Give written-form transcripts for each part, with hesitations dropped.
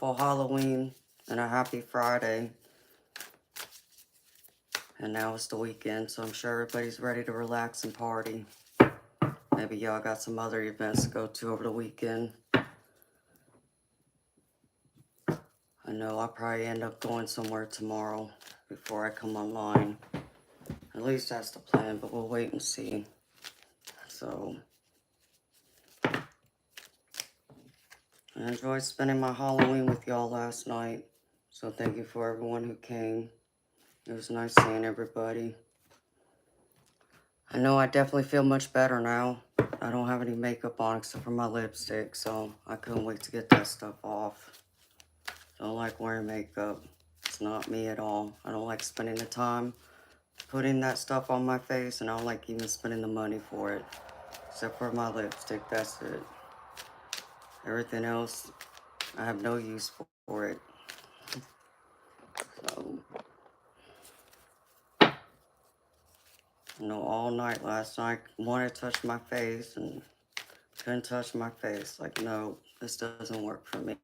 beautiful Halloween and a happy Friday. And now it's the weekend, so I'm sure everybody's ready to relax and party. Maybe y'all got some other events to go to over the weekend. I know I'll probably end up going somewhere tomorrow before I come online. At least that's the plan, but we'll wait and see. So, I enjoyed spending my Halloween with y'all last night. So thank you for everyone who came. It was nice seeing everybody. I know I definitely feel much better now. I don't have any makeup on except for my lipstick, so I couldn't wait to get that stuff off. Don't like wearing makeup. It's not me at all. I don't like spending the time putting that stuff on my face, and I don't like even spending the money for it. Except for my lipstick, that's it. Everything else, I have no use for it. So, you know, all night last night, wanted to touch my face and couldn't touch my face. Like, no, this doesn't work for me.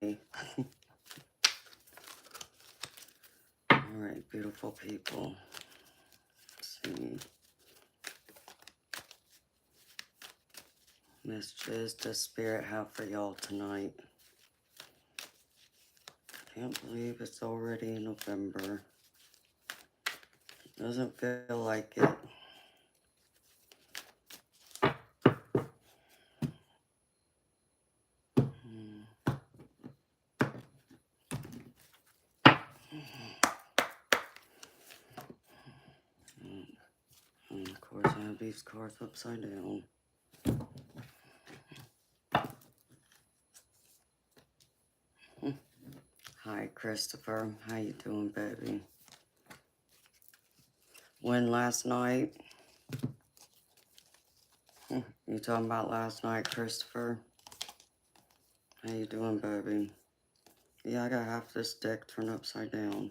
Alright, beautiful people. Let's see. Messages does Spirit have for y'all tonight? Can't believe it's already November. Doesn't feel like it. And of course, I have these cards upside down. Hi, Christopher. How you doing, baby? When last night? You talking about last night, Christopher? How you doing, baby? Yeah, I got half this deck turned upside down.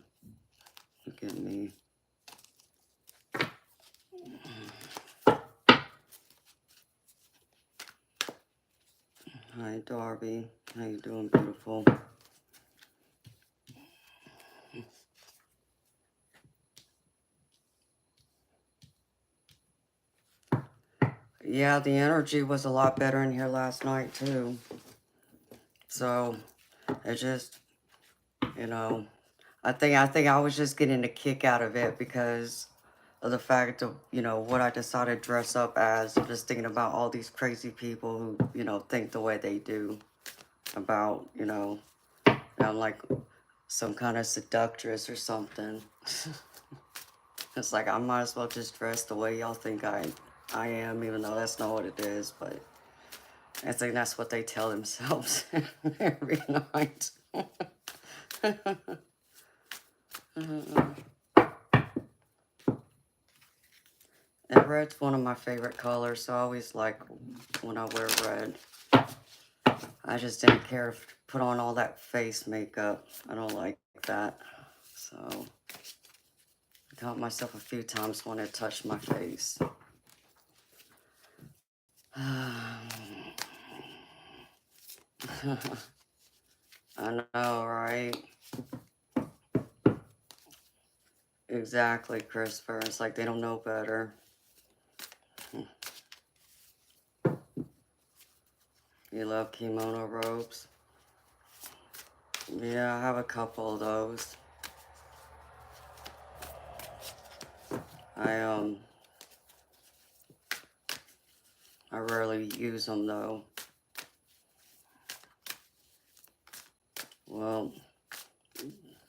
Look at me. Hi, Darby. How you doing, beautiful? Yeah, the energy was a lot better in here last night, too. So, it just, you know, I think I was just getting a kick out of it because of the fact of, you know, what I decided to dress up as. I'm just thinking about all these crazy people who, you know, think the way they do about, you know, I'm like some kind of seductress or something. It's like I might as well just dress the way y'all think I am, even though that's not what it is, but I think that's what they tell themselves every night. And red's one of my favorite colors, so I always like when I wear red. I just didn't care to put on all that face makeup. I don't like that. So, I caught myself a few times when it touched my face. I know, right? Exactly, Christopher. It's like they don't know better. You love kimono robes? Yeah, I have a couple of those. I rarely use them though. Well,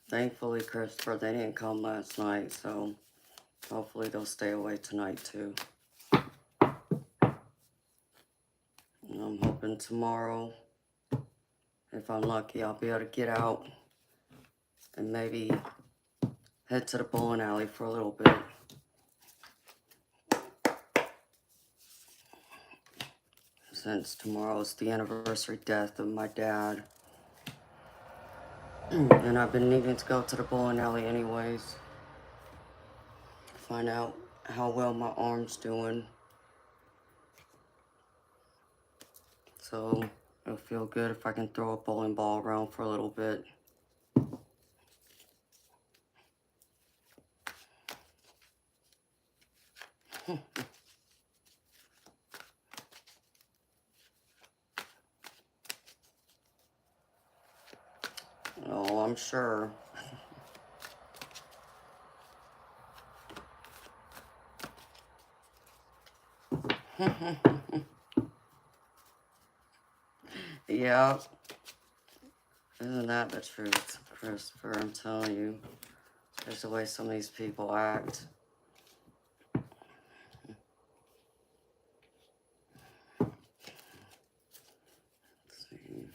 thankfully, Christopher, they didn't come last night, so hopefully they'll stay away tonight too. And I'm hoping tomorrow, if I'm lucky, I'll be able to get out and maybe head to the bowling alley for a little bit. Since tomorrow's the anniversary death of my dad. And I've been needing to go to the bowling alley anyways. Find out how well my arm's doing. So it'll feel good if I can throw a bowling ball around for a little bit. Oh, I'm sure. Yep. Isn't that the truth, Christopher? I'm telling you. There's the way some of these people act. Let's see.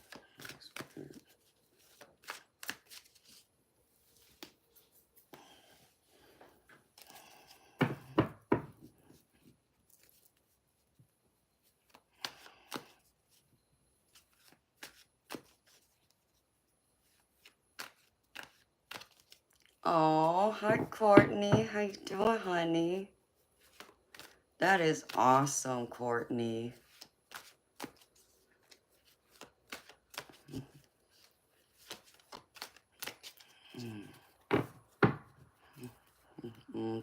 Oh, hi, Courtney. How you doing, honey? That is awesome, Courtney.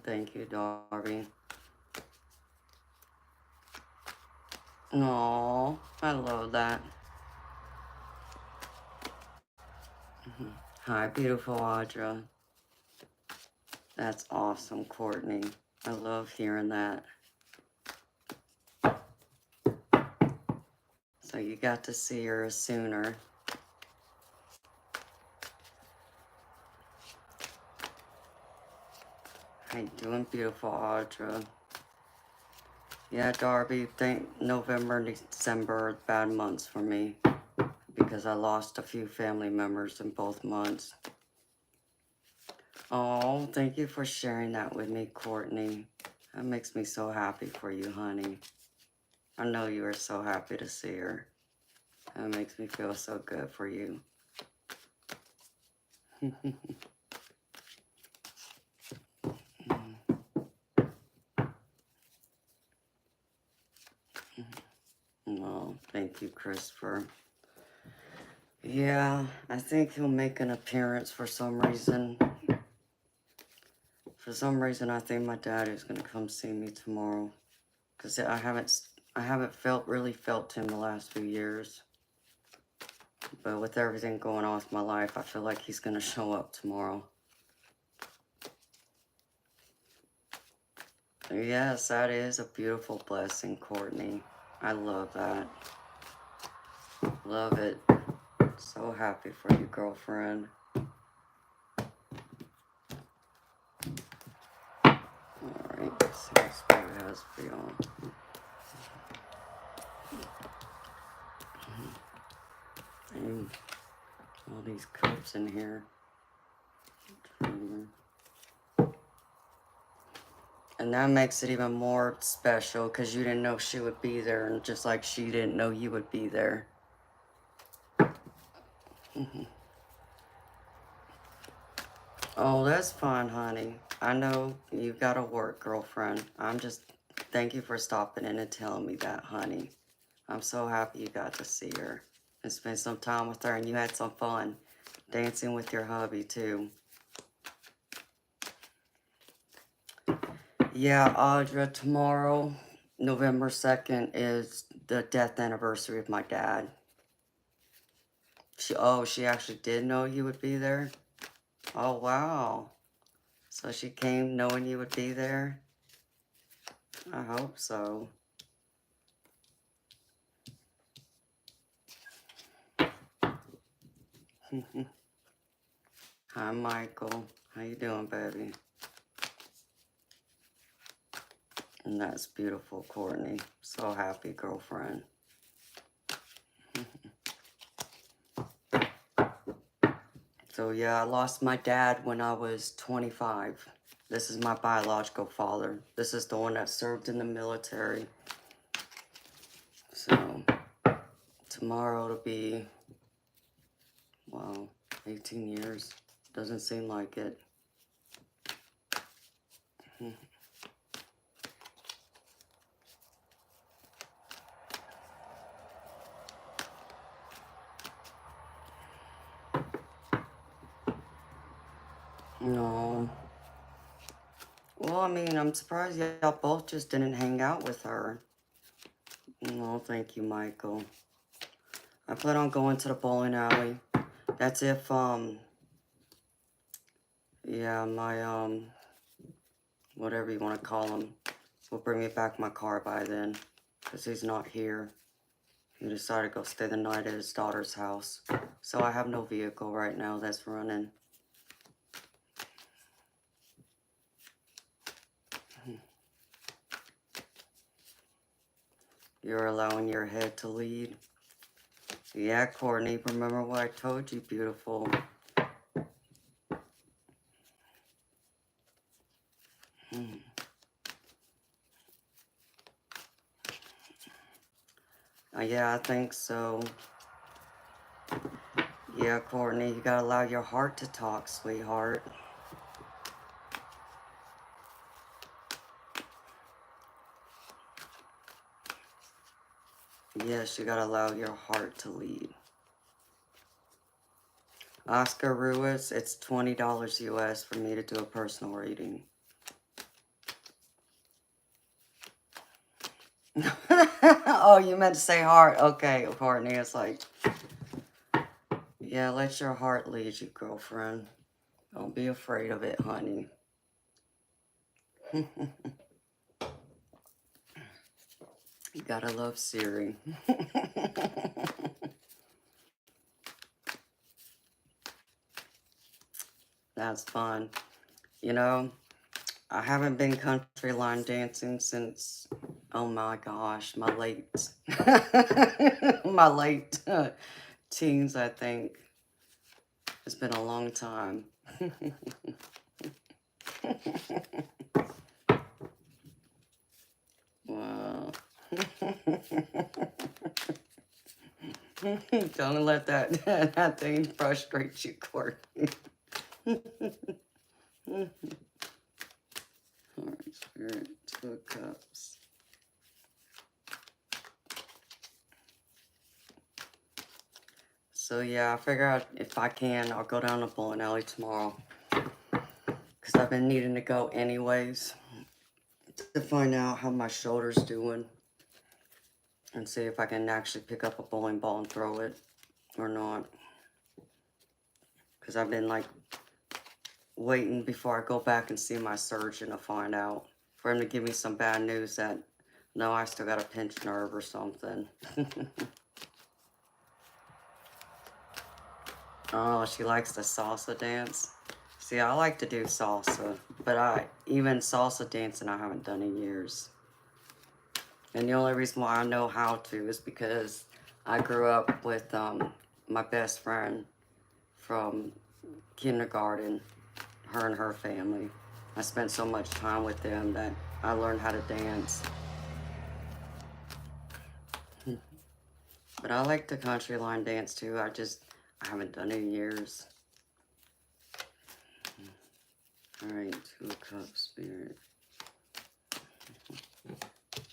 Thank you, Darby. Oh, I love that. Hi, beautiful Audra. That's awesome, Courtney. I love hearing that. So you got to see her sooner. How you doing, beautiful Audra? Yeah, Darby, think November and December are bad months for me because I lost a few family members in both months. Oh, thank you for sharing that with me, Courtney. That makes me so happy for you, honey. I know you are so happy to see her. That makes me feel so good for you. Oh, thank you, Christopher. Yeah, I think he'll make an appearance for some reason. For some reason, I think my dad is gonna come see me tomorrow, cause I haven't really felt him the last few years. But with everything going on with my life, I feel like he's gonna show up tomorrow. Yes, that is a beautiful blessing, Courtney. I love that. Love it. So happy for you, girlfriend. Alright, let's see what Spirit has for y'all. And all these cups in here. And that makes it even more special because you didn't know she would be there, and just like she didn't know you would be there. Oh, that's fine, honey. I know you gotta work, girlfriend. Thank you for stopping in and telling me that, honey. I'm so happy you got to see her and spend some time with her, and you had some fun dancing with your hubby, too. Yeah, Audra, tomorrow, November 2nd, is the death anniversary of my dad. She actually did know you would be there? Oh, wow. So she came knowing you would be there? I hope so. Hi, Michael. How you doing, baby? And that's beautiful, Courtney. So happy, girlfriend. So yeah, I lost my dad when I was 25. This is my biological father. This is the one that served in the military. So tomorrow it'll be, wow, 18 years. Doesn't seem like it. No. Well, I mean, I'm surprised y'all both just didn't hang out with her. No, thank you, Michael. I plan on going to the bowling alley. That's if, yeah, my, whatever you want to call him, will bring me back my car by then, because he's not here. He decided to go stay the night at his daughter's house. So I have no vehicle right now that's running. You're allowing your head to lead. Yeah, Courtney, remember what I told you, beautiful. Yeah, I think so. Yeah, Courtney, you gotta allow your heart to talk, sweetheart. Yes, you gotta allow your heart to lead. Oscar Ruiz, it's $20 US for me to do a personal reading. Oh, you meant to say heart. Okay, Courtney, it's like, yeah, let your heart lead you, girlfriend. Don't be afraid of it, honey. You gotta love Siri. That's fun. You know, I haven't been country line dancing since, oh my gosh, my late, my late teens, I think. It's been a long time. Wow. Don't let that thing frustrate you, Courtney. Alright, Spirit, Two of Cups. So yeah, I figure out if I can, I'll go down to bowling alley tomorrow. Because I've been needing to go anyways. To find out how my shoulder's doing. And see if I can actually pick up a bowling ball and throw it. Or not. Because I've been like waiting before I go back and see my surgeon to find out. For him to give me some bad news that, no, I still got a pinched nerve or something. Oh, she likes the salsa dance. See, I like to do salsa, but even salsa dancing I haven't done in years. And the only reason why I know how to is because I grew up with my best friend from kindergarten, her and her family. I spent so much time with them that I learned how to dance. But I like the country line dance too. I haven't done it in years. Alright, Two of Cups, Spirit.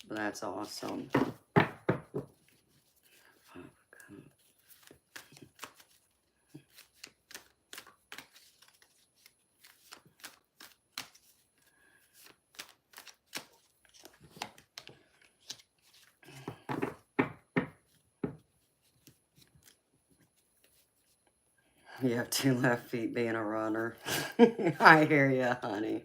That's awesome. Five of Cups. You have two left feet being a runner. I hear ya, honey.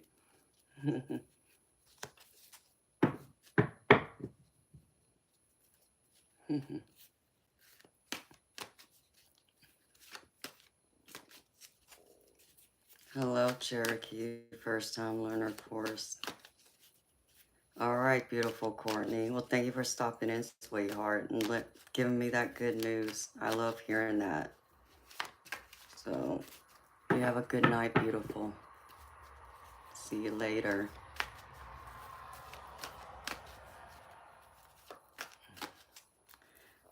Hello, Cherokee. First time learner course. All right, beautiful Courtney. Well, thank you for stopping in, sweetheart, and giving me that good news. I love hearing that. So, you have a good night, beautiful. See you later.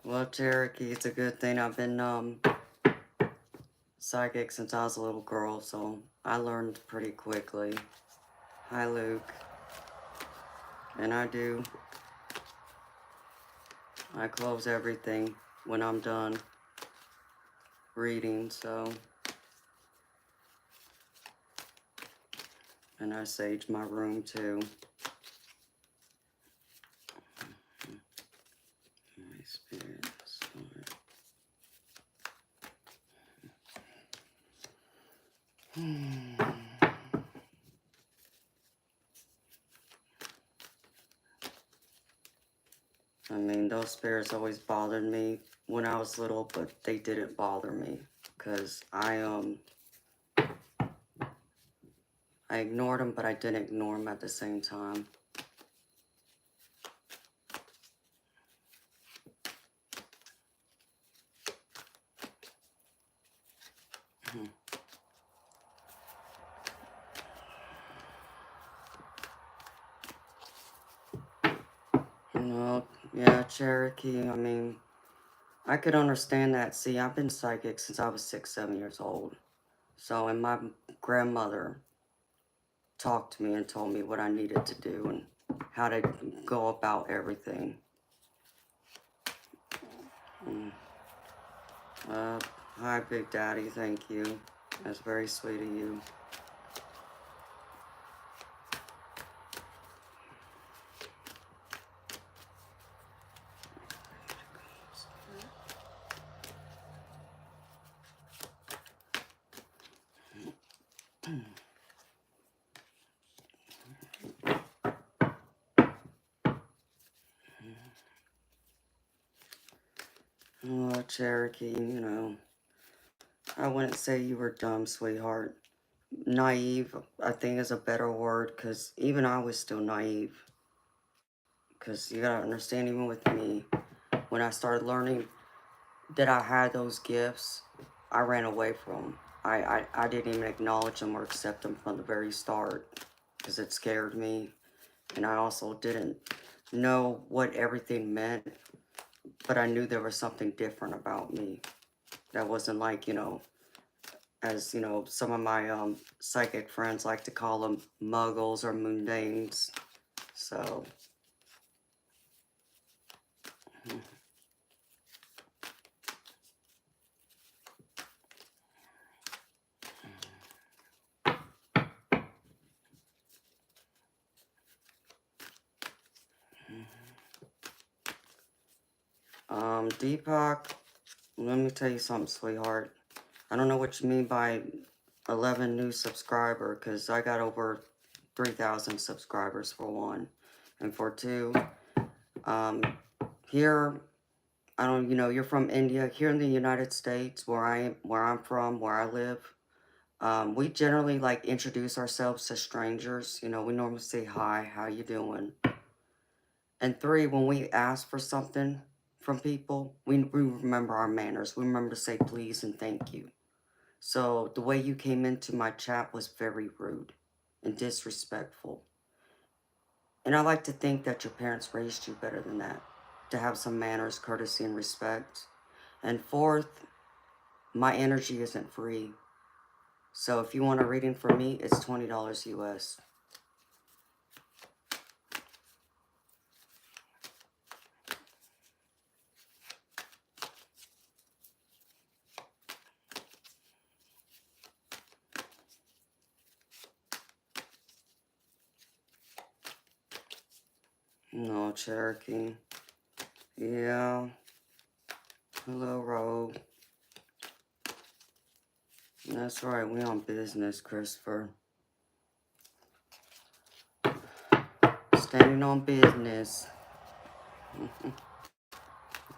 Well, Cherokee, it's a good thing I've been psychic since I was a little girl, so I learned pretty quickly. Hi, Luke. And I close everything when I'm done reading, so. And I sage my room too. My spirit, soul. I mean, those spirits always bothered me when I was little, but they didn't bother me because I ignored them, but I didn't ignore them at the same time. No, yeah, Cherokee, I mean, I could understand that. See, I've been psychic since I was 6, 7 years old. So, and my grandmother talked to me and told me what I needed to do and how to go about everything. Hi, Big Daddy, thank you. That's very sweet of you. Oh, Cherokee, you know, I wouldn't say you were dumb, sweetheart. Naive, I think, is a better word, because even I was still naive. Because you gotta understand, even with me, when I started learning that I had those gifts, I ran away from them. I didn't even acknowledge them or accept them from the very start, because it scared me. And I also didn't know what everything meant, but I knew there was something different about me. That wasn't like, you know, as, you know, some of my psychic friends like to call them muggles or mundanes. So, Deepak, let me tell you something, sweetheart. I don't know what you mean by 11 new subscriber, because I got over 3,000 subscribers for one. And for two, here, I don't, you know, you're from India. Here in the United States, where I'm from, where I live, we generally like introduce ourselves to strangers. You know, we normally say hi, how you doing? And three, when we ask for something from people, we remember our manners. We remember to say please and thank you. So the way you came into my chat was very rude and disrespectful. And I like to think that your parents raised you better than that, to have some manners, courtesy, and respect. And fourth, my energy isn't free. So if you want a reading from me, it's $20 US. No, Cherokee. Yeah. Hello, Rogue. That's right, we on business, Christopher. Standing on business.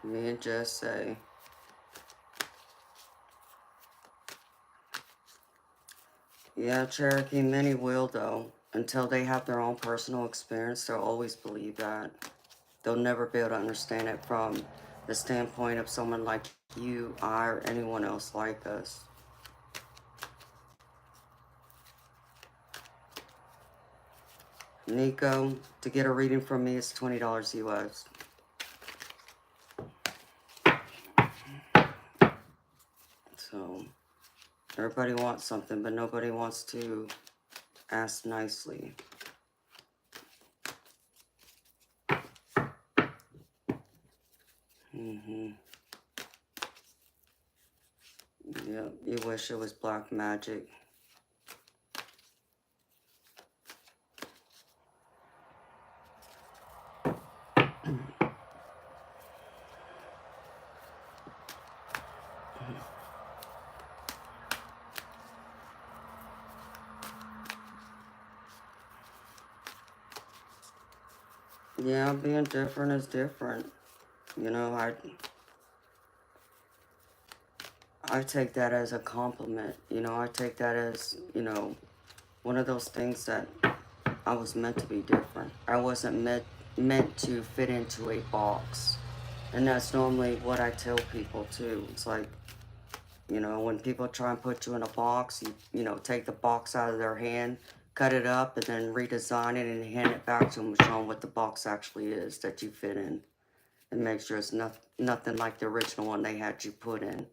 Me and Jess say. Yeah, Cherokee, many will, though. Until they have their own personal experience, they'll always believe that. They'll never be able to understand it from the standpoint of someone like you, I, or anyone else like us. Nico, to get a reading from me, it's $20 US. So, everybody wants something, but nobody wants to ask nicely. Yeah, you wish it was black magic. Yeah, being different is different. You know, I take that as a compliment. You know, I take that as, you know, one of those things that I was meant to be different. I wasn't meant to fit into a box. And that's normally what I tell people too. It's like, you know, when people try and put you in a box, you know, take the box out of their hand, cut it up, and then redesign it and hand it back to them, and show them what the box actually is that you fit in. And make sure it's nothing like the original one they had you put in.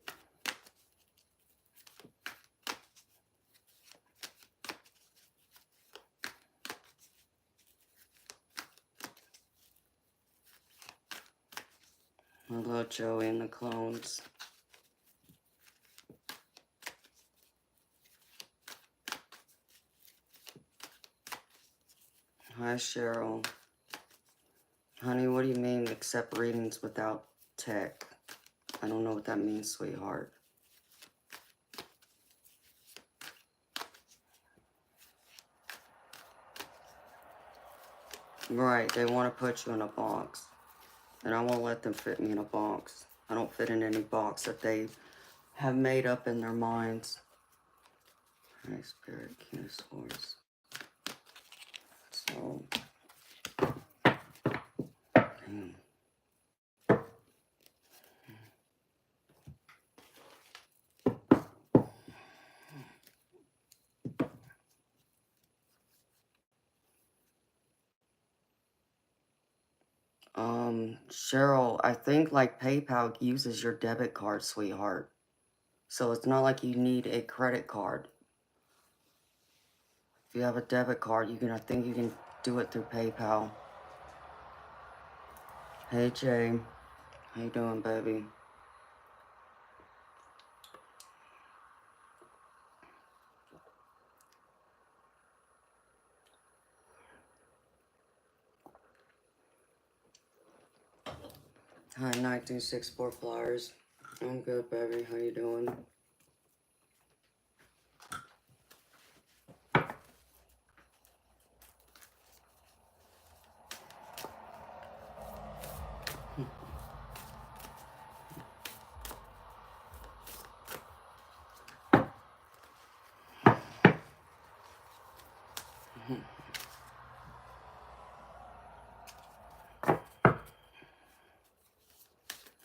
Hello, Joey and the clones. Hi, Cheryl. Honey, what do you mean accept readings without tech? I don't know what that means, sweetheart. Right, they want to put you in a box. And I won't let them fit me in a box. I don't fit in any box that they have made up in their minds. Hi, Spirit, King of Swords. So, Cheryl, I think like PayPal uses your debit card, sweetheart. So it's not like you need a credit card. If you have a debit card, I think you can do it through PayPal. Hey, Jay. How you doing, baby? Hi, 1964 Flyers. I'm good, baby. How you doing?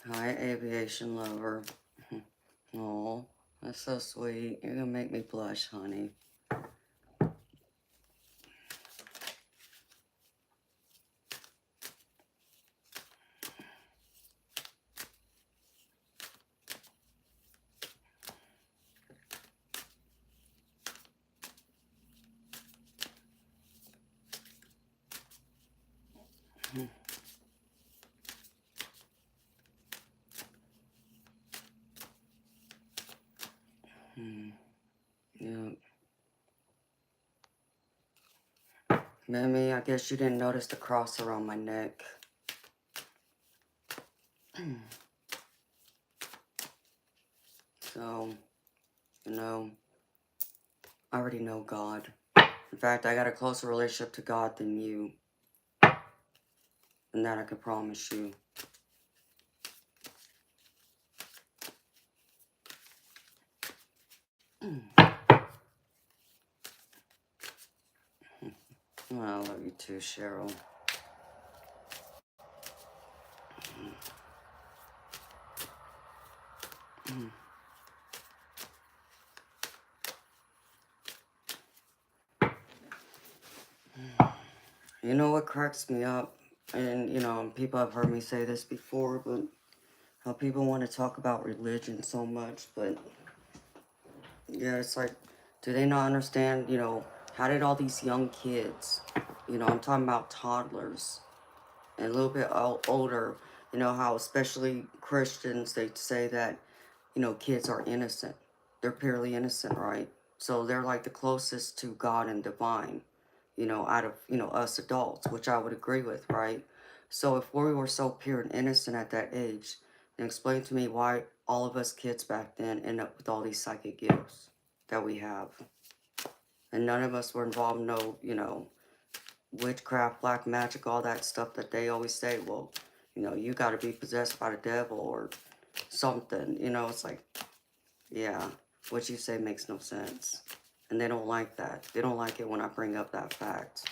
Hi, aviation lover. Oh, that's so sweet. You're gonna make me blush, honey. Yeah. Mammy, I guess you didn't notice the cross around my neck. So, you know, I already know God. In fact, I got a closer relationship to God than you. And that I can promise you. Well, I love you too, Cheryl. You know what cracks me up? And, you know, people have heard me say this before, but how people want to talk about religion so much, but yeah, it's like, do they not understand, you know, how did all these young kids, you know, I'm talking about toddlers and a little bit older, you know, how especially Christians, they say that, you know, kids are innocent. They're purely innocent, right? So they're like the closest to God and divine, you know, out of, you know, us adults, which I would agree with, right? So if we were so pure and innocent at that age, then explain to me why all of us kids back then end up with all these psychic gifts that we have. And none of us were involved, no, you know, witchcraft, black magic, all that stuff that they always say, well, you know, you got to be possessed by the devil or something. You know, it's like, yeah, what you say makes no sense. And they don't like that. They don't like it when I bring up that fact.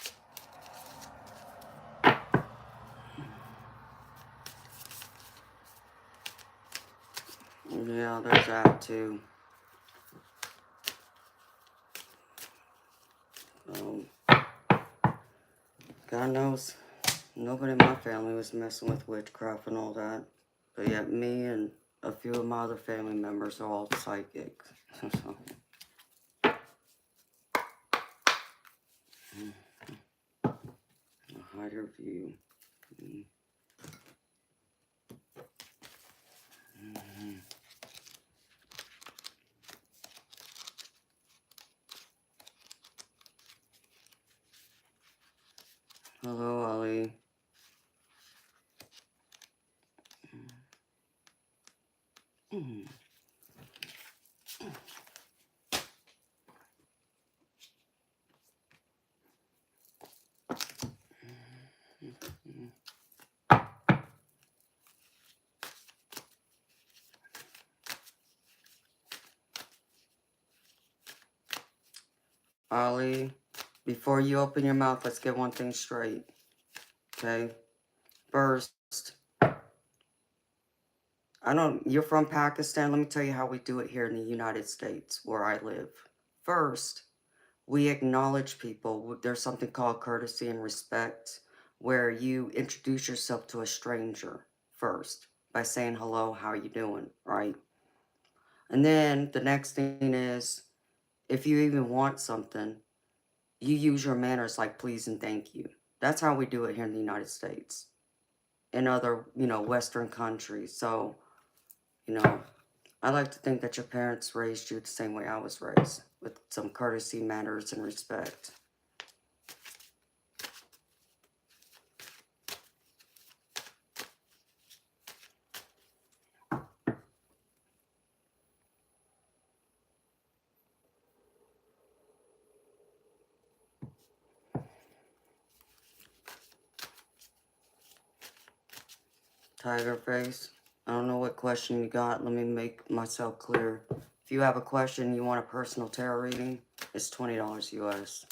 Yeah, there's that too. God knows, nobody in my family was messing with witchcraft and all that. But yet me and a few of my other family members are all psychics. So, a higher view. Hello, Ollie. Ollie, before you open your mouth, let's get one thing straight. Okay? First, you're from Pakistan. Let me tell you how we do it here in the United States, where I live. First, we acknowledge people. There's something called courtesy and respect, where you introduce yourself to a stranger first by saying hello, how you doing, right? And then the next thing is, if you even want something, you use your manners like please and thank you. That's how we do it here in the United States. In other, Western countries. So, you know, I like to think that your parents raised you the same way I was raised, with some courtesy, manners, and respect. Tiger face. I don't know what question you got. Let me make myself clear. If you have a question, you want a personal tarot reading, it's $20 US.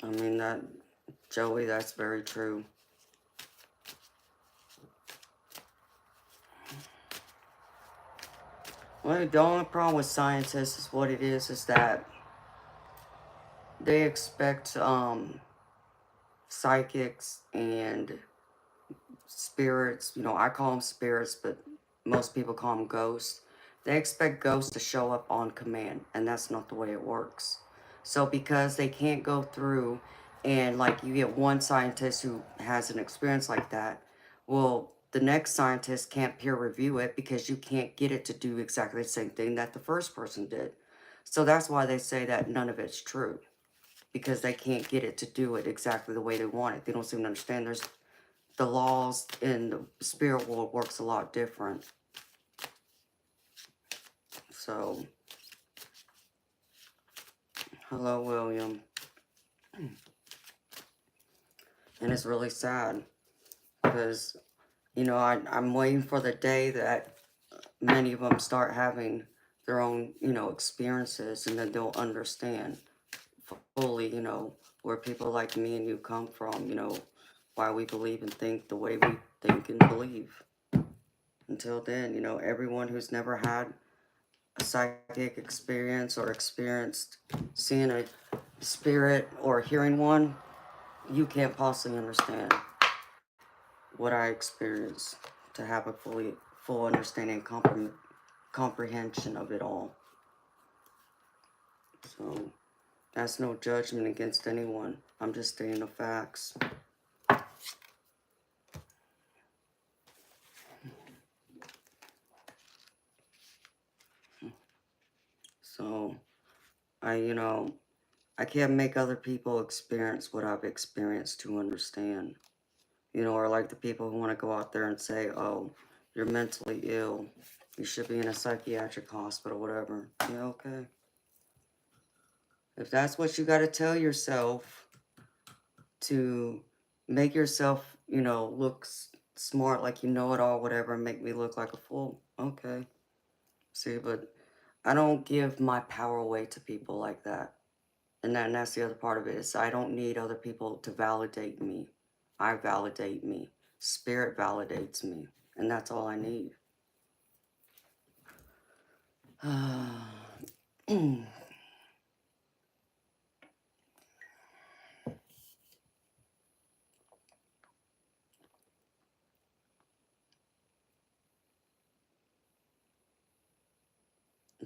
I mean, Joey, that's very true. Well, the only problem with scientists is what it is that they expect psychics and spirits, I call them spirits, but most people call them ghosts. They expect ghosts to show up on command, and that's not the way it works. So because they can't go through and like you get one scientist who has an experience like that, well, the next scientist can't peer review it because you can't get it to do exactly the same thing that the first person did. So that's why they say that none of it's true, because they can't get it to do it exactly the way they want it. They don't seem to understand the laws in the spirit world works a lot different. So, hello, William. And it's really sad because, I'm waiting for the day that many of them start having their own, experiences, and then they'll understand fully, where people like me and you come from, why we believe and think the way we think and believe. Until then, everyone who's never had a psychic experience or experienced seeing a spirit or hearing one, you can't possibly understand what I experienced to have a full understanding and comprehension of it all. So that's no judgment against anyone. I'm just stating the facts. So I can't make other people experience what I've experienced to understand. Or like the people who want to go out there and say, oh, you're mentally ill. You should be in a psychiatric hospital, whatever. Yeah, okay. If that's what you got to tell yourself to make yourself, you know, look smart, like you know it all, whatever, and make me look like a fool, okay. See, but I don't give my power away to people like that. And that's the other part of it is I don't need other people to validate me. I validate me. Spirit validates me. And that's all I need.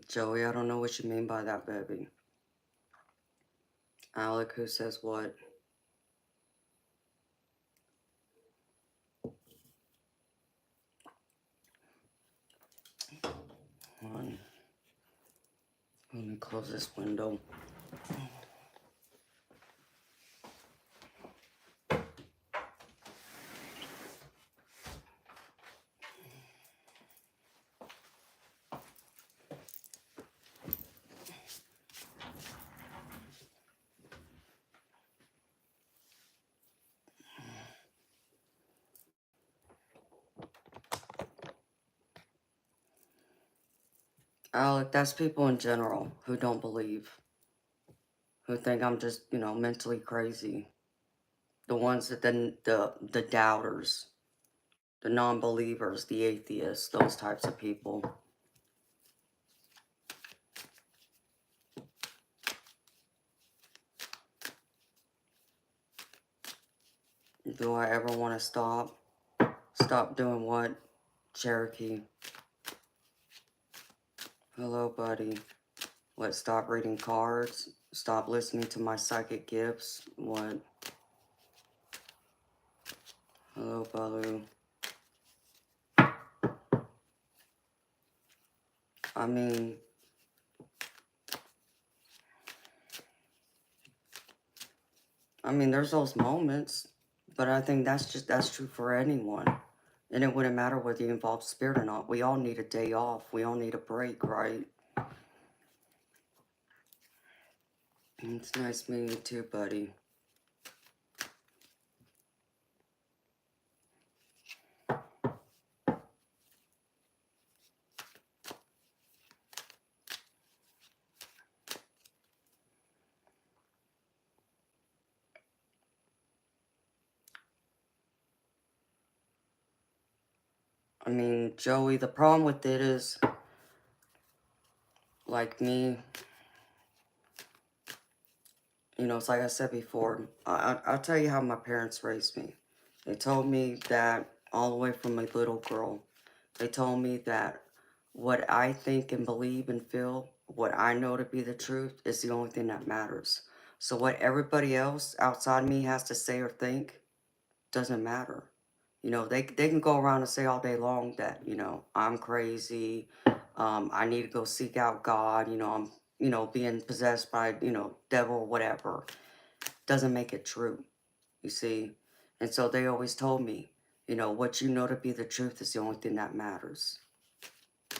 Joey, I don't know what you mean by that, baby. Alec, who says what? Hold on. Let me close this window. Alec, that's people in general who don't believe, who think I'm just, you know, mentally crazy. The ones that the doubters, the non-believers, the atheists, those types of people. Do I ever want to stop? Stop doing what? Cherokee. Hello, buddy. What, stop reading cards? Stop listening to my psychic gifts? What? Hello, Baloo. I mean, there's those moments, but I think that's true for anyone. And it wouldn't matter whether you involve spirit or not. We all need a day off. We all need a break, right? It's nice meeting you too, buddy. I mean, Joey, the problem with it is, like me, you know, it's like I said before, I'll tell you how my parents raised me. They told me that all the way from a little girl, they told me that what I think and believe and feel, what I know to be the truth, is the only thing that matters. So what everybody else outside me has to say or think doesn't matter. You know, they can go around and say all day long that, you know, I'm crazy, I need to go seek out God, you know, I'm, you know, being possessed by, you know, devil, whatever. Doesn't make it true, you see? And so they always told me, you know, what you know to be the truth is the only thing that matters.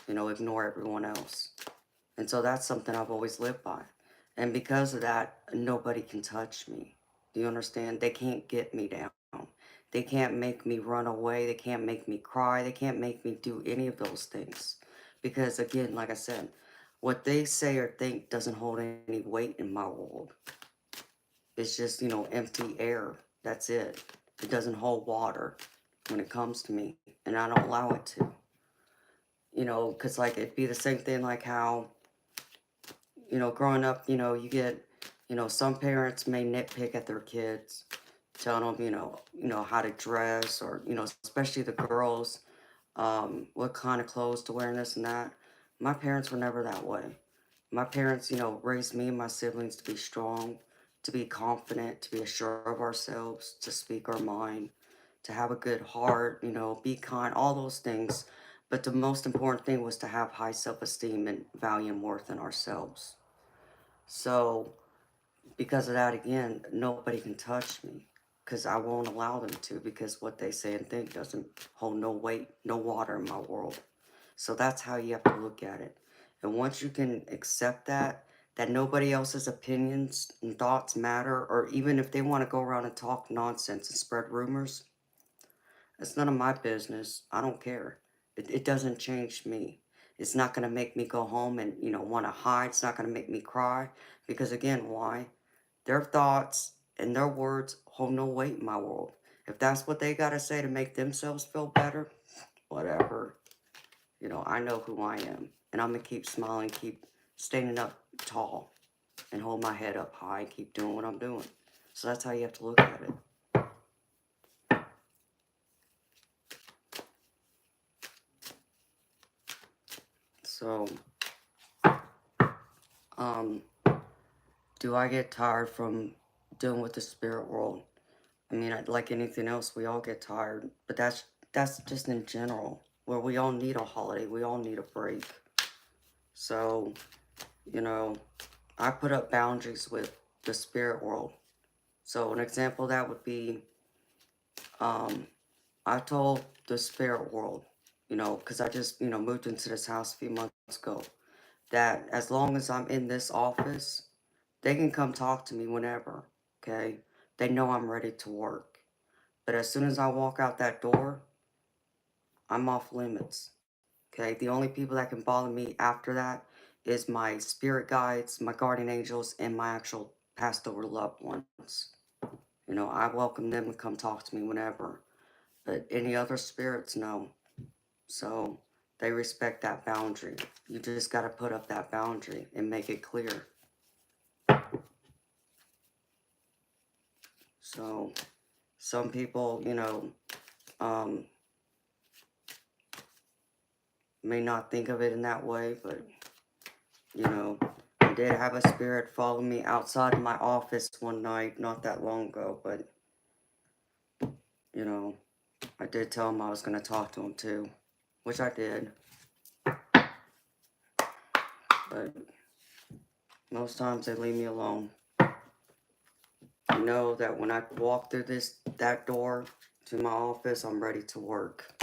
You know, ignore everyone else. And so that's something I've always lived by. And because of that, nobody can touch me. Do you understand? They can't get me down. They can't make me run away. They can't make me cry. They can't make me do any of those things. Because again, like I said, what they say or think doesn't hold any weight in my world. It's just, you know, empty air. That's it. It doesn't hold water when it comes to me. And I don't allow it to. You know, because like it'd be the same thing like how, you know, growing up, you know, you get, you know, some parents may nitpick at their kids, telling them, you know, how to dress, or, you know, especially the girls, what kind of clothes to wear and this and that. My parents were never that way. My parents, you know, raised me and my siblings to be strong, to be confident, to be assured of ourselves, to speak our mind, to have a good heart, you know, be kind, all those things. But the most important thing was to have high self-esteem and value and worth in ourselves. So, because of that, again, nobody can touch me because I won't allow them to, because what they say and think doesn't hold no weight, no water in my world. So that's how you have to look at it. And once you can accept that nobody else's opinions and thoughts matter, or even if they want to go around and talk nonsense and spread rumors, it's none of my business. I don't care. It doesn't change me. It's not going to make me go home and, want to hide. It's not going to make me cry. Because again, why? Their thoughts and their words hold no weight in my world. If that's what they got to say to make themselves feel better, whatever. I know who I am. And I'm going to keep smiling, keep standing up tall, and hold my head up high and keep doing what I'm doing. So that's how you have to look at it. So, do I get tired from dealing with the spirit world? I mean, like anything else, we all get tired. But that's just in general. Where we all need a holiday. We all need a break. So, I put up boundaries with the spirit world. So an example of that would be, I told the spirit world, because I just, moved into this house a few months ago, that as long as I'm in this office, they can come talk to me whenever, okay? They know I'm ready to work. But as soon as I walk out that door, I'm off limits, okay? The only people that can bother me after that is my spirit guides, my guardian angels, and my actual passed over loved ones. I welcome them to come talk to me whenever. But any other spirits, no. So they respect that boundary. You just got to put up that boundary and make it clear. So some people, may not think of it in that way, but, I did have a spirit follow me outside of my office one night not that long ago, but, I did tell him I was going to talk to him too, which I did. But most times they leave me alone. I know that when I walk through that door to my office, I'm ready to work.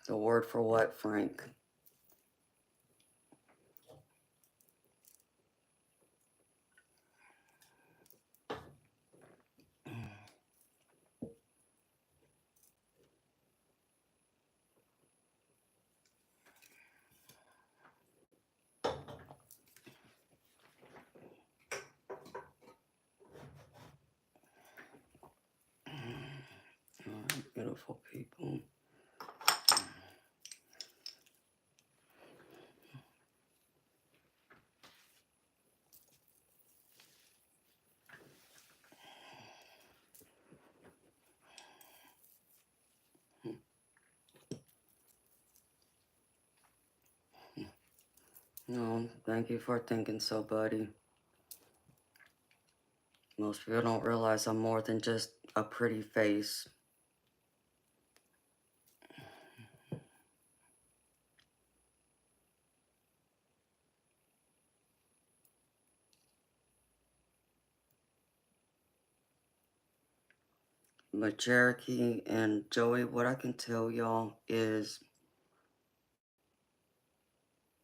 The word for what, Frank? Alright, beautiful people. No, thank you for thinking so, buddy. Most people don't realize I'm more than just a pretty face. But Cherokee and Joey, what I can tell y'all is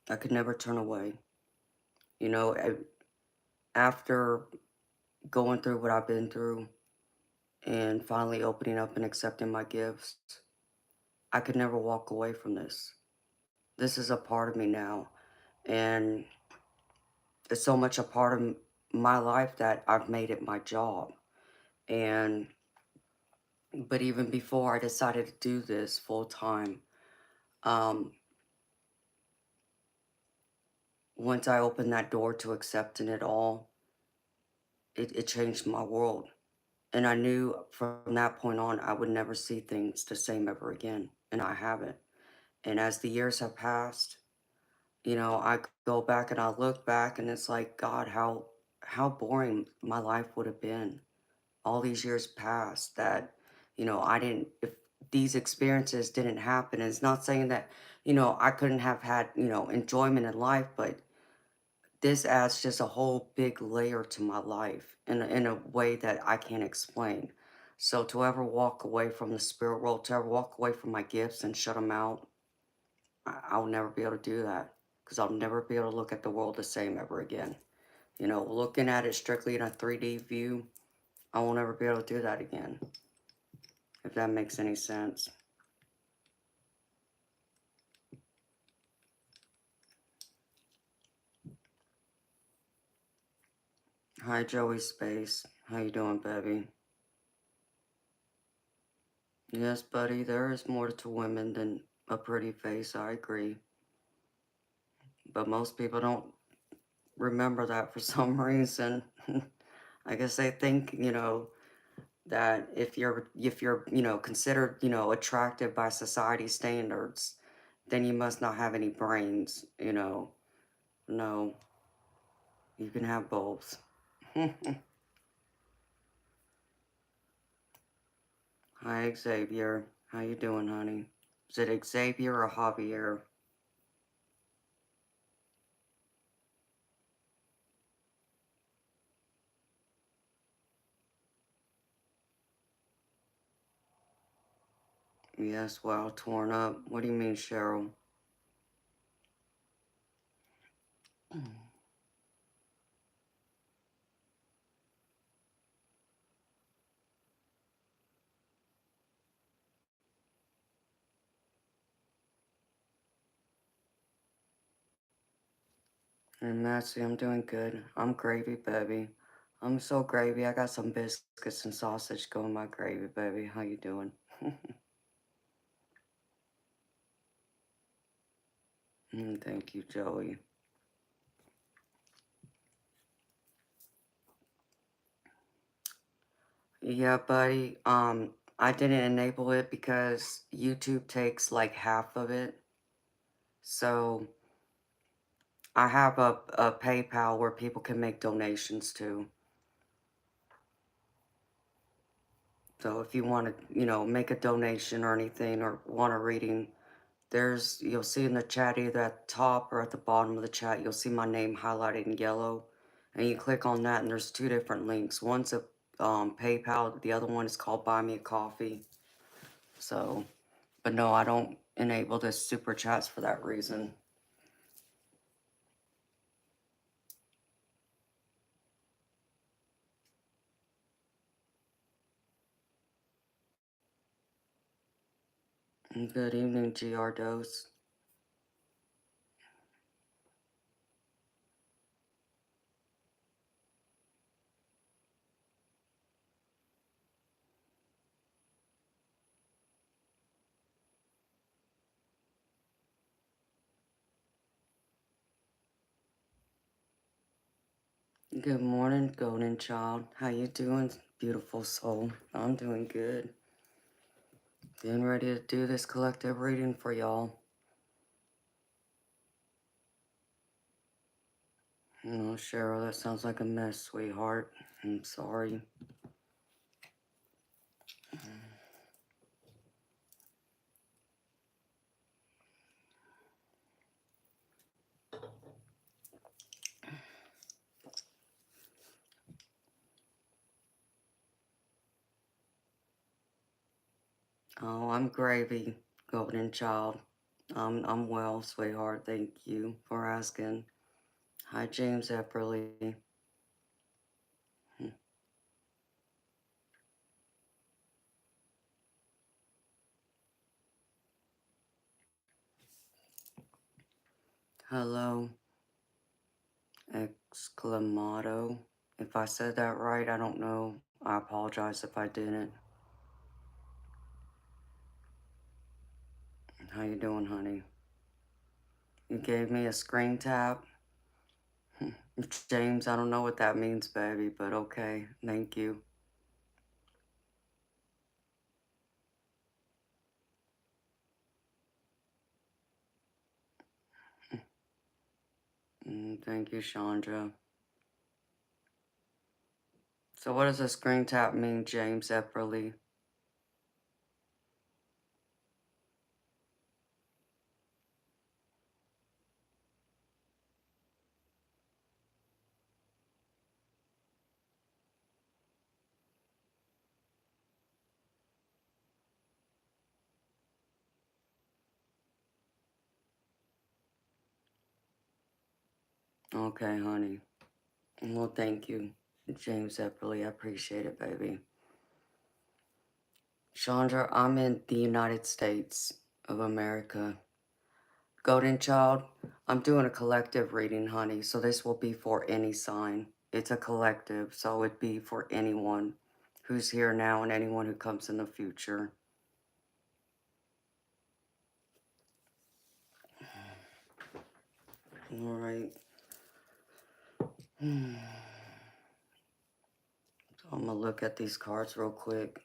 I could never turn away. After going through what I've been through and finally opening up and accepting my gifts, I could never walk away from this. This is a part of me now. And it's so much a part of my life that I've made it my job. But even before I decided to do this full time, um, once I opened that door to accepting it all, it changed my world. And I knew from that point on, I would never see things the same ever again. And I haven't. And as the years have passed, I go back and I look back and it's like, God, how boring my life would have been. All these years past that, if these experiences didn't happen, and it's not saying that, I couldn't have had, enjoyment in life, but this adds just a whole big layer to my life in a way that I can't explain. So to ever walk away from the spirit world, to ever walk away from my gifts and shut them out, I'll never be able to do that because I'll never be able to look at the world the same ever again. You know, looking at it strictly in a 3D view, I will never be able to do that again, if that makes any sense. Hi, Joey Space. How you doing, baby? Yes, buddy, there is more to women than a pretty face, I agree. But most people don't remember that for some reason. I guess they think, you know, that if you're, you know, considered, you know, attractive by society standards, then you must not have any brains, you know. No, you can have both. Hi, Xavier. How you doing, honey? Is it Xavier or Javier? Yes, well, torn up. What do you mean, Cheryl? And Maxie, I'm doing good. I'm gravy, baby. I'm so gravy. I got some biscuits and sausage going my gravy, baby. How you doing? Thank you, Joey. Yeah, buddy. I didn't enable it because YouTube takes like half of it. So I have a PayPal where people can make donations to. So if you want to, you know, make a donation or anything or want a reading, you'll see in the chat either at the top or at the bottom of the chat, you'll see my name highlighted in yellow. And you click on that and there's two different links. One's a PayPal, the other one is called Buy Me a Coffee. So, but no, I don't enable the super chats for that reason. Good evening, GR Dose. Good morning, golden child. How you doing, beautiful soul? I'm doing good. Getting ready to do this collective reading for y'all. No, Cheryl, that sounds like a mess, sweetheart. I'm sorry. Oh, I'm gravy, golden child. I'm well, sweetheart. Thank you for asking. Hi, James Epperly. Hello, exclamado. If I said that right, I don't know. I apologize if I didn't. How you doing, honey? You gave me a screen tap. James, I don't know what that means, baby, but okay. Thank you. Thank you, Chandra. So what does a screen tap mean, James Epperly? Okay, honey. Well, thank you, James Epperly. I appreciate it, baby. Chandra, I'm in the United States of America. Golden Child, I'm doing a collective reading, honey, so this will be for any sign. It's a collective, so it'd be for anyone who's here now and anyone who comes in the future. All right. So I'm going to look at these cards real quick.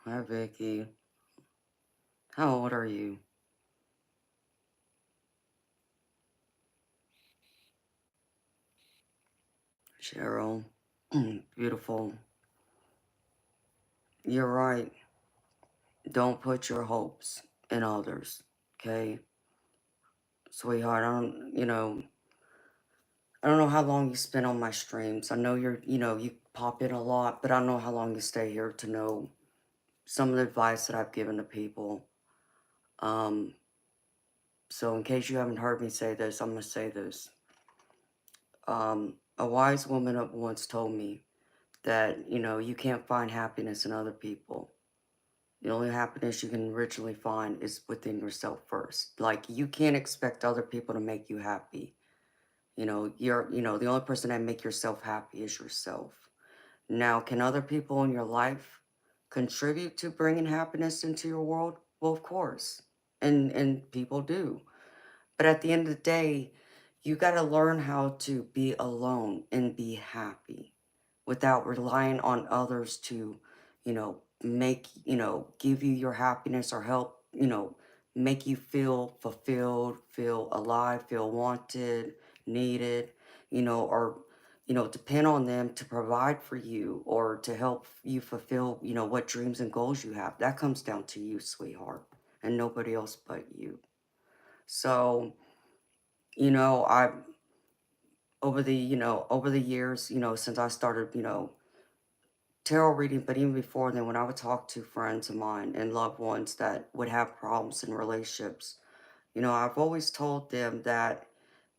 Hi, Vicky. How old are you? Cheryl. Beautiful. You're right. Don't put your hopes in others, okay? Sweetheart, I don't know how long you spend on my streams. I know you pop in a lot, but I don't know how long you stay here to know some of the advice that I've given to people. Um, so in case you haven't heard me say this, I'm going to say this. A wise woman once told me that, you can't find happiness in other people. The only happiness you can originally find is within yourself first. Like, you can't expect other people to make you happy. The only person that make yourself happy is yourself. Now, can other people in your life contribute to bringing happiness into your world? Well, of course. And people do. But at the end of the day, you got to learn how to be alone and be happy without relying on others to, give you your happiness or help, make you feel fulfilled, feel alive, feel wanted, needed, or, depend on them to provide for you or to help you fulfill, what dreams and goals you have. That comes down to you, sweetheart, and nobody else but you. So, I over the years, since I started, tarot reading, but even before then, when I would talk to friends of mine and loved ones that would have problems in relationships, I've always told them that,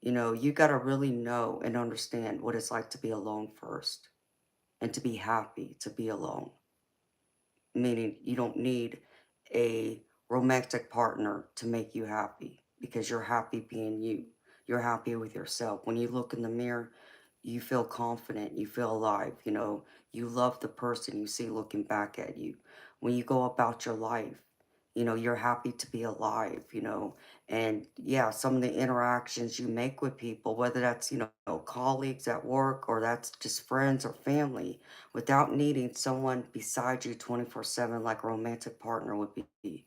you got to really know and understand what it's like to be alone first and to be happy to be alone. Meaning you don't need a romantic partner to make you happy because you're happy being you. You're happy with yourself. When you look in the mirror, you feel confident, you feel alive, you love the person you see looking back at you. When you go about your life, you're happy to be alive, and yeah, some of the interactions you make with people, whether that's, colleagues at work or that's just friends or family, without needing someone beside you 24/7 like a romantic partner would be.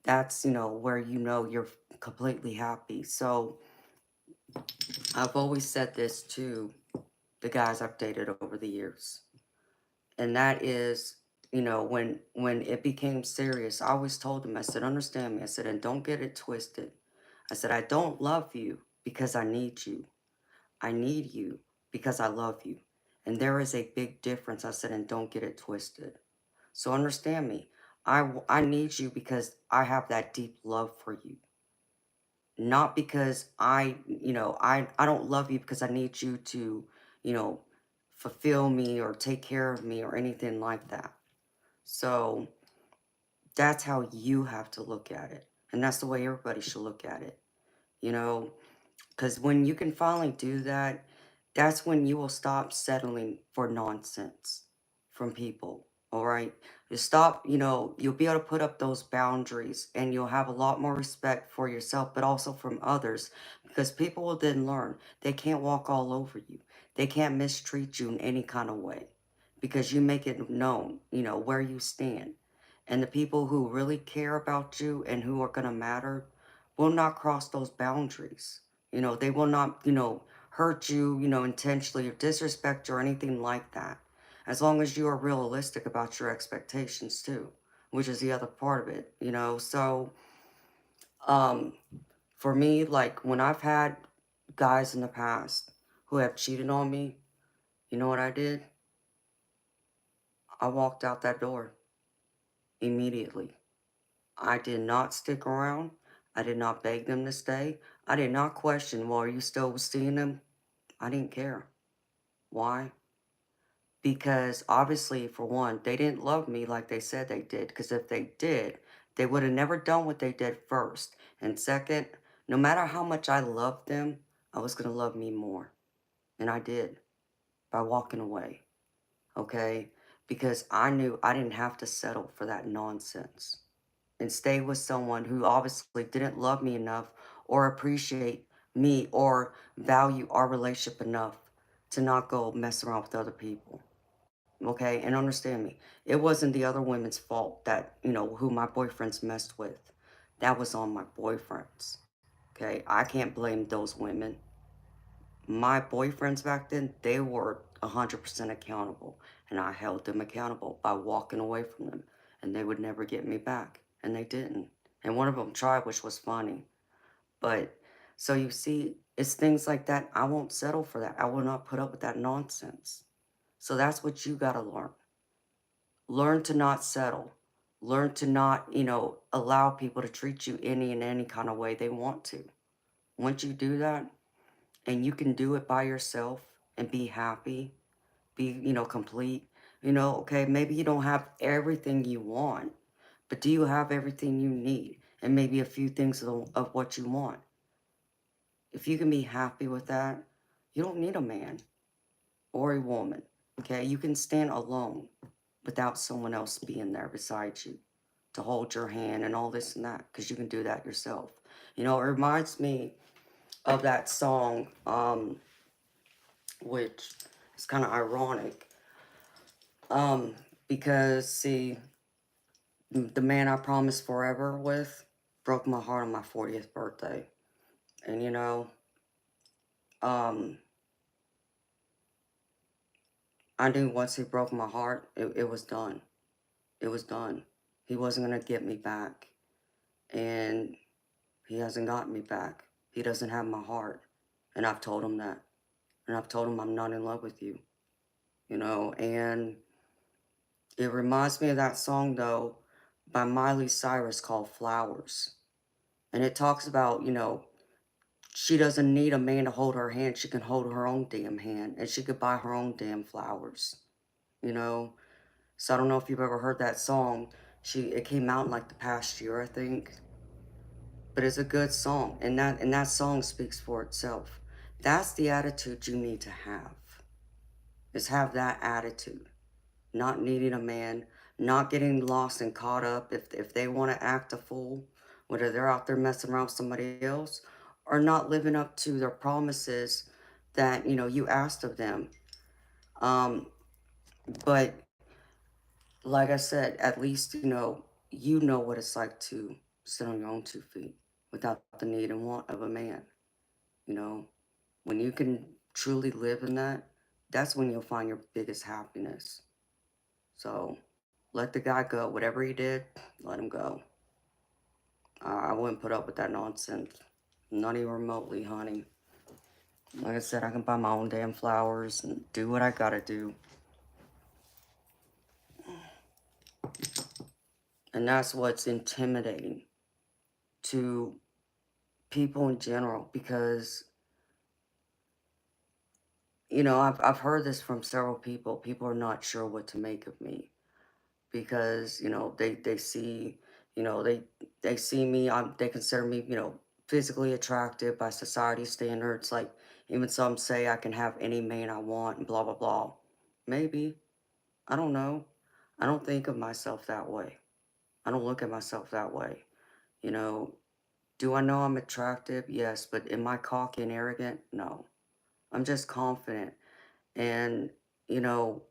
That's, where you're completely happy. So I've always said this to the guys I've dated over the years. And that is, when it became serious, I always told them, I said, understand me. I said, and don't get it twisted. I said, I don't love you because I need you. I need you because I love you. And there is a big difference. I said, and don't get it twisted. So understand me. I need you because I have that deep love for you. Not because I don't love you because I need you to, you know, fulfill me or take care of me or anything like that. So that's how you have to look at it. And that's the way everybody should look at it. You know, because when you can finally do that, that's when you will stop settling for nonsense from people. All right. You stop, you'll be able to put up those boundaries and you'll have a lot more respect for yourself, but also from others because people will then learn they can't walk all over you. They can't mistreat you in any kind of way because you make it known, where you stand. And the people who really care about you and who are going to matter will not cross those boundaries. They will not, hurt you, intentionally or disrespect you or anything like that. As long as you are realistic about your expectations too, which is the other part of it. So, um, for me, like when I've had guys in the past who have cheated on me, you know what I did? I walked out that door immediately. I did not stick around. I did not beg them to stay. I did not question, well, are you still seeing them? I didn't care. Why? Because obviously, for one, they didn't love me like they said they did. Because if they did, they would have never done what they did first. And second, no matter how much I loved them, I was going to love me more. And I did by walking away. Okay? Because I knew I didn't have to settle for that nonsense and stay with someone who obviously didn't love me enough or appreciate me or value our relationship enough to not go mess around with other people. Okay, and understand me. It wasn't the other women's fault that, who my boyfriends messed with. That was on my boyfriends. Okay, I can't blame those women. My boyfriends back then, they were 100% accountable, and I held them accountable by walking away from them, and they would never get me back, and they didn't. And one of them tried, which was funny. But so you see, it's things like that. I won't settle for that. I will not put up with that nonsense. So that's what you got to learn. Learn to not settle. Learn to not, allow people to treat you any in any kind of way they want to. Once you do that, and you can do it by yourself and be happy, be, complete, okay, maybe you don't have everything you want, but do you have everything you need? And maybe a few things of what you want. If you can be happy with that, you don't need a man or a woman, okay? You can stand alone without someone else being there beside you to hold your hand and all this and that, because you can do that yourself. It reminds me of that song, which is kind of ironic. Um, because see, the man I promised forever with broke my heart on my 40th birthday. And um, I knew once he broke my heart, it was done. It was done. He wasn't gonna get me back. And he hasn't gotten me back. He doesn't have my heart. And I've told him that. And I've told him I'm not in love with you. And it reminds me of that song though by Miley Cyrus called Flowers. And it talks about, she doesn't need a man to hold her hand. She can hold her own damn hand and she could buy her own damn flowers, you know? So I don't know if you've ever heard that song. It came out in like the past year, I think. But it's a good song. And that song speaks for itself. That's the attitude you need to have. Is have that attitude. Not needing a man, not getting lost and caught up if they want to act a fool, whether they're out there messing around with somebody else or not living up to their promises that, you asked of them. Um, but like I said, at least, you know what it's like to sit on your own 2 feet without the need and want of a man. You know, when you can truly live in that, that's when you'll find your biggest happiness. So let the guy go. Whatever he did, let him go. I wouldn't put up with that nonsense. Not even remotely, honey. Like I said, I can buy my own damn flowers and do what I gotta do. And that's what's intimidating to people in general because, I've heard this from several people. People are not sure what to make of me because, they see, they see me, they consider me, physically attractive by society standards. Like, even some say I can have any man I want and blah, blah, blah. Maybe. I don't know. I don't think of myself that way. I don't look at myself that way. You know, do I know I'm attractive? Yes, but am I cocky and arrogant? No. I'm just confident. And, you know,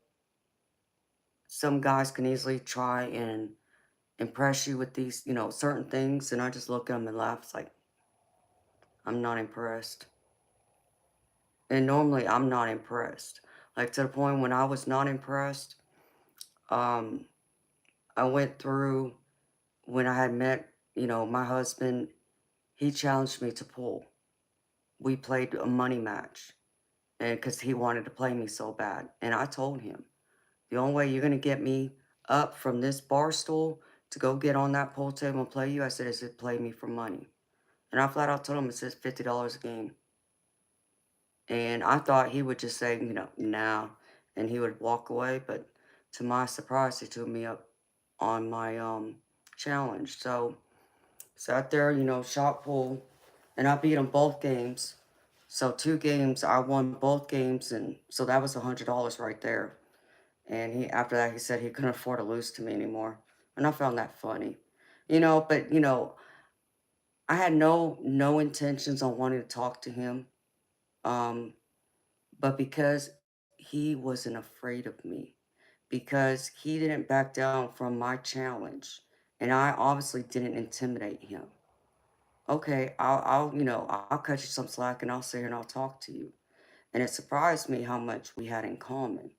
some guys can easily try and impress you with these, certain things. And I just look at them and laugh. It's like, I'm not impressed. And normally I'm not impressed. Like to the point when I was not impressed, um, I went through when I had met, my husband, he challenged me to pool. We played a money match and because he wanted to play me so bad. And I told him, the only way you're going to get me up from this bar stool to go get on that pool table and play you, I said, is to play me for money. And I flat out told him it says $50 a game. And I thought he would just say, nah, and he would walk away. But to my surprise, he took me up on my challenge. So sat there, shot pool, and I beat him both games. So 2 games, I won both games, and so that was $100 right there. And after that he said he couldn't afford to lose to me anymore, and I found that funny, But I had no intentions on wanting to talk to him, um, but because he wasn't afraid of me, because he didn't back down from my challenge, and I obviously didn't intimidate him. Okay, I'll cut you some slack and I'll sit here and I'll talk to you. And it surprised me how much we had in common,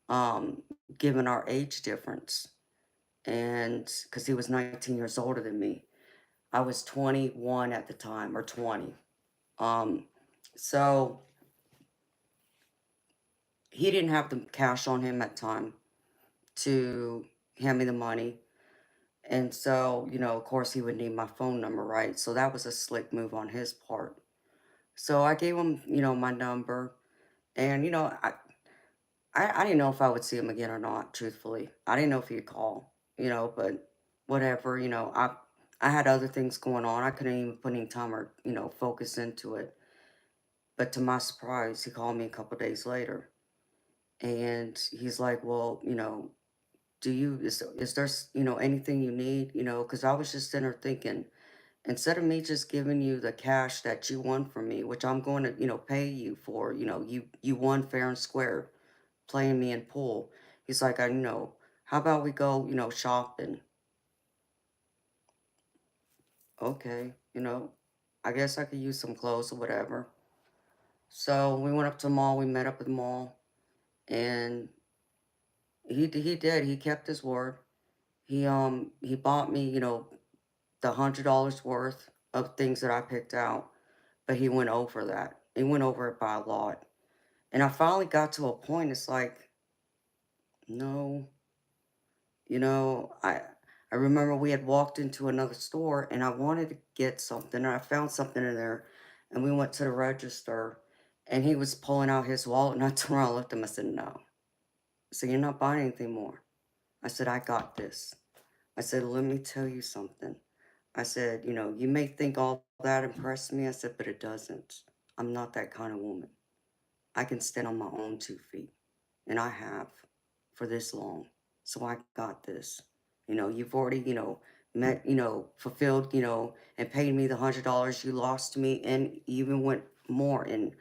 um, given our age difference. And because he was 19 years older than me, I was 21 at the time, or 20. Um, so he didn't have the cash on him at the time to hand me the money. And so, of course, he would need my phone number, right? So that was a slick move on his part. So I gave him, my number. And, I didn't know if I would see him again or not, truthfully. I didn't know if he'd call, but whatever, I had other things going on. I couldn't even put any time or, focus into it. But to my surprise, he called me a couple days later. And he's like, well, is there, anything you need? Because I was just sitting there thinking, instead of me just giving you the cash that you won from me, which I'm going to, pay you for, you won fair and square playing me in pool. He's like, how about we go, shopping? Okay, I guess I could use some clothes or whatever. So we went up to the mall. We met up at the mall, and he did. He kept his word. He bought me, the $100 worth of things that I picked out, but he went over that. He went over it by a lot. And I finally got to a point, it's like, no, you know, I I remember we had walked into another store and I wanted to get something and I found something in there and we went to the register and he was pulling out his wallet and I turned around and looked at him. I said, no. So you're not buying anything more. I said, I got this. I said, let me tell you something. I said, you may think all that impressed me. I said, but it doesn't. I'm not that kind of woman. I can stand on my own 2 feet. And I have for this long. So I got this. You've already, met, fulfilled, and paid me the $100 you lost to me and you even went more and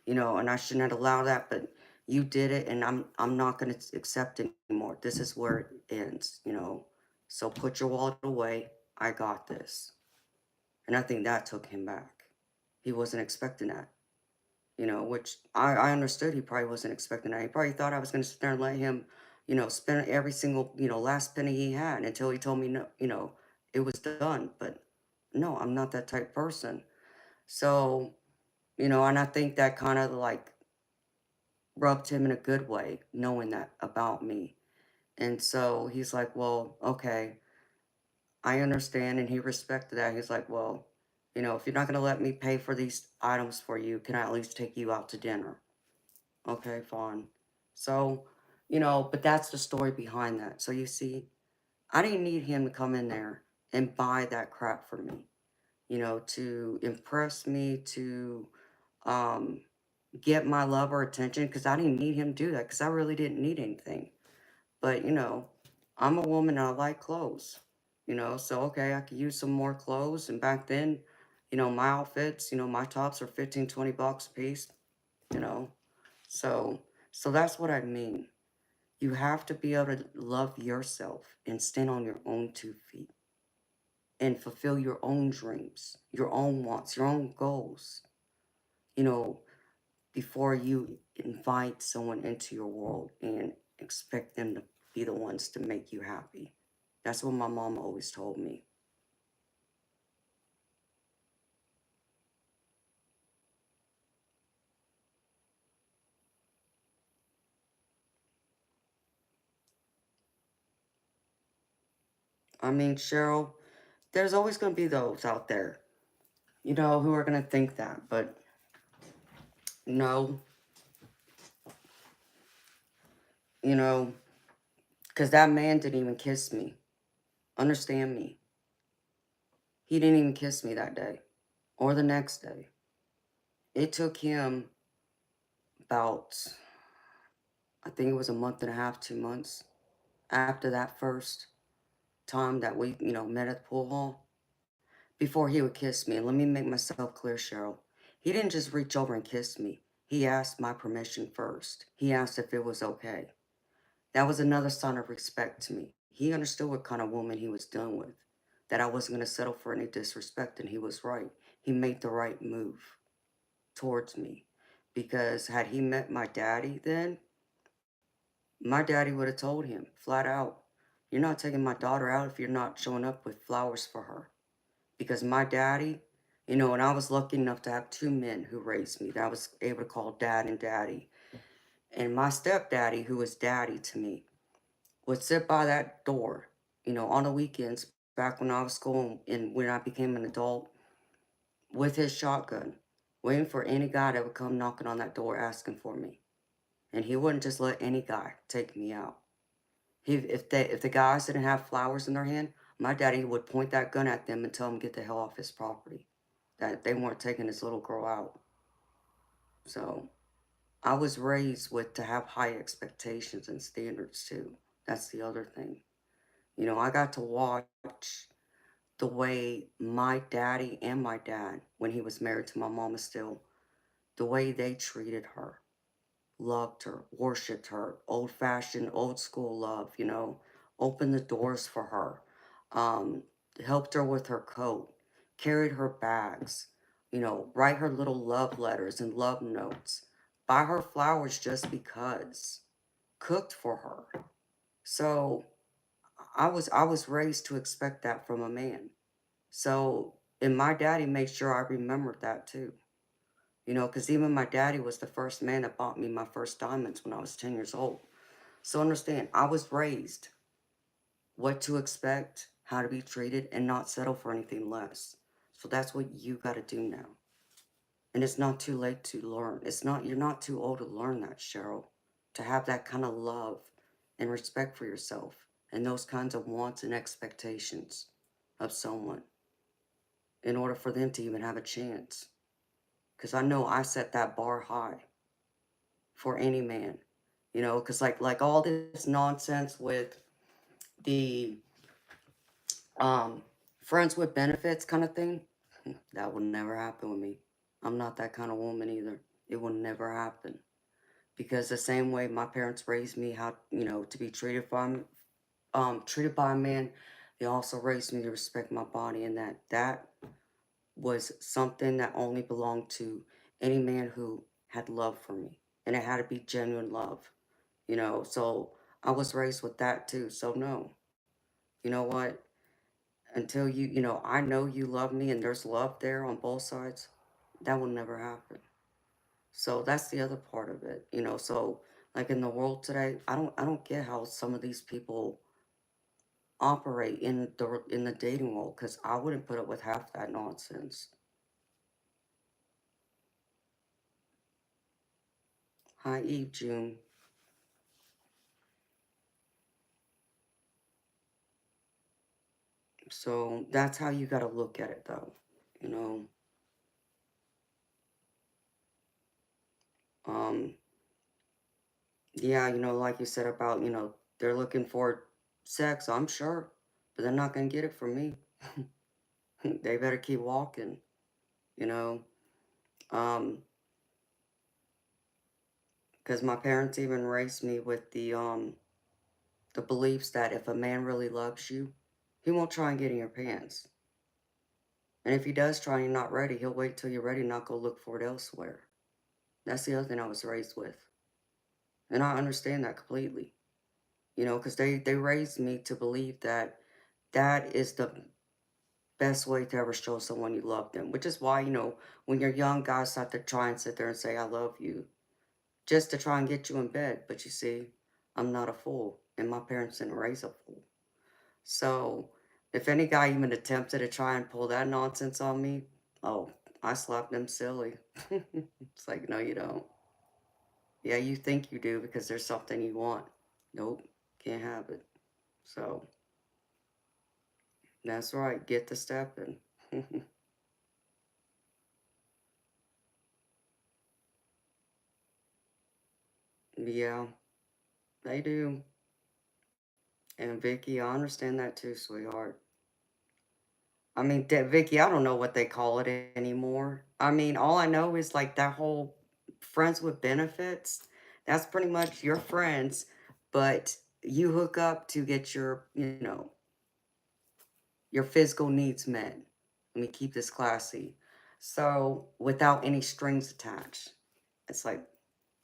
I shouldn't have allowed that, but you did it and I'm not gonna accept it anymore. This is where it ends. So put your wallet away. I got this. And I think that took him back. He wasn't expecting that. Which I understood he probably wasn't expecting that. He probably thought I was going to sit there and let him, spend every single, last penny he had until he told me, no, it was done. But no, I'm not that type person. So, and I think that kind of like rubbed him in a good way, knowing that about me. And so he's like, well, okay, I understand. And he respected that. He's like, well, if you're not going to let me pay for these items for you, can I at least take you out to dinner? Okay, fine. So, but that's the story behind that. So you see, I didn't need him to come in there and buy that crap for me, to impress me, to um, get my love or attention, because I didn't need him to do that, because I really didn't need anything. But, I'm a woman and I like clothes, so okay, I could use some more clothes. And back then, my outfits, my tops are 15, $20 a piece, you know. So, so that's what I mean. You have to be able to love yourself and stand on your own 2 feet and fulfill your own dreams, your own wants, your own goals, you know, before you invite someone into your world and expect them to be the ones to make you happy. That's what my mom always told me. I mean, Cheryl, there's always going to be those out there, who are going to think that. But no, you know, because that man didn't even kiss me. Understand me. He didn't even kiss me that day or the next day. It took him about, I think it was a month and a half, 2 months after that first time that we, met at the pool hall before he would kiss me. And let me make myself clear, Cheryl. He didn't just reach over and kiss me. He asked my permission first. He asked if it was okay. That was another sign of respect to me. He understood what kind of woman he was dealing with, that I wasn't going to settle for any disrespect, and he was right. He made the right move towards me. Because had he met my daddy then, my daddy would have told him flat out, you're not taking my daughter out if you're not showing up with flowers for her. Because my daddy, and I was lucky enough to have two men who raised me that I was able to call dad and daddy. And my stepdaddy, who was daddy to me, would sit by that door, on the weekends back when I was schooling and when I became an adult with his shotgun, waiting for any guy that would come knocking on that door asking for me. And he wouldn't just let any guy take me out. If the guys didn't have flowers in their hand, my daddy would point that gun at them and tell them to get the hell off his property. That they weren't taking his little girl out. So I was raised with to have high expectations and standards too. That's the other thing. I got to watch the way my daddy and my dad, when he was married to my mama still, the way they treated her. loved her, worshipped her, old-fashioned, old-school love, you know, opened the doors for her, um, helped her with her coat, carried her bags, you know, write her little love letters and love notes, buy her flowers just because, cooked for her. So I was raised to expect that from a man. So, and my daddy made sure I remembered that too. You know, because even my daddy was the first man that bought me my first diamonds when I was 10 years old. So understand, I was raised what to expect, how to be treated, and not settle for anything less. So that's what you got to do now. And it's not too late to learn. You're not too old to learn that, Cheryl. To have that kind of love and respect for yourself and those kinds of wants and expectations of someone in order for them to even have a chance. Because I know I set that bar high for any man, you know, because like all this nonsense with the um friends with benefits kind of thing, that will never happen with me. I'm not that kind of woman either. It will never happen because the same way my parents raised me how, you know, to be treated by a man, they also raised me to respect my body, and that was something that only belonged to any man who had love for me, and it had to be genuine love, you know. So I was raised with that too. So no, you know what? Until you know, I know you love me and there's love there on both sides, that will never happen. So that's the other part of it, you know. So like in the world today, I don't get how some of these people operate in the dating world, because I wouldn't put up with half that nonsense. Hi, Eve June. So that's how you got to look at it, though. You know, um, yeah, you know, like you said about, you know, they're looking for sex, I'm sure, but they're not going to get it from me. They better keep walking, you know. Um, because my parents even raised me with the beliefs that if a man really loves you, he won't try and get in your pants. And if he does try and you're not ready, he'll wait till you're ready and not go look for it elsewhere. That's the other thing I was raised with. And I understand that completely. You know, because they raised me to believe that that is the best way to ever show someone you love them. Which is why, you know, when you're young, guys have to try and sit there and say, I love you, just to try and get you in bed. But you see, I'm not a fool, and my parents didn't raise a fool. So if any guy even attempted to try and pull that nonsense on me, oh, I slapped them silly. It's like, no, you don't. Yeah, you think you do because there's something you want. Nope, can't have it. So that's right, get to stepping. Yeah, they do. And Vicky, I understand that too, sweetheart. I mean, Vicky, I don't know what they call it anymore. I mean, all I know is like that whole friends with benefits. That's pretty much your friends, but you hook up to get your, you know, your physical needs met. Let me keep this classy. So without any strings attached. It's like,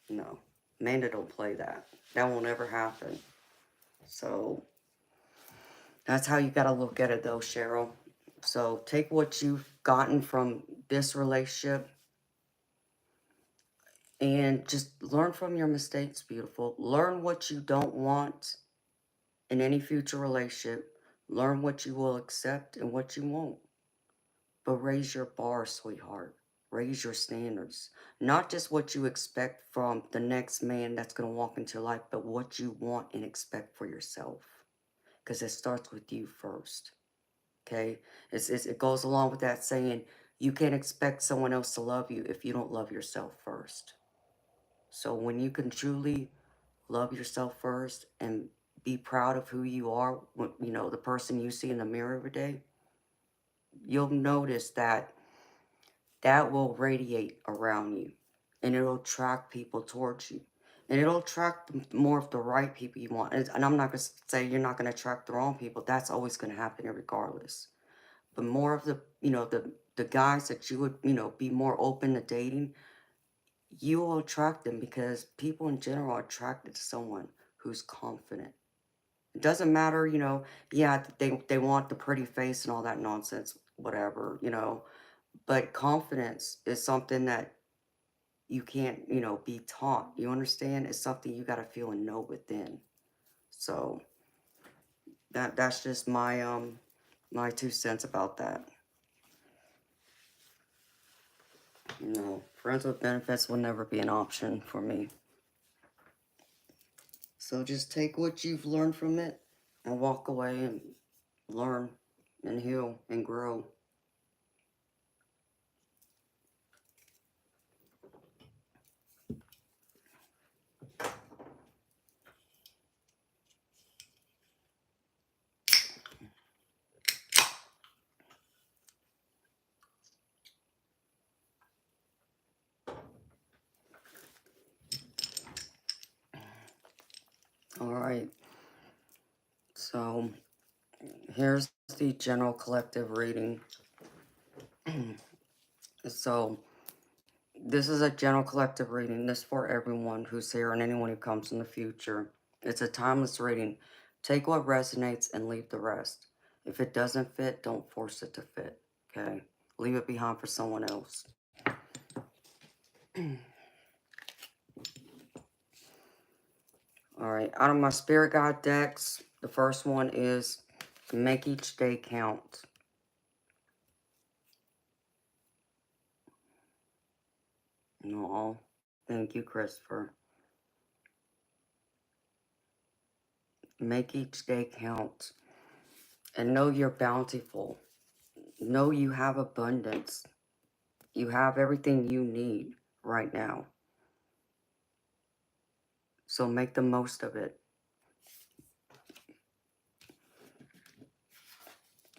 no, Amanda don't play that. That won't ever happen. So that's how you got to look at it, though, Cheryl. So take what you've gotten from this relationship and just learn from your mistakes, beautiful. Learn what you don't want in any future relationship. Learn what you will accept and what you won't. But raise your bar, sweetheart. Raise your standards. Not just what you expect from the next man that's going to walk into your life, but what you want and expect for yourself. Because it starts with you first. Okay, it goes along with that saying, you can't expect someone else to love you if you don't love yourself first. So when you can truly love yourself first and be proud of who you are, you know, the person you see in the mirror every day, you'll notice that that will radiate around you and it'll attract people towards you. And it'll attract more of the right people you want. And I'm not going to say you're not going to attract the wrong people. That's always going to happen regardless. But more of the, the guys that you would, be more open to dating, you will attract them because people in general are attracted to someone who's confident. It doesn't matter, yeah, they want the pretty face and all that nonsense, whatever, but confidence is something that you can't, be taught. You understand? It's something you got to feel and know within. So that's just my 2 cents about that. Friends with benefits will never be an option for me. So just take what you've learned from it and walk away and learn and heal and grow. All right. So here's the general collective reading. So this is a general collective reading. This is for everyone who's here and anyone who comes in the future. It's a timeless reading. Take what resonates and leave the rest. If it doesn't fit, don't force it to fit. Okay? Leave it behind for someone else. All right. Out of my spirit guide decks, the first one is make each day count. No, thank you, Christopher. Make each day count. And know you're bountiful. Know you have abundance. You have everything you need right now. So make the most of it.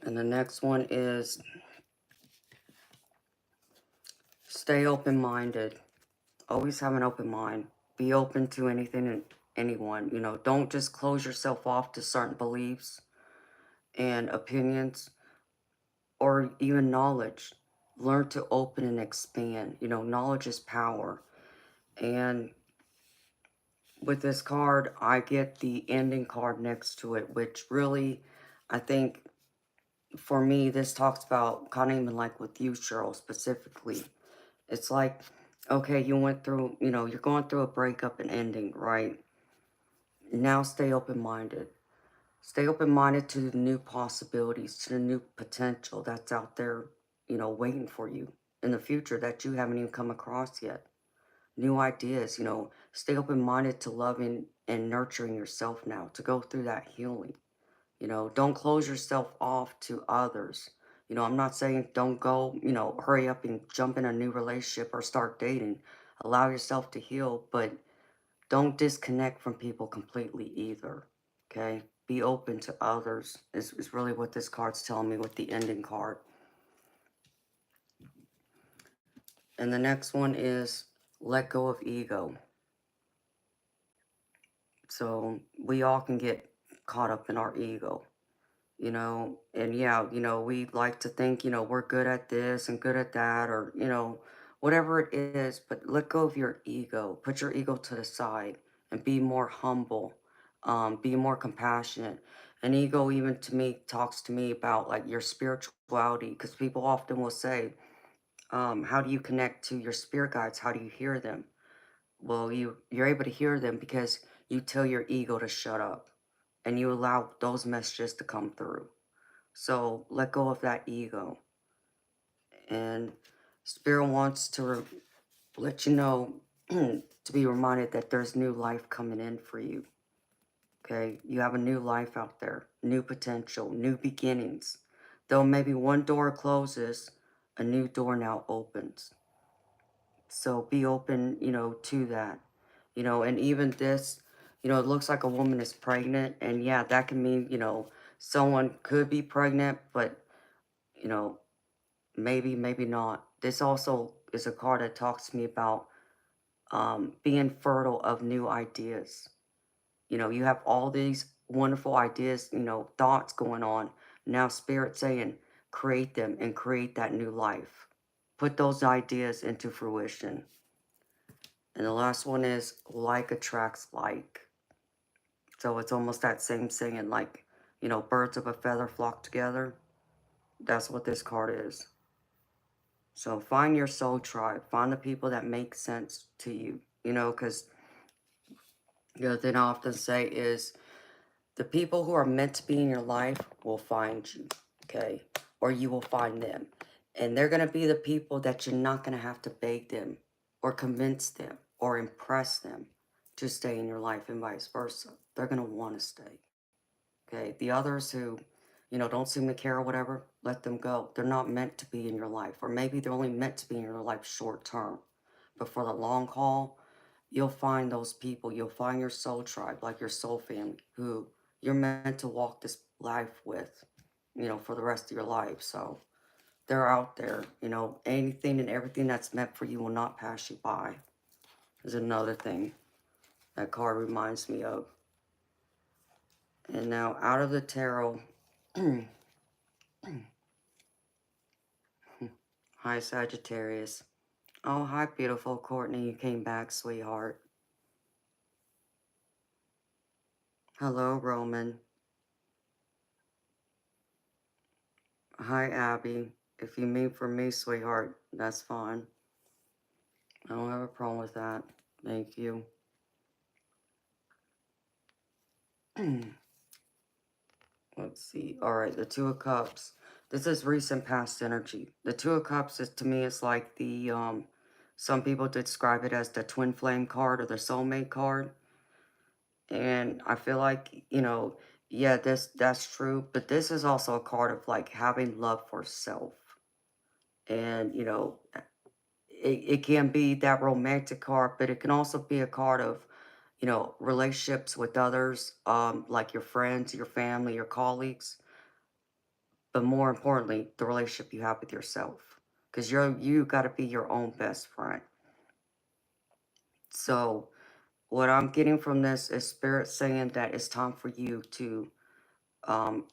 And the next one is stay open-minded. Always have an open mind. Be open to anything and anyone. Don't just close yourself off to certain beliefs and opinions or even knowledge. Learn to open and expand. Knowledge is power. And with this card, I get the ending card next to it, which really, I think, for me, this talks about kind of even like with you, Cheryl, specifically. It's like, okay, you went through, you're going through a breakup and ending, right? Now stay open-minded. Stay open-minded to the new possibilities, to the new potential that's out there, waiting for you in the future that you haven't even come across yet. New ideas, stay open-minded to loving and nurturing yourself now, to go through that healing. Don't close yourself off to others. I'm not saying don't go, hurry up and jump in a new relationship or start dating. Allow yourself to heal, but don't disconnect from people completely either. Okay? Be open to others is really what this card's telling me with the ending card. And the next one is let go of ego. So we all can get caught up in our ego, and yeah, we like to think, we're good at this and good at that, or, whatever it is, but let go of your ego. Put your ego to the side and be more humble, be more compassionate. And ego, even to me, talks to me about like your spirituality, because people often will say, how do you connect to your spirit guides? How do you hear them? Well, you're able to hear them because you tell your ego to shut up and you allow those messages to come through. So let go of that ego. And Spirit wants to let you know, to be reminded that there's new life coming in for you. Okay? You have a new life out there, new potential, new beginnings. Though maybe one door closes, a new door now opens. So be open, to that. And even this, it looks like a woman is pregnant. And yeah, that can mean, someone could be pregnant, but, maybe, maybe not. This also is a card that talks to me about being fertile of new ideas. You know, you have all these wonderful ideas, you know, thoughts going on. Now Spirit saying, create them and create that new life. Put those ideas into fruition. And the last one is like attracts like. So it's almost that same saying, like, you know, birds of a feather flock together. That's what this card is. So find your soul tribe. Find the people that make sense to you. You know, because the other thing I often say is the people who are meant to be in your life will find you, okay? Or you will find them. And they're going to be the people that you're not going to have to beg them or convince them or impress them to stay in your life and vice versa. They're going to want to stay, okay? The others who, you know, don't seem to care or whatever, let them go. They're not meant to be in your life. Or maybe they're only meant to be in your life short term. But for the long haul, you'll find those people. You'll find your soul tribe, like your soul family, who you're meant to walk this life with, you know, for the rest of your life. So they're out there, you know, anything and everything that's meant for you will not pass you by, is another thing that card reminds me of. And now out of the tarot, hi Sagittarius. Oh, hi beautiful Courtney, you came back, sweetheart. Hello, Roman. Hi, Abby. If you mean for me, sweetheart, that's fine. I don't have a problem with that. Thank you. Let's see. All right, the Two of Cups. This is recent past energy. The Two of Cups is, to me, is like the, some people describe it as the twin flame card or the soulmate card. And I feel like, you know, yeah, that's true. But this is also a card of like having love for self. And, you know, it can be that romantic card, but it can also be a card of, you know, relationships with others, like your friends, your family, your colleagues, but more importantly, the relationship you have with yourself, because you got to be your own best friend. So what I'm getting from this is Spirit saying that it's time for you to um,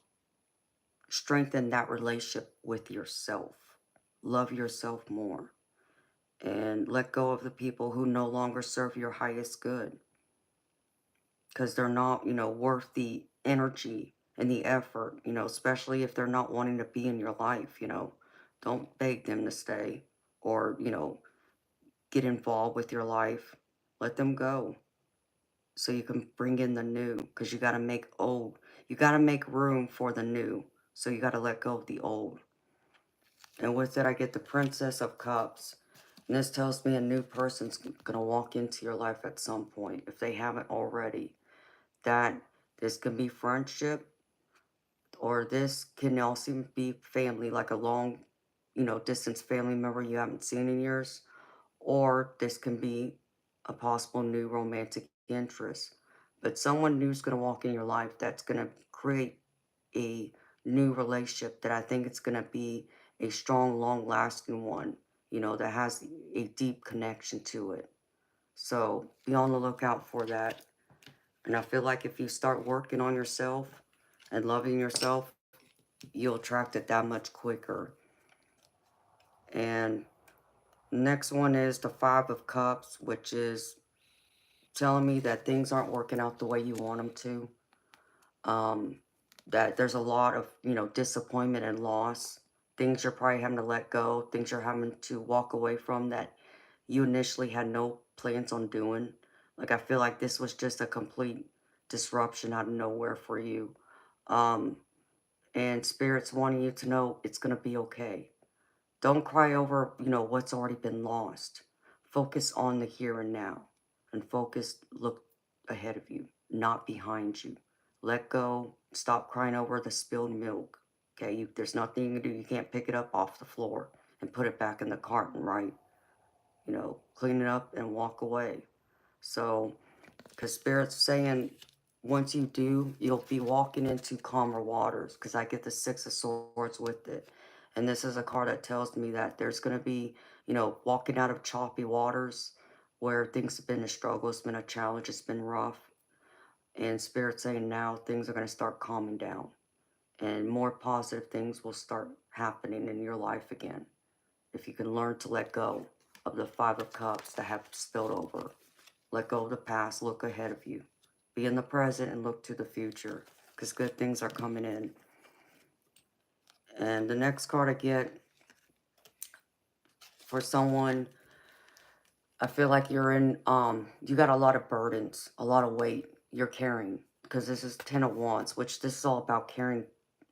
strengthen that relationship with yourself, love yourself more, and let go of the people who no longer serve your highest good, because they're not, you know, worth the energy and the effort, you know, especially if they're not wanting to be in your life, you know. Don't beg them to stay or, you know, get involved with your life. Let them go so you can bring in the new, because you got to make room for the new. So you got to let go of the old. And with it, I get the Princess of Cups. And this tells me a new person's going to walk into your life at some point, if they haven't already. That this can be friendship, or this can also be family, like a long, you know, distance family member you haven't seen in years, or this can be a possible new romantic interest. But someone new's going to walk in your life that's going to create a new relationship that I think it's going to be a strong, long lasting one, you know, that has a deep connection to it. So be on the lookout for that. And I feel like if you start working on yourself and loving yourself, you'll attract it that much quicker. And next one is the Five of Cups, which is telling me that things aren't working out the way you want them to. That there's a lot of, you know, disappointment and loss. Things you're probably having to let go. Things you're having to walk away from that you initially had no plans on doing. Like, I feel like this was just a complete disruption out of nowhere for you. Um, and Spirit's wanting you to know it's going to be okay. Don't cry over, you know, what's already been lost. Focus on the here and now. And look ahead of you, not behind you. Let go. Stop crying over the spilled milk. Okay, there's nothing you can do. You can't pick it up off the floor and put it back in the carton, right? You know, clean it up and walk away. So, because Spirit's saying once you do, you'll be walking into calmer waters, because I get the Six of Swords with it. And this is a card that tells me that there's going to be, you know, walking out of choppy waters. where things have been a struggle, it's been a challenge, it's been rough. And Spirit saying now things are going to start calming down and more positive things will start happening in your life again. If you can learn to let go of the Five of Cups that have spilled over, let go of the past, look ahead of you. Be in the present and look to the future because good things are coming in. And the next card I get for someone, I feel like you're in, you got a lot of burdens, a lot of weight you're carrying because this is Ten of Wands, which this is all about carrying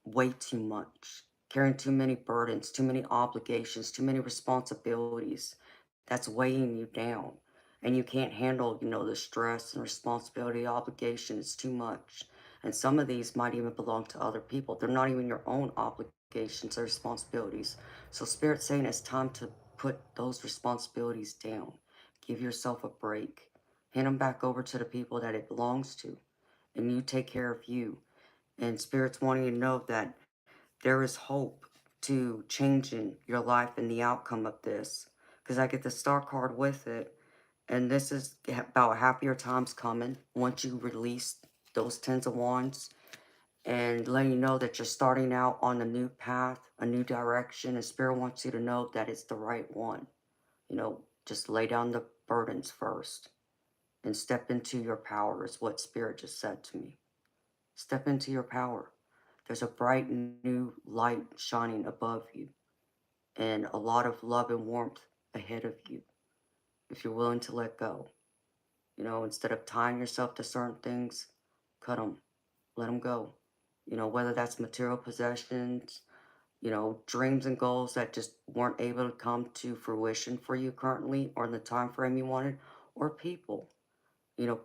way too much, carrying too many burdens, too many obligations, too many responsibilities. That's weighing you down. And you can't handle, the stress and responsibility, obligation. It's too much. And some of these might even belong to other people. They're not even your own obligations or responsibilities. So Spirit's saying it's time to put those responsibilities down. Give yourself a break. Hand them back over to the people that it belongs to. And you take care of you. And Spirit's wanting you to know that there is hope to changing your life and the outcome of this. Because I get the Star card with it. And this is about happier times coming once you release those Tens of Wands. And letting you know that you're starting out on a new path, a new direction. And Spirit wants you to know that it's the right one. Just lay down the burdens first and step into your power is what Spirit just said to me. Step into your power. There's a bright new light shining above you and a lot of love and warmth ahead of you if you're willing to let go. Instead of tying yourself to certain things, cut them, let them go. Whether that's material possessions, dreams and goals that just weren't able to come to fruition for you currently or in the time frame you wanted, or people.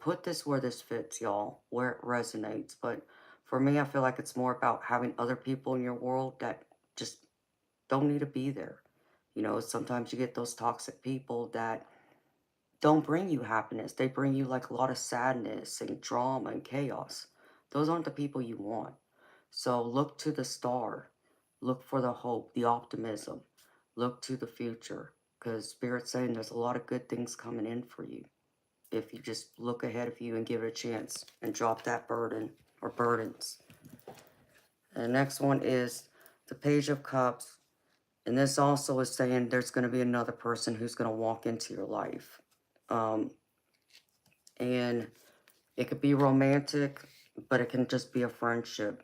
Put this where this fits, y'all, where it resonates. But for me, I feel like it's more about having other people in your world that just don't need to be there. Sometimes you get those toxic people that don't bring you happiness. They bring you like a lot of sadness and drama and chaos. Those aren't the people you want. So look to the star. Look for the hope, the optimism. Look to the future. Because Spirit's saying there's a lot of good things coming in for you if you just look ahead of you and give it a chance and drop that burden or burdens. And the next one is the Page of Cups. And this also is saying there's going to be another person who's going to walk into your life. And it could be romantic, but it can just be a friendship.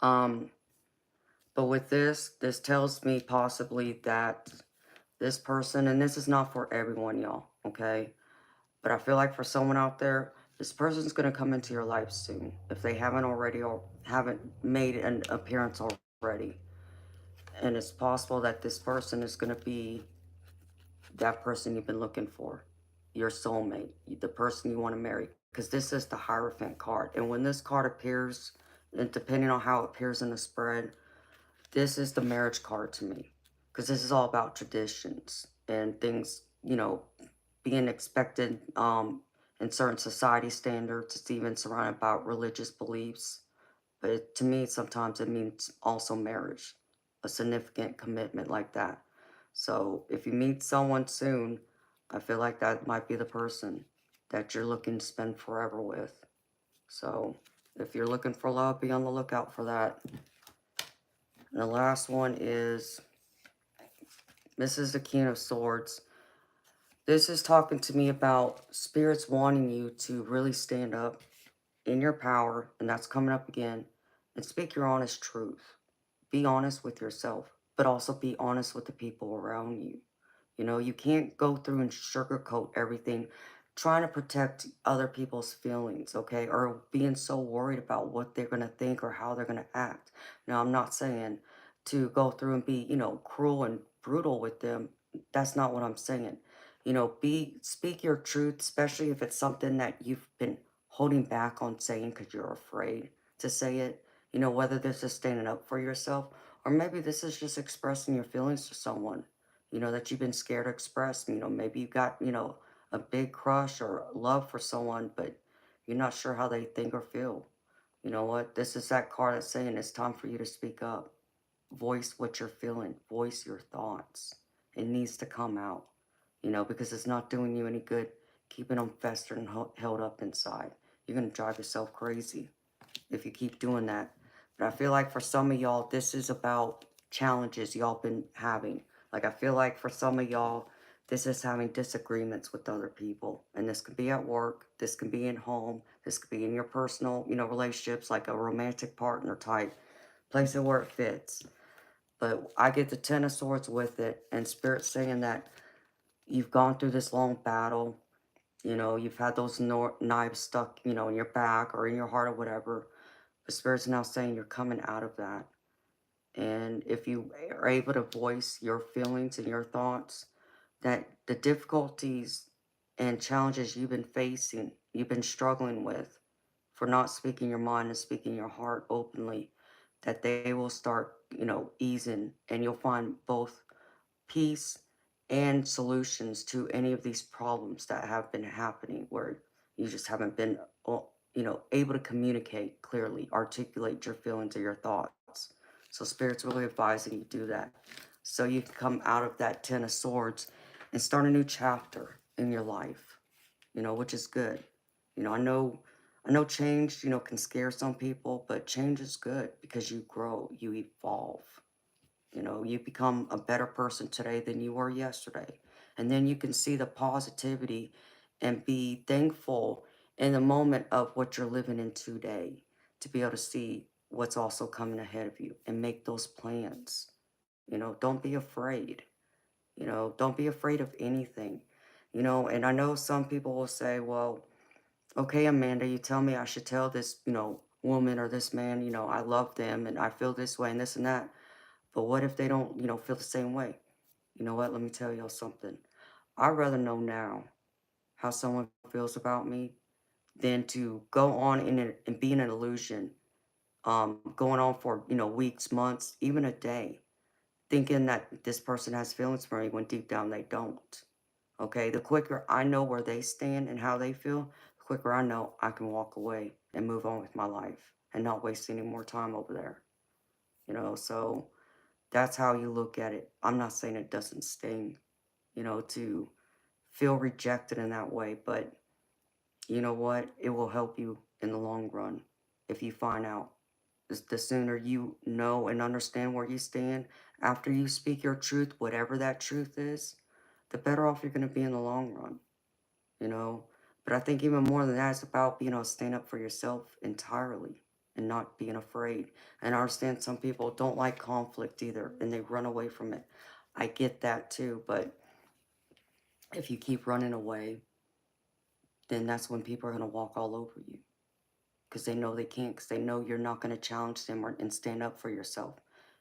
But with this tells me possibly that this person, and this is not for everyone, y'all, okay? But I feel like for someone out there, this person's going to come into your life soon. If they haven't already or haven't made an appearance already. And it's possible that this person is going to be that person you've been looking for. Your soulmate. The person you want to marry. Because this is the Hierophant card. And when this card appears, and depending on how it appears in the spread, this is the marriage card to me. Because this is all about traditions and things, being expected in certain society standards. It's even surrounded about religious beliefs. But to me, sometimes it means also marriage, a significant commitment like that. So if you meet someone soon, I feel like that might be the person that you're looking to spend forever with. So if you're looking for love, be on the lookout for that. And the last one is, this is the King of Swords. This is talking to me about spirits wanting you to really stand up in your power, and that's coming up again, and speak your honest truth. Be honest with yourself, but also be honest with the people around you. You can't go through and sugarcoat everything, trying to protect other people's feelings, okay? Or being so worried about what they're going to think or how they're going to act. Now, I'm not saying to go through and be, cruel and brutal with them. That's not what I'm saying. Speak your truth, especially if it's something that you've been holding back on saying because you're afraid to say it. Whether this is standing up for yourself or maybe this is just expressing your feelings to someone, that you've been scared to express. Maybe you got, a big crush or love for someone, but you're not sure how they think or feel. You know what? This is that card that's saying it's time for you to speak up. Voice what you're feeling. Voice your thoughts. It needs to come out. you know, because it's not doing you any good keeping them festered and held up inside. You're going to drive yourself crazy if you keep doing that. But I feel like for some of y'all, this is about challenges y'all been having. Like, I feel like for some of y'all, this is having disagreements with other people. And this could be at work, this can be in home, this could be in your personal, you know, relationships, like a romantic partner type, place it where it fits. But I get the Ten of Swords with it, and Spirit's saying that you've gone through this long battle. You know, you've had those knives stuck, you know, in your back or in your heart or whatever. But Spirit's now saying you're coming out of that. And if you are able to voice your feelings and your thoughts, that the difficulties and challenges you've been facing, you've been struggling with for not speaking your mind and speaking your heart openly, that they will start, you know, easing, and you'll find both peace and solutions to any of these problems that have been happening where you just haven't been, you know, able to communicate clearly, articulate your feelings or your thoughts. So Spirit's really advising you do that. So you can come out of that Ten of Swords and start a new chapter in your life, you know, which is good. You know, I know change, you know, can scare some people, but change is good because you grow, you evolve. You know, you become a better person today than you were yesterday. And then you can see the positivity and be thankful in the moment of what you're living in today to be able to see what's also coming ahead of you and make those plans. You know, don't be afraid. You know, don't be afraid of anything. You know, and I know some people will say, well, okay, Amanda, you tell me I should tell this, you know, woman or this man, you know, I love them and I feel this way and this and that. But what if they don't, you know, feel the same way? You know what? Let me tell y'all something. I'd rather know now how someone feels about me than to go on and be in an illusion, going on for, you know, weeks, months, even a day, thinking that this person has feelings for me when deep down they don't. Okay, the quicker I know where they stand and how they feel, the quicker I know I can walk away and move on with my life and not waste any more time over there. You know, so that's how you look at it. I'm not saying it doesn't sting, you know, to feel rejected in that way, but you know what? It will help you in the long run if you find out. The sooner you know and understand where you stand after you speak your truth, whatever that truth is, the better off you're going to be in the long run, you know. But I think even more than that, it's about, you know, stand up for yourself entirely and not being afraid. And I understand some people don't like conflict either and they run away from it. I get that too, but if you keep running away, then that's when people are going to walk all over you because they know they can't, because they know you're not going to challenge them and stand up for yourself.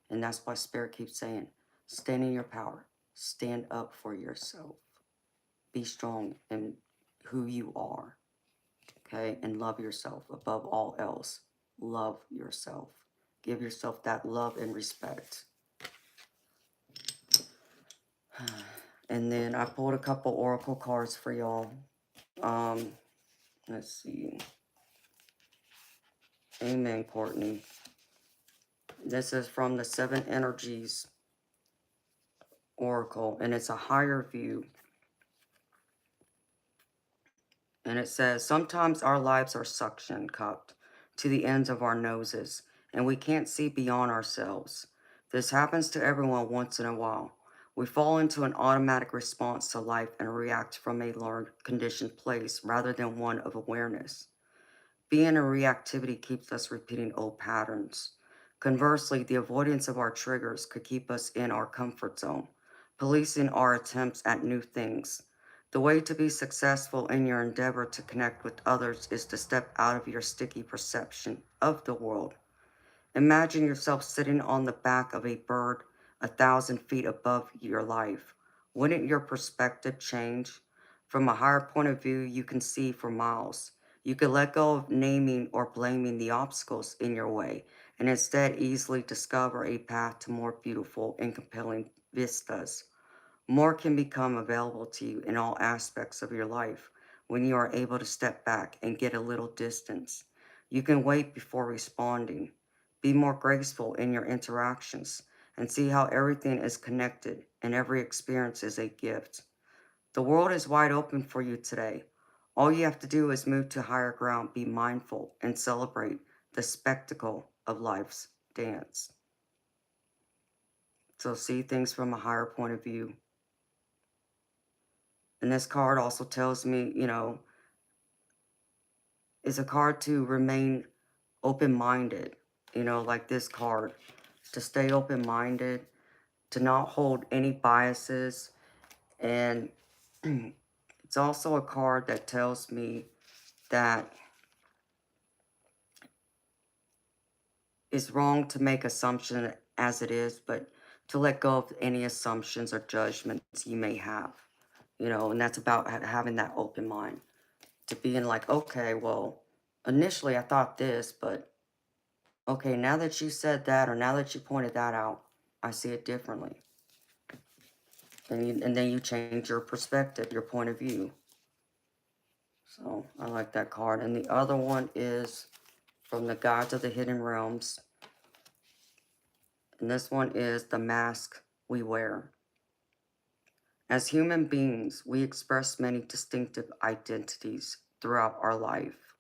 And that's why Spirit keeps saying, stand in your power, stand up for yourself, be strong in who you are. Okay, and love yourself above all else. Love yourself. Give yourself that love and respect. And then I pulled a couple oracle cards for y'all. Let's see. Amen, Courtney. This is from the Seven Energies Oracle, and it's a higher view. And it says, sometimes our lives are suction cupped to the ends of our noses, and we can't see beyond ourselves. This happens to everyone once in a while. We fall into an automatic response to life and react from a learned, conditioned place rather than one of awareness. Being in reactivity keeps us repeating old patterns. Conversely, the avoidance of our triggers could keep us in our comfort zone, policing our attempts at new things. The way to be successful in your endeavor to connect with others is to step out of your sticky perception of the world. Imagine yourself sitting on the back of a bird 1,000 feet above your life. Wouldn't your perspective change? From a higher point of view, you can see for miles. You could let go of naming or blaming the obstacles in your way and instead easily discover a path to more beautiful and compelling vistas. More can become available to you in all aspects of your life when you are able to step back and get a little distance. You can wait before responding. Be more graceful in your interactions and see how everything is connected and every experience is a gift. The world is wide open for you today. All you have to do is move to higher ground, be mindful, and celebrate the spectacle of life's dance. So see things from a higher point of view. And this card also tells me, you know, is a card to remain open-minded, you know, like this card, to stay open-minded, to not hold any biases. And it's also a card that tells me that it's wrong to make assumption as it is, but to let go of any assumptions or judgments you may have, you know, and that's about having that open mind, to being like, okay, well, initially I thought this, but okay, now that you said that, or now that you pointed that out, I see it differently. And then you change your perspective, your point of view. So I like that card. And the other one is from the Gods of the Hidden Realms. And this one is the mask we wear. As human beings, we express many distinctive identities throughout our life.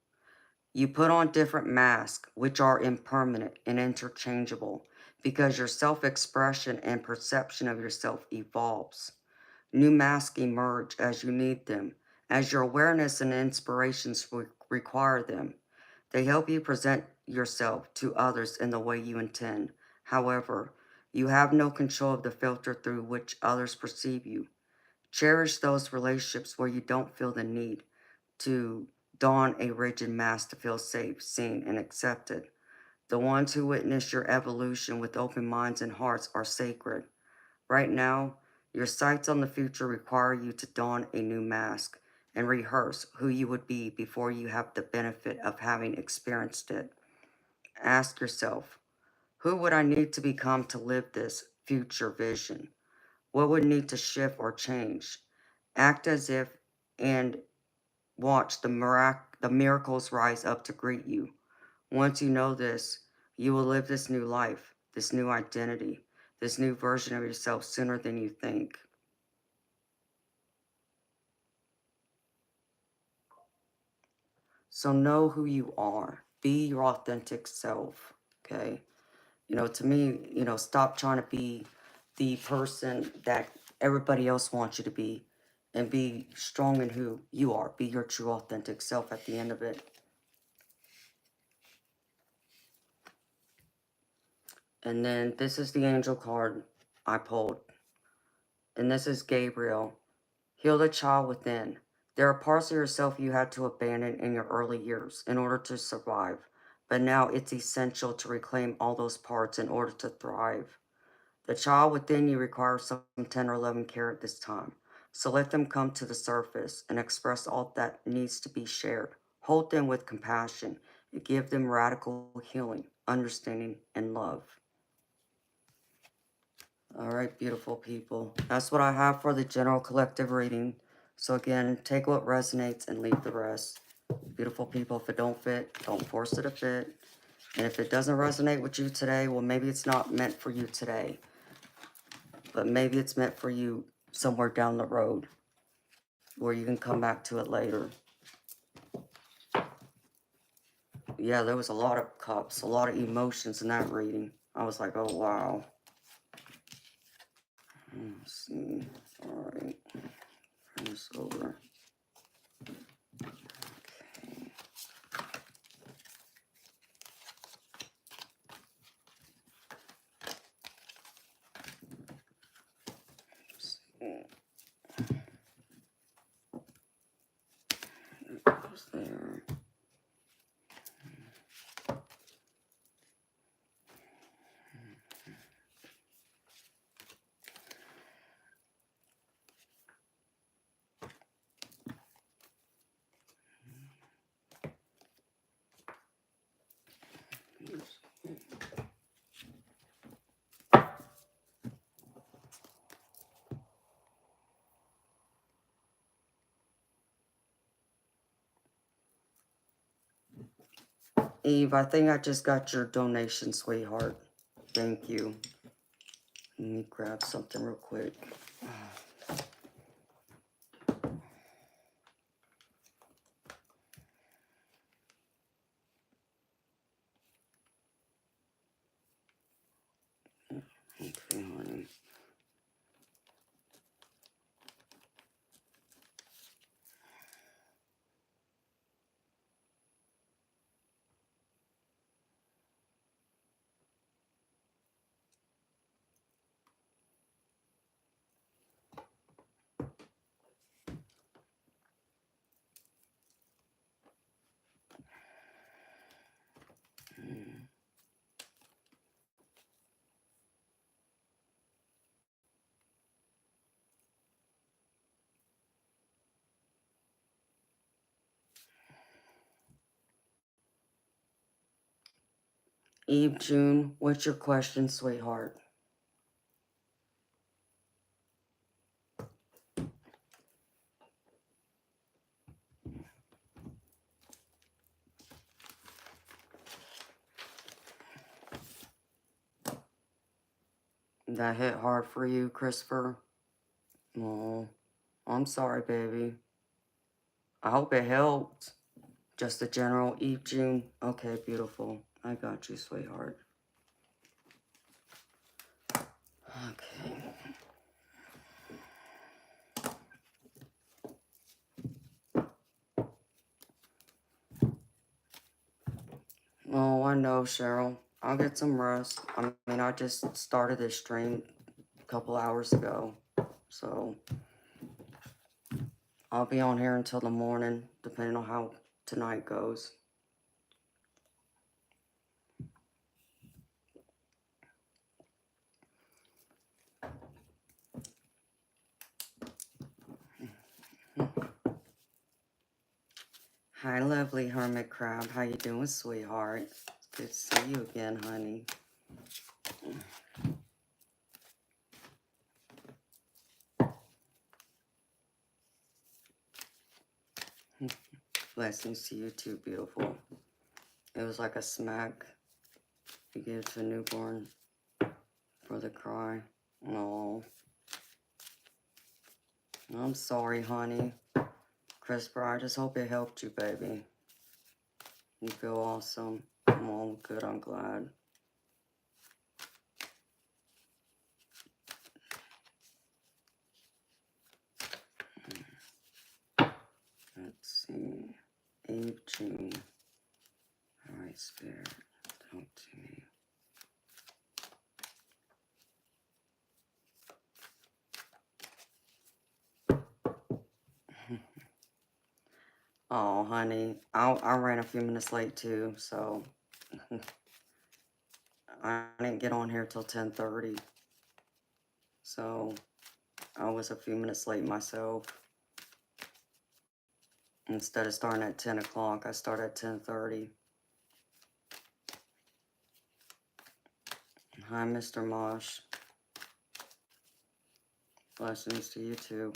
You put on different masks, which are impermanent and interchangeable, because your self-expression and perception of yourself evolves. New masks emerge as you need them, as your awareness and inspirations require them. They help you present yourself to others in the way you intend. However, you have no control of the filter through which others perceive you. Cherish those relationships where you don't feel the need to don a rigid mask to feel safe, seen, and accepted. The ones who witness your evolution with open minds and hearts are sacred. Right now, your sights on the future require you to don a new mask and rehearse who you would be before you have the benefit of having experienced it. Ask yourself, who would I need to become to live this future vision? What would need to shift or change? Act as if and watch the miracles rise up to greet you. Once you know this, you will live this new life, this new identity, this new version of yourself sooner than you think. So know who you are. Be your authentic self, okay? You know, to me, you know, stop trying to be the person that everybody else wants you to be, and be strong in who you are. Be your true authentic self at the end of it. And then this is the angel card I pulled. And this is Gabriel. Heal the child within. There are parts of yourself you had to abandon in your early years in order to survive. But now it's essential to reclaim all those parts in order to thrive. The child within you requires some 10 or 11 care at this time. So let them come to the surface and express all that needs to be shared. Hold them with compassion and give them radical healing, understanding, and love. All right, beautiful people. That's what I have for the general collective reading. So again, take what resonates and leave the rest. Beautiful people, if it don't fit, don't force it to fit. And if it doesn't resonate with you today, well, maybe it's not meant for you today. But maybe it's meant for you somewhere down the road where you can come back to it later. Yeah, there was a lot of cups, a lot of emotions in that reading. I was like, oh, wow. Let's see. All right. Turn this over. There. Eve, I think I just got your donation, sweetheart. Thank you. Let me grab something real quick. Eve June, what's your question, sweetheart? That hit hard for you, Christopher? Oh, I'm sorry, baby. I hope it helped. Just a general Eve June. Okay, beautiful. I got you, sweetheart. Okay. Oh, I know, Cheryl. I'll get some rest. I mean, I just started this stream a couple hours ago. So, I'll be on here until the morning, depending on how tonight goes. Hi, lovely hermit crab. How you doing, sweetheart? Good to see you again, honey. Blessings to you too, beautiful. It was like a smack you give to a newborn for the cry. Oh, I'm sorry, honey. Christopher, I just hope it helped you, baby. You feel awesome. Oh, good, I'm glad. Let's see. Eve June. Alright, Spirit, talk to me. Oh, honey, I ran a few minutes late too, so I didn't get on here till 10:30. So I was a few minutes late myself. Instead of starting at 10 o'clock, I started at 10:30. Hi, Mr. Mosh. Blessings to you too.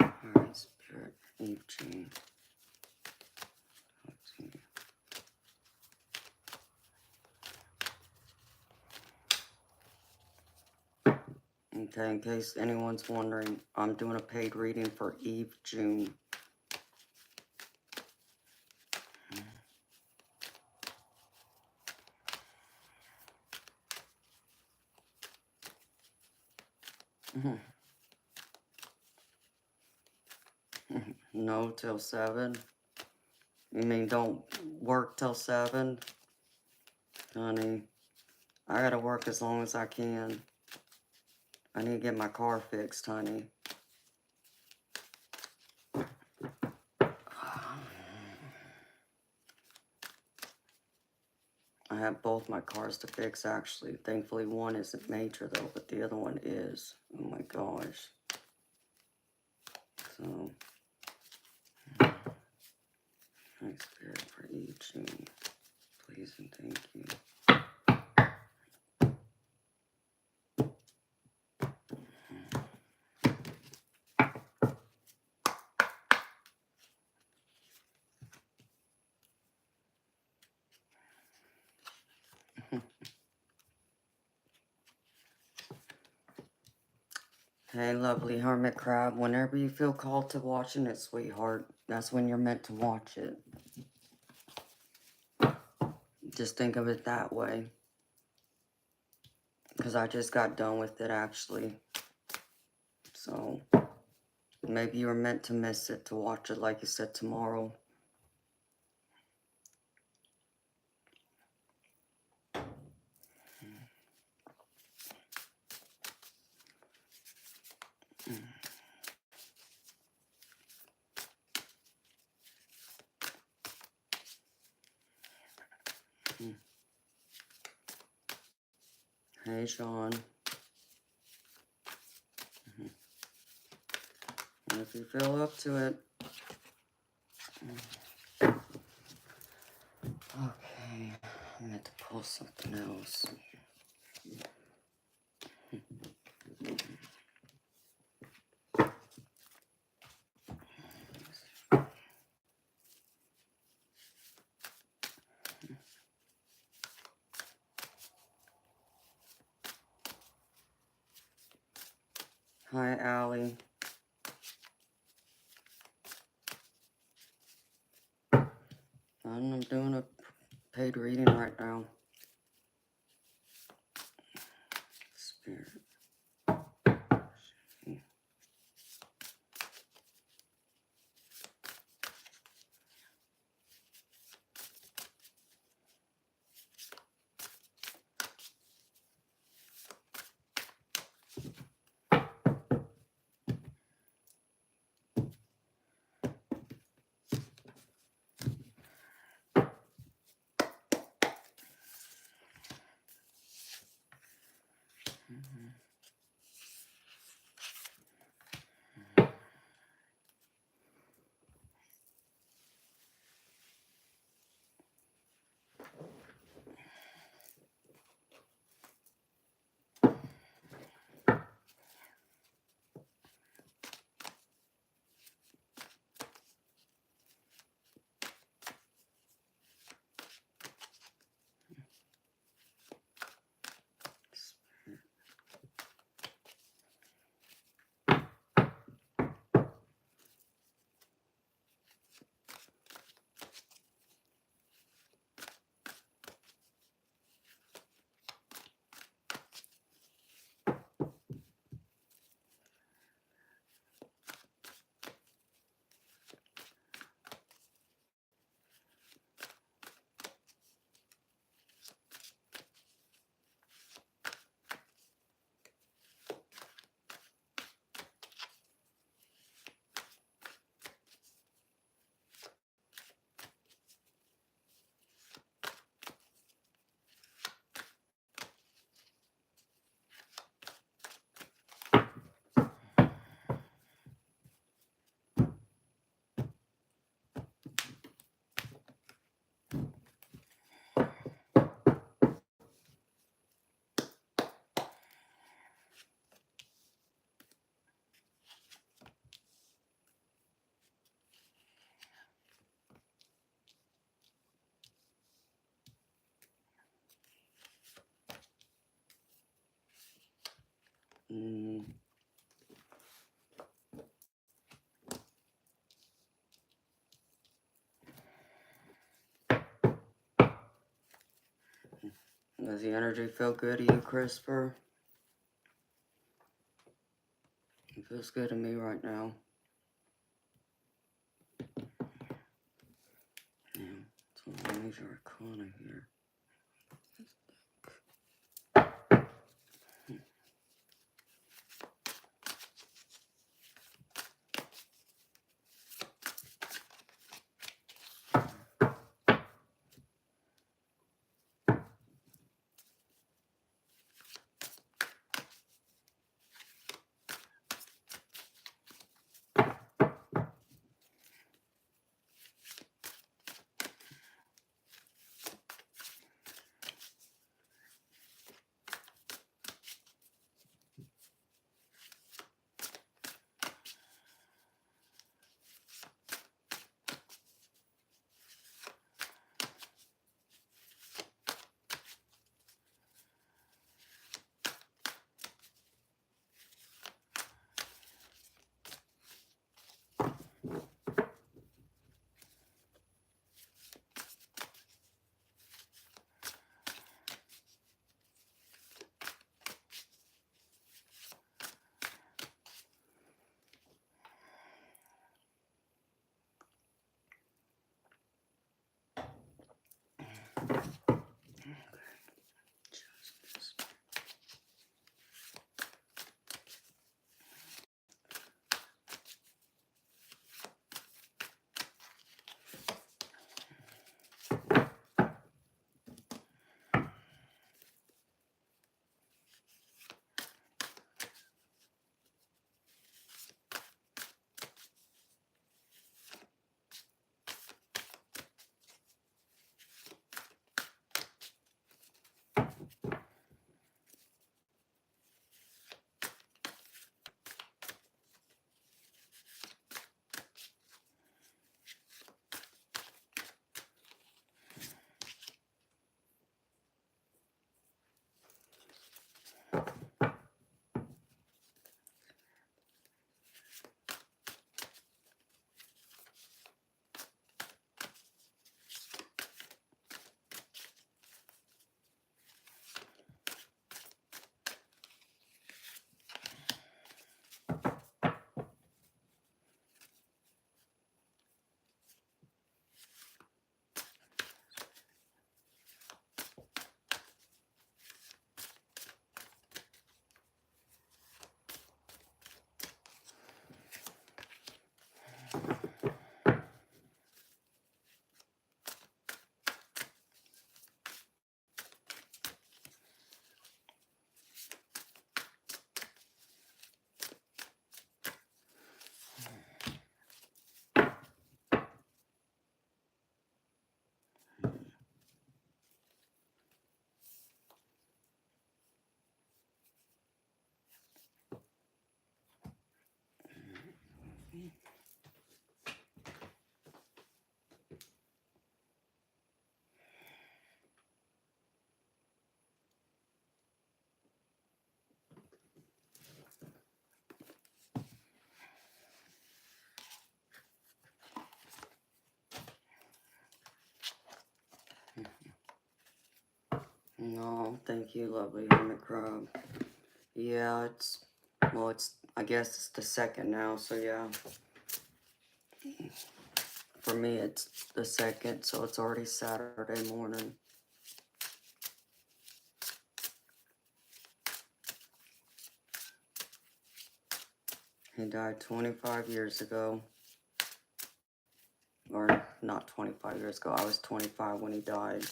Alright, Spirit, Eve June. Okay, in case anyone's wondering, I'm doing a paid reading for Eve June. No, till 7. You mean don't work till 7? Honey, I gotta work as long as I can. I need to get my car fixed, honey. I have both my cars to fix, actually. Thankfully, one isn't major, though, but the other one is. Oh, my gosh. So, thanks, Spirit, for each, and please and thank you. Hey, lovely hermit crab. Whenever you feel called to watching it, sweetheart, that's when you're meant to watch it. Just think of it that way. Because I just got done with it, actually. So, maybe you were meant to miss it, to watch it, like you said, tomorrow. Hey, Sean. If you feel up to it. pull something else. Hi, Allie. I'm doing a paid reading right now. Spirit. Does the energy feel good to you, Christopher? It feels good to me right now. Yeah, it's a major arcana here. No, thank you, lovely hermit crab. Yeah, well, I guess it's the second now, so yeah. For me, it's the second, so it's already Saturday morning. He died 25 years ago. Or not 25 years ago. I was 25 when he died.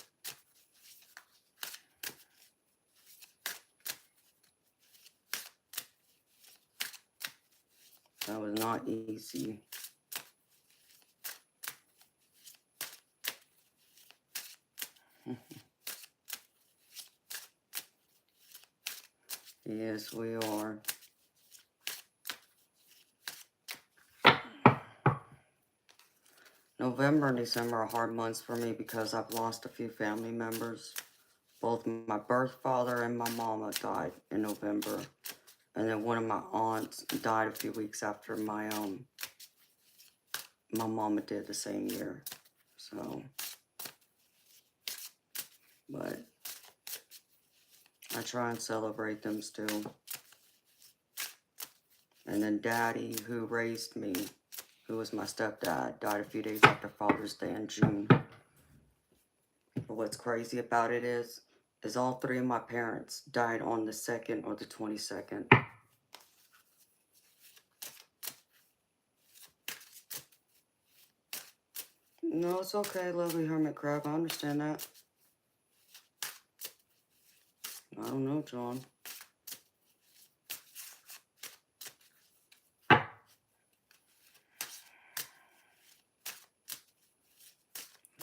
That was not easy. Yes, we are. November and December are hard months for me because I've lost a few family members. Both my birth father and my mama died in November. And then one of my aunts died a few weeks after my mama did the same year. So, but I try and celebrate them still. And then Daddy, who raised me, who was my stepdad, died a few days after Father's Day in June. But what's crazy about it is all three of my parents died on the 2nd or the 22nd. No, it's okay, lovely hermit crab. I understand that. I don't know, John.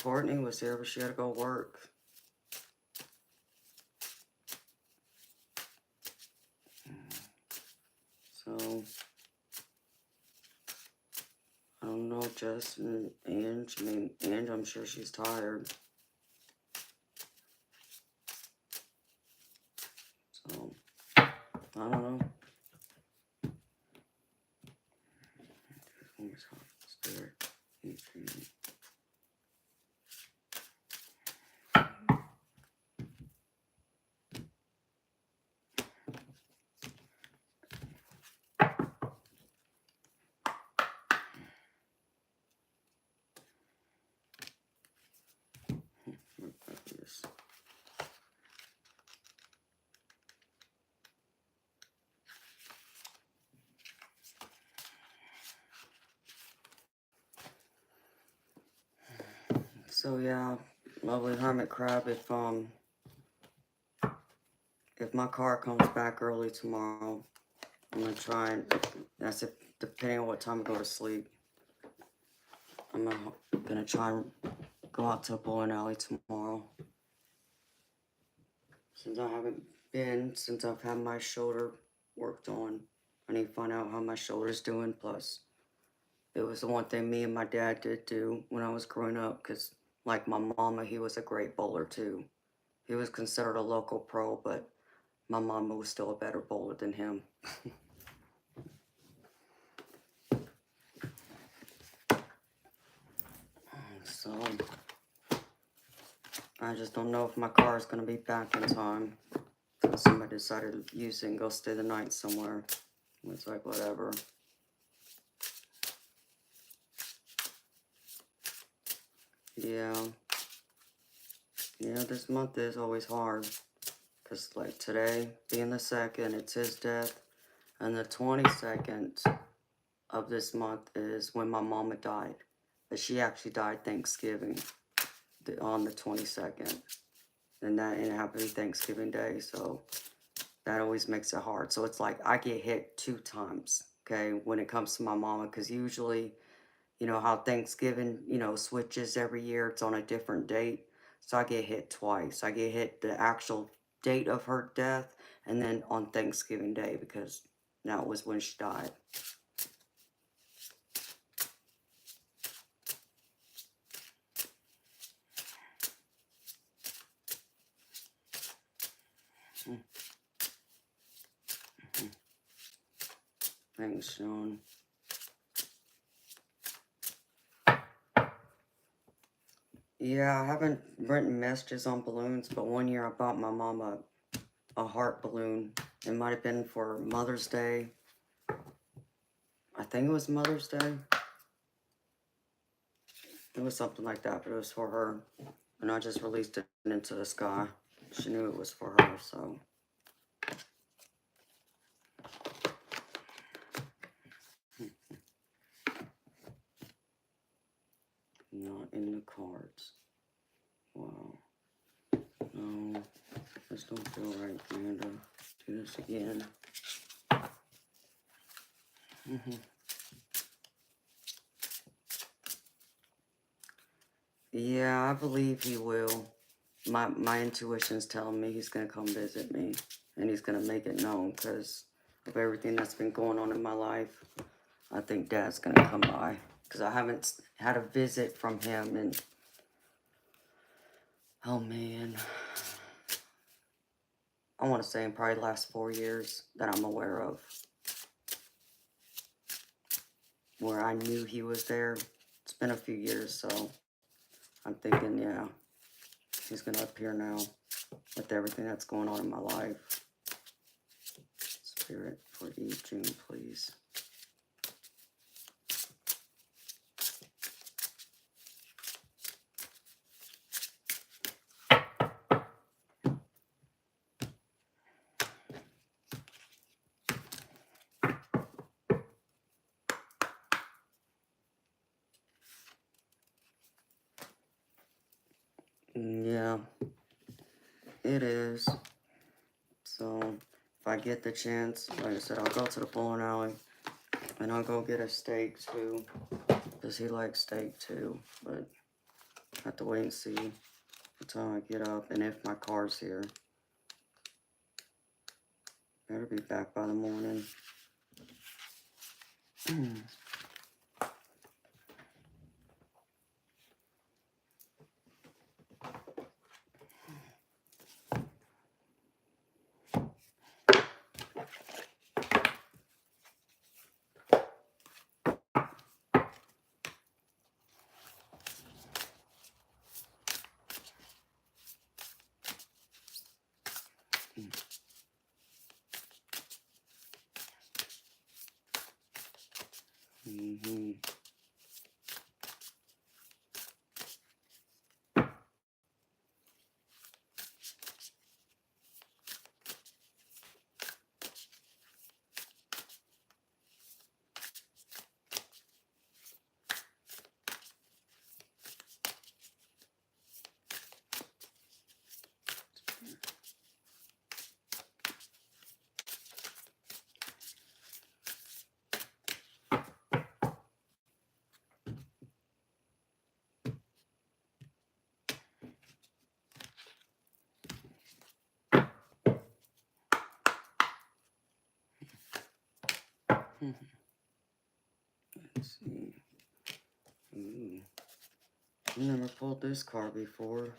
Courtney was here, but she had to go work. So, I don't know, Jess and Ange. I mean, Ange, I'm sure she's tired. So, I don't know. Spirit. So yeah, lovely hermit crab, if my car comes back early tomorrow, I'm gonna try and, that's if, depending on what time I go to sleep, I'm gonna try and go out to a bowling alley tomorrow. Since I haven't been, since I've had my shoulder worked on, I need to find out how my shoulder's doing. Plus, it was the one thing me and my dad did do when I was growing up, because like my mama, he was a great bowler too. He was considered a local pro, but my mama was still a better bowler than him. So, I just don't know if my car is going to be back in time. So somebody decided to use it and go stay the night somewhere. It's like, whatever. Yeah. Yeah, this month is always hard. Because, like, today, being the 2nd, it's his death. And the 22nd, of this month is when my mama died. But she actually died Thanksgiving on the 22nd. And it happened Thanksgiving Day, so that always makes it hard. So it's like I get hit 2 times, okay, when it comes to my mama, because usually, you know, how Thanksgiving, you know, switches every year, it's on a different date. So I get hit twice. I get hit the actual date of her death, and then on Thanksgiving Day, because that was when she died. Thanks, Sean. Yeah, I haven't written messages on balloons, but one year I bought my mom a heart balloon. It might have been for Mother's Day. I think it was Mother's Day. It was something like that, but it was for her. And I just released it into the sky. She knew it was for her, so. Not in the cards. Wow. No, this don't feel right, Amanda. Do this again. Yeah, I believe he will. My intuition's telling me he's going to come visit me. And he's going to make it known because of everything that's been going on in my life. I think Dad's going to come by. Because I haven't had a visit from him in... Oh, man. I want to say in probably the last 4 years that I'm aware of. Where I knew he was there. It's been a few years, so I'm thinking, yeah, he's going to appear now with everything that's going on in my life. Spirit for June, please. Yeah, it is. So, if I get the chance, like I said, I'll go to the bowling alley and I'll go get a steak too. Because he likes steak too. But I have to wait and see what time I get up and if my car's here. Better be back by the morning. Mm-hmm. Let's see. Ooh. I never pulled this card before.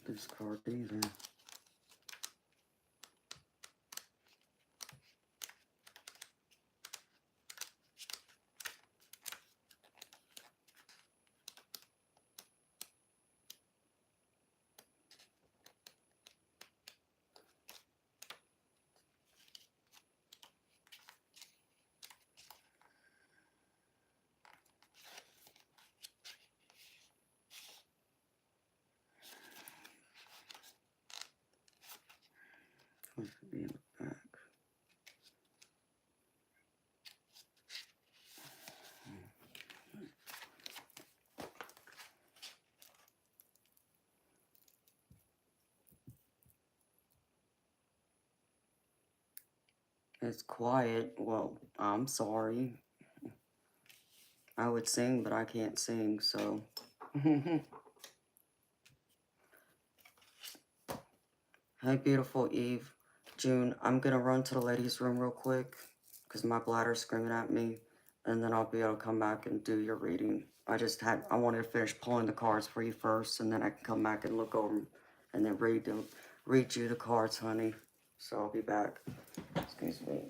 this card either. What should be in the back? It's quiet. Well, I'm sorry. I would sing, but I can't sing, so. Hey, beautiful Eve. June, I'm gonna run to the ladies' room real quick because my bladder's screaming at me, and then I'll be able to come back and do your reading. I wanted to finish pulling the cards for you first, and then I can come back and look over them and then read you the cards, honey. So I'll be back. Excuse me.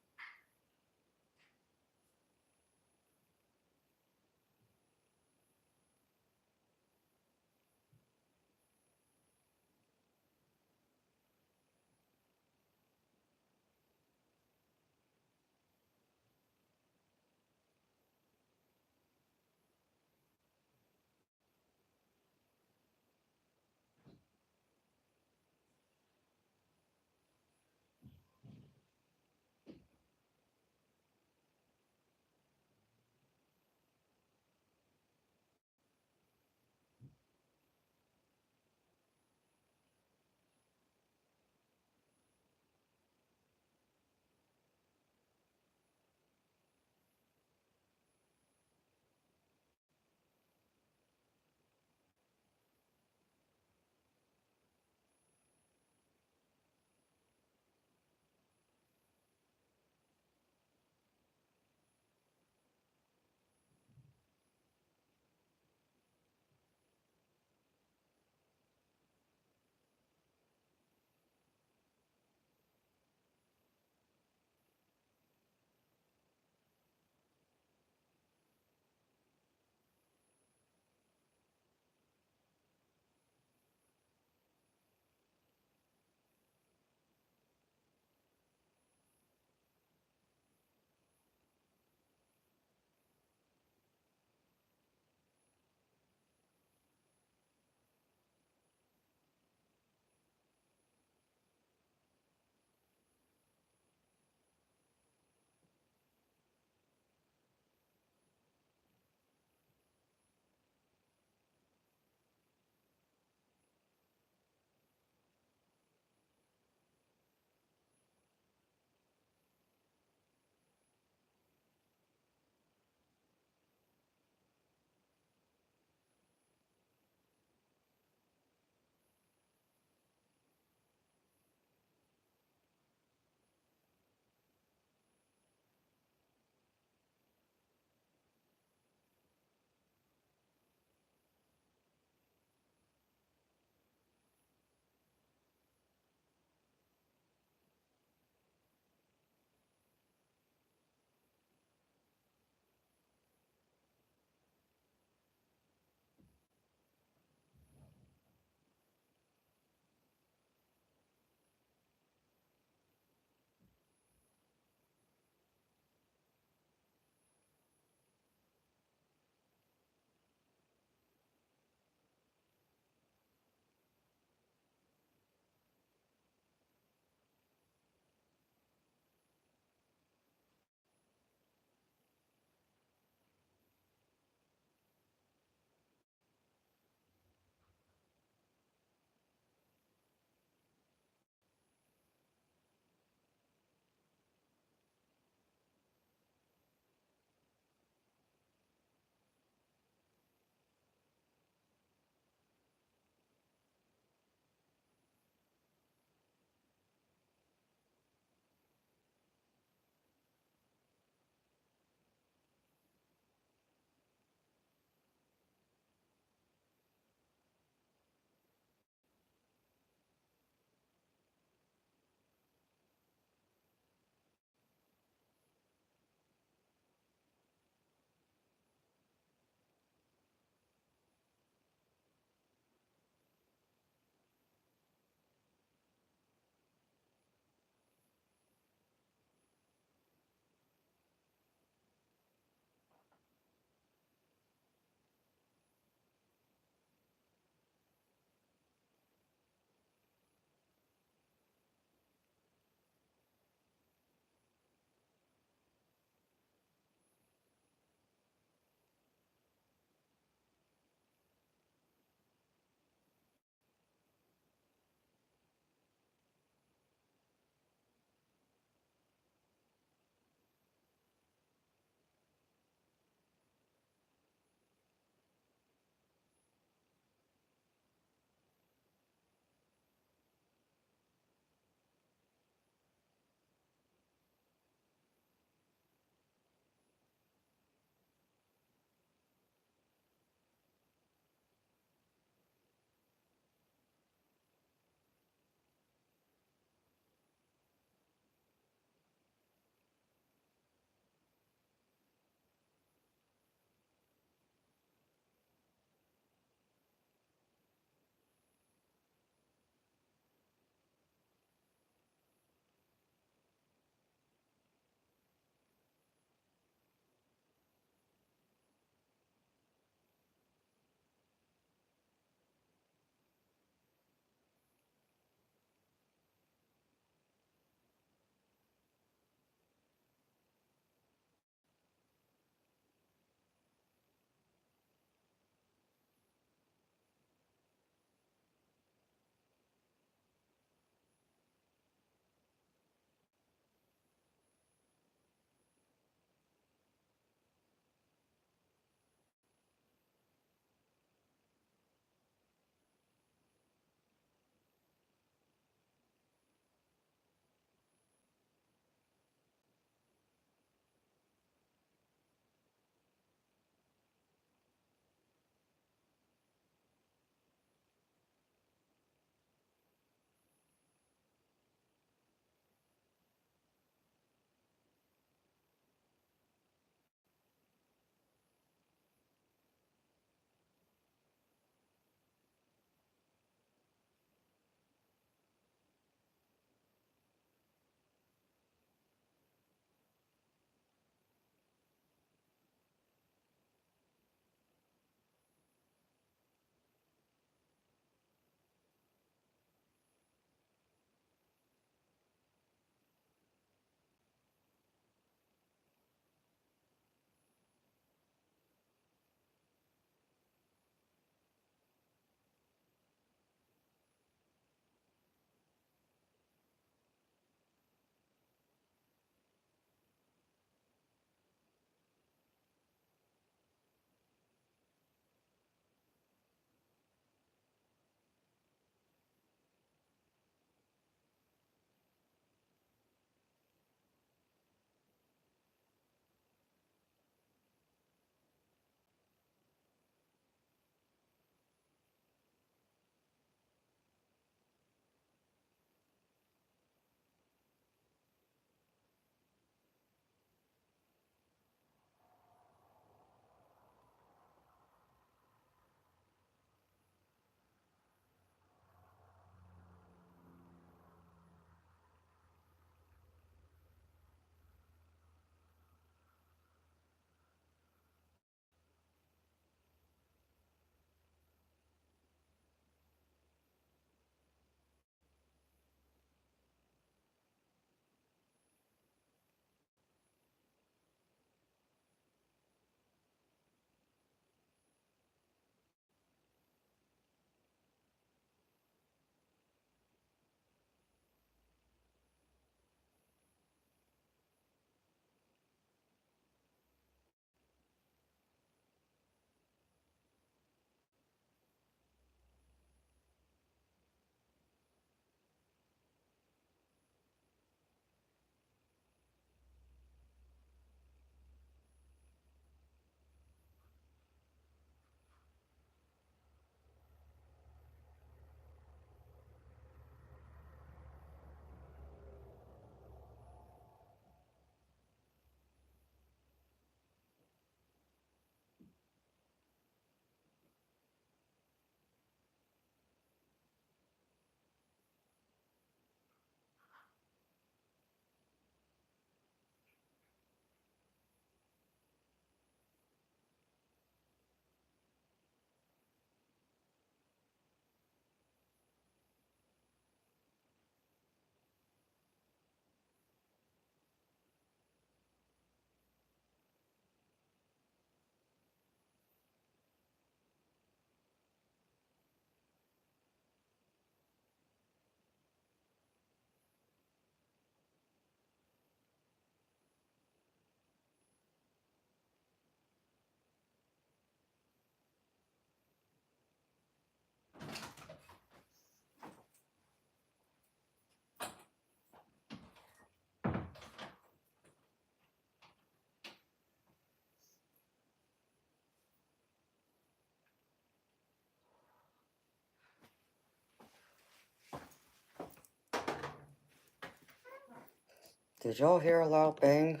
Did y'all hear a loud bang?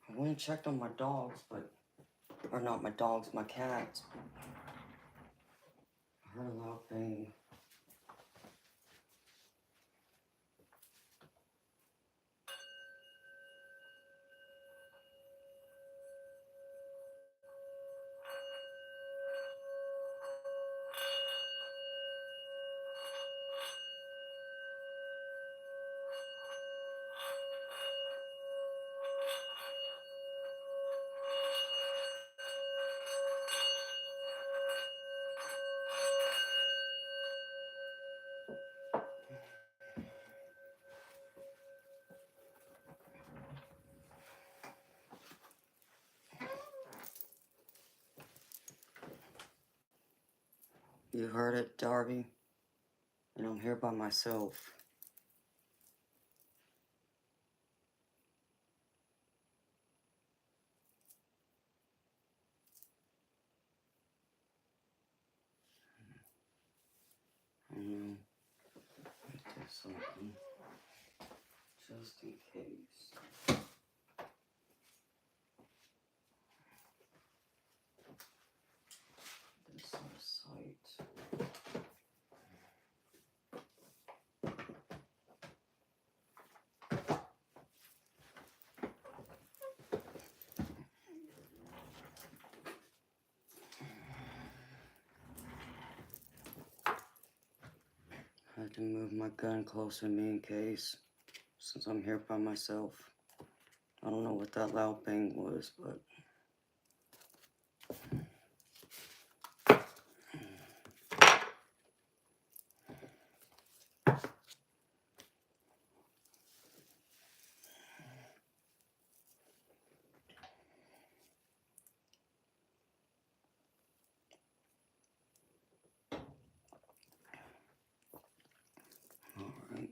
I went and checked on my dogs, but, or not my dogs, my cats. I heard a loud bang. You heard it, Darby? And I'm here by myself. I know. I did something. Just in case. This on the site. I had to move my gun closer to me in case, since I'm here by myself. I don't know what that loud bang was, but... Alright.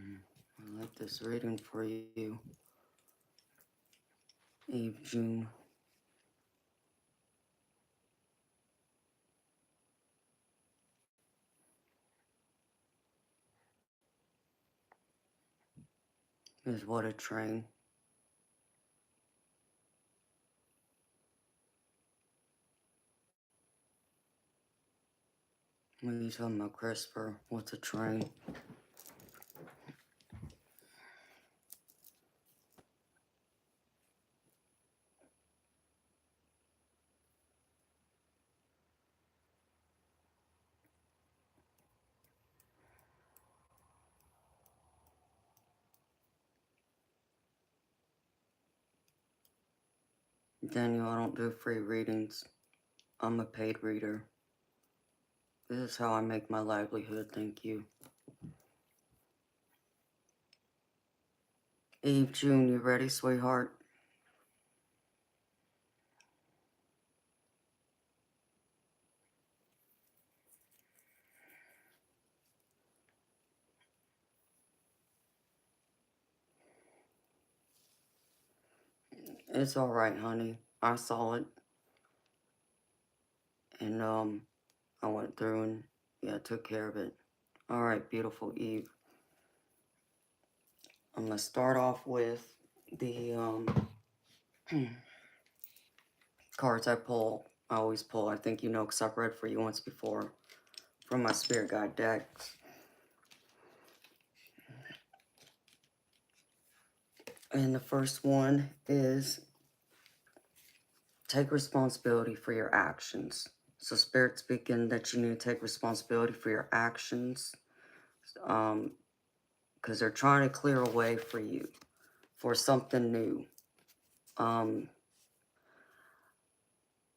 I like this reading for you, Eve June. Is what a train. What are you talking about, Christopher? What's a train? Daniel, I don't do free readings. I'm a paid reader. This is how I make my livelihood, thank you. Eve June, you ready, sweetheart? It's alright, honey. I saw it. And, I went through and, yeah, took care of it. Alright, beautiful Eve. I'm gonna start off with the, cards I pull. I always pull. I think you know because I've read for you once before from my spirit guide decks. And the first one is take responsibility for your actions. So Spirit speaking that you need to take responsibility for your actions, because they're trying to clear a way for you for something new.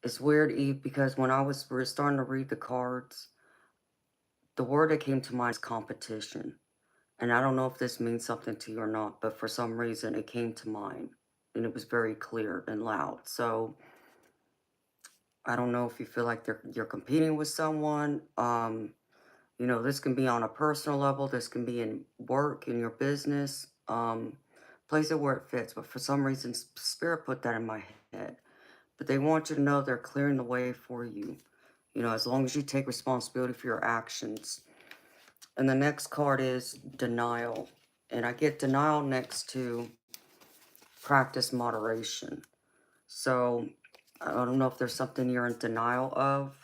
It's weird, Eve, because when I was starting to read the cards, the word that came to mind is competition. And I don't know if this means something to you or not, but for some reason it came to mind. And it was very clear and loud. So I don't know if you feel like you're competing with someone. You know, this can be on a personal level. This can be in work, in your business. Place it where it fits. But for some reason, Spirit put that in my head. But they want you to know they're clearing the way for you. You know, as long as you take responsibility for your actions. And the next card is denial. And I get denial next to practice moderation. So I don't know if there's something you're in denial of.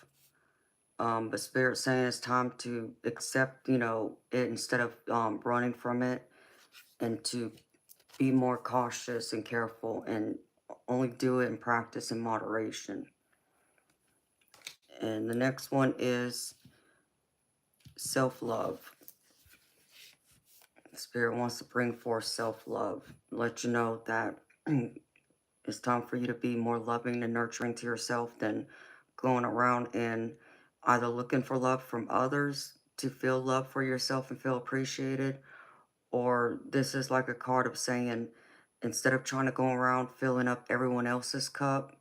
But Spirit saying it's time to accept, you know, it instead of running from it, and to be more cautious and careful and only do it in practice in moderation. And the next one is self-love. Spirit wants to bring forth self-love. Let you know that it's time for you to be more loving and nurturing to yourself than going around and either looking for love from others to feel love for yourself and feel appreciated, or this is like a card of saying instead of trying to go around filling up everyone else's cup,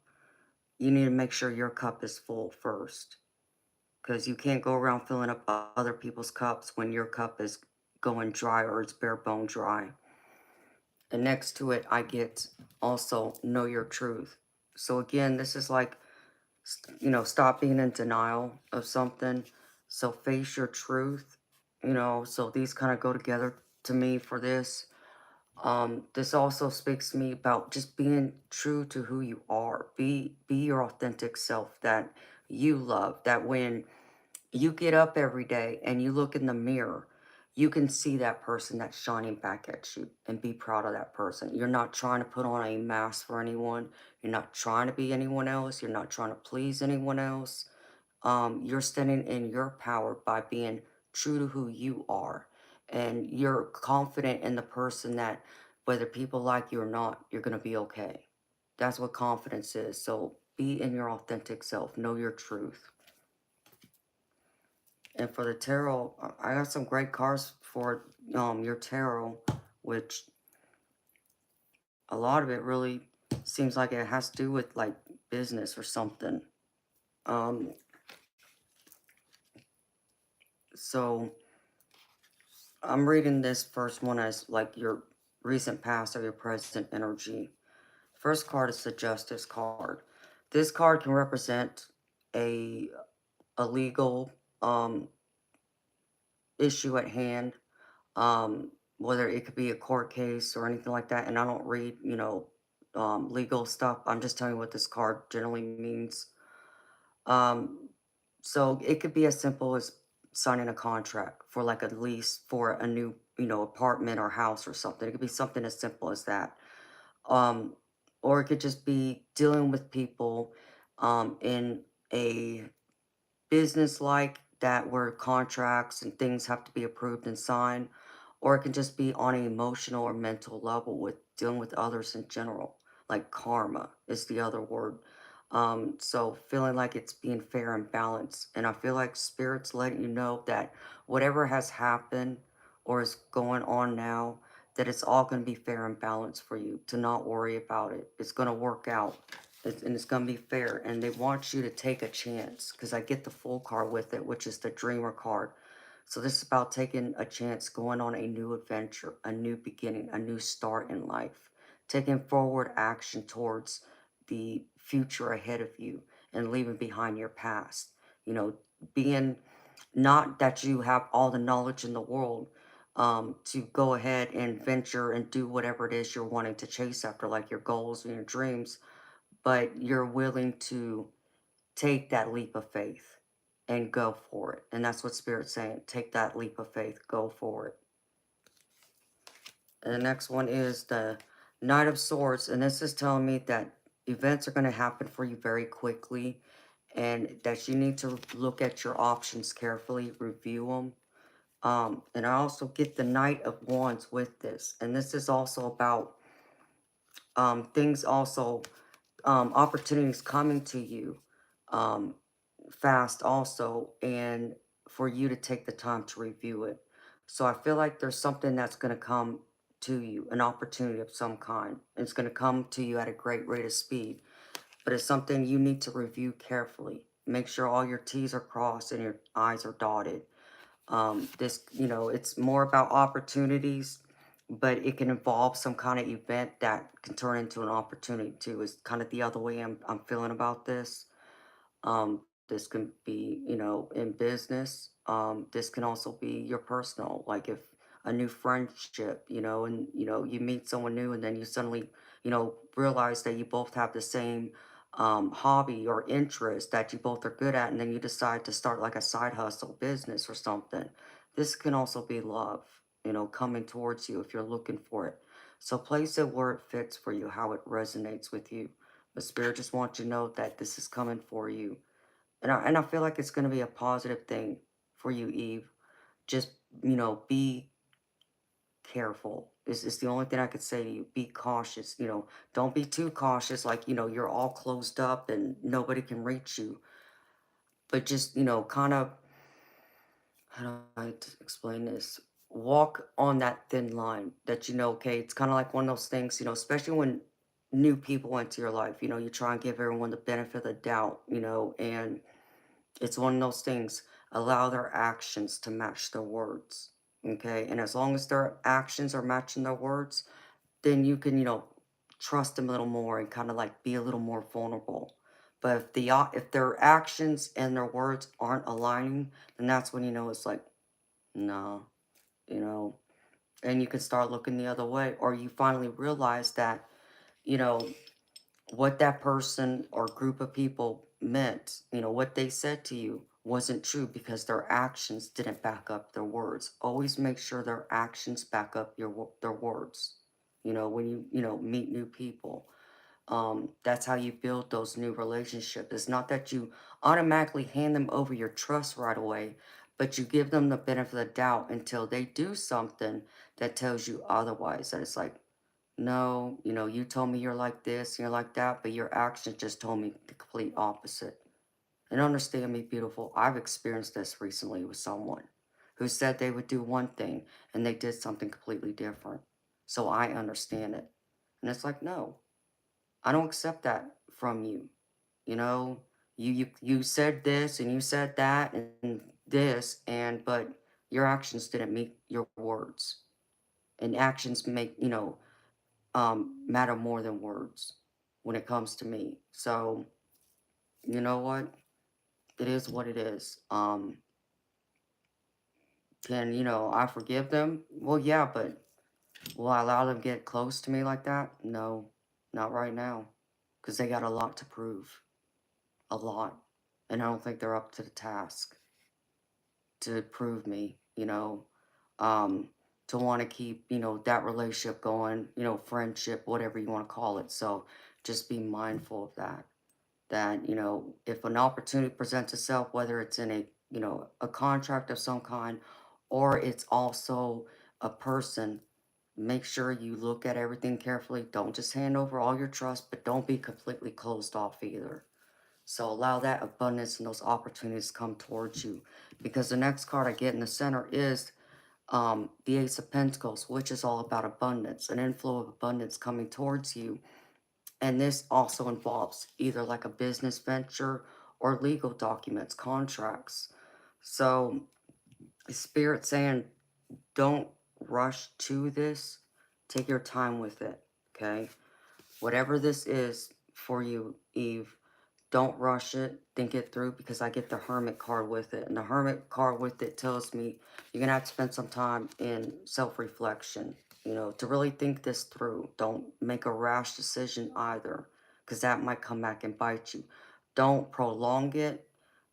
you need to make sure your cup is full first, because you can't go around filling up other people's cups when your cup is going dry or it's bare bone dry. And next to it, I get also know your truth. So again, this is like, you know, stop being in denial of something. So face your truth, you know, so these kind of go together to me for this. This also speaks to me about just being true to who you are. Be your authentic self that you love. That when you get up every day and you look in the mirror, you can see that person that's shining back at you and be proud of that person. You're not trying to put on a mask for anyone. You're not trying to be anyone else. You're not trying to please anyone else. You're standing in your power by being true to who you are. And you're confident in the person that whether people like you or not, you're going to be okay. That's what confidence is. So be in your authentic self. Know your truth. And for the tarot, I got some great cards for your tarot, which a lot of it really seems like it has to do with like business or something. So I'm reading this first one as like your recent past or your present energy. First card is the Justice card. This card can represent a a legal um issue at hand, whether it could be a court case or anything like that. And I don't read, legal stuff. I'm just telling you what this card generally means. Um, so it could be as simple as signing a contract for like a lease for a new, apartment or house or something. It could be something as simple as that. Um, or it could just be dealing with people in a business like that where contracts and things have to be approved and signed, or it can just be on an emotional or mental level with dealing with others in general, like karma is the other word. So feeling like it's being fair and balanced. And I feel like spirit's letting you know that whatever has happened or is going on now, that it's all going to be fair and balanced for you, to not worry about it. It's going to work out. And it's gonna be fair, and they want you to take a chance because I get the full card with it, which is the dreamer card. So this is about taking a chance, going on a new adventure, a new beginning, a new start in life, taking forward action towards the future ahead of you and leaving behind your past. You know, being, not that you have all the knowledge in the world, to go ahead and venture and do whatever it is you're wanting to chase after, like your goals and your dreams, but you're willing to take that leap of faith and go for it. And that's what Spirit's saying. Take that leap of faith, go for it. And the next one is the Knight of Swords. And this is telling me that events are going to happen for you very quickly and that you need to look at your options carefully, review them. And I also get the Knight of Wands with this. And this is also about things also, opportunities coming to you um, fast also, and for you to take the time to review it. So I feel like there's something that's going to come to you, an opportunity of some kind. It's going to come to you at a great rate of speed, but it's something you need to review carefully. Make sure all your T's are crossed and your I's are dotted. It's more about opportunities, but it can involve some kind of event that can turn into an opportunity too, is kind of the other way I'm feeling about this. This can be, in business. This can also be your personal, like if a new friendship, and you meet someone new and then you suddenly, realize that you both have the same hobby or interest that you both are good at, and then you decide to start like a side hustle business or something. This can also be love, coming towards you if you're looking for it. So place it where it fits for you, how it resonates with you. But Spirit just wants you to know that this is coming for you. And I feel like it's going to be a positive thing for you, Eve. Just, be careful. Is the only thing I could say to you. Be cautious. Don't be too cautious, like, you're all closed up and nobody can reach you. But just, kind of, how do I explain this? Walk on that thin line that, okay, it's kind of like one of those things, especially when new people enter your life, you try and give everyone the benefit of the doubt, and it's one of those things. Allow their actions to match their words. Okay. And as long as their actions are matching their words, then you can, trust them a little more and kind of like be a little more vulnerable. But if their actions and their words aren't aligning, then that's when it's like, no, you know, and you can start looking the other way, or you finally realize that, you know, what that person or group of people meant, what they said to you wasn't true because their actions didn't back up their words. Always make sure their actions back up their words. When you meet new people, that's how you build those new relationships. It's not that you automatically hand them over your trust right away, but you give them the benefit of the doubt until they do something that tells you otherwise. That it's like, no, you told me you're like this, you're like that, but your actions just told me the complete opposite. And understand me, beautiful, I've experienced this recently with someone who said they would do one thing and they did something completely different. So I understand it. And it's like, no, I don't accept that from you. You know, you said this and you said that and this, and but Your actions didn't meet your words. And actions make, matter more than words when it comes to me. So, you know what? It is what it is. Can, I forgive them? Well, yeah, but will I allow them to get close to me like that? No, not right now. Because they got a lot to prove. A lot. And I don't think they're up to the task to prove me, um, to want to keep, that relationship going, friendship, whatever you want to call it. So just be mindful of that. That, if an opportunity presents itself, whether it's in a contract of some kind, or it's also a person, make sure you look at everything carefully. Don't just hand over all your trust, but don't be completely closed off either. So allow that abundance and those opportunities to come towards you. Because the next card I get in the center is the Ace of Pentacles, which is all about abundance, an inflow of abundance coming towards you. And this also involves either like a business venture or legal documents, contracts. So Spirit saying, don't rush to this. Take your time with it, okay? Whatever this is for you, Eve, don't rush it. Think it through, because I get the Hermit card with it. And the Hermit card with it tells me you're going to have to spend some time in self-reflection, to really think this through. Don't make a rash decision either, because that might come back and bite you. Don't prolong it,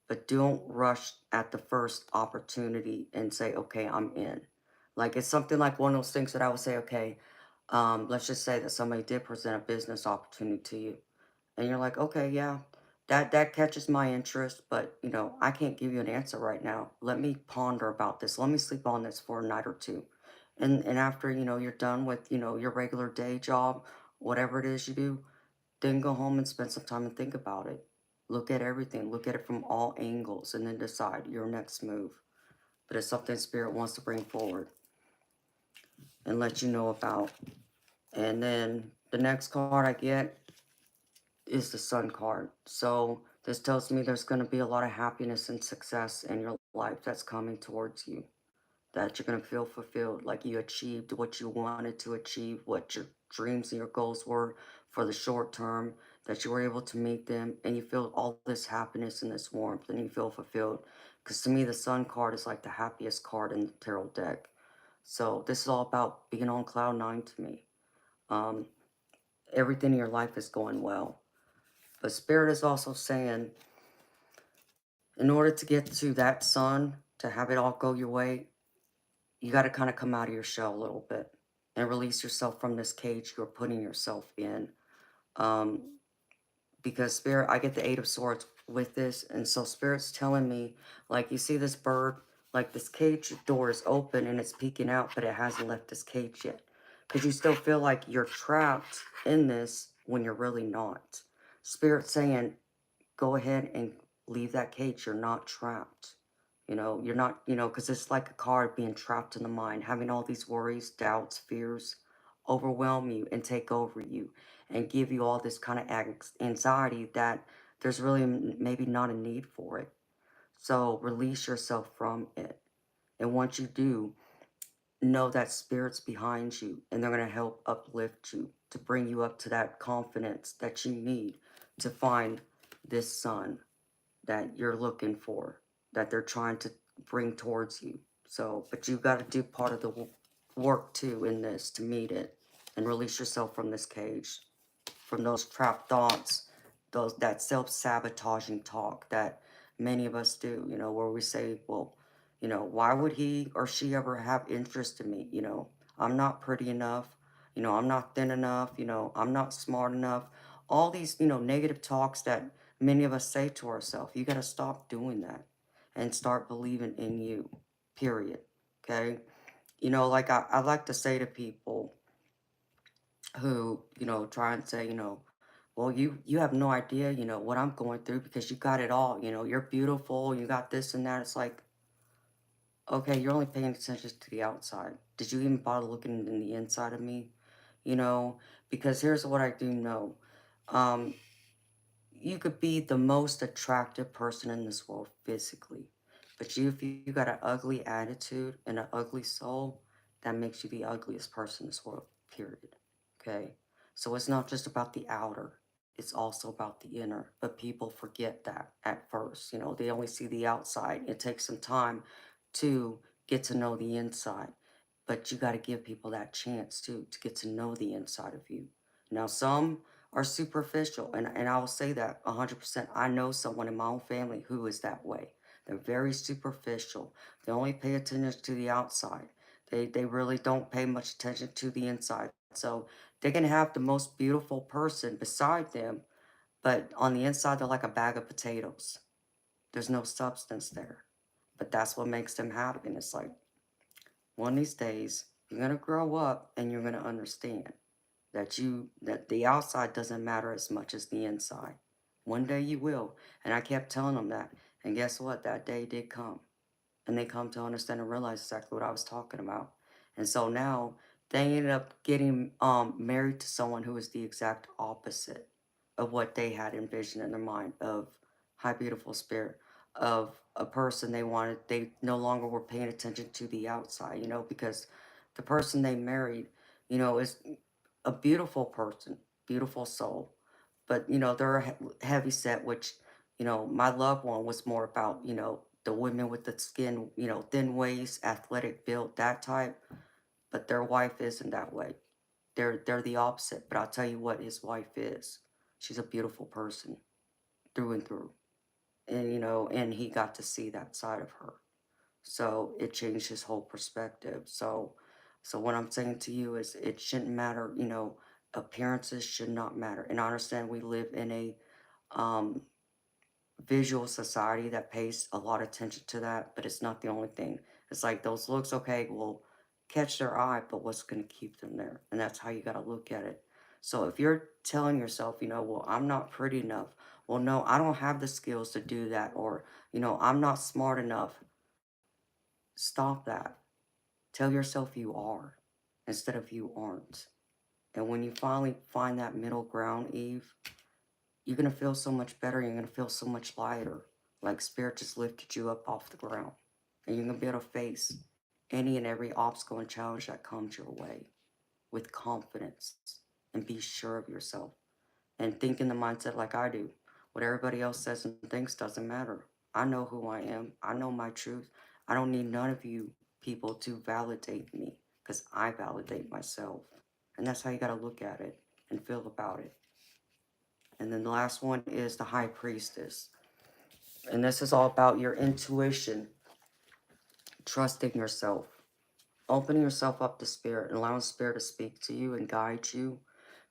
but don't rush at the first opportunity and say, okay, I'm in. Like, it's something like one of those things that I would say, okay, let's just say that somebody did present a business opportunity to you, and you're like, okay, yeah, that catches my interest, but I can't give you an answer right now. Let me ponder about this. Let me sleep on this for a night or two. And after, you're done with, your regular day job, whatever it is you do, then go home and spend some time and think about it. Look at everything. Look at it from all angles and then decide your next move. But it's something Spirit wants to bring forward and let you know about. And then the next card I get is the Sun card. So this tells me there's going to be a lot of happiness and success in your life that's coming towards you. That you're going to feel fulfilled, like you achieved what you wanted to achieve, what your dreams and your goals were for the short term, that you were able to meet them, and you feel all this happiness and this warmth, and you feel fulfilled. Because to me, the Sun card is like the happiest card in the tarot deck. So this is all about being on cloud nine to me. Um, Everything in your life is going well. But Spirit is also saying, in order to get to that sun, to have it all go your way, you got to kind of come out of your shell a little bit and release yourself from this cage you're putting yourself in. Um, because Spirit, I get the Eight of Swords with this, and so Spirit's telling me, like, you see this bird, like this cage door is open and it's peeking out, but it hasn't left this cage yet. Because you still feel like you're trapped in this when you're really not. Spirit saying, go ahead and leave that cage. You're not trapped. You're not, because it's like a card being trapped in the mind, having all these worries, doubts, fears overwhelm you and take over you and give you all this kind of anxiety that there's really maybe not a need for it. So release yourself from it. And once you do, know that Spirit's behind you and they're going to help uplift you to bring you up to that confidence that you need to find this sun that you're looking for, that they're trying to bring towards you. So, but you got to do part of the work too in this to meet it and release yourself from this cage, from those trapped thoughts, that self-sabotaging talk that many of us do, where we say, well, why would he or she ever have interest in me? I'm not pretty enough. I'm not thin enough. I'm not smart enough. All these, negative talks that many of us say to ourselves. You got to stop doing that and start believing in you, period. Okay? Like I like to say to people who, try and say, well, you have no idea, what I'm going through because you got it all. You're beautiful. You got this and that. It's like, okay, you're only paying attention to the outside. Did you even bother looking in the inside of me? Because here's what I do know. You could be the most attractive person in this world physically. But if you got an ugly attitude and an ugly soul, that makes you the ugliest person in this world, period. Okay? So it's not just about the outer, it's also about the inner. But people forget that at first. You know, they only see the outside. It takes some time to get to know the inside. But you got to give people that chance too to get to know the inside of you. Now, some are superficial, and I will say that 100%. I know someone in my own family who is that way. They're very superficial. They only pay attention to the outside. They really don't pay much attention to the inside. So they can have the most beautiful person beside them, but on the inside, they're like a bag of potatoes. There's no substance there. But that's what makes them happy. And it's like, one of these days, you're going to grow up and you're going to understand that the outside doesn't matter as much as the inside. One day you will. And I kept telling them that. And guess what? That day did come. And they come to understand and realize exactly what I was talking about. And so now they ended up getting married to someone who was the exact opposite of what they had envisioned in their mind of high beautiful spirit, of a person they wanted. They no longer were paying attention to the outside, you know, because the person they married, you know, is a beautiful person, beautiful soul, but you know they're heavy set, which you know my loved one was more about, you know, the women with the skin, you know, thin waist, athletic build, that type. But their wife isn't that way. They're the opposite. But I'll tell you what his wife is. She's a beautiful person through and through, and you know, and he got to see that side of her. So it changed his whole perspective. So what I'm saying to you is it shouldn't matter, you know, appearances should not matter. And I understand we live in a um visual society that pays a lot of attention to that, but it's not the only thing. It's like those looks, okay, will catch their eye, but what's going to keep them there? And that's how you got to look at it. So if you're telling yourself, you know, well, I'm not pretty enough, well, no, I don't have the skills to do that, or, you know, I'm not smart enough, stop that. Tell yourself you are instead of you aren't. And when you finally find that middle ground, Eve, you're going to feel so much better. You're going to feel so much lighter. Like spirit just lifted you up off the ground. And you're going to be able to face any and every obstacle and challenge that comes your way with confidence and be sure of yourself. And think in the mindset like I do. What everybody else says and thinks doesn't matter. I know who I am. I know my truth. I don't need none of you people to validate me because I validate myself. And that's how you got to look at it and feel about it. And then the last one is the High Priestess. And this is all about your intuition, trusting yourself, opening yourself up to spirit, and allowing spirit to speak to you and guide you.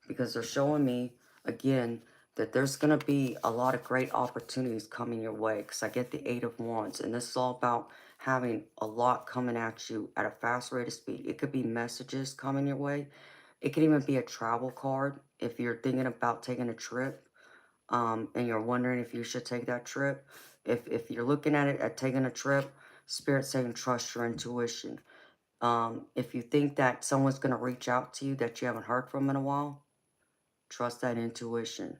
Because they're showing me, again, that there's going to be a lot of great opportunities coming your way. Because I get the Eight of Wands. And this is all about having a lot coming at you at a fast rate of speed. It could be messages coming your way. It could even be a travel card if you're thinking about taking a trip. And you're wondering if you should take that trip, if you're looking at it at taking a trip, spirit saying trust your intuition. If you think that someone's going to reach out to you that you haven't heard from in a while, trust that intuition.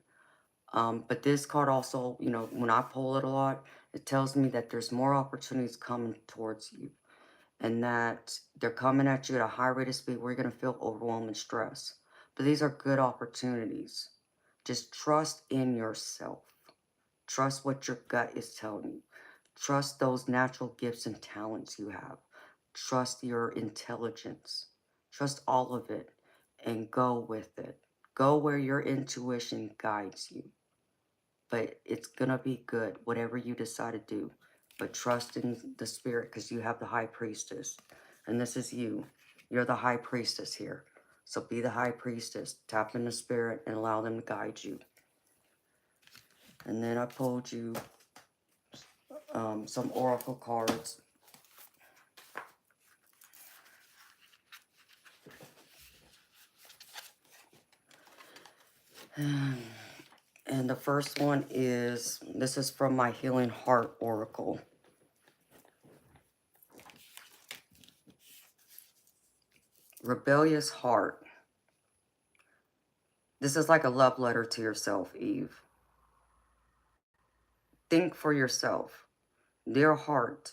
But this card also, you know, when I pull it a lot, it tells me that there's more opportunities coming towards you and that they're coming at you at a high rate of speed where you're going to feel overwhelmed and stress. But these are good opportunities. Just trust in yourself. Trust what your gut is telling you. Trust those natural gifts and talents you have. Trust your intelligence. Trust all of it and go with it. Go where your intuition guides you. But it's going to be good, whatever you decide to do. But trust in the spirit because you have the High Priestess. And this is you. You're the High Priestess here. So be the High Priestess. Tap in the spirit and allow them to guide you. And then I pulled you some oracle cards. And the first one is, this is from my Healing Heart Oracle. Rebellious Heart. This is like a love letter to yourself, Eve. Think for yourself. Dear heart,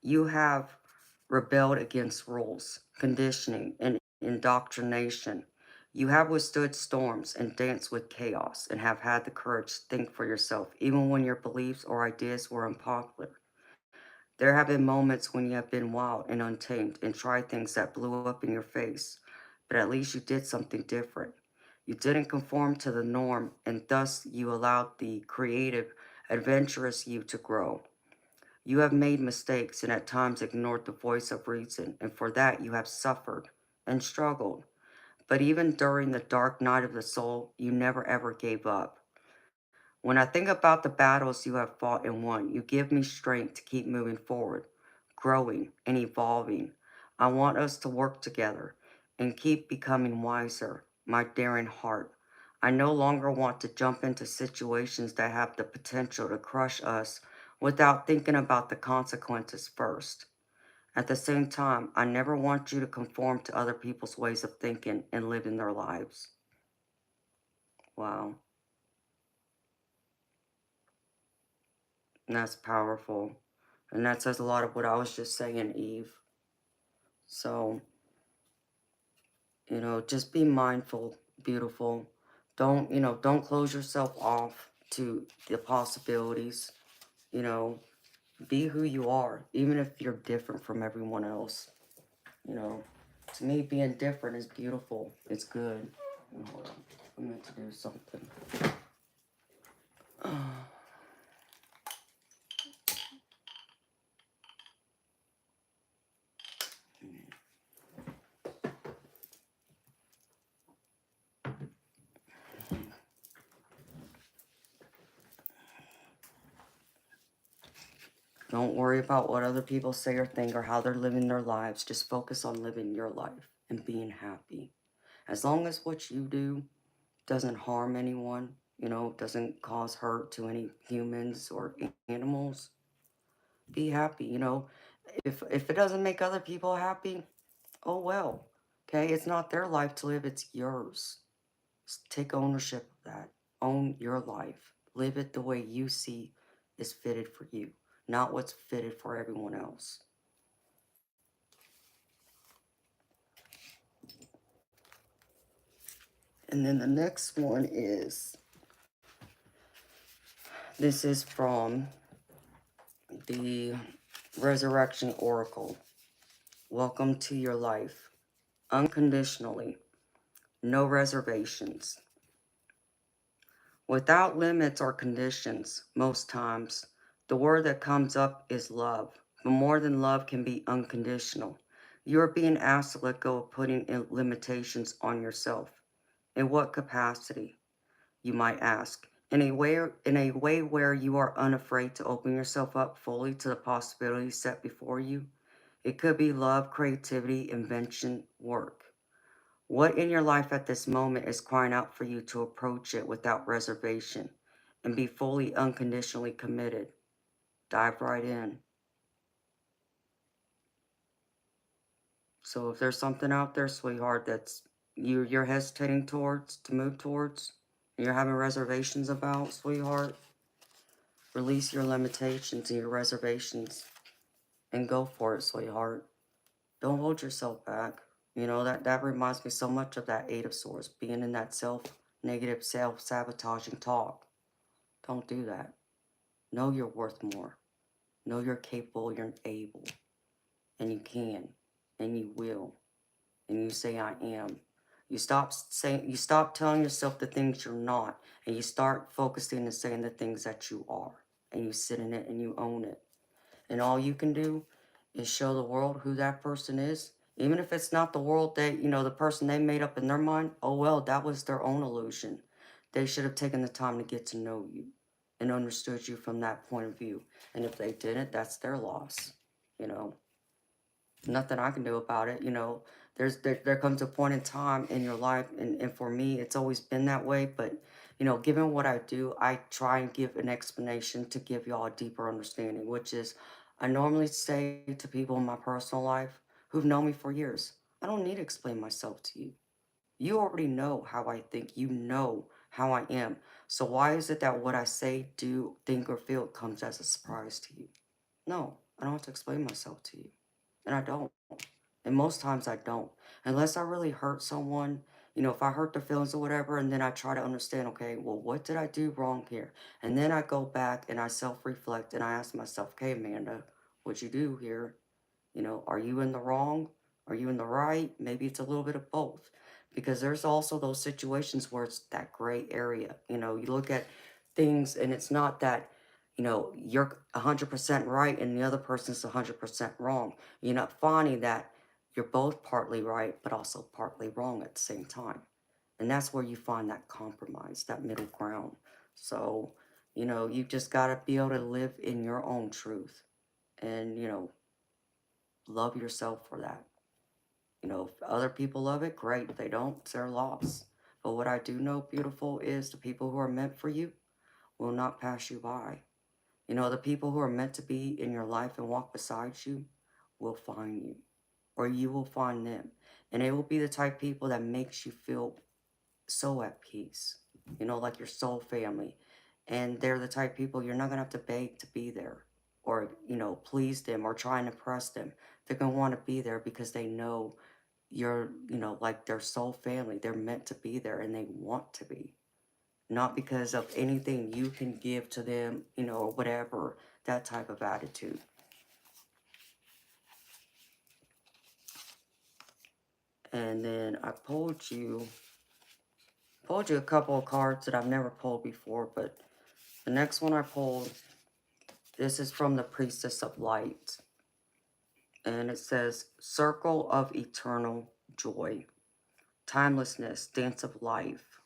you have rebelled against rules, conditioning, and indoctrination. You have withstood storms and danced with chaos and have had the courage to think for yourself, even when your beliefs or ideas were unpopular. There have been moments when you have been wild and untamed and tried things that blew up in your face, but at least you did something different. You didn't conform to the norm, and thus you allowed the creative, adventurous you to grow. You have made mistakes and at times ignored the voice of reason, and for that you have suffered and struggled. But even during the dark night of the soul, you never ever gave up. When I think about the battles you have fought and won, you give me strength to keep moving forward, growing and evolving. I want us to work together and keep becoming wiser, my daring heart. I no longer want to jump into situations that have the potential to crush us without thinking about the consequences first. At the same time, I never want you to conform to other people's ways of thinking and living their lives. Wow, and that's powerful. And that says a lot of what I was just saying, Eve. So, just be mindful, beautiful. Don't close yourself off to the possibilities. You know, be who you are, even if you're different from everyone else. You know, to me, being different is beautiful. It's good. Hold on. I meant to do something. Don't worry about what other people say or think or how they're living their lives. Just focus on living your life and being happy. As long as what you do doesn't harm anyone, doesn't cause hurt to any humans or animals, be happy. If it doesn't make other people happy, oh well. Okay, it's not their life to live, it's yours. Take ownership of that. Own your life. Live it the way you see is fitted for you, not what's fitted for everyone else. And then the next one is, this is from the Resurrection Oracle. Welcome to your life. Unconditionally. No reservations. Without limits or conditions, most times, the word that comes up is love. But more than love can be unconditional. You are being asked to let go of putting limitations on yourself. In what capacity, you might ask? In a way where you are unafraid to open yourself up fully to the possibilities set before you. It could be love, creativity, invention, work. What in your life at this moment is crying out for you to approach it without reservation and be fully unconditionally committed? Dive right in. So if there's something out there, sweetheart, that's you're hesitating towards to move towards, and you're having reservations about, sweetheart, release your limitations and your reservations and go for it, sweetheart. Don't hold yourself back. That reminds me so much of that Eight of Swords, being in that negative, self-sabotaging talk. Don't do that. Know you're worth more. Know you're capable, you're able, and you can, and you will, and you say I am. You stop telling yourself the things you're not, and you start focusing and saying the things that you are, and you sit in it and you own it. And all you can do is show the world who that person is. Even if it's not the world the person they made up in their mind, oh well, that was their own illusion. They should have taken the time to get to know you and understood you from that point of view. And if they didn't, that's their loss. You know, nothing I can do about it. There comes a point in time in your life, and for me, it's always been that way. But, given what I do, I try and give an explanation to give y'all a deeper understanding, which is I normally say to people in my personal life who've known me for years, I don't need to explain myself to you. You already know how I think. You know how I am. So why is it that what I say, do, think, or feel comes as a surprise to you? No, I don't have to explain myself to you. And I don't. And most times I don't. Unless I really hurt someone, if I hurt their feelings or whatever, and then I try to understand, okay, well, what did I do wrong here? And then I go back and I self reflect and I ask myself, okay, Amanda, what'd you do here? Are you in the wrong? Are you in the right? Maybe it's a little bit of both. Because there's also those situations where it's that gray area. You look at things and it's not that, you're 100% right and the other person's 100% wrong. You're not finding that you're both partly right, but also partly wrong at the same time. And that's where you find that compromise, that middle ground. So, you just got to be able to live in your own truth and, love yourself for that. If other people love it, great. If they don't, it's their loss. But what I do know, beautiful, is the people who are meant for you will not pass you by. The people who are meant to be in your life and walk beside you will find you, or you will find them. And it will be the type of people that makes you feel so at peace, like your soul family. And they're the type of people you're not going to have to beg to be there or, please them or try and impress them. They're going to want to be there because they know you're, like their soul family. They're meant to be there and they want to be, not because of anything you can give to them, or whatever, that type of attitude. And then I pulled you a couple of cards that I've never pulled before, but the next one I pulled, this is from the Priestess of Light. And it says, Circle of Eternal Joy, Timelessness, Dance of Life.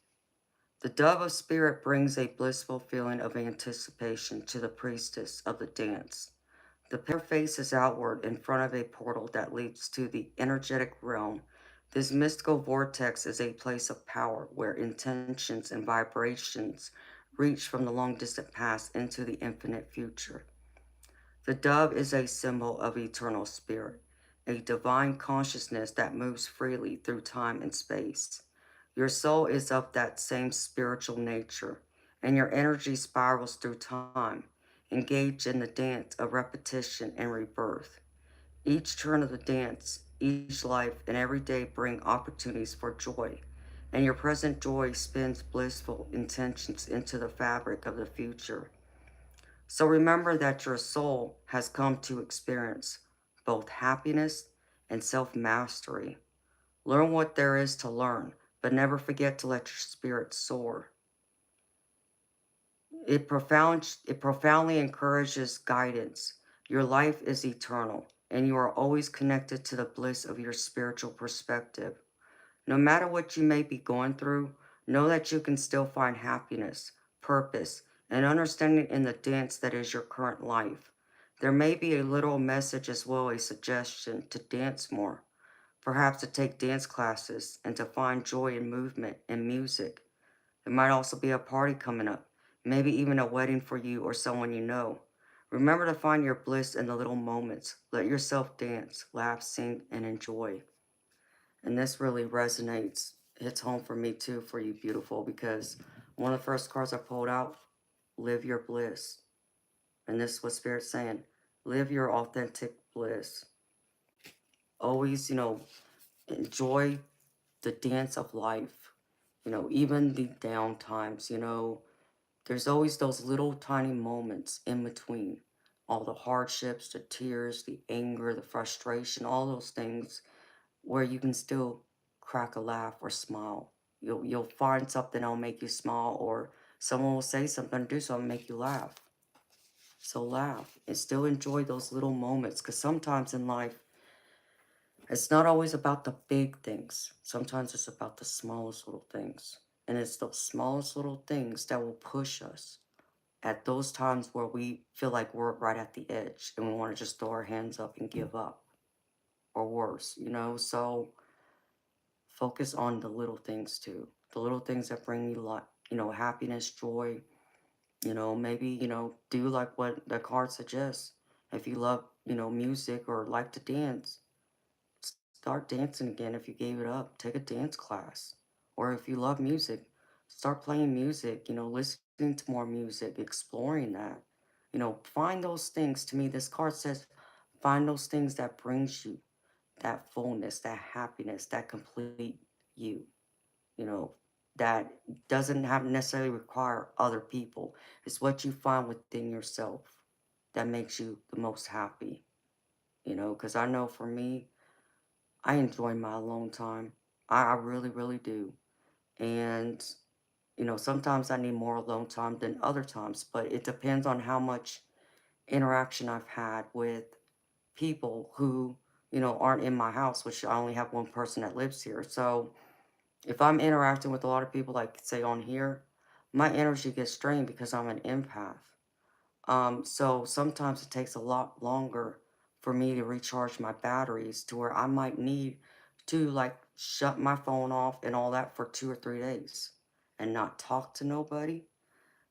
The dove of spirit brings a blissful feeling of anticipation to the priestess of the dance. The pair faces outward in front of a portal that leads to the energetic realm. This mystical vortex is a place of power where intentions and vibrations reach from the long distant past into the infinite future. The dove is a symbol of eternal spirit, a divine consciousness that moves freely through time and space. Your soul is of that same spiritual nature, and your energy spirals through time, engaged in the dance of repetition and rebirth. Each turn of the dance, each life, and every day bring opportunities for joy, and your present joy spins blissful intentions into the fabric of the future. So remember that your soul has come to experience both happiness and self mastery. Learn what there is to learn, but never forget to let your spirit soar. It profoundly encourages guidance. Your life is eternal, and you are always connected to the bliss of your spiritual perspective. No matter what you may be going through, know that you can still find happiness, purpose, and understanding in the dance that is your current life. There may be a little message as well, a suggestion to dance more, perhaps to take dance classes and to find joy in movement and music. There might also be a party coming up, maybe even a wedding for you or someone you know. Remember to find your bliss in the little moments. Let yourself dance, laugh, sing, and enjoy. And this really resonates, hits home for me too, for you, beautiful, because one of the first cards I pulled out, live your bliss. And this is what Spirit's saying, live your authentic bliss. Always, enjoy the dance of life, even the down times, there's always those little tiny moments in between all the hardships, the tears, the anger, the frustration, all those things where you can still crack a laugh or smile. You'll find something that'll make you smile, or someone will say something, do something, make you laugh. So laugh and still enjoy those little moments, because sometimes in life, it's not always about the big things. Sometimes it's about the smallest little things. And it's those smallest little things that will push us at those times where we feel like we're right at the edge and we want to just throw our hands up and give up, or worse, So focus on the little things too. The little things that bring you happiness, joy, maybe, do like what the card suggests. If you love, music or like to dance, start dancing again. If you gave it up, take a dance class. Or if you love music, start playing music, listening to more music, exploring that. find those things. To me, this card says, find those things that brings you that fullness, that happiness, that complete you, you know, that doesn't have necessarily require other people. It's what you find within yourself that makes you the most happy, because I know for me, I enjoy my alone time. I really, really do. And, sometimes I need more alone time than other times, but it depends on how much interaction I've had with people who, aren't in my house, which I only have one person that lives here. So if I'm interacting with a lot of people, like say on here, my energy gets strained because I'm an empath. So sometimes it takes a lot longer for me to recharge my batteries to where I might need to like shut my phone off and all that for 2 or 3 days and not talk to nobody,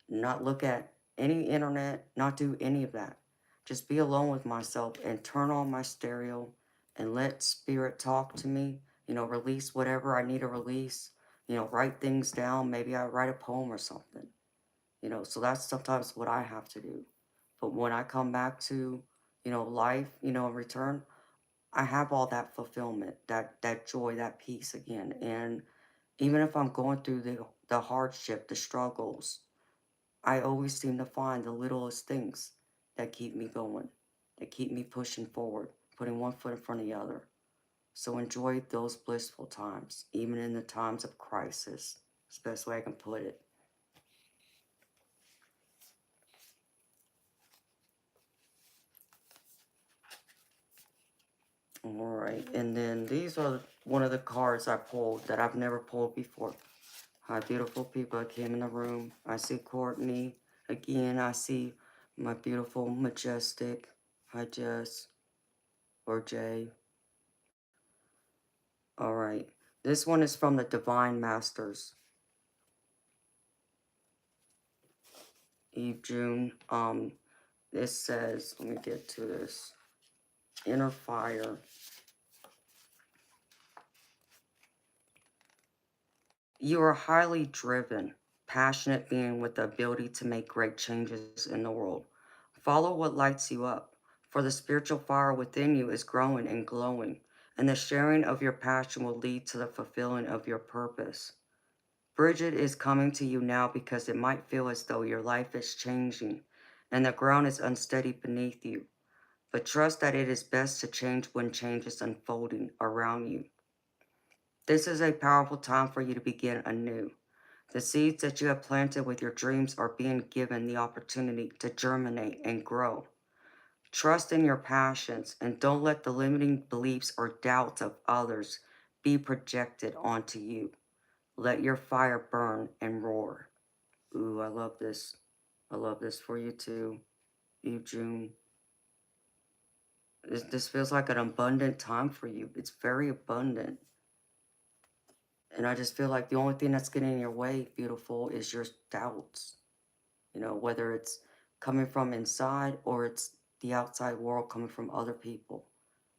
not look at any internet, not do any of that. Just be alone with myself and turn on my stereo and let spirit talk to me, release whatever I need to release, write things down. Maybe I write a poem or something, so that's sometimes what I have to do. But when I come back to, life, in return, I have all that fulfillment, that joy, that peace again. And even if I'm going through the hardship, the struggles, I always seem to find the littlest things that keep me going, that keep me pushing forward, putting one foot in front of the other. So enjoy those blissful times, even in the times of crisis. It's the best way I can put it. All right, and then these are one of the cards I pulled that I've never pulled before. Hi, beautiful people that came in the room. I see Courtney. Again, I see my beautiful, majestic. Hi, Jess or Jay. All right, this one is from the Divine Masters. Eve June. This says, let me get to this. Inner fire. You are highly driven, passionate being with the ability to make great changes in the world. Follow what lights you up, for the spiritual fire within you is growing and glowing, and the sharing of your passion will lead to the fulfilling of your purpose. Bridget is coming to you now because it might feel as though your life is changing and the ground is unsteady beneath you. But trust that it is best to change when change is unfolding around you. This is a powerful time for you to begin anew. The seeds that you have planted with your dreams are being given the opportunity to germinate and grow. Trust in your passions and don't let the limiting beliefs or doubts of others be projected onto you. Let your fire burn and roar. Ooh, I love this. I love this for you too, you June. This feels like an abundant time for you. It's very abundant. And I just feel like the only thing that's getting in your way, beautiful, is your doubts. Whether it's coming from inside or it's the outside world coming from other people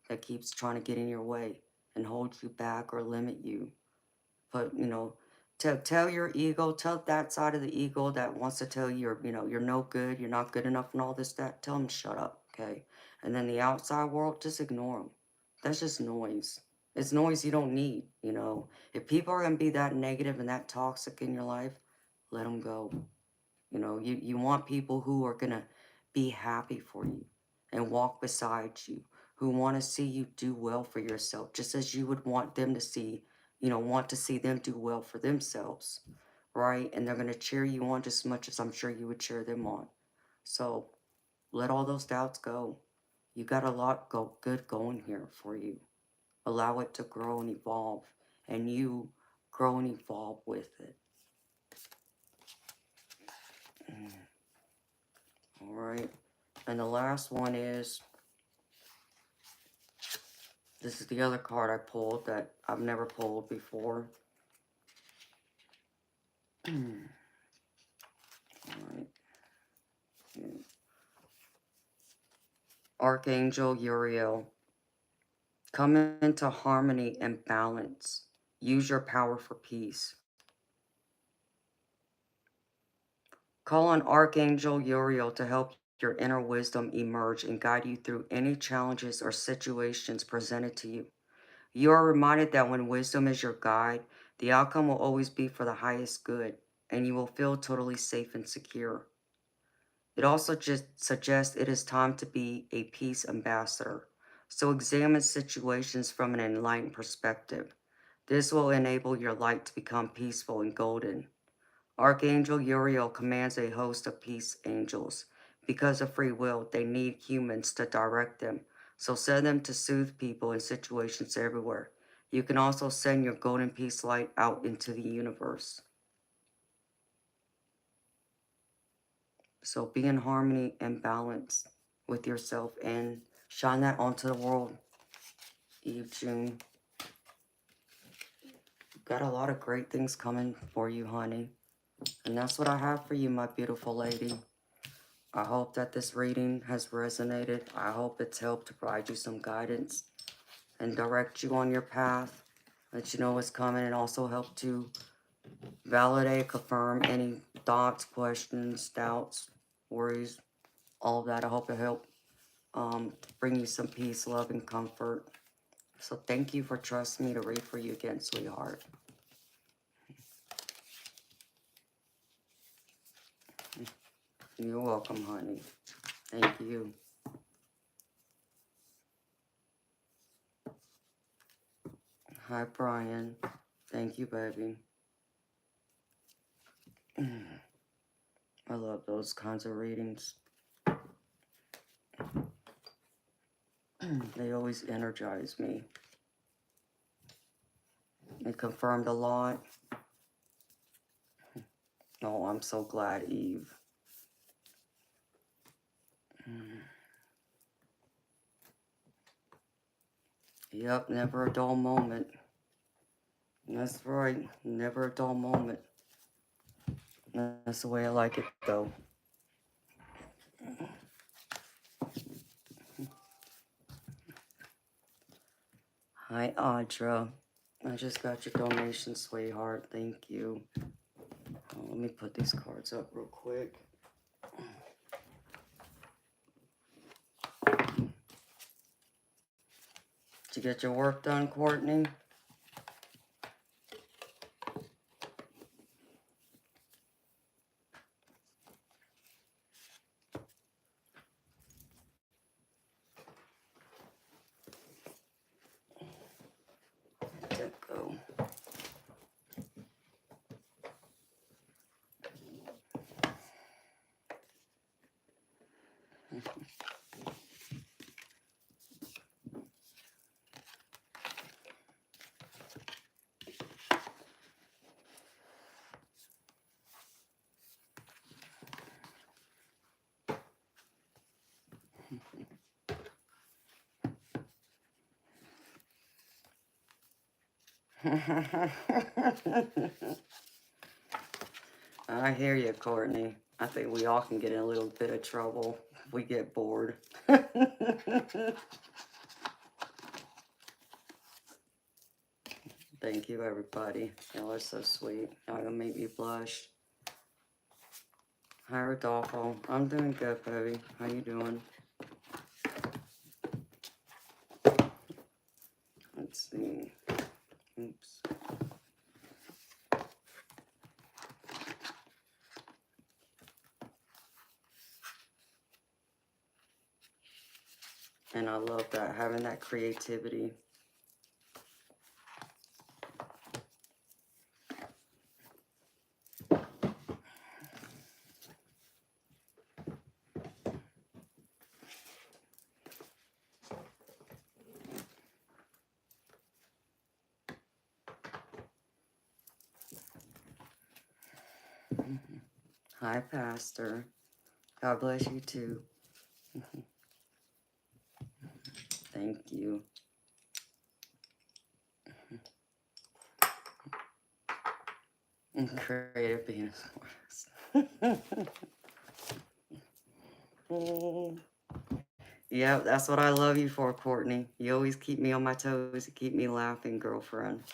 that keeps trying to get in your way and hold you back or limit you. But, tell your ego, tell that side of the ego that wants to tell you you're no good, you're not good enough and all this, that, tell them shut up, okay? And then the outside world, just ignore them. That's just noise. It's noise you don't need. If people are going to be that negative and that toxic in your life, let them go. You want people who are going to be happy for you and walk beside you, who want to see you do well for yourself, just as you would want them to see, want to see them do well for themselves, right? And they're going to cheer you on just as much as I'm sure you would cheer them on. So let all those doubts go. You got a lot good going here for you. Allow it to grow and evolve, and you grow and evolve with it. All right. And the last one is, this is the other card I pulled that I've never pulled before. All right. Archangel Uriel, come into harmony and balance. Use your power for peace. Call on Archangel Uriel to help your inner wisdom emerge and guide you through any challenges or situations presented to you. You are reminded that when wisdom is your guide, the outcome will always be for the highest good, and you will feel totally safe and secure. It also just suggests it is time to be a peace ambassador. So examine situations from an enlightened perspective. This will enable your light to become peaceful and golden. Archangel Uriel commands a host of peace angels. Because of free will, they need humans to direct them. So send them to soothe people in situations everywhere. You can also send your golden peace light out into the universe. So be in harmony and balance with yourself and shine that onto the world, Eve June. Got a lot of great things coming for you, honey. And that's what I have for you, my beautiful lady. I hope that this reading has resonated. I hope it's helped to provide you some guidance and direct you on your path, let you know what's coming, and also help to validate, confirm any thoughts, questions, doubts, worries, all of that. I hope it helped bring you some peace, love, and comfort. So thank you for trusting me to read for you again, sweetheart. You're welcome, honey. Thank you. Hi, Brian. Thank you, baby. I love those kinds of readings. They always energize me. It confirmed a lot. Oh, I'm so glad, Eve. Yep, never a dull moment. That's right, never a dull moment. That's the way I like it, though. Hi, Audra. I just got your donation, sweetheart. Thank you. Oh, let me put these cards up real quick. Did you get your work done, Courtney? Let that go. I hear you, Courtney. I think we all can get in a little bit of trouble if we get bored. Thank you, everybody. Y'all are so sweet. Y'all gonna make me blush. Hi, Rodolfo. I'm doing good, baby. How you doing? Let's see. Oops. And I love that, having that creativity. Hi, Pastor. God bless you too. Thank you. Creative being a artist. Yeah, that's what I love you for, Courtney. You always keep me on my toes. You keep me laughing, girlfriend.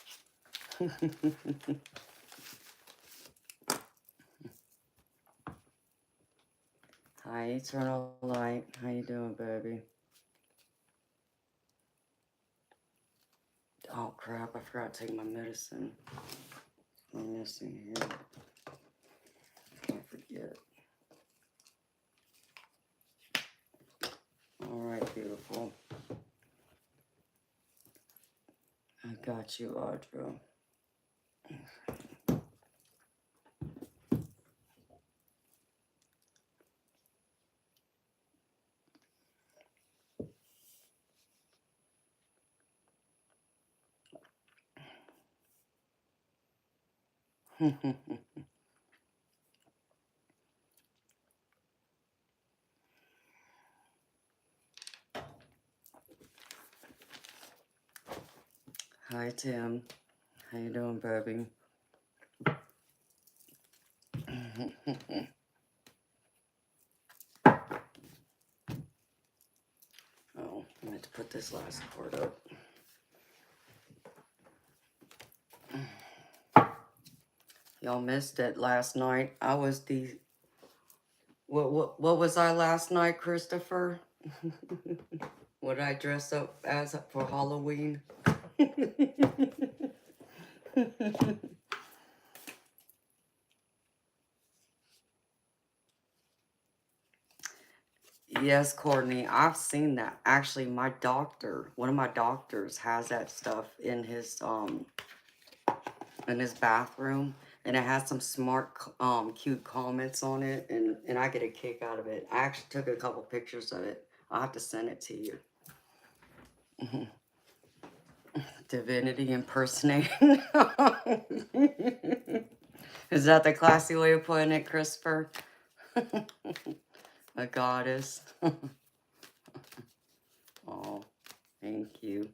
Hi, Eternal Light. How you doing, baby? Oh, crap. I forgot to take my medicine. I'm missing here. Can't forget. All right, beautiful. I got you, Audra. Hi, Tim. How you doing, baby? Oh, I meant to put this last cord up. Y'all missed it last night. I was the... What was I last night, Christopher? What did I dress up as for Halloween? Yes, Courtney, I've seen that. Actually, my doctor, one of my doctors has that stuff in his bathroom, and it has some smart cute comments on it, and I get a kick out of it. I actually took a couple pictures of it. I'll have to send it to you. Divinity impersonating. Is that the classy way of putting it, Christopher? A goddess. Oh, thank you.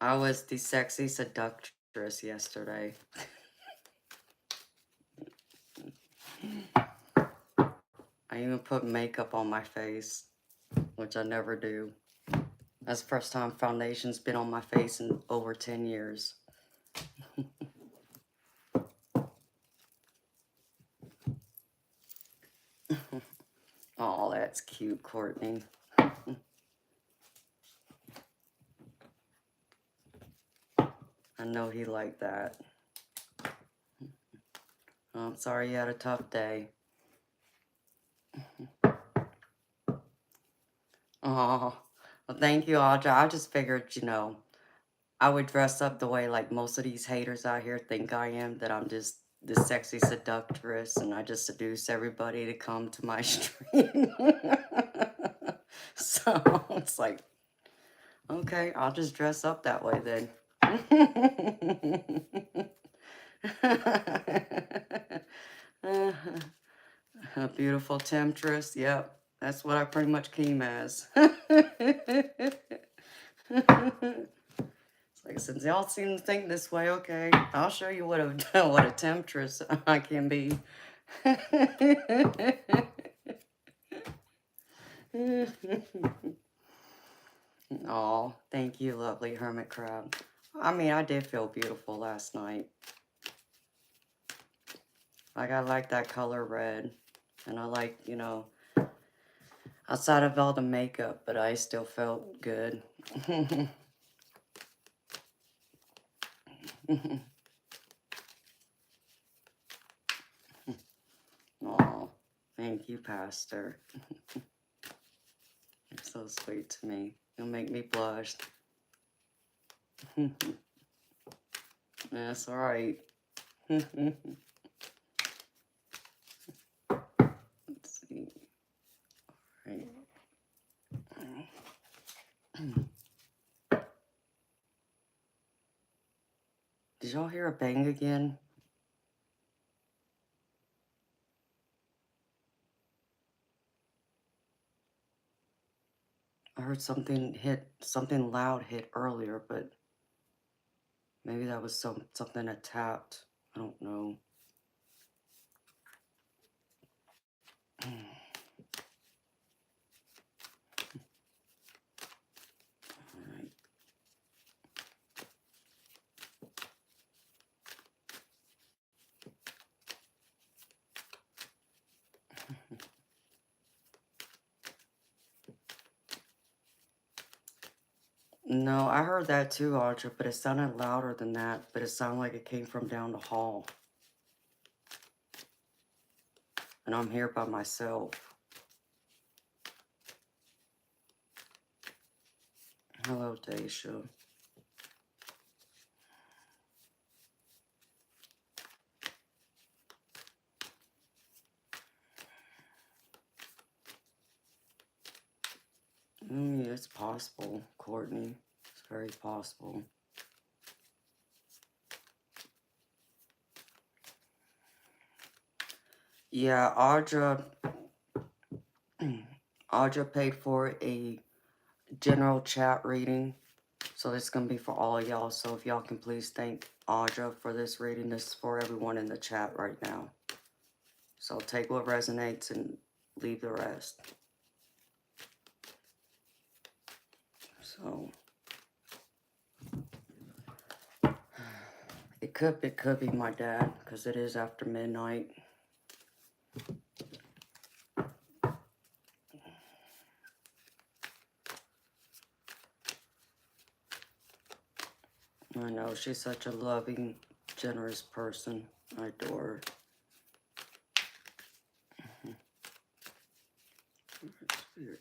I was the sexy seductress yesterday. I even put makeup on my face, which I never do. That's the first time foundation's been on my face in over 10 years. Oh, that's cute, Courtney. I know he liked that. Oh, I'm sorry you had a tough day. Oh, well, thank you, Audra. I just figured, you know, I would dress up the way like most of these haters out here think I am, that I'm just the sexy seductress and I just seduce everybody to come to my stream. So it's like, okay, I'll just dress up that way then. A beautiful temptress, yep. That's what I pretty much came as. It's like, since y'all seem to think this way, okay, I'll show you what a temptress I can be. Oh, thank you, lovely hermit crab. I mean, I did feel beautiful last night. Like, I like that color red. And I like, you know, outside of all the makeup, but I still felt good. Oh, thank you, Pastor. You're so sweet to me. You'll make me blush. That's all right. Let's see. All right. Did y'all hear a bang again? I heard something loud hit earlier, but maybe that was something that tapped. I don't know. Alright. No, I heard that too, Audra, but it sounded louder than that. But it sounded like it came from down the hall. And I'm here by myself. Hello, Daisha. It's possible, Courtney. It's very possible. Yeah, Audra paid for a general chat reading. So this is going to be for all of y'all. So if y'all can please thank Audra for this reading. This is for everyone in the chat right now. So take what resonates and leave the rest. So it could be my dad, because it is after midnight. I know, she's such a loving, generous person. I adore her. Spirit.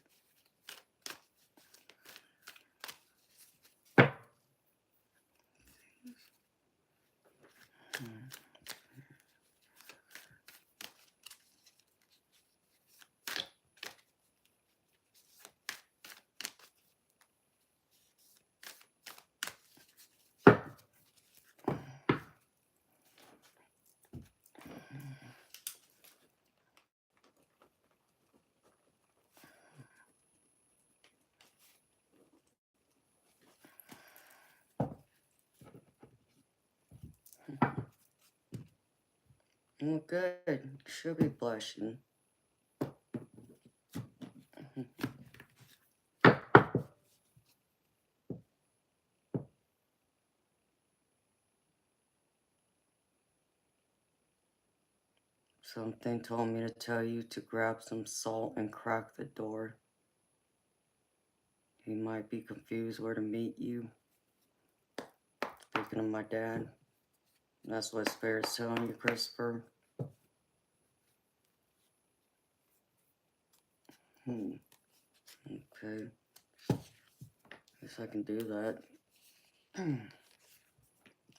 Well, good. She'll be blushing. Something told me to tell you to grab some salt and crack the door. He might be confused where to meet you. Speaking of my dad, that's what Spirit's telling you, Christopher. Okay. Guess I can do that.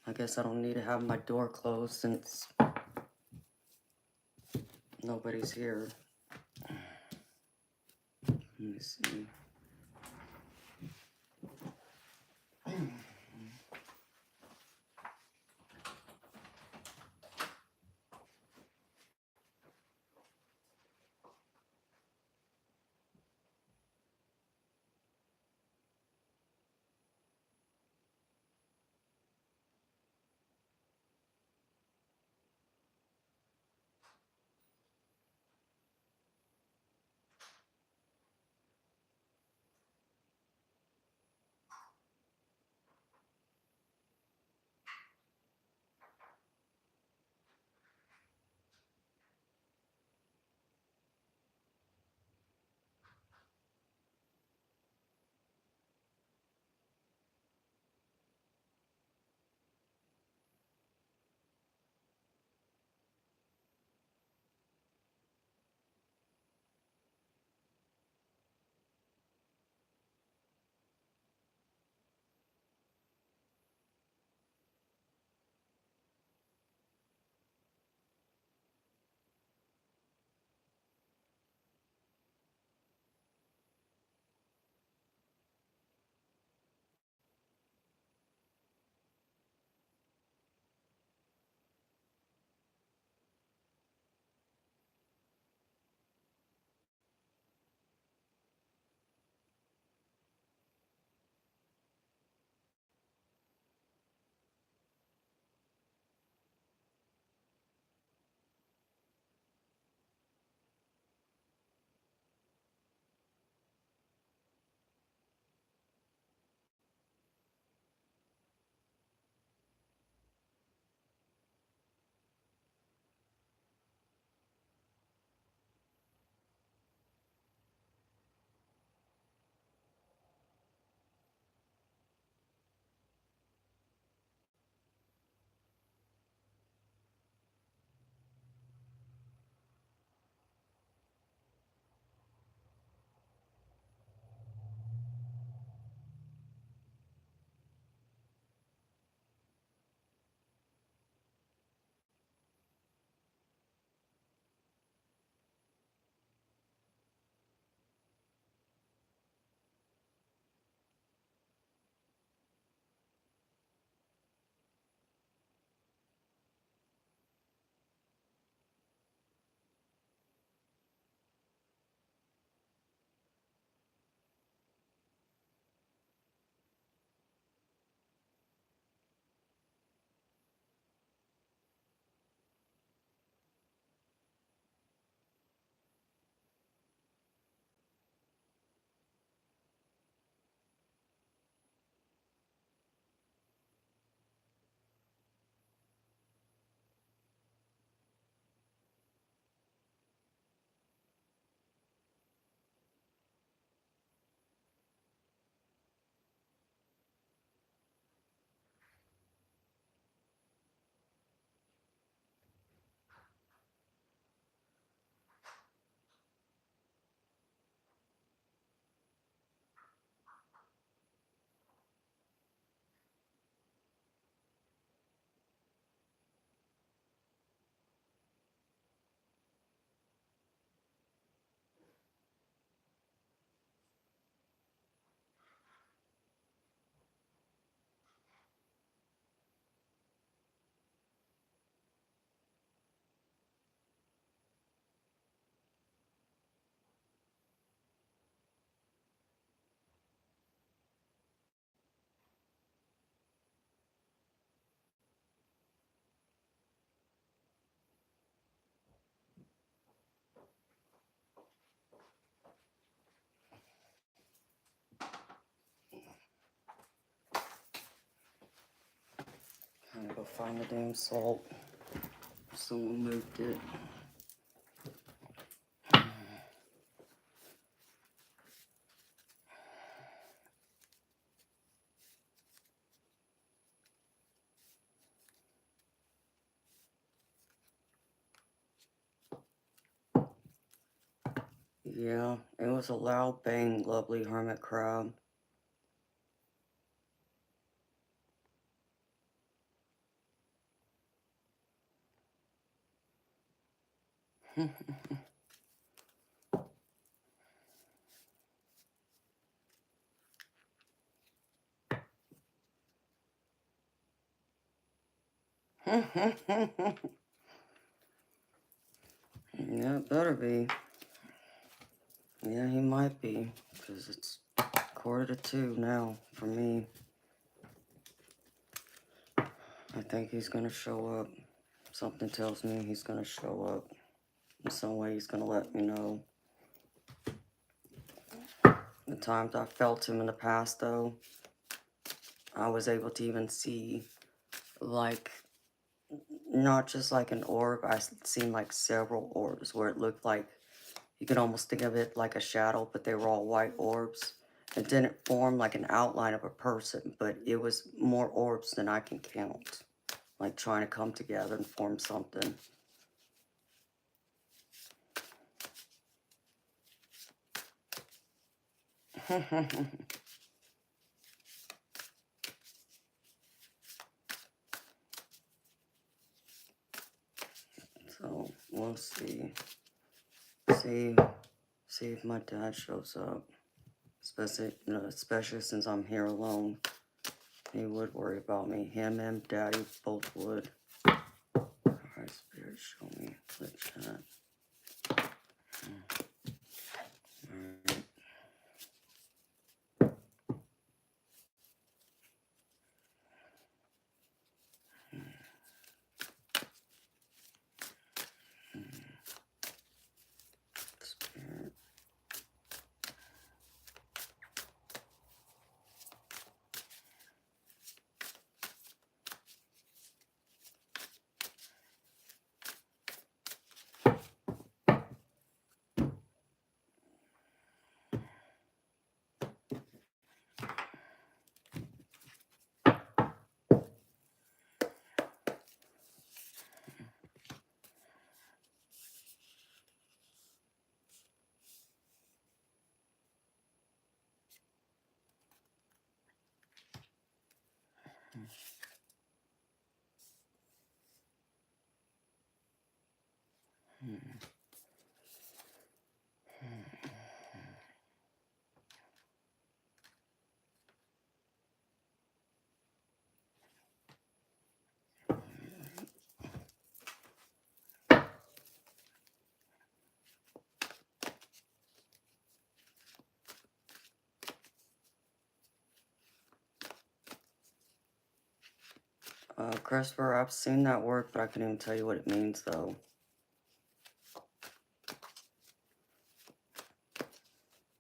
I guess I don't need to have my door closed since nobody's here. Let me see. find the damn salt. Someone moved it. Yeah, it was a loud bang, lovely hermit crab. Yeah, it better be. Yeah, he might be, because it's 1:45 now for me. I think he's gonna show up. Something tells me he's gonna show up. In some way, he's gonna let me know. The times I felt him in the past, though, I was able to even see, like, not just like an orb, I seen like several orbs where it looked like, you could almost think of it like a shadow, but they were all white orbs. It didn't form like an outline of a person, but it was more orbs than I can count. Like trying to come together and form something. So, we'll see. See if my dad shows up. Especially since I'm here alone. He would worry about me. Him and Daddy both would. Alright, Spirit, show me the chat. Alright. Spirit. Christopher, I've seen that word, but I couldn't even tell you what it means, though.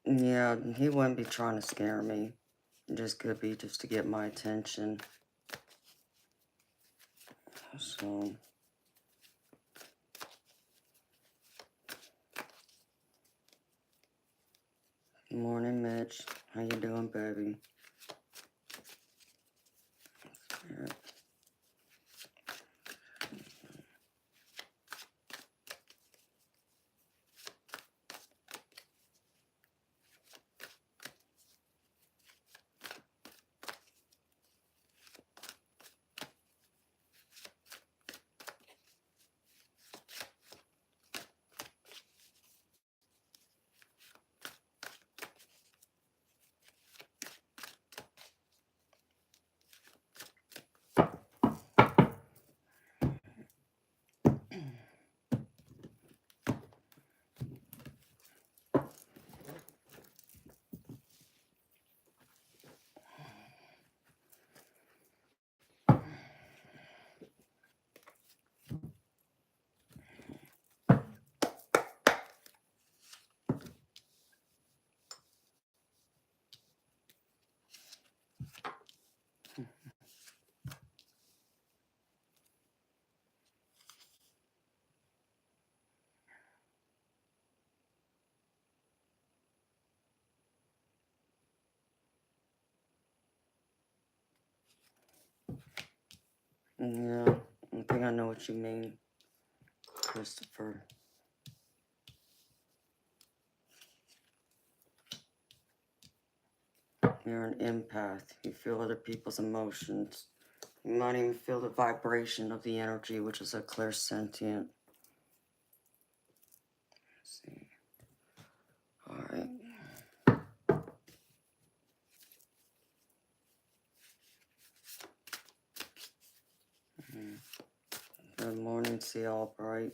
Yeah, he wouldn't be trying to scare me. It just could be just to get my attention. So... Good morning, Mitch. How you doing, baby? Spirit. Yeah, I think I know what you mean, Christopher. You're an empath. You feel other people's emotions. You might even feel the vibration of the energy, which is a clairsentient. Let's see. All right. Good morning, see all bright.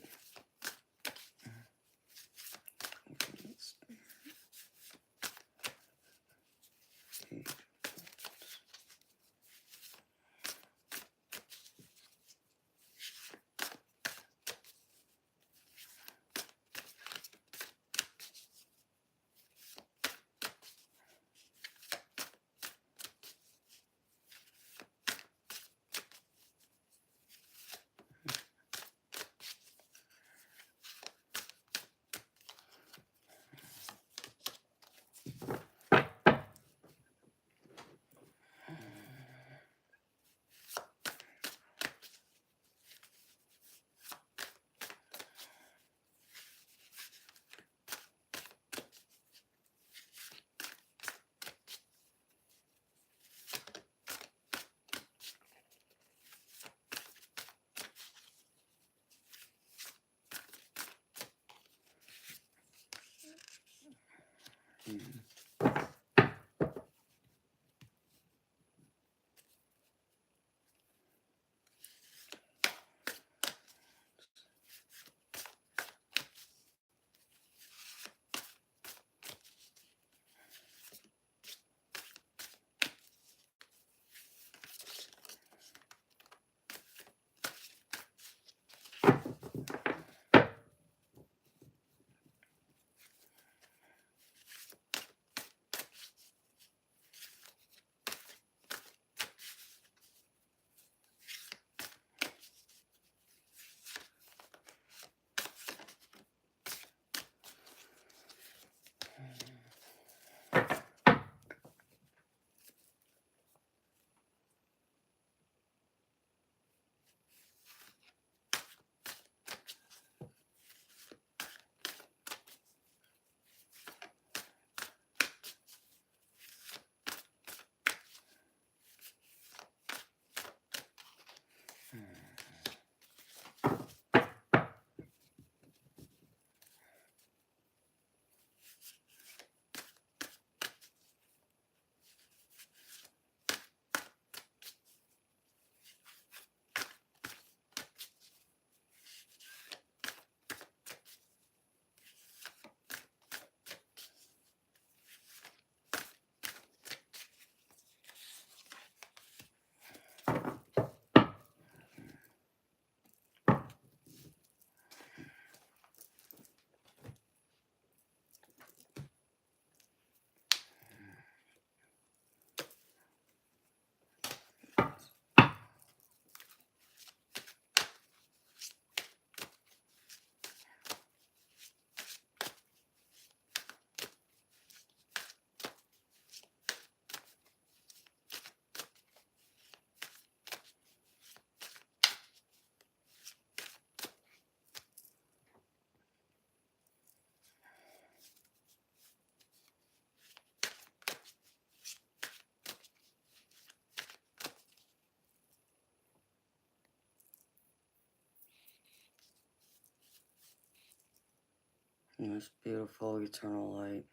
This beautiful eternal light.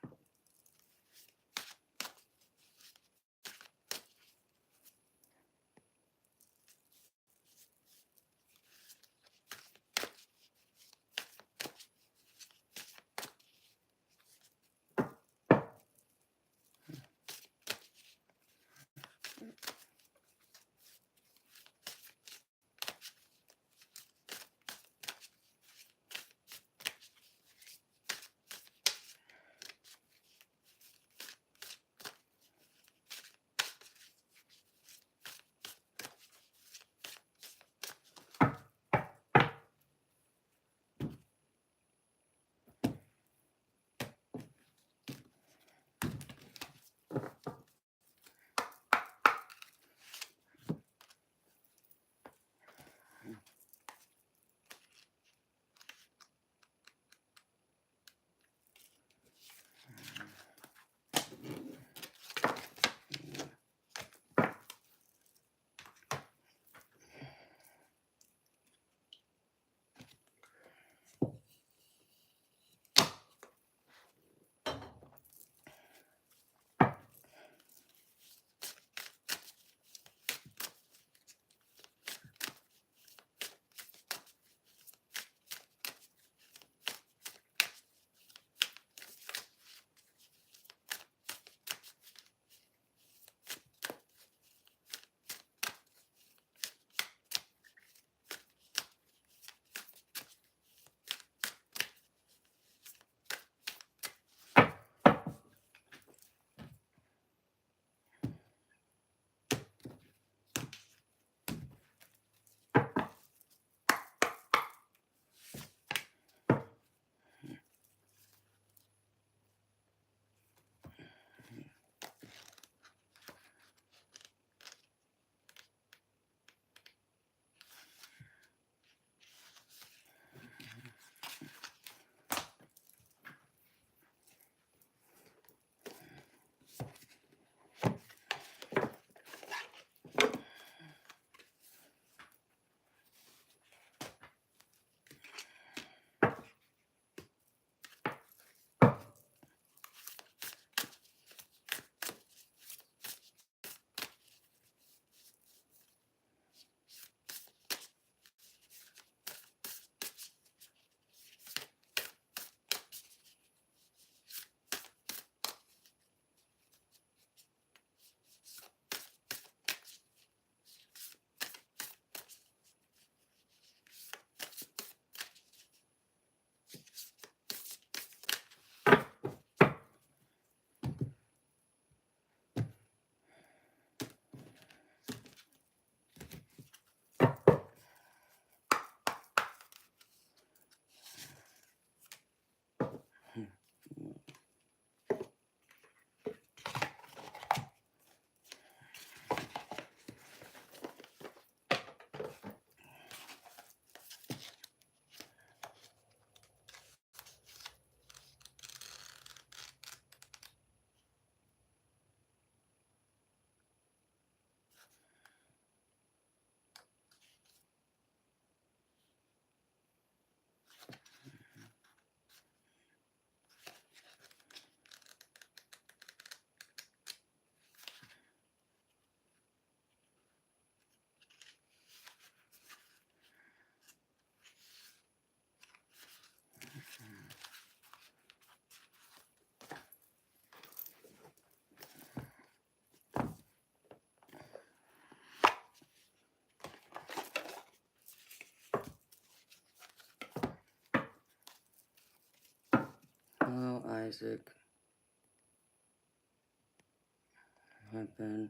Oh, Isaac. I've been...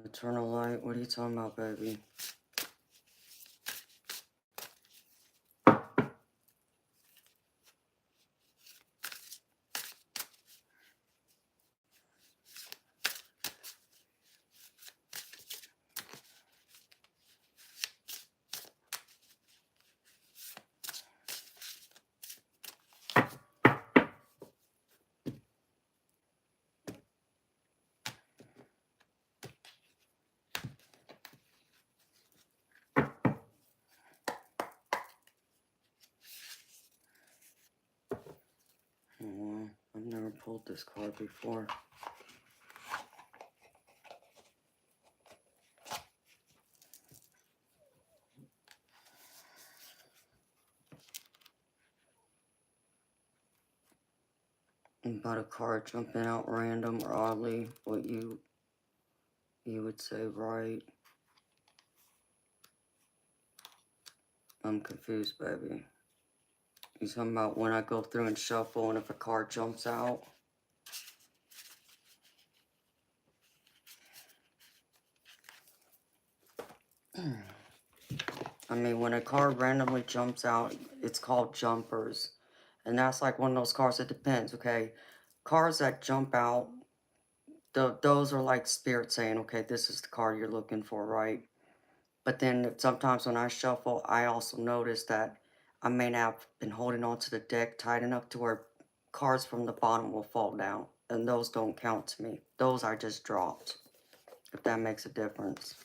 Eternal light, what are you talking about, baby? Oh, I've never pulled this card before. About a card jumping out random or oddly, what you would say, right? I'm confused, baby. You talking about when I go through and shuffle and if a card jumps out? I mean, when a card randomly jumps out, it's called jumpers. And that's like one of those cards that depends, okay? Cards that jump out, those are like spirit saying, okay, this is the card you're looking for, right? But then sometimes when I shuffle, I also notice that I may not have been holding on to the deck tight enough to where cards from the bottom will fall down. And those don't count to me. Those I just dropped, if that makes a difference.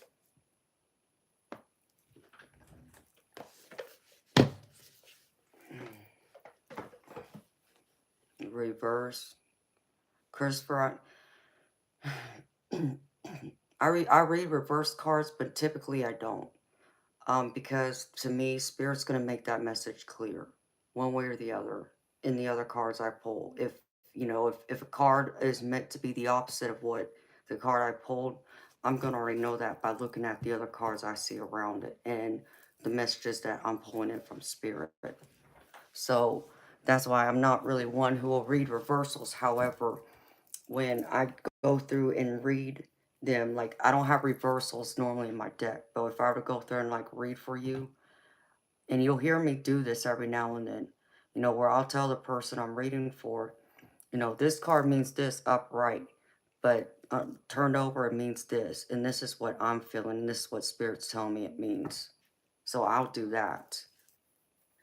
Reverse. Christopher, I read reverse cards, but typically I don't. Because to me, Spirit's going to make that message clear, one way or the other, in the other cards I pull. If, you know, if a card is meant to be the opposite of what the card I pulled, I'm going to already know that by looking at the other cards I see around it and the messages that I'm pulling in from Spirit. So that's why I'm not really one who will read reversals. However, when I go through and read them, like I don't have reversals normally in my deck, but if I were to go through and like read for you, and you'll hear me do this every now and then, you know, where I'll tell the person I'm reading for, you know, this card means this upright, but turned over it means this, and this is what I'm feeling, and this is what Spirit's telling me it means. So I'll do that,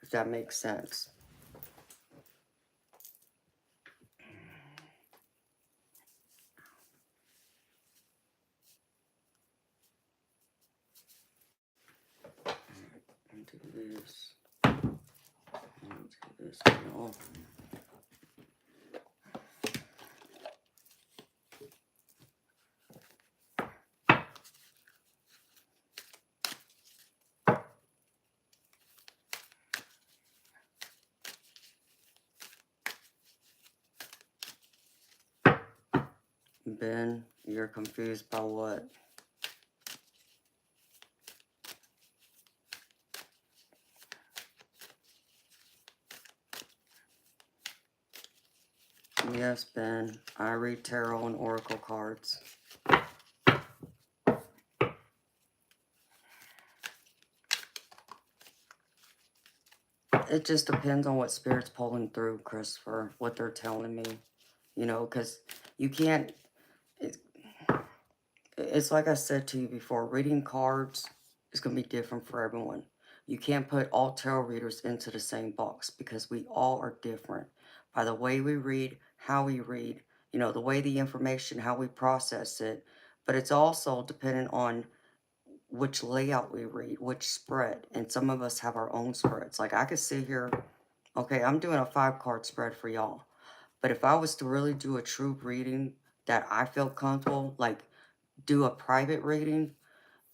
if that makes sense. Do this. Do this. No. Ben, you're confused by what? Yes, Ben. I read tarot and oracle cards. It just depends on what Spirit's pulling through, Christopher, what they're telling me. You know, because you can't... It's like I said to you before, reading cards is going to be different for everyone. You can't put all tarot readers into the same box because we all are different. By the way we read, how we read, you know, the way the information, how we process it. But it's also dependent on which layout we read, which spread. And some of us have our own spreads. Like I could sit here, okay, I'm doing a 5-card spread for y'all. But if I was to really do a true reading that I felt comfortable, like do a private reading,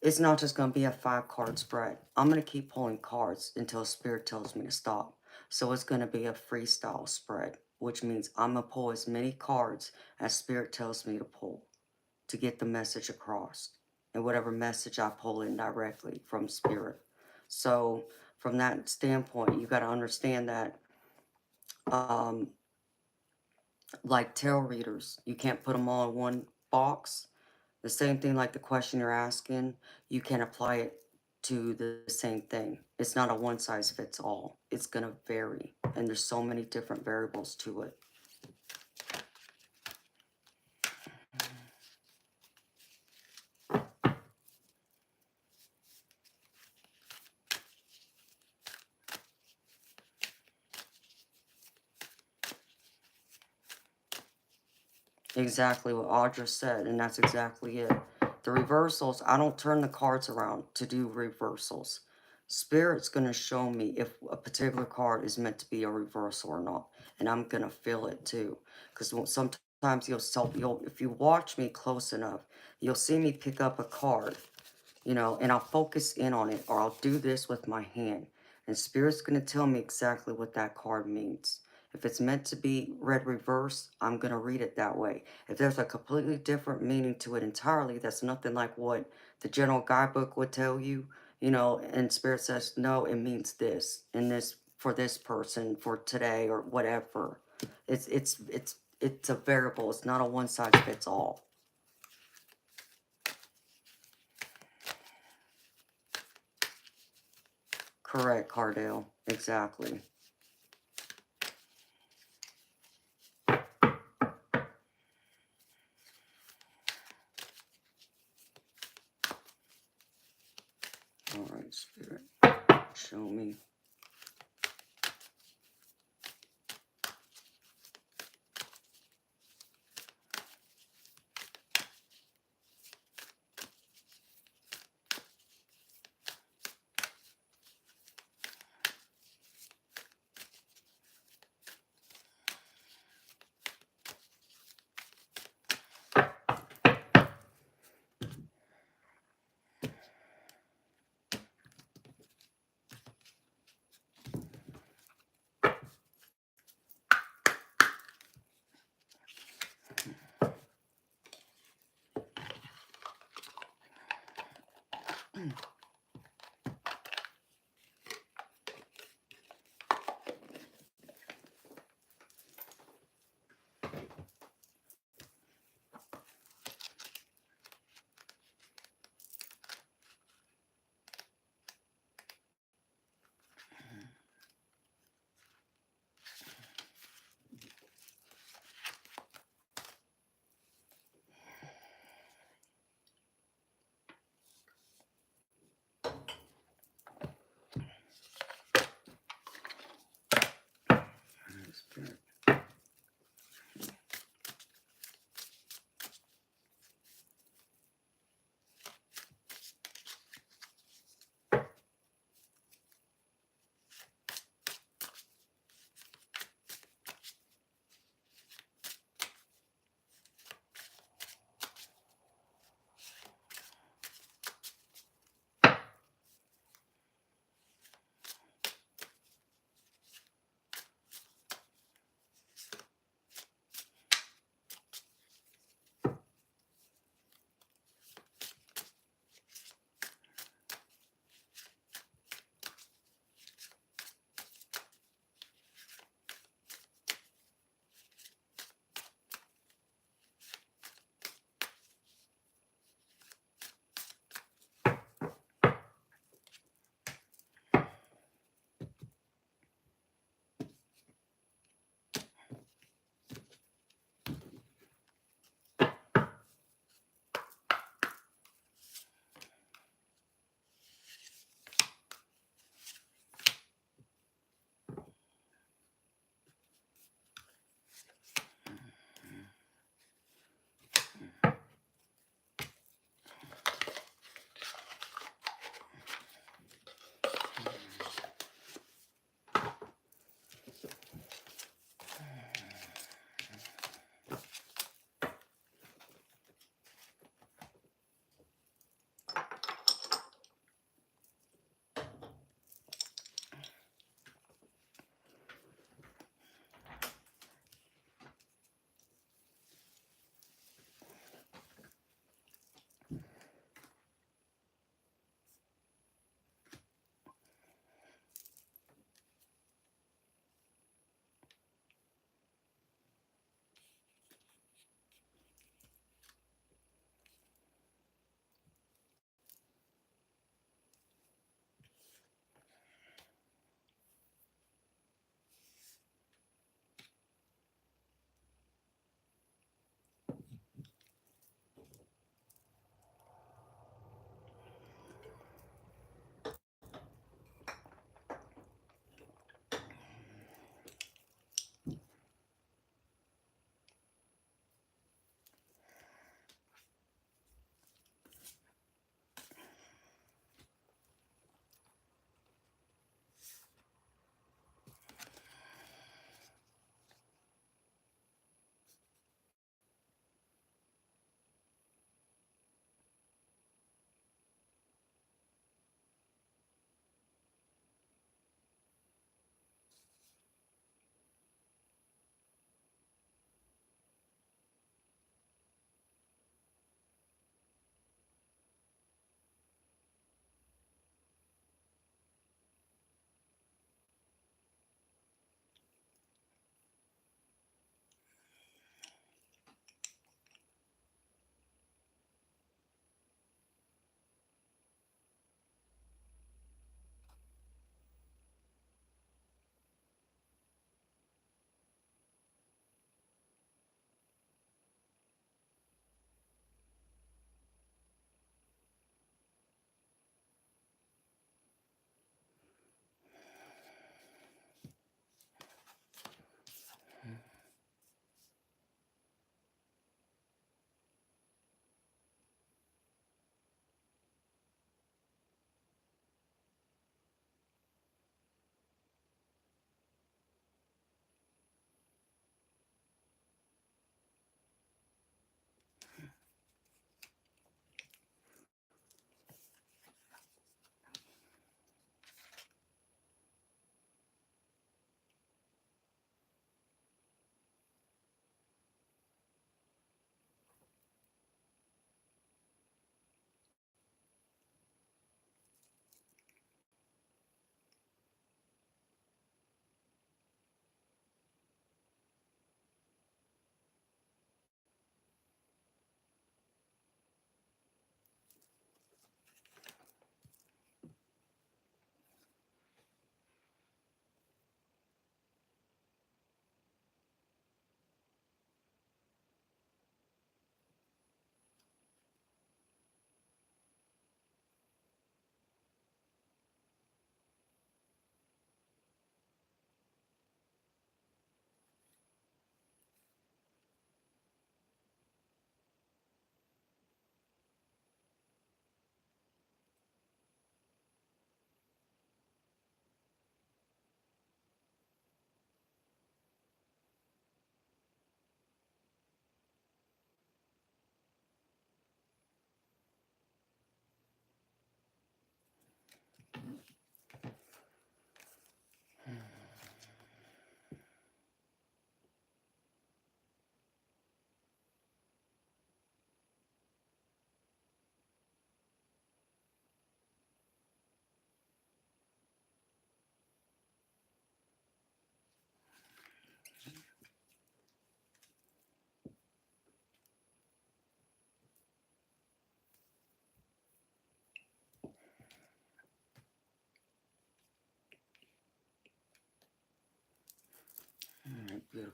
it's not just going to be a 5-card spread. I'm going to keep pulling cards until Spirit tells me to stop. So it's going to be a freestyle spread, which means I'm going to pull as many cards as Spirit tells me to pull to get the message across. And whatever message I pull in directly from Spirit. So from that standpoint, you got to understand that like tarot readers, you can't put them all in one box. The same thing like the question you're asking, you can apply it to the same thing. It's not a one size fits all. It's going to vary. And there's so many different variables to it. Exactly what Audra said, and that's exactly it. The reversals, I don't turn the cards around to do reversals. Spirit's going to show me if a particular card is meant to be a reversal or not. And I'm going to feel it too. Because sometimes if you watch me close enough, you'll see me pick up a card, you know, and I'll focus in on it, or I'll do this with my hand. And Spirit's going to tell me exactly what that card means. If it's meant to be read reverse, I'm going to read it that way. If there's a completely different meaning to it entirely, that's nothing like what the general guidebook would tell you, you know, and Spirit says, no, it means this, and this for this person, for today, or whatever. It's a variable. It's not a one size fits all. Correct, Cardale. Exactly. All right, Spirit, show me.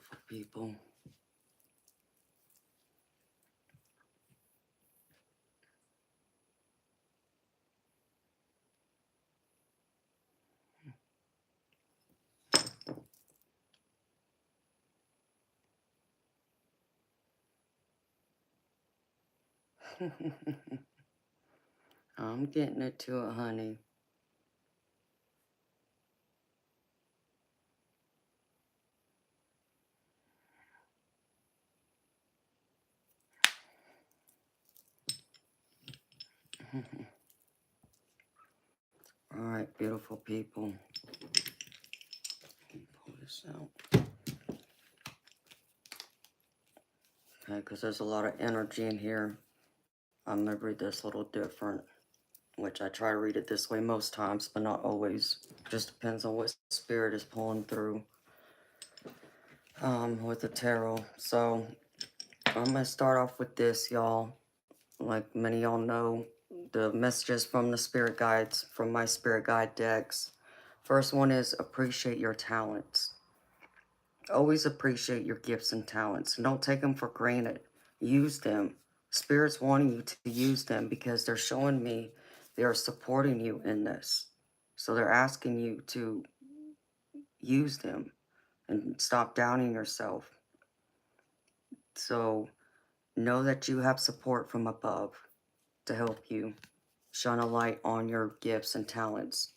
beautiful people. I'm getting it to it, honey. All right, beautiful people. Let me pull this out. Okay, because there's a lot of energy in here. I'm going to read this a little different, which I try to read it this way most times, but not always. Just depends on what spirit is pulling through with the tarot. So I'm going to start off with this, y'all. Like many of y'all know, the messages from the spirit guides, from my spirit guide decks. First one is appreciate your talents. Always appreciate your gifts and talents. Don't take them for granted. Use them. Spirit's wanting you to use them because they're showing me they're supporting you in this. So they're asking you to use them and stop doubting yourself. So know that you have support from above to help you shine a light on your gifts and talents.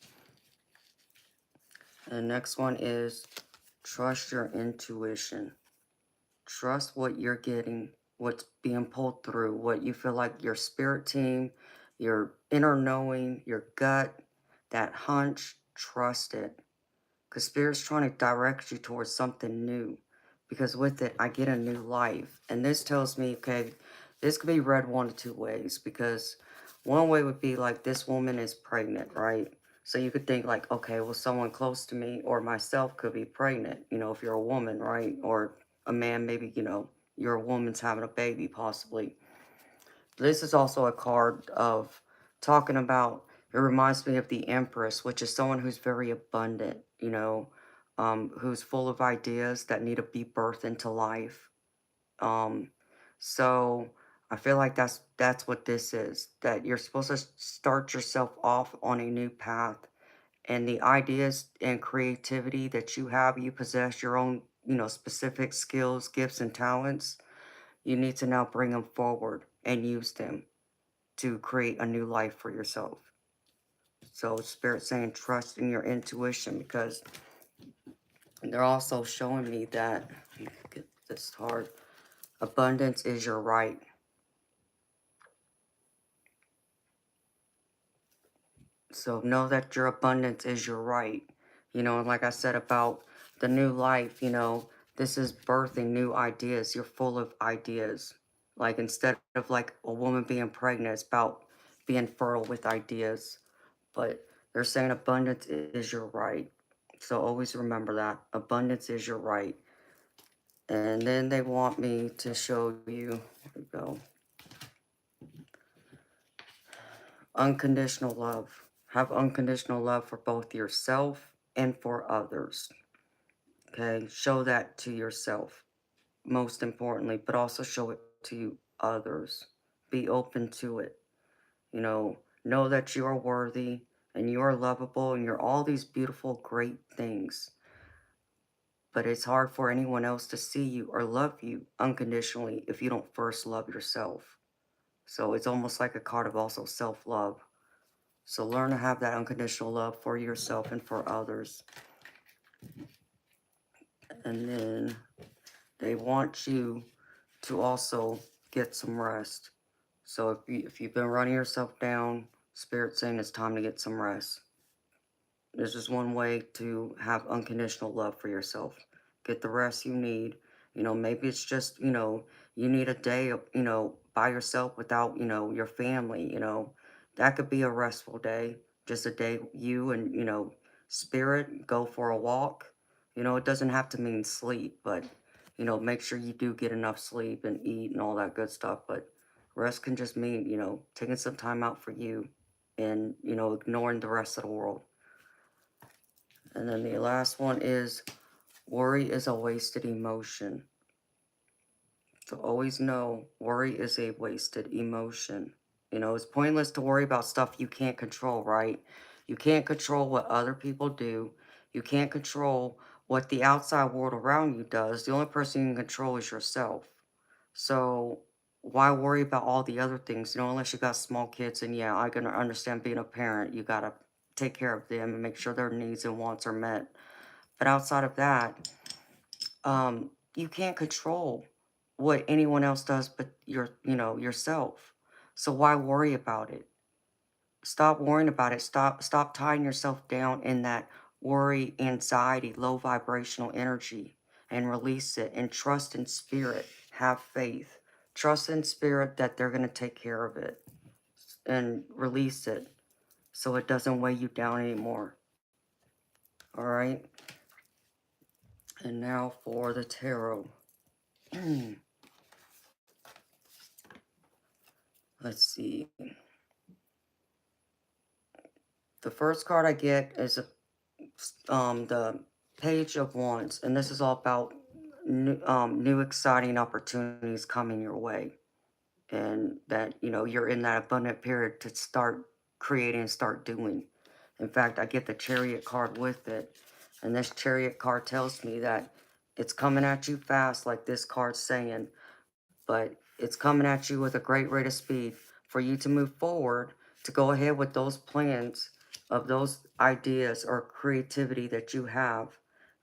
And the next one is trust your intuition. Trust what you're getting, what's being pulled through, what you feel like your spirit team, your inner knowing, your gut, that hunch, trust it. Because Spirit's trying to direct you towards something new. Because with it, I get a new life. And this tells me, okay, this could be read one of two ways. Because one way would be like, this woman is pregnant, right? So you could think like, okay, well, someone close to me or myself could be pregnant, you know, if you're a woman, right? Or a man, maybe, you know, you're a woman's having a baby, possibly. This is also a card of talking about, it reminds me of the Empress, which is someone who's very abundant, you know, who's full of ideas that need to be birthed into life. Um, so I feel like that's what this is, that you're supposed to start yourself off on a new path, and the ideas and creativity that you have, you possess your own, you know, specific skills, gifts, and talents. You need to now bring them forward and use them to create a new life for yourself. So Spirit saying trust in your intuition, because they're also showing me that, let me get this hard, abundance is your right. So know that your abundance is your right. You know, and like I said about the new life, you know, this is birthing new ideas. You're full of ideas. Like instead of like a woman being pregnant, it's about being fertile with ideas. But they're saying abundance is your right. So always remember that. Abundance is your right. And then they want me to show you, here we go, unconditional love. Have unconditional love for both yourself and for others. Okay, show that to yourself, most importantly, but also show it to others. Be open to it. You know that you are worthy and you are lovable and you're all these beautiful, great things. But it's hard for anyone else to see you or love you unconditionally if you don't first love yourself. So it's almost like a card of also self-love. So learn to have that unconditional love for yourself and for others. And then they want you to also get some rest. So if you've been running yourself down, Spirit's saying it's time to get some rest. There's just one way to have unconditional love for yourself. Get the rest you need. You know, maybe it's just, you know, you need a day, you know, by yourself without, you know, your family, you know. That could be a restful day. Just a day you and, you know, Spirit, go for a walk. You know, it doesn't have to mean sleep, but, you know, make sure you do get enough sleep and eat and all that good stuff. But rest can just mean, you know, taking some time out for you and, you know, ignoring the rest of the world. And then the last one is Worry is a wasted emotion. So always know worry is a wasted emotion. You know, it's pointless to worry about stuff you can't control, right? You can't control what other people do. You can't control what the outside world around you does. The only person you can control is yourself. So why worry about all the other things? You know, unless you got small kids, and yeah, I can understand being a parent. You gotta take care of them and make sure their needs and wants are met. But outside of that, you can't control what anyone else does but yourself. So why worry about it? Stop worrying about it. Stop tying yourself down in that worry, anxiety, low vibrational energy, and release it, and trust in spirit. Have faith. Trust in spirit that they're going to take care of it, and release it so it doesn't weigh you down anymore. All right? And now for the tarot. Let's see. The first card I get is the Page of Wands, and this is all about new exciting opportunities coming your way, and that you're in that abundant period to start creating and start doing. In fact, I get the Chariot card with it, and this Chariot card tells me that it's coming at you fast, like this card's saying, but it's coming at you with a great rate of speed for you to move forward, to go ahead with those plans of those ideas or creativity that you have,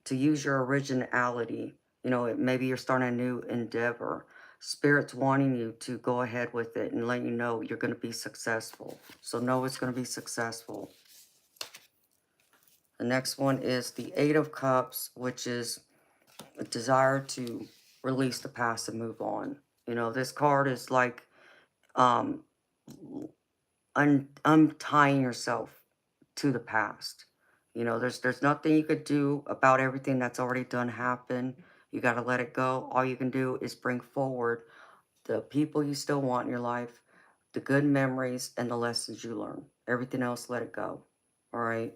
to use your originality. Maybe you're starting a new endeavor. Spirit's wanting you to go ahead with it and let you know you're going to be successful. So know it's going to be successful. The next one is the Eight of Cups, which is a desire to release the past and move on. This card is like um, untying yourself to the past. There's nothing you could do about everything that's already done happen. You got to let it go. All you can do is bring forward the people you still want in your life, the good memories, and the lessons you learn. Everything else, let it go. All right.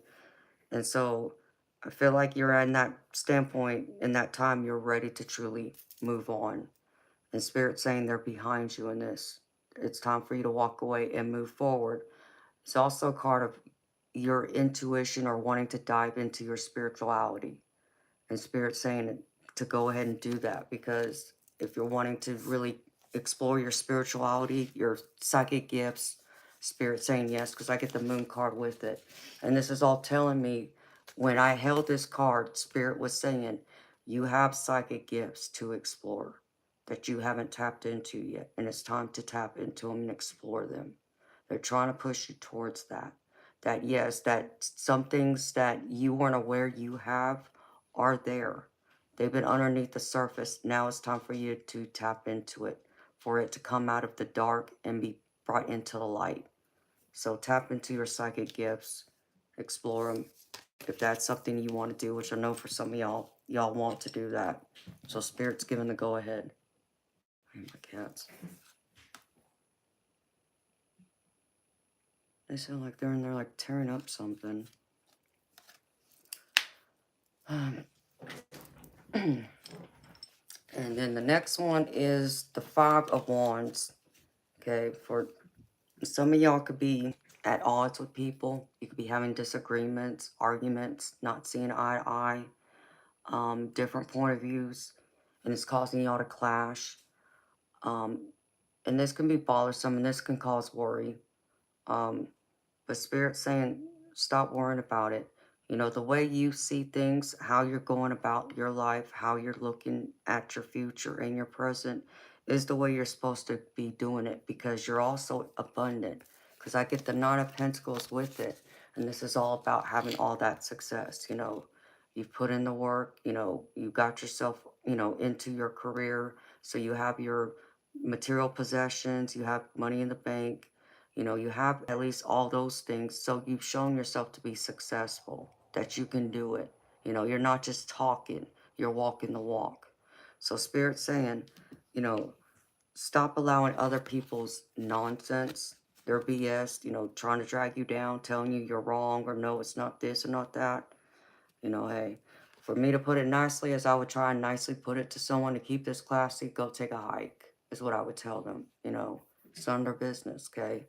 And so I feel like you're at that standpoint in that time, you're ready to truly move on. And Spirit saying they're behind you in this. It's time for you to walk away and move forward. It's also a card of your intuition or wanting to dive into your spirituality. And Spirit saying to go ahead and do that, because if you're wanting to really explore your spirituality, your psychic gifts, Spirit saying yes, because I get the Moon card with it. And this is all telling me, when I held this card, Spirit was saying, you have psychic gifts to explore that you haven't tapped into yet. And it's time to tap into them and explore them. They're trying to push you towards that. That yes, that some things that you weren't aware you have are there. They've been underneath the surface. Now it's time for you to tap into it, for it to come out of the dark and be brought into the light. So tap into your psychic gifts, explore them. If that's something you want to do, which I know for some of y'all want to do that. So Spirit's giving the go ahead. My cats. They sound like they're in there like tearing up something. And then the next one is the Five of Wands. Okay, for some of y'all could be at odds with people. You could be having disagreements, arguments, not seeing eye to eye, different point of views, and it's causing y'all to clash. And this can be bothersome, and this can cause worry. But Spirit's saying, stop worrying about it. The way you see things, how you're going about your life, how you're looking at your future and your present is the way you're supposed to be doing it, because you're also abundant. Because I get the Nine of Pentacles with it. And this is all about having all that success. You've put in the work, you got yourself, into your career. So you have your material possessions, you have money in the bank. You have at least all those things. So you've shown yourself to be successful, that you can do it. You're not just talking, you're walking the walk. So Spirit's saying, stop allowing other people's nonsense, their BS, trying to drag you down, telling you you're wrong, or no, it's not this or not that. Hey, For me to put it nicely, as I would try and nicely put it to someone to keep this classy, go take a hike, is what I would tell them. It's none of their business, okay?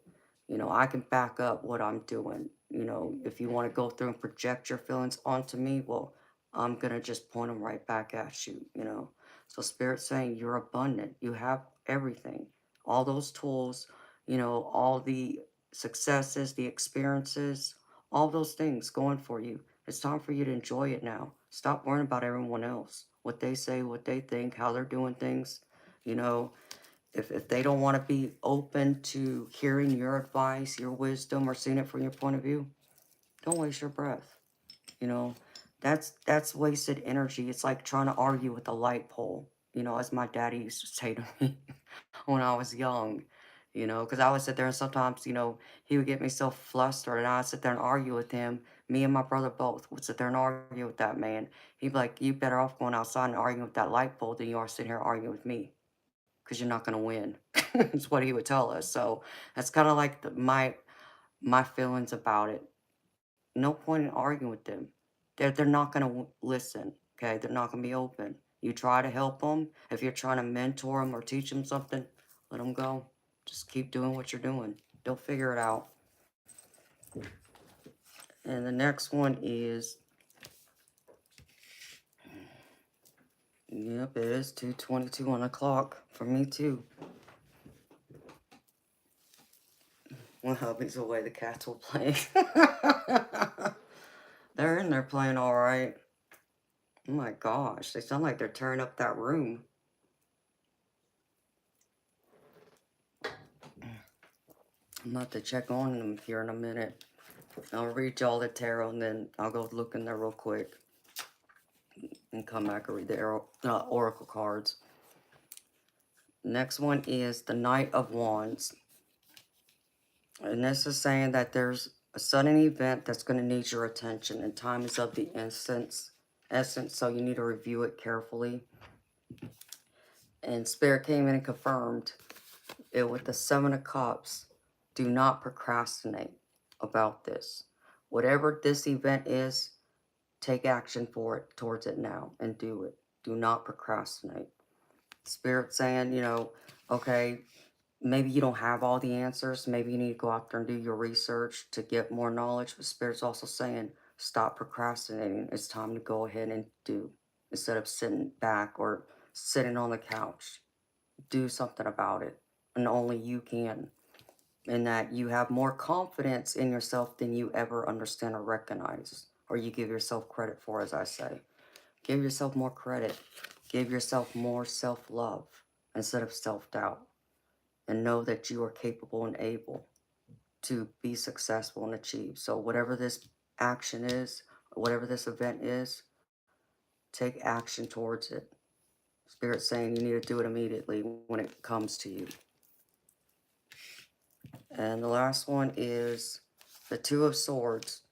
I can back up what I'm doing. If you want to go through and project your feelings onto me, well, I'm going to just point them right back at you. So Spirit's saying you're abundant. You have everything. All those tools, all the successes, the experiences, all those things going for you. It's time for you to enjoy it now. Stop worrying about everyone else, what they say, what they think, how they're doing things. You know, if they don't want to be open to hearing your advice, your wisdom, or seeing it from your point of view, don't waste your breath. You know, that's wasted energy. It's like trying to argue with a light pole. As my daddy used to say to me when I was young. Because I would sit there and sometimes, he would get me so flustered, and I'd sit there and argue with him. Me and my brother both would sit there and argue with that man. He'd be like, "You better off going outside and arguing with that light pole than you are sitting here arguing with me, because you're not going to win." That's what he would tell us. So that's kind of like my feelings about it. No point in arguing with them. They're not going to listen. Okay, they're not going to be open. You try to help them. If you're trying to mentor them or teach them something, let them go. Just keep doing what you're doing. They'll figure it out. And the next one is, yep, it is 2:22 on the clock for me too. When hubby's away, the cats will play. They're in there playing all right. Oh my gosh, they sound like they're tearing up that room. I'm about to check on them here in a minute. I'll read y'all the tarot, and then I'll go look in there real quick and come back and read the oracle cards. Next one is the Knight of Wands. And this is saying that there's a sudden event that's going to need your attention, and time is of the essence, so you need to review it carefully. And Spirit came in and confirmed it with the Seven of Cups. Do not procrastinate about this. Whatever this event is, take action for it, towards it now, and do it. Do not procrastinate. Spirit saying, okay, maybe you don't have all the answers. Maybe you need to go out there and do your research to get more knowledge. But Spirit's also saying, stop procrastinating. It's time to go ahead and do, instead of sitting back or sitting on the couch. Do something about it, and only you can. And that you have more confidence in yourself than you ever understand or recognize, or you give yourself credit for, as I say. Give yourself more credit. Give yourself more self-love instead of self-doubt. And know that you are capable and able to be successful and achieve. So whatever this action is, whatever this event is, take action towards it. Spirit's saying you need to do it immediately when it comes to you. And the last one is the Two of Swords.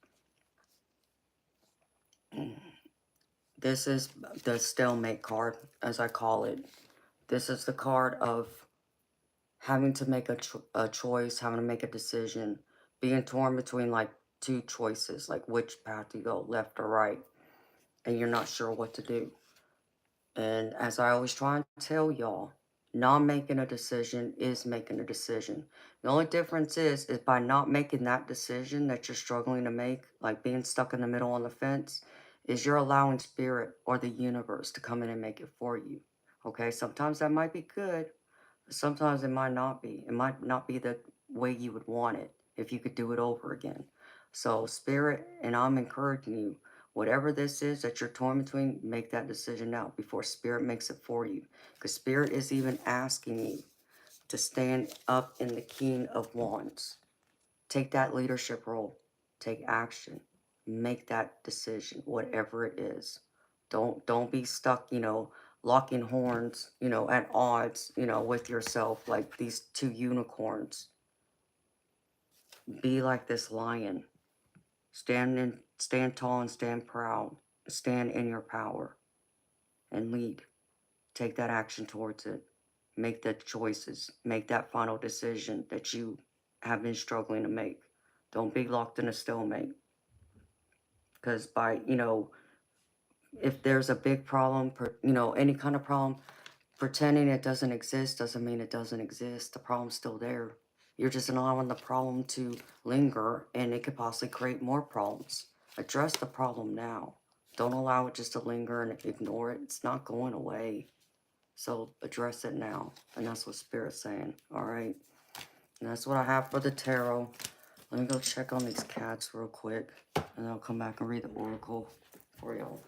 This is the stalemate card, as I call it. This is the card of having to make a choice, having to make a decision, being torn between like two choices, like which path to go, left or right, and you're not sure what to do. And as I always try and tell y'all, not making a decision is making a decision. The only difference is by not making that decision that you're struggling to make, like being stuck in the middle on the fence, is you're allowing Spirit or the universe to come in and make it for you. Okay, sometimes that might be good, but sometimes it might not be. It might not be the way you would want it if you could do it over again. So Spirit, and I'm encouraging you, whatever this is that you're torn between, make that decision now before Spirit makes it for you. Because Spirit is even asking you to stand up in the King of Wands. Take that leadership role. Take action. Make that decision, whatever it is. Don't be stuck, locking horns, at odds, with yourself, like these two unicorns. Be like this lion. Stand tall and stand proud. Stand in your power and lead. Take that action towards it. Make the choices. Make that final decision that you have been struggling to make. Don't be locked in a stalemate. Because by, if there's a big problem, you know, any kind of problem, pretending it doesn't exist doesn't mean it doesn't exist. The problem's still there. You're just allowing the problem to linger, and it could possibly create more problems. Address the problem now. Don't allow it just to linger and ignore it. It's not going away. So address it now. And that's what Spirit's saying. Alright? And that's what I have for the tarot. Let me go check on these cats real quick. And then I'll come back and read the oracle for y'all.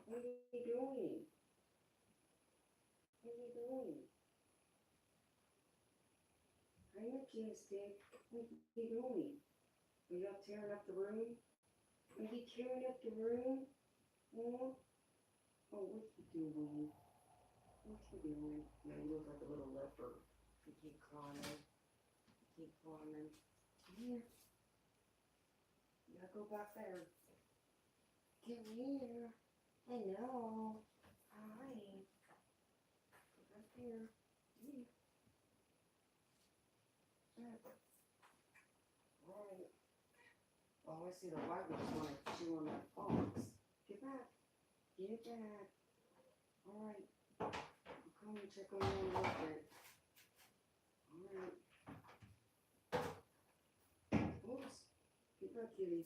What are you doing? What are you doing? I know, Stick. What are you doing? Are y'all tearing up the room? Are you tearing up the room? Oh, what you doing? What you doing? Yeah, you look like a little leopard. You keep climbing. Keep climbing. Come here. You gotta go back there. Come here. Hello. Hi. Go back here. Yeah. Alright. Oh, I see the white one's want to chew on that box. Get back. Get back. Alright. I'll come and check on you in a little bit. Alright. Oops. Get back, kitty.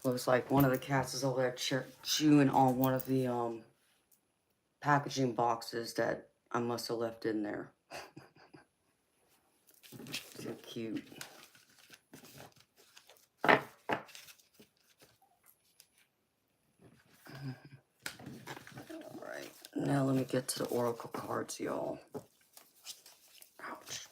Looks like one of the cats is over there chewing on one of the packaging boxes that I must have left in there. So cute. Alright, now let me get to the oracle cards, y'all. Ouch.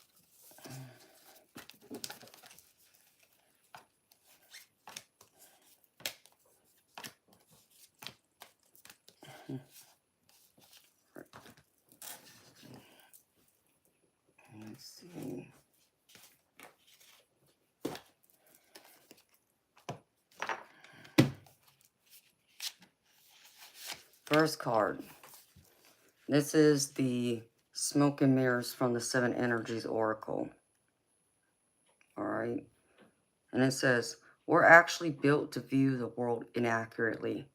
Let's see. First card. This is the Smoke and Mirrors from the Seven Energies Oracle. Alright. And it says, we're actually built to view the world inaccurately.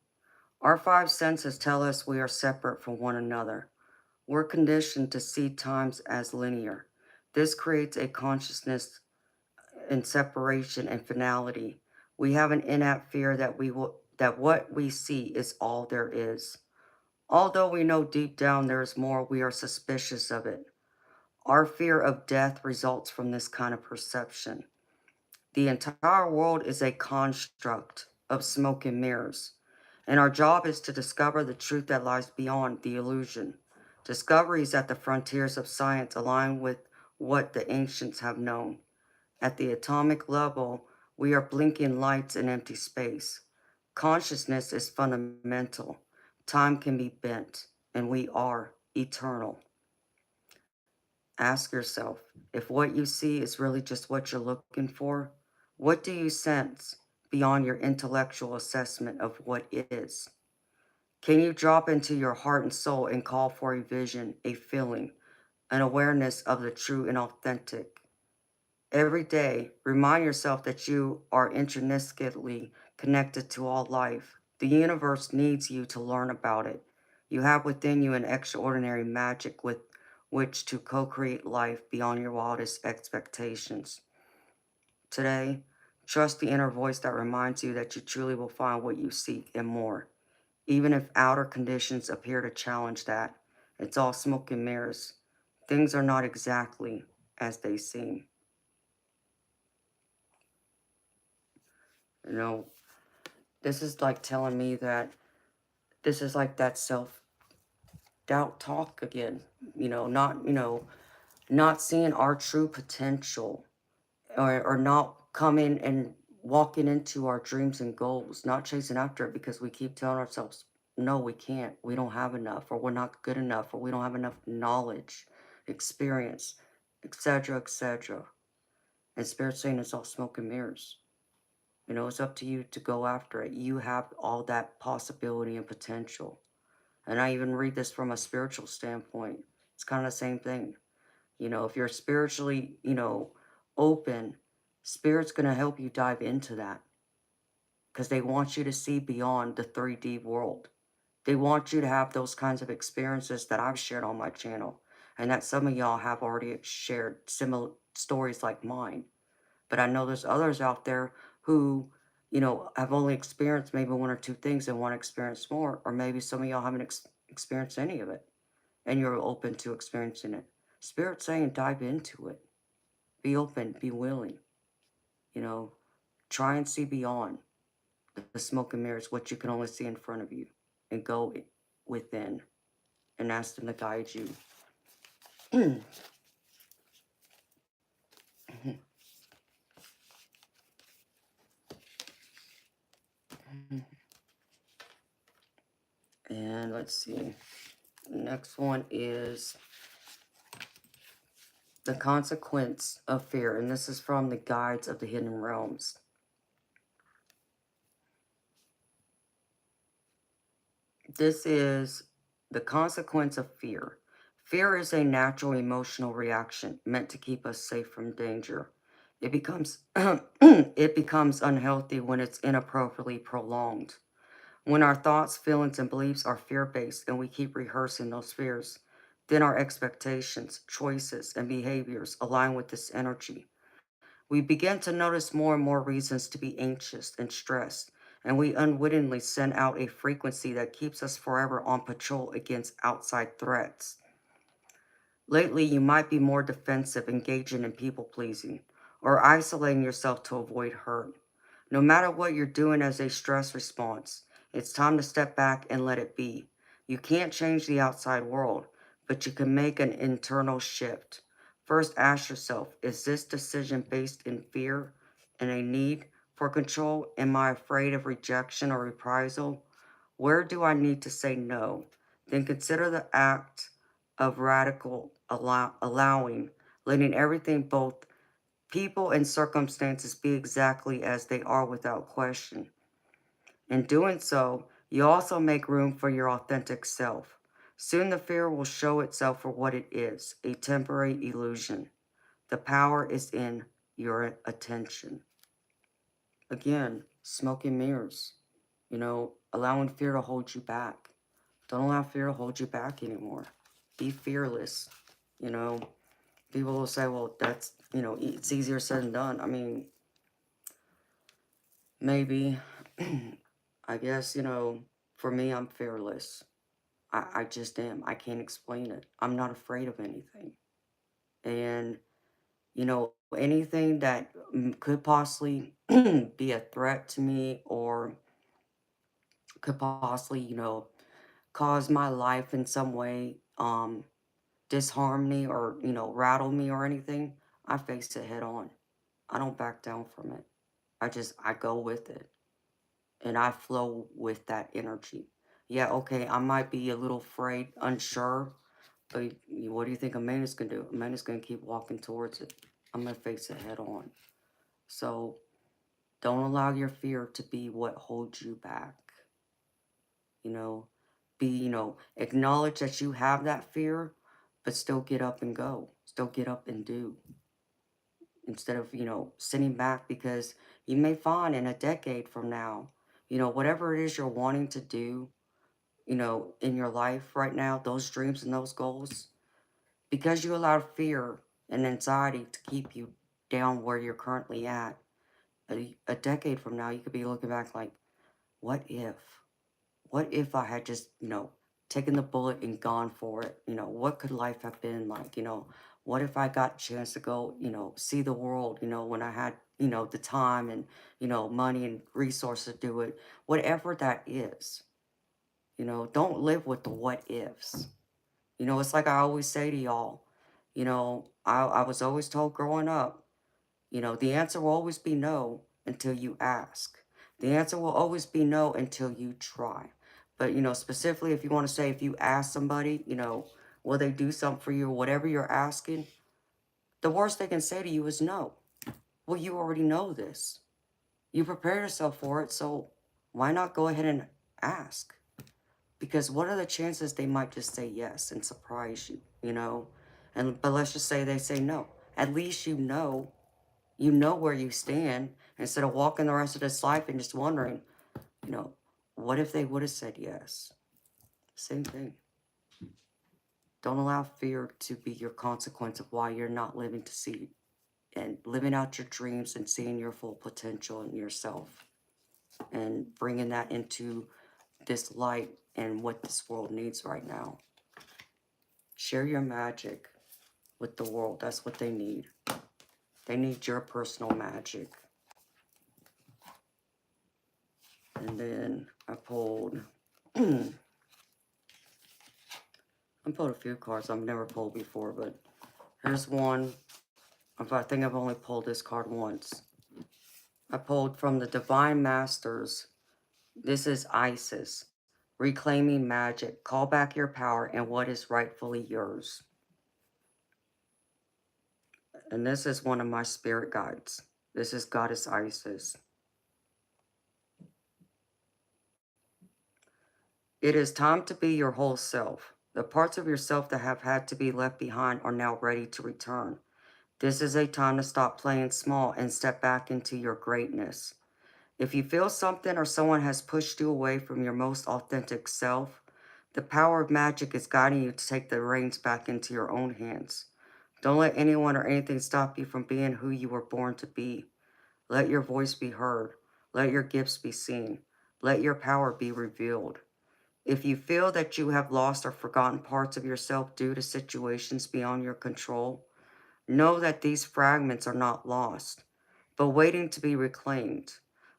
Our five senses tell us we are separate from one another. We're conditioned to see times as linear. This creates a consciousness in separation and finality. We have an innate fear that what we see is all there is. Although we know deep down there is more, we are suspicious of it. Our fear of death results from this kind of perception. The entire world is a construct of smoke and mirrors, and our job is to discover the truth that lies beyond the illusion. Discoveries at the frontiers of science align with what the ancients have known. At the atomic level, we are blinking lights in empty space. Consciousness is fundamental. Time can be bent, and we are eternal. Ask yourself, if what you see is really just what you're looking for, what do you sense beyond your intellectual assessment of what is? Can you drop into your heart and soul and call for a vision, a feeling, an awareness of the true and authentic? Every day, remind yourself that you are intrinsically connected to all life. The universe needs you to learn about it. You have within you an extraordinary magic with which to co-create life beyond your wildest expectations. Today, trust the inner voice that reminds you that you truly will find what you seek and more. Even if outer conditions appear to challenge that, it's all smoke and mirrors. Things are not exactly as they seem. You know, this is like telling me that this is like that self-doubt talk again. Not seeing our true potential, or not coming and walking into our dreams and goals, not chasing after it because we keep telling ourselves, no, we can't, we don't have enough, or we're not good enough, or we don't have enough knowledge, experience, etc., etc. And Spirit's saying it's all smoke and mirrors. It's up to you to go after it. You have all that possibility and potential. And I even read this from a spiritual standpoint. It's kind of the same thing. You know, if you're spiritually, open, Spirit's going to help you dive into that because they want you to see beyond the 3D world. They want you to have those kinds of experiences that I've shared on my channel and that some of y'all have already shared similar stories like mine. But I know there's others out there who, have only experienced maybe one or two things and want to experience more. Or maybe some of y'all haven't experienced any of it and you're open to experiencing it. Spirit's saying dive into it. Be open, be willing, you know, try and see beyond the smoke and mirrors, what you can only see in front of you, and go within and ask them to guide you. And let's see. Next one is the consequence of fear. And this is from the Guides of the Hidden Realms. This is the consequence of fear. Fear is a natural emotional reaction meant to keep us safe from danger. It becomes it becomes unhealthy when it's inappropriately prolonged. When our thoughts, feelings, and beliefs are fear-based and we keep rehearsing those fears, then our expectations, choices, and behaviors align with this energy. We begin to notice more and more reasons to be anxious and stressed, and we unwittingly send out a frequency that keeps us forever on patrol against outside threats. Lately, you might be more defensive, engaging in people-pleasing, or isolating yourself to avoid hurt. No matter what you're doing as a stress response, it's time to step back and let it be. You can't change the outside world, but you can make an internal shift. First, ask yourself, is this decision based in fear and a need for control? Am I afraid of rejection or reprisal? Where do I need to say no? Then consider the act of radical allowing, letting everything, both people and circumstances, be exactly as they are without question. In doing so, you also make room for your authentic self. Soon the fear will show itself for what it is, a temporary illusion. The power is in your attention. Again, smoke and mirrors. Allowing fear to hold you back. Don't allow fear to hold you back anymore. Be fearless. You know, People will say, well, that's, it's easier said than done. I mean, maybe, I guess, for me, I'm fearless. I just am. I can't explain it. I'm not afraid of anything. And, anything that could possibly be a threat to me or could possibly, cause my life in some way, disharm me or, rattle me or anything, I face it head on. I don't back down from it. I go with it and I flow with that energy. Yeah, okay, I might be a little afraid, unsure, but what do you think Amanda's gonna do? Amanda's gonna keep walking towards it. I'm gonna face it head on. So don't allow your fear to be what holds you back. You know, acknowledge that you have that fear, but still get up and go. Still get up and do. Instead of, sitting back, because you may find in a decade from now, whatever it is you're wanting to do, in your life right now, those dreams and those goals, because you allowed fear and anxiety to keep you down where you're currently at, a decade from now, you could be looking back like, what if? What if I had just, taken the bullet and gone for it? What could life have been like? What if I got a chance to go, see the world, when I had, the time and, money and resources to do it? Whatever that is, don't live with the what ifs. It's like I always say to y'all, I was always told growing up, the answer will always be no until you ask. The answer will always be no until you try. But, specifically, if you want to say, if you ask somebody, will they do something for you or whatever you're asking, the worst they can say to you is no. Well, you already know this. You prepare yourself for it, so why not go ahead and ask? Because what are the chances they might just say yes and surprise you, you know? But let's just say they say no. At least you know where you stand, instead of walking the rest of this life and just wondering, you know, what if they would have said yes? Same thing. Don't allow fear to be your consequence of why you're not living to see and living out your dreams and seeing your full potential in yourself and bringing that into this light and what this world needs right now. Share your magic with the world. That's what they need. They need your personal magic. And then I pulled I pulled a few cards I've never pulled before, but here's one. I think I've only pulled this card once. I pulled from the Divine Masters. This is Isis. Reclaiming magic. Call back your power and what is rightfully yours. And this is one of my spirit guides. This is Goddess Isis. It is time to be your whole self. The parts of yourself that have had to be left behind are now ready to return. This is a time to stop playing small and step back into your greatness. If you feel something or someone has pushed you away from your most authentic self, the power of magic is guiding you to take the reins back into your own hands. Don't let anyone or anything stop you from being who you were born to be. Let your voice be heard. Let your gifts be seen. Let your power be revealed. If you feel that you have lost or forgotten parts of yourself due to situations beyond your control, know that these fragments are not lost, but waiting to be reclaimed.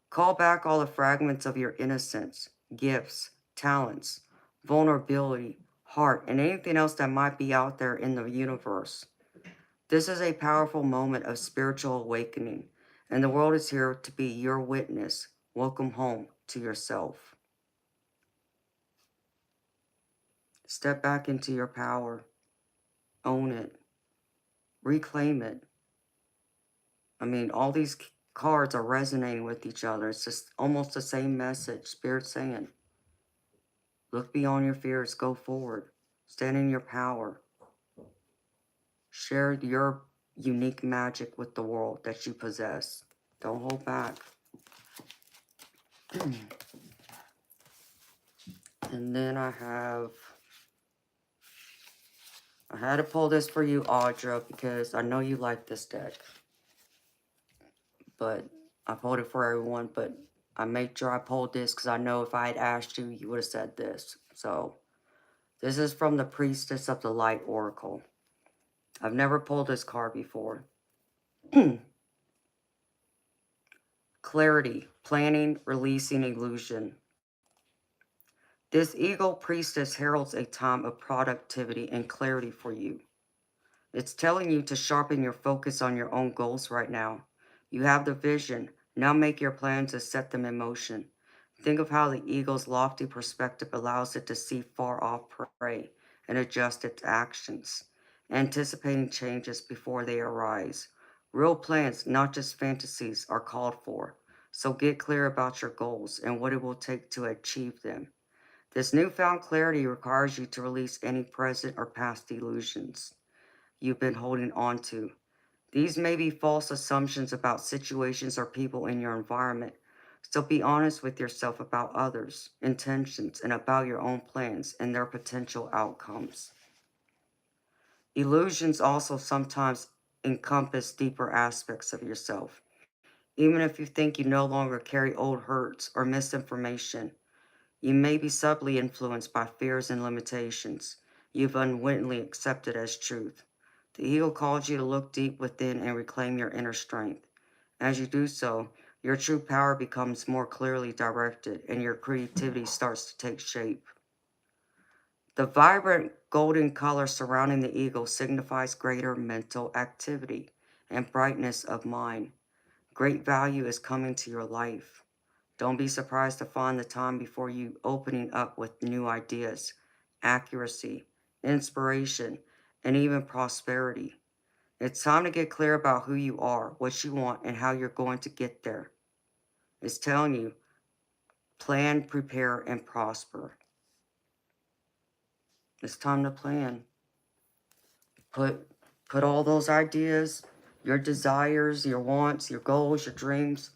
Call back all the fragments of your innocence, gifts, talents, vulnerability, heart, and anything else that might be out there in the universe. This is a powerful moment of spiritual awakening, and the world is here to be your witness. Welcome home to yourself. Step back into your power. Own it. Reclaim it. I mean, all these cards are resonating with each other. It's just almost the same message. Spirit saying, look beyond your fears, go forward, stand in your power, share your unique magic with the world that you possess. Don't hold back. And then I had to pull this for you, Audra, because I know you like this deck. But I pulled it for everyone, but I made sure I pulled this because I know if I had asked you, you would have said this. So this is from the Priestess of the Light Oracle. I've never pulled this card before. Clarity, planning, releasing illusion. This Eagle Priestess heralds a time of productivity and clarity for you. It's telling you to sharpen your focus on your own goals right now. You have the vision. Now make your plans and set them in motion. Think of how the eagle's lofty perspective allows it to see far off prey and adjust its actions, anticipating changes before they arise. Real plans, not just fantasies, are called for. So get clear about your goals and what it will take to achieve them. This newfound clarity requires you to release any present or past illusions you've been holding on to. These may be false assumptions about situations or people in your environment, so be honest with yourself about others' intentions and about your own plans and their potential outcomes. Illusions also sometimes encompass deeper aspects of yourself. Even if you think you no longer carry old hurts or misinformation, you may be subtly influenced by fears and limitations you've unwittingly accepted as truth. The eagle calls you to look deep within and reclaim your inner strength. As you do so, your true power becomes more clearly directed and your creativity starts to take shape. The vibrant golden color surrounding the eagle signifies greater mental activity and brightness of mind. Great value is coming to your life. Don't be surprised to find the time before you opening up with new ideas, accuracy, inspiration, and even prosperity. It's time to get clear about who you are, what you want, and how you're going to get there. It's telling you, plan, prepare, and prosper. It's time to plan. Put all those ideas, your desires, your wants, your goals, your dreams.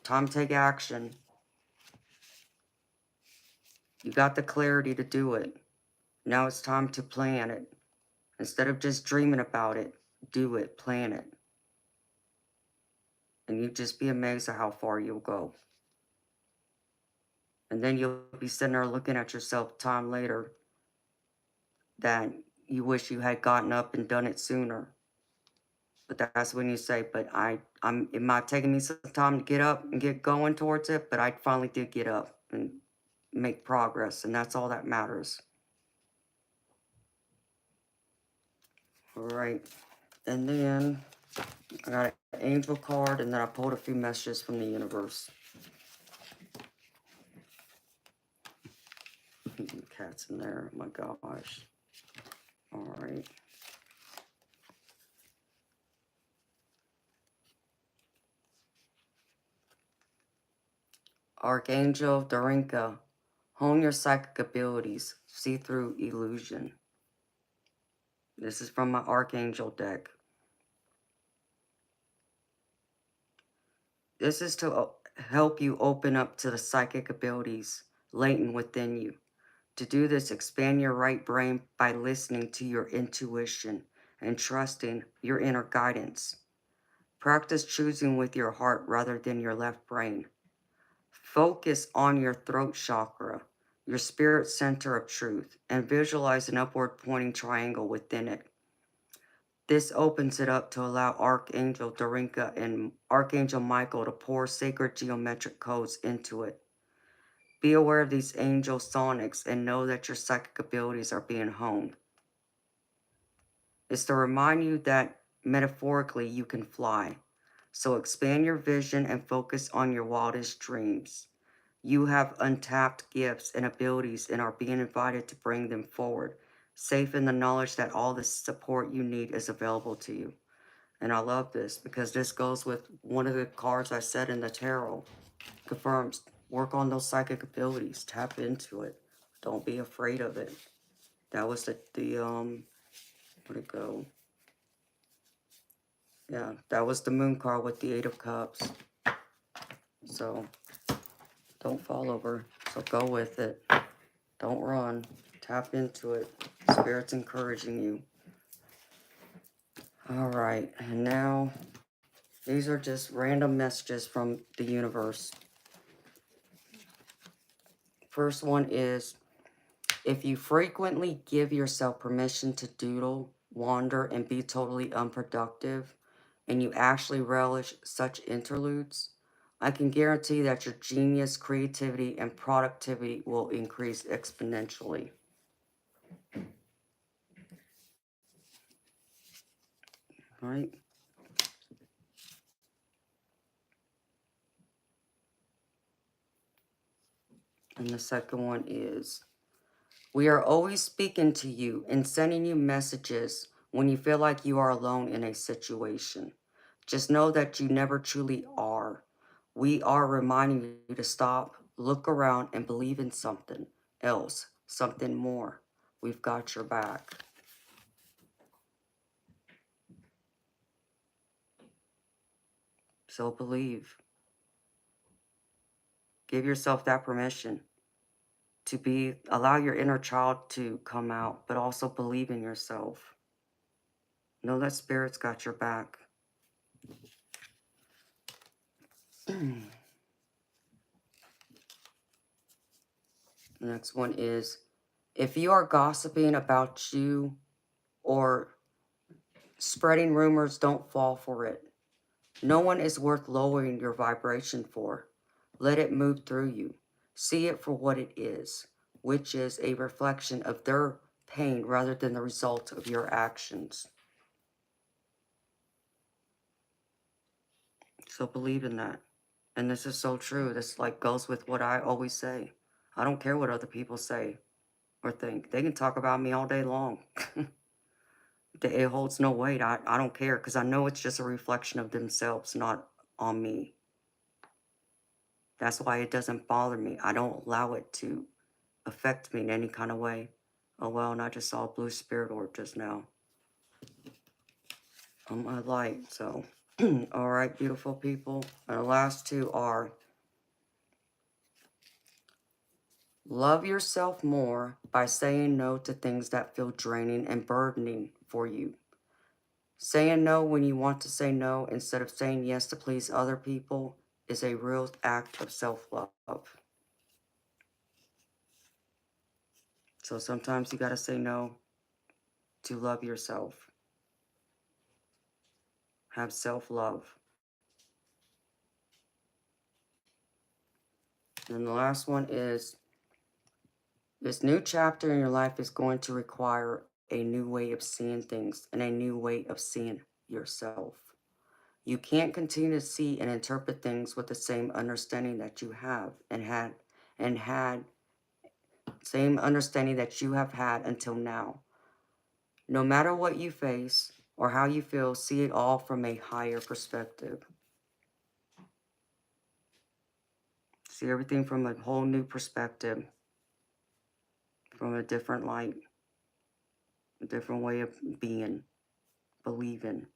Time to take action. You got the clarity to do it. Now it's time to plan it. Instead of just dreaming about it, do it, plan it. And you'd just be amazed at how far you'll go. And then you'll be sitting there looking at yourself time later that you wish you had gotten up and done it sooner. But that's when you say, but it might taking me some time to get up and get going towards it, but I finally did get up and make progress, and that's all that matters. All right, and then I got an angel card, and then I pulled a few messages from the universe. Cats in there, oh my gosh. All right. Archangel Dorinka, hone your psychic abilities, see through illusion. This is from my Archangel deck. This is to help you open up to the psychic abilities latent within you. To do this, expand your right brain by listening to your intuition and trusting your inner guidance. Practice choosing with your heart rather than your left brain. Focus on your throat chakra, your spirit center of truth, and visualize an upward pointing triangle within it. This opens it up to allow Archangel Dorinka and Archangel Michael to pour sacred geometric codes into it. Be aware of these angel sonics and know that your psychic abilities are being honed. It's to remind you that metaphorically you can fly. So expand your vision and focus on your wildest dreams. You have untapped gifts and abilities and are being invited to bring them forward, safe in the knowledge that all the support you need is available to you. And I love this because this goes with one of the cards I said in the tarot. Confirms, work on those psychic abilities, tap into it. Don't be afraid of it. That was where'd it go? Yeah, that was the moon card with the 8 of Cups. So, don't fall over. So go with it. Don't run. Tap into it. Spirit's encouraging you. All right, and now these are just random messages from the universe. First one is, if you frequently give yourself permission to doodle, wander, and be totally unproductive, and you actually relish such interludes, I can guarantee that your genius, creativity, and productivity will increase exponentially. All right? And the second one is, we are always speaking to you and sending you messages when you feel like you are alone in a situation. Just know that you never truly are. We are reminding you to stop, look around, and believe in something else, something more. We've got your back. So believe. Give yourself that permission to allow your inner child to come out, but also believe in yourself. Know that Spirit's got your back. The next one is, if you are gossiping about you or spreading rumors, don't fall for it. No one is worth lowering your vibration for. Let it move through you. See it for what it is, which is a reflection of their pain rather than the result of your actions. So believe in that. And this is so true. This goes with what I always say. I don't care what other people say or think. They can talk about me all day long. It holds no weight. I don't care because I know it's just a reflection of themselves, not on me. That's why it doesn't bother me. I don't allow it to affect me in any kind of way. Oh, well, and I just saw a blue spirit orb just now on my light. So, all right, beautiful people. And the last two are love yourself more by saying no to things that feel draining and burdening for you. Saying no when you want to say no instead of saying yes to please other people is a real act of self-love. So sometimes you got to say no to love yourself. Have self-love. And the last one is, this new chapter in your life is going to require a new way of seeing things and a new way of seeing yourself. You can't continue to see and interpret things with the same understanding that you have and had same understanding that you have had until now. No matter what you face or how you feel, see it all from a higher perspective. See everything from a whole new perspective, from a different light, a different way of being, believing,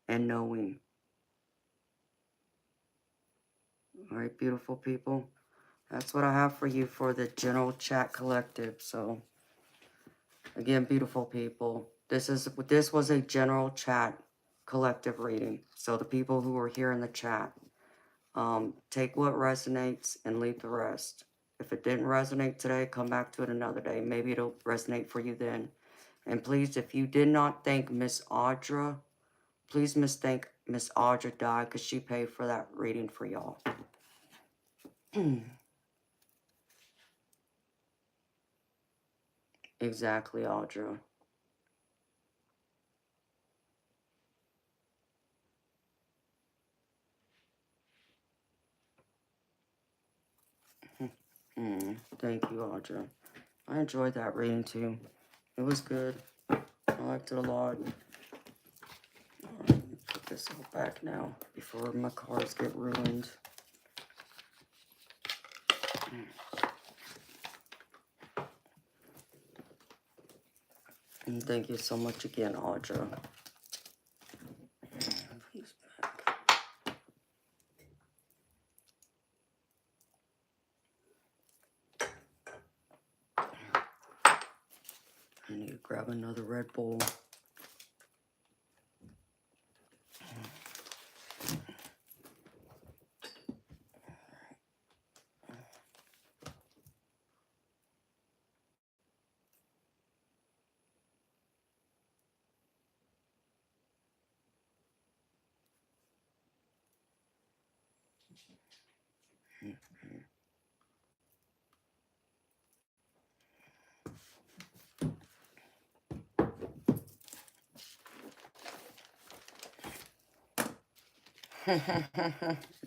and knowing. All right, beautiful people. That's what I have for you for the general chat collective. So, again, beautiful people, this was a general chat collective reading. So the people who are here in the chat, take what resonates and leave the rest. If it didn't resonate today, come back to it another day. Maybe it'll resonate for you then. And please, if you did not thank Miss Audra, please thank Miss Audra Dye, because she paid for that reading for y'all. Exactly, Audra. Thank you, Audra. I enjoyed that reading too. It was good. I liked it a lot. Alright, put this all back now before my cards get ruined. And thank you so much again, Audra. Please back. I need to grab another Red Bull.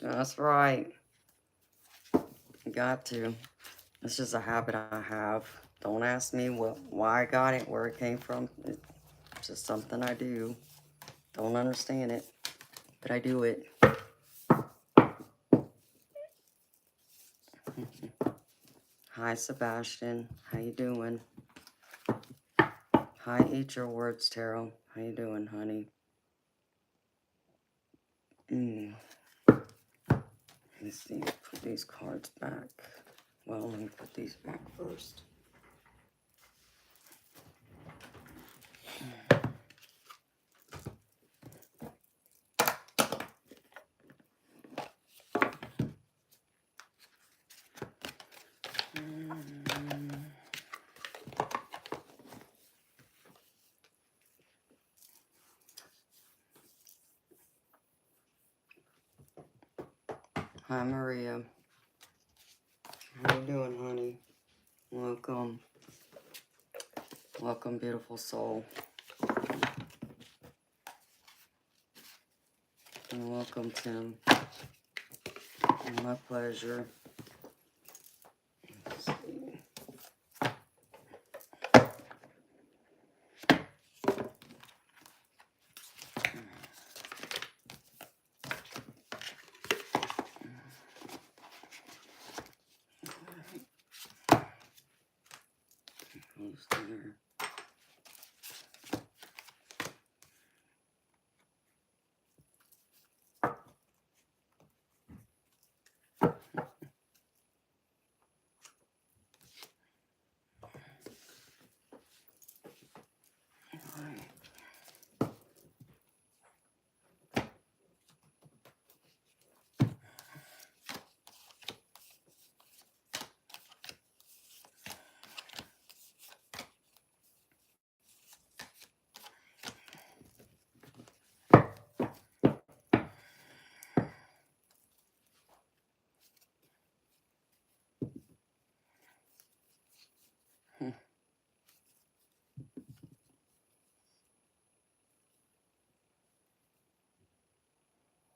That's right. You got to. It's just a habit I have. Don't ask me why I got it, where it came from. It's just something I do. Don't understand it, but I do it. Hi, Sebastian. How you doing? Hi, Eat Your Words, Tarot. How you doing, honey? Let's see. Put these cards back. Well, let me put these back first. Hi, Maria. How you doing, honey? Welcome. Welcome, beautiful soul. And welcome, Tim. My pleasure. Let's see. Close here.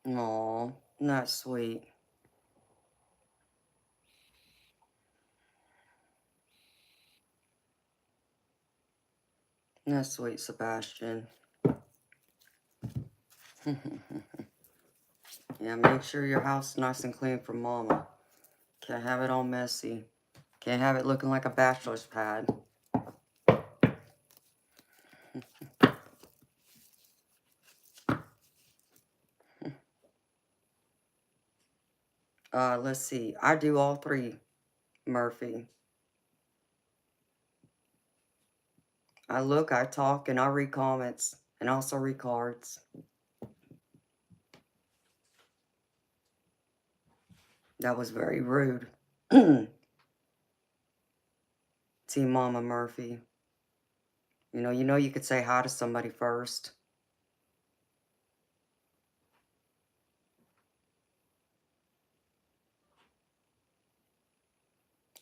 Aw, that's sweet. That's sweet, Sebastian. Yeah, make sure your house is nice and clean for Mama. Can't have it all messy. Can't have it looking like a bachelor's pad. Let's see. I do all three, Murphy. I look, I talk, and I read comments, and also read cards. That was very rude. Team Mama Murphy. You know you could say hi to somebody first.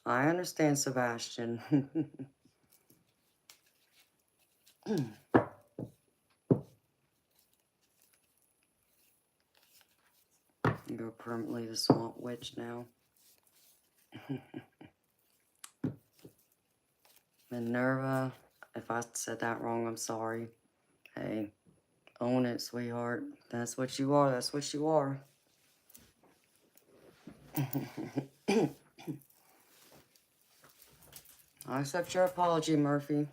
I understand, Sebastian. You're permanently the swamp witch now. Minerva, if I said that wrong, I'm sorry. Hey, own it, sweetheart. That's what you are. That's what you are. I accept your apology, Murphy.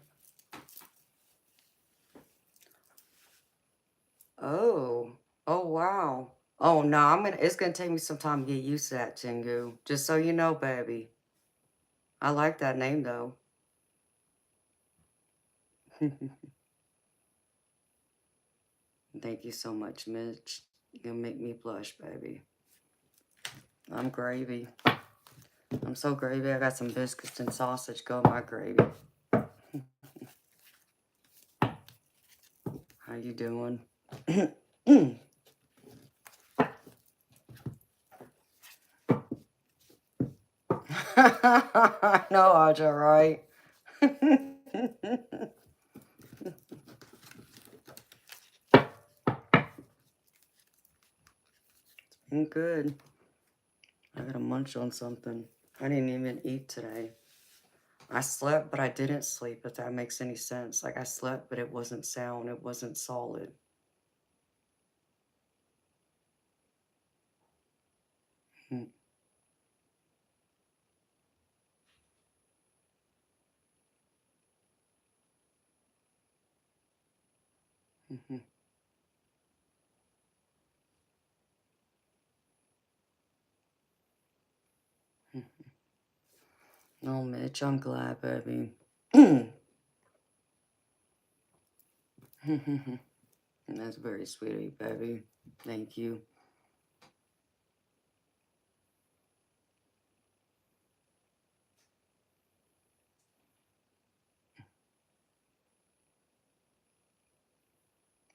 Oh. Oh, wow. Oh, no, it's going to take me some time to get used to that, Tengu. Just so you know, baby. I like that name, though. Thank you so much, Mitch. You'll make me blush, baby. I'm gravy. I'm so gravy. I got some biscuits and sausage. Go my gravy. How you doing? No, Audra, right? I'm good. I gotta munch on something. I didn't even eat today. I slept, but I didn't sleep, if that makes any sense. Like, I slept, but it wasn't sound. It wasn't solid. No, Mitch, I'm glad, baby. That's very sweet of you, baby. Thank you.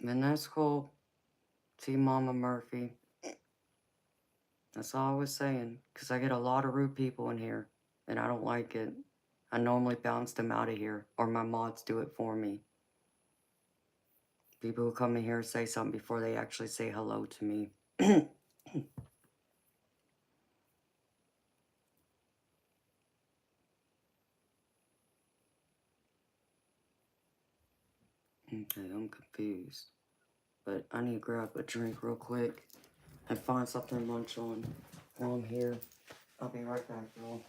And that's cool. See, Mama Murphy. That's all I was saying. Because I get a lot of rude people in here. And I don't like it. I normally bounce them out of here. Or my mods do it for me. People who come in here and say something before they actually say hello to me. Okay, I'm confused. But I need to grab a drink real quick. And find something to munch on while I'm here. I'll be right back, y'all.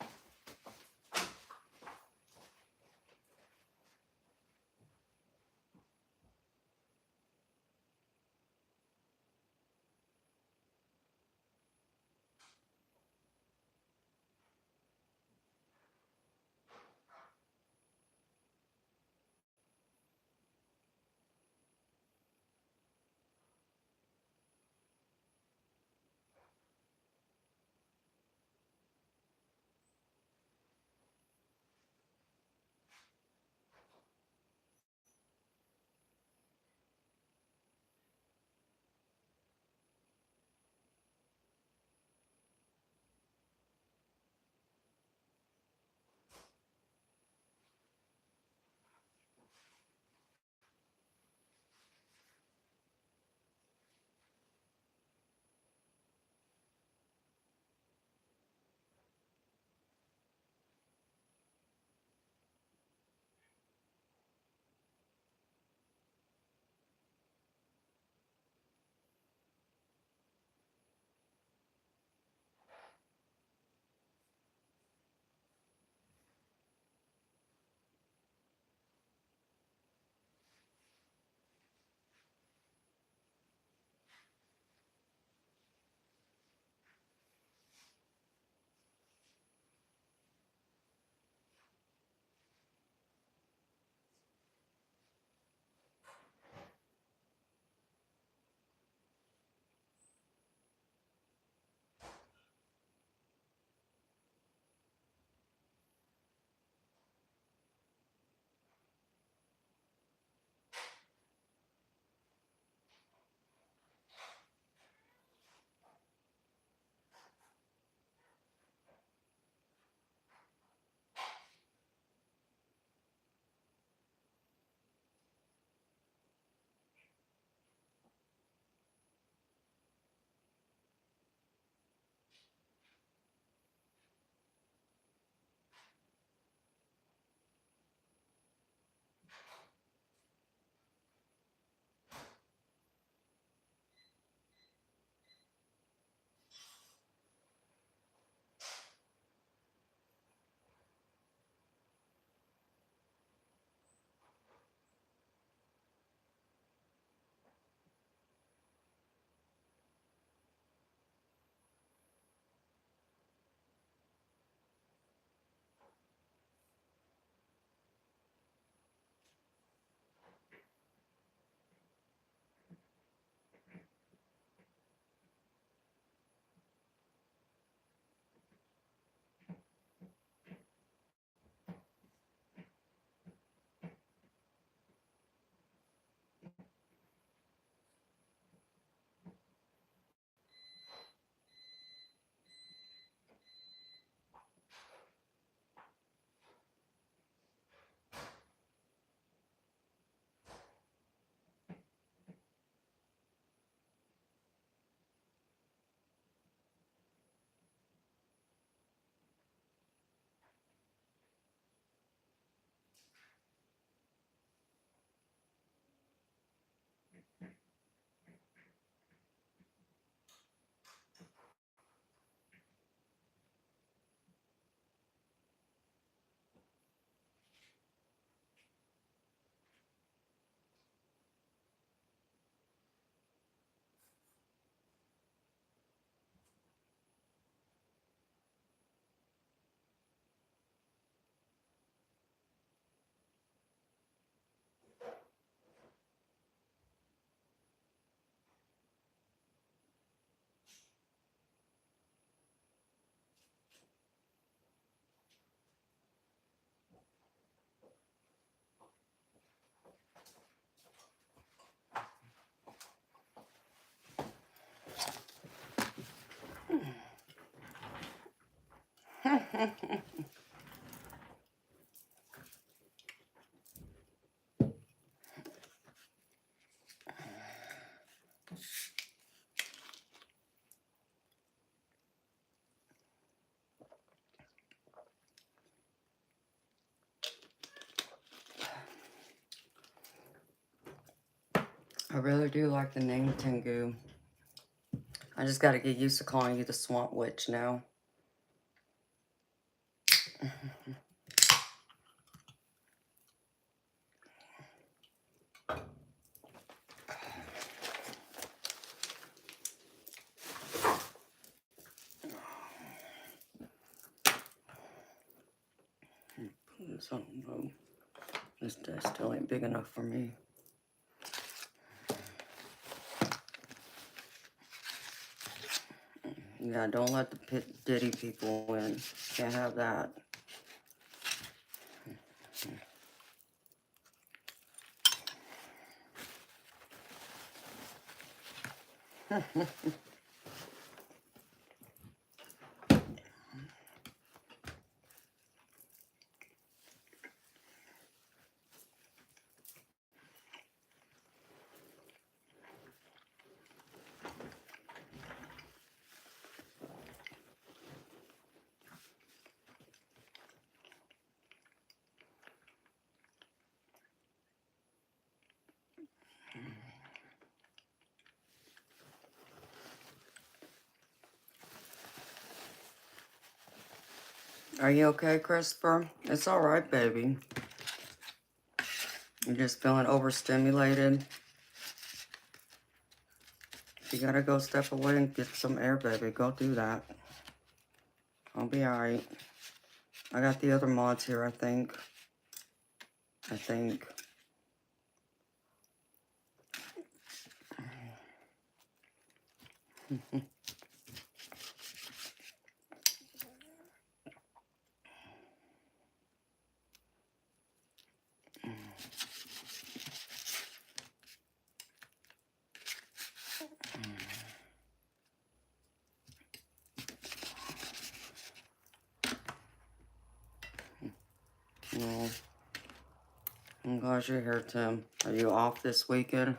I really do like the name Tengu. I just got to get used to calling you the Swamp Witch now. Something low. This desk still ain't big enough for me. Yeah, don't let the Diddy people win. Can't have that. Are you okay, Christopher? It's all right, baby. You're just feeling overstimulated. If you gotta go step away and get some air, baby, go do that. I'll be all right. I got the other mods here, I think. Well, I'm glad you're here, Tim. Are you off this weekend?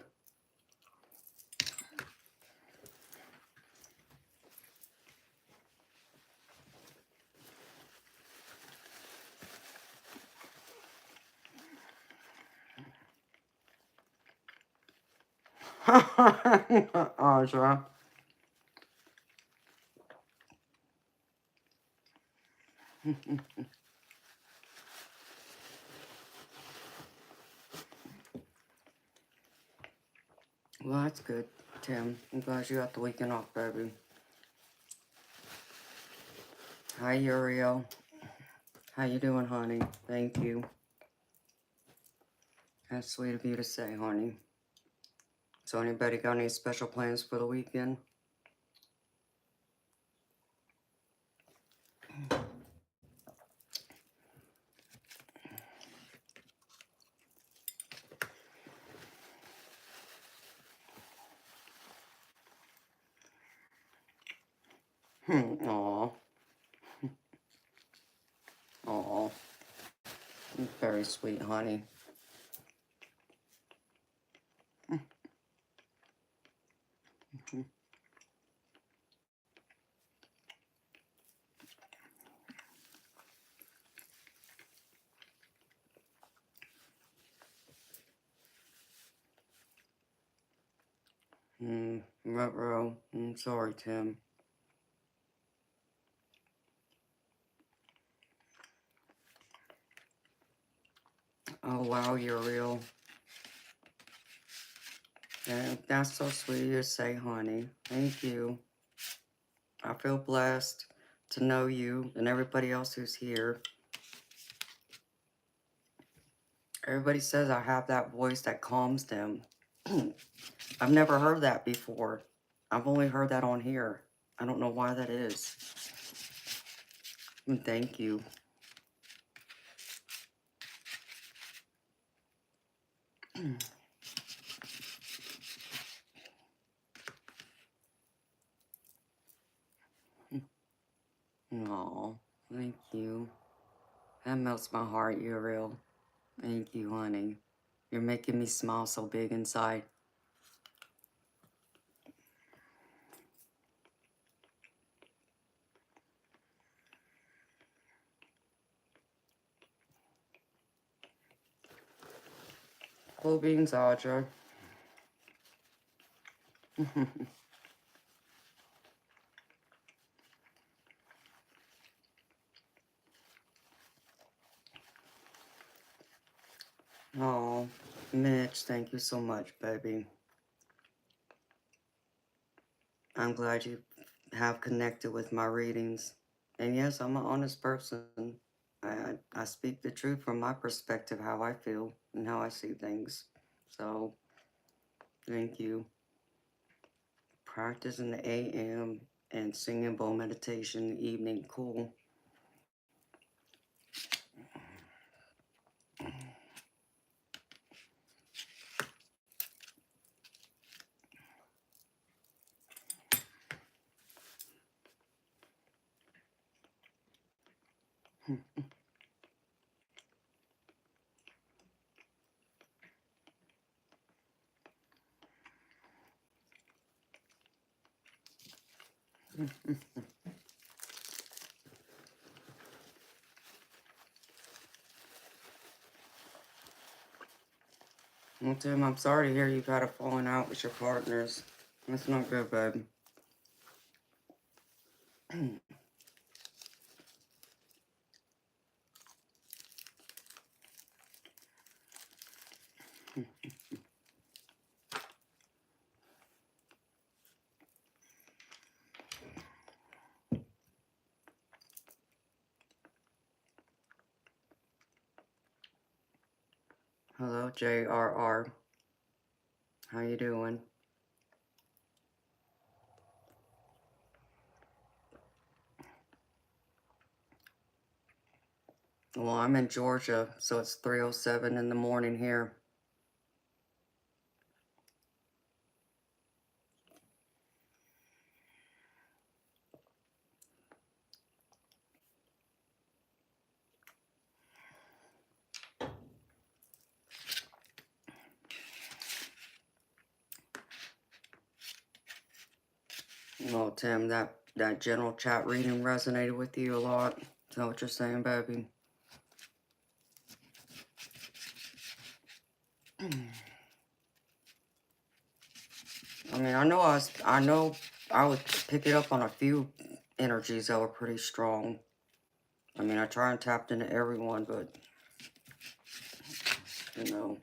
Audra. Well, that's good, Tim. I'm glad you got the weekend off, baby. Hi, Uriel. How you doing, honey? Thank you. That's sweet of you to say, honey. So anybody got any special plans for the weekend? Aw. Aw. Very sweet, honey. Ruh-roh. Sorry, Tim. Oh, wow, Uriel. That's so sweet of you to say, honey. Thank you. I feel blessed to know you and everybody else who's here. Everybody says I have that voice that calms them. I've never heard that before. I've only heard that on here. I don't know why that is. Thank you. Aw, thank you. That melts my heart. You're real. Thank you, honey. You're making me smile so big inside. Cool beans, Audra. Oh, Mitch, thank you so much, baby. I'm glad you have connected with my readings. And yes, I'm an honest person. I speak the truth from my perspective, how I feel and how I see things. So, thank you. Practice in the AM and singing bowl meditation in the evening. Cool. Well, Tim, I'm sorry to hear you've had a falling out with your partners. That's not good, babe. Hello, JRR. How you doing? Well, I'm in Georgia, so it's 3:07 in the morning here. Well, Tim, that general chat reading resonated with you a lot. Is that what you're saying, baby? I mean, I know I would pick it up on a few energies that were pretty strong. I mean, I try and tap into everyone, but, you know.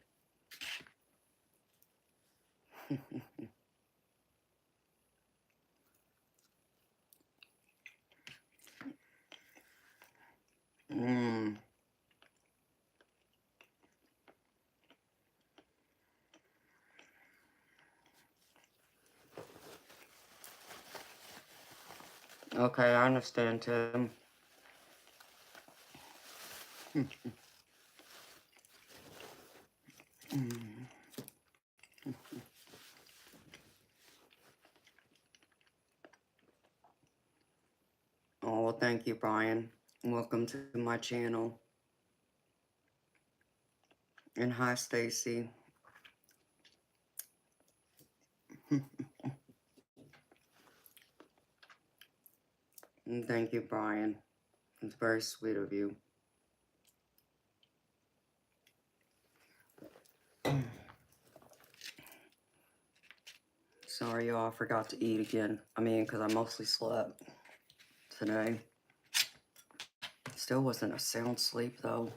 Mm. Okay, I understand, Tim. Oh, well, thank you, Brian. Welcome to my channel. And hi, Stacy. And thank you, Brian. It's very sweet of you. Sorry, y'all, I forgot to eat again. I mean, because I mostly slept today. Still wasn't a sound sleep, though.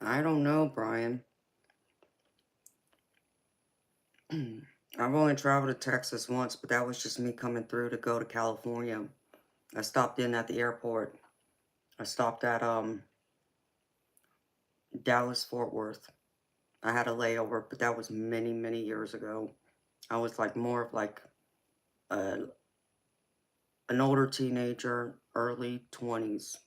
I don't know, Brian. I've only traveled to Texas once, but that was just me coming through to go to California. I stopped in at the airport. I stopped at Dallas Fort Worth. I had a layover, but that was many, many years ago. I was like more of like a, an older teenager, early 20s.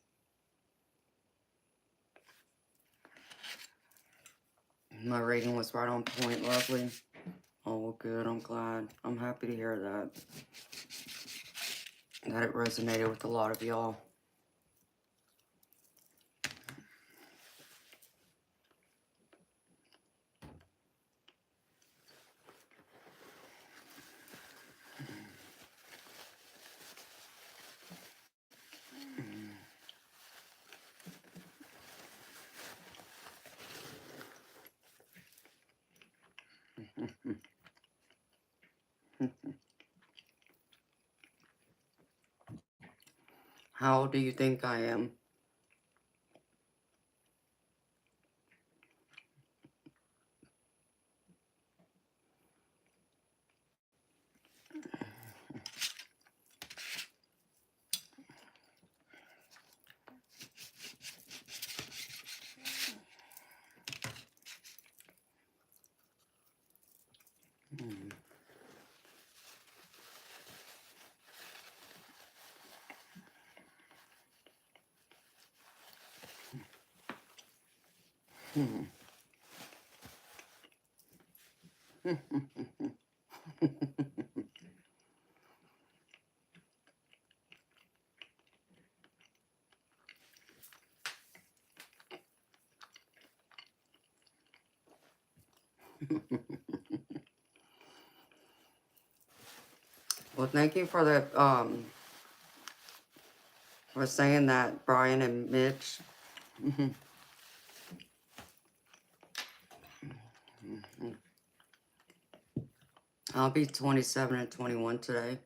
My rating was right on point, lovely. Oh, well, good. I'm glad. I'm happy to hear that. That it resonated with a lot of y'all. How old do you think I am? Well, thank you for that, for saying that, Brian and Mitch. I'll be 27 and 21 today.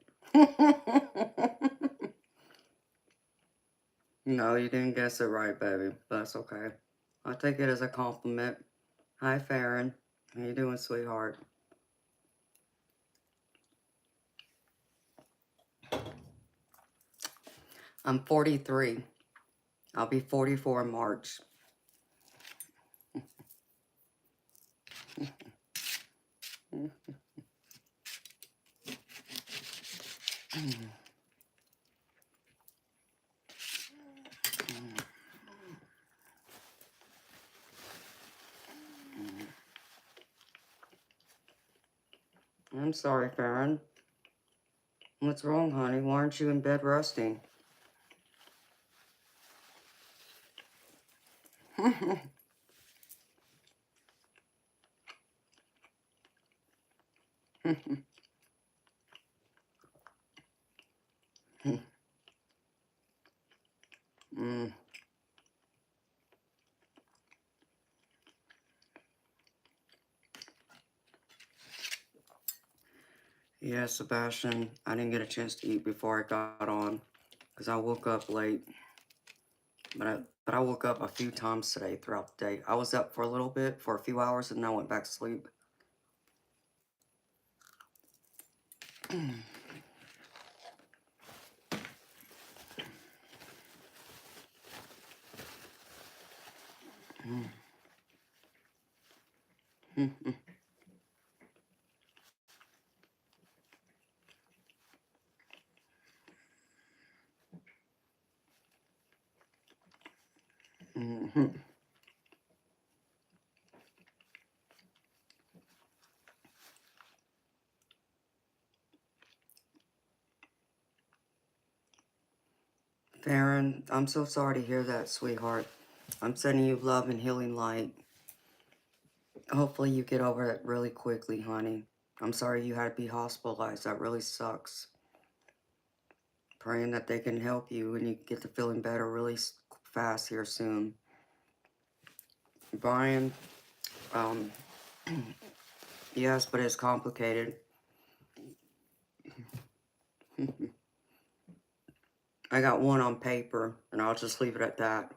No, you didn't guess it right, baby. That's okay. I'll take it as a compliment. Hi, Farron. How you doing, sweetheart? I'm 43. I'll be 44 in March. I'm sorry, Farron. What's wrong, honey? Why aren't you in bed resting? Mm. Yeah, Sebastian, I didn't get a chance to eat before I got on because I woke up late. But I woke up a few times today throughout the day. I was up for a little bit, for a few hours, and then I went back to sleep. Farron, I'm so sorry to hear that, sweetheart. I'm sending you love and healing light. Hopefully you get over it really quickly, honey. I'm sorry you had to be hospitalized. That really sucks. Praying that they can help you and you get to feeling better really fast here soon. Brian, um, yes, but it's complicated. I got one on paper, and I'll just leave it at that.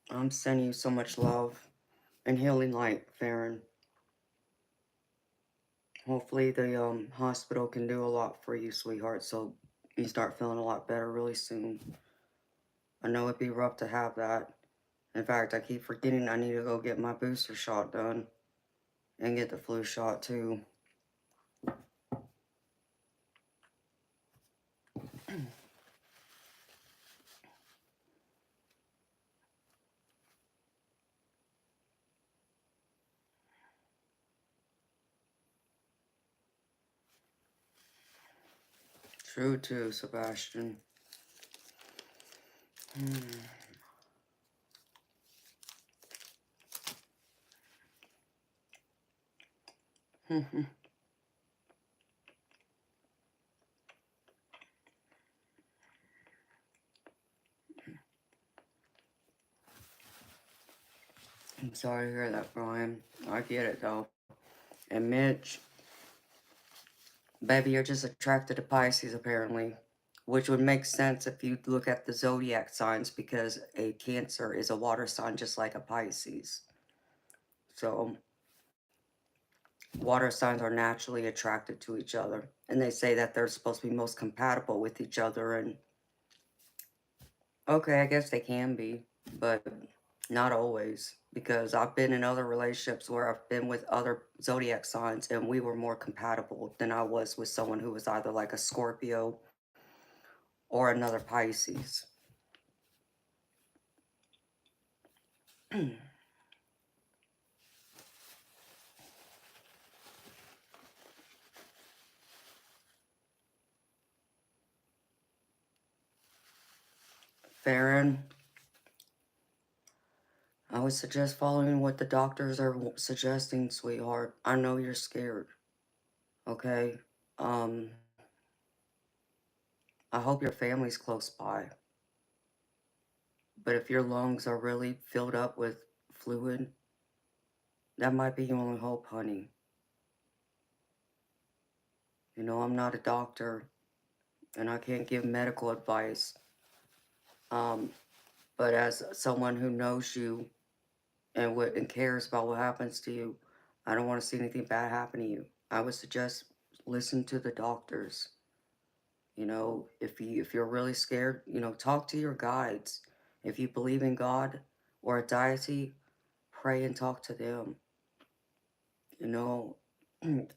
I'm sending you so much love. and healing light, Farron. Hopefully the hospital can do a lot for you, sweetheart, so you start feeling a lot better really soon. I know it'd be rough to have that. In fact, I keep forgetting I need to go get my booster shot done and get the flu shot too. True too, Sebastian. I'm sorry to hear that, Brian. I get it though. And Mitch, baby, you're just attracted to Pisces apparently. Which would make sense if you look at the zodiac signs because a Cancer is a water sign just like a Pisces. So, water signs are naturally attracted to each other. And they say that they're supposed to be most compatible with each other. And okay, I guess they can be, but not always. Because I've been in other relationships where I've been with other zodiac signs and we were more compatible than I was with someone who was either like a Scorpio or another Pisces. Farron, I would suggest following what the doctors are suggesting, sweetheart. I know you're scared, okay? Um, I hope your family's close by. But if your lungs are really filled up with fluid, that might be your only hope, honey. You know, I'm not a doctor and I can't give medical advice. Um, but as someone who knows you and cares about what happens to you, I don't want to see anything bad happen to you. I would suggest listen to the doctors. You know, if you're really scared, you know, talk to your guides. If you believe in God or a deity, pray and talk to them. You know,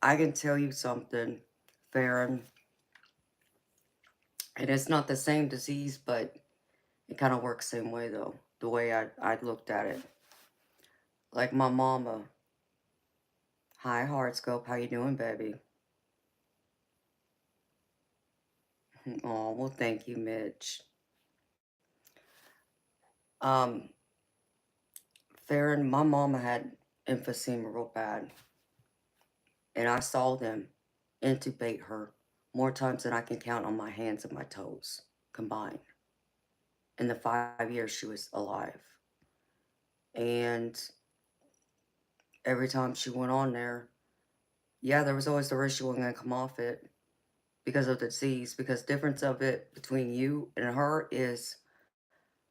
I can tell you something, Farron, and it's not the same disease, but it kind of works the same way though. The way I looked at it, like my mama. Hi, Heartscope. How you doing, baby? Oh, well, thank you, Mitch. Um, Farron, my mama had emphysema real bad, and I saw them intubate her more times than I can count on my hands and my toes combined in the 5 years she was alive. And every time she went on there, yeah, there was always the risk she wasn't going to come off it because of the disease. Because difference of it between you and her is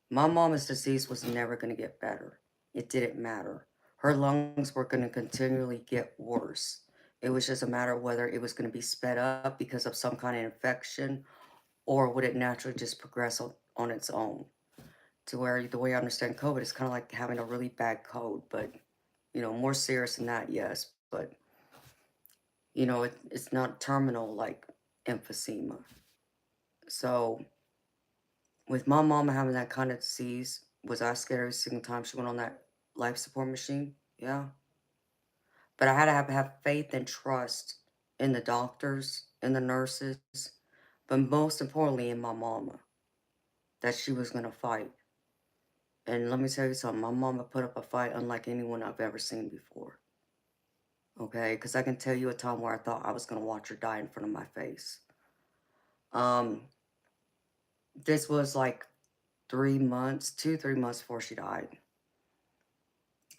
my mama's disease was never going to get better. It didn't matter. Her lungs were going to continually get worse. It was just a matter of whether it was going to be sped up because of some kind of infection or would it naturally just progress on its own. To where the way I understand COVID is kind of like having a really bad cold, but you know, more serious than that, yes. But you know, it's not terminal like emphysema. So with my mama having that kind of disease, was I scared every single time she went on that life support machine? Yeah. But I had to have faith and trust in the doctors and the nurses, but most importantly in my mama, that she was going to fight. And let me tell you something, my mama put up a fight unlike anyone I've ever seen before. Okay? Because I can tell you a time where I thought I was going to watch her die in front of my face. Um, this was like 3 months, 3 months before she died.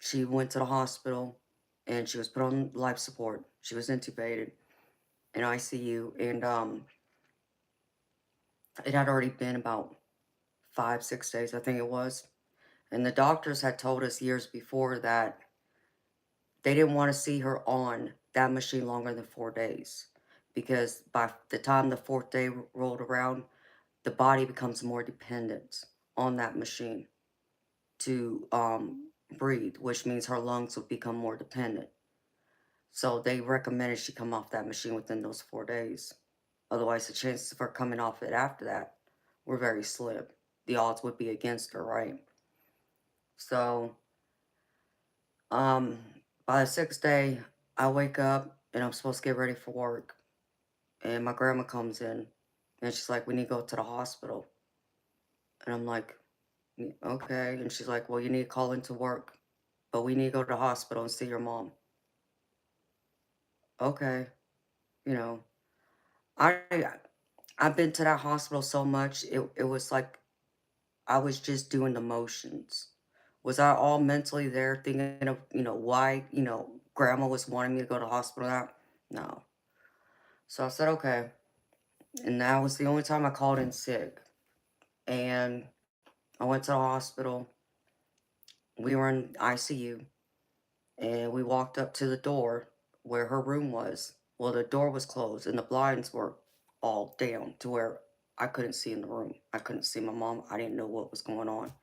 She went to the hospital and she was put on life support. She was intubated in ICU, and it had already been about 5, 6 days, I think it was. And the doctors had told us years before that they didn't want to see her on that machine longer than 4 days. Because by the time the fourth day rolled around, the body becomes more dependent on that machine to breathe, which means her lungs would become more dependent. So they recommended she come off that machine within those 4 days. Otherwise, the chances of her coming off it after that were very slim. The odds would be against her, right? So, um, by the 6th day, I wake up and I'm supposed to get ready for work. And my grandma comes in and she's like, we need to go to the hospital. And I'm like, okay. And she's like, well, you need to call into work, but we need to go to the hospital and see your mom. Okay. You know, I, I've been to that hospital so much, it was like I was just doing the motions. Was I all mentally there thinking of, why, grandma was wanting me to go to the hospital now? No. So I said, okay. And that was the only time I called in sick. And I went to the hospital. We were in ICU. And we walked up to the door where her room was. Well, the door was closed and the blinds were all down to where I couldn't see in the room. I couldn't see my mom. I didn't know what was going on.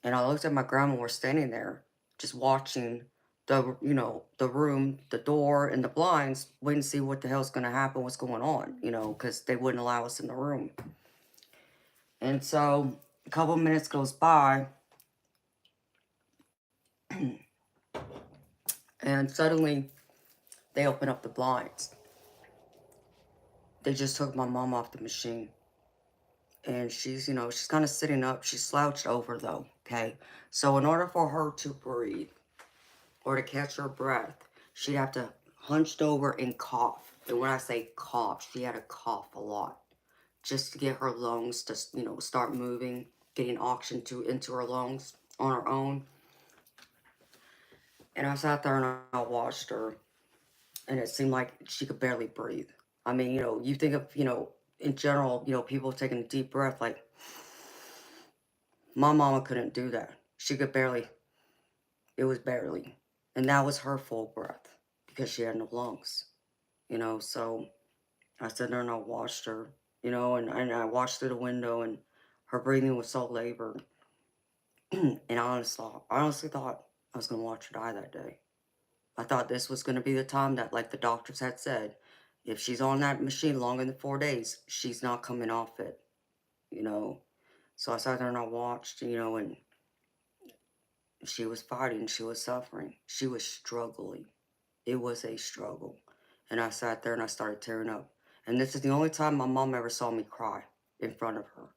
And I looked at my grandma. We're standing there just watching the room, the door, and the blinds, waiting to see what the hell's going to happen, what's going on, because they wouldn't allow us in the room. And so a couple minutes goes by, and suddenly they open up the blinds. They just took my mom off the machine. And she's kind of sitting up. She's slouched over, though, okay? So in order for her to breathe or to catch her breath, she'd have to hunched over and cough. And when I say cough, she had to cough a lot just to get her lungs to, start moving, getting oxygen into her lungs on her own. And I sat there and I watched her, and it seemed like she could barely breathe. I mean, you think of, in general, people taking a deep breath, like, my mama couldn't do that. She could barely, it was barely. And that was her full breath because she had no lungs, So I sat there and I watched her, and I watched through the window and her breathing was so labored. And I honestly thought I was going to watch her die that day. I thought this was going to be the time that, like the doctors had said, if she's on that machine longer than 4 days, she's not coming off it, you know. So I sat there and I watched, and she was fighting, she was suffering, she was struggling. It was a struggle. And I sat there and I started tearing up. And this is the only time my mom ever saw me cry in front of her.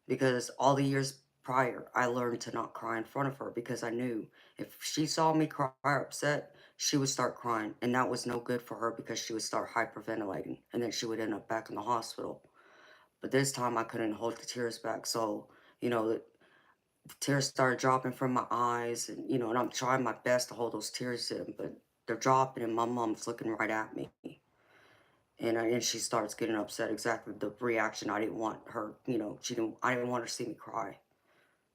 Because all the years prior, I learned to not cry in front of her because I knew if she saw me cry or upset, she would start crying. And that was no good for her because she would start hyperventilating. And then she would end up back in the hospital. But this time I couldn't hold the tears back. So, the tears started dropping from my eyes. And I'm trying my best to hold those tears in. But they're dropping and my mom's looking right at me. And she starts getting upset, exactly the reaction I didn't want her, I didn't want her to see me cry.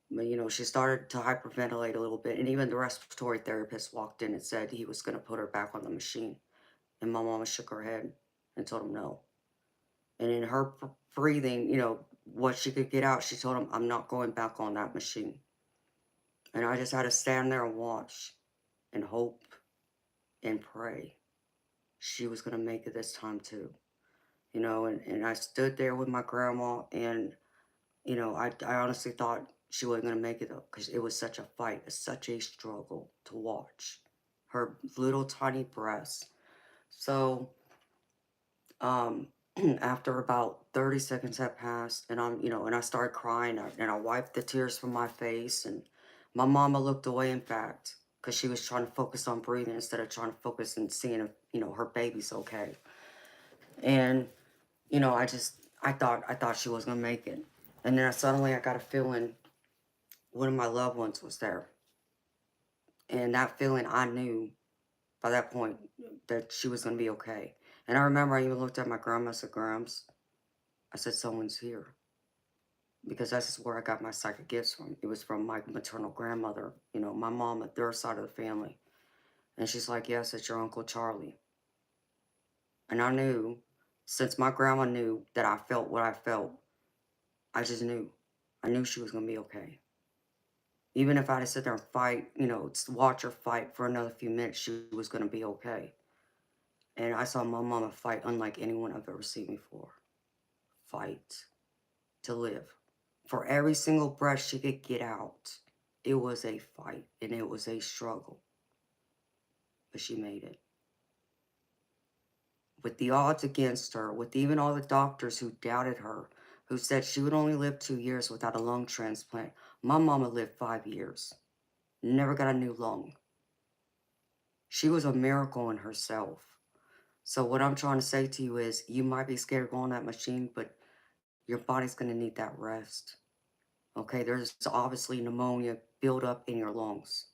But, she started to hyperventilate a little bit. And even the respiratory therapist walked in and said he was going to put her back on the machine. And my mama shook her head and told him no. And in her breathing, what she could get out, she told him, I'm not going back on that machine. And I just had to stand there and watch and hope and pray she was going to make it this time too. And I stood there with my grandma, and, I honestly thought she wasn't going to make it, though, because it was such a fight, such a struggle to watch her little tiny breasts. So, after about 30 seconds had passed, and and I started crying, and I wiped the tears from my face, and my mama looked away, in fact, because she was trying to focus on breathing instead of trying to focus and seeing if, her baby's okay. And I thought she was gonna make it. And then suddenly I got a feeling one of my loved ones was there. And that feeling, I knew by that point that she was gonna be okay. And I remember I even looked at my grandma. I said, Grams, I said, someone's here. Because that's where I got my psychic gifts from. It was from my maternal grandmother, my mom at their side of the family. And she's like, yes, it's your Uncle Charlie. And I knew, since my grandma knew that I felt what I felt, I just knew. I knew she was going to be okay. Even if I had to sit there and fight, watch her fight for another few minutes, she was going to be okay. And I saw my mama fight unlike anyone I've ever seen before. Fight to live. For every single breath she could get out, it was a fight and it was a struggle. But she made it. With the odds against her, with even all the doctors who doubted her, who said she would only live 2 years without a lung transplant, my mama lived 5 years. Never got a new lung. She was a miracle in herself. So what I'm trying to say to you is, you might be scared of going on that machine, but your body's going to need that rest. Okay, there's obviously pneumonia built up in your lungs.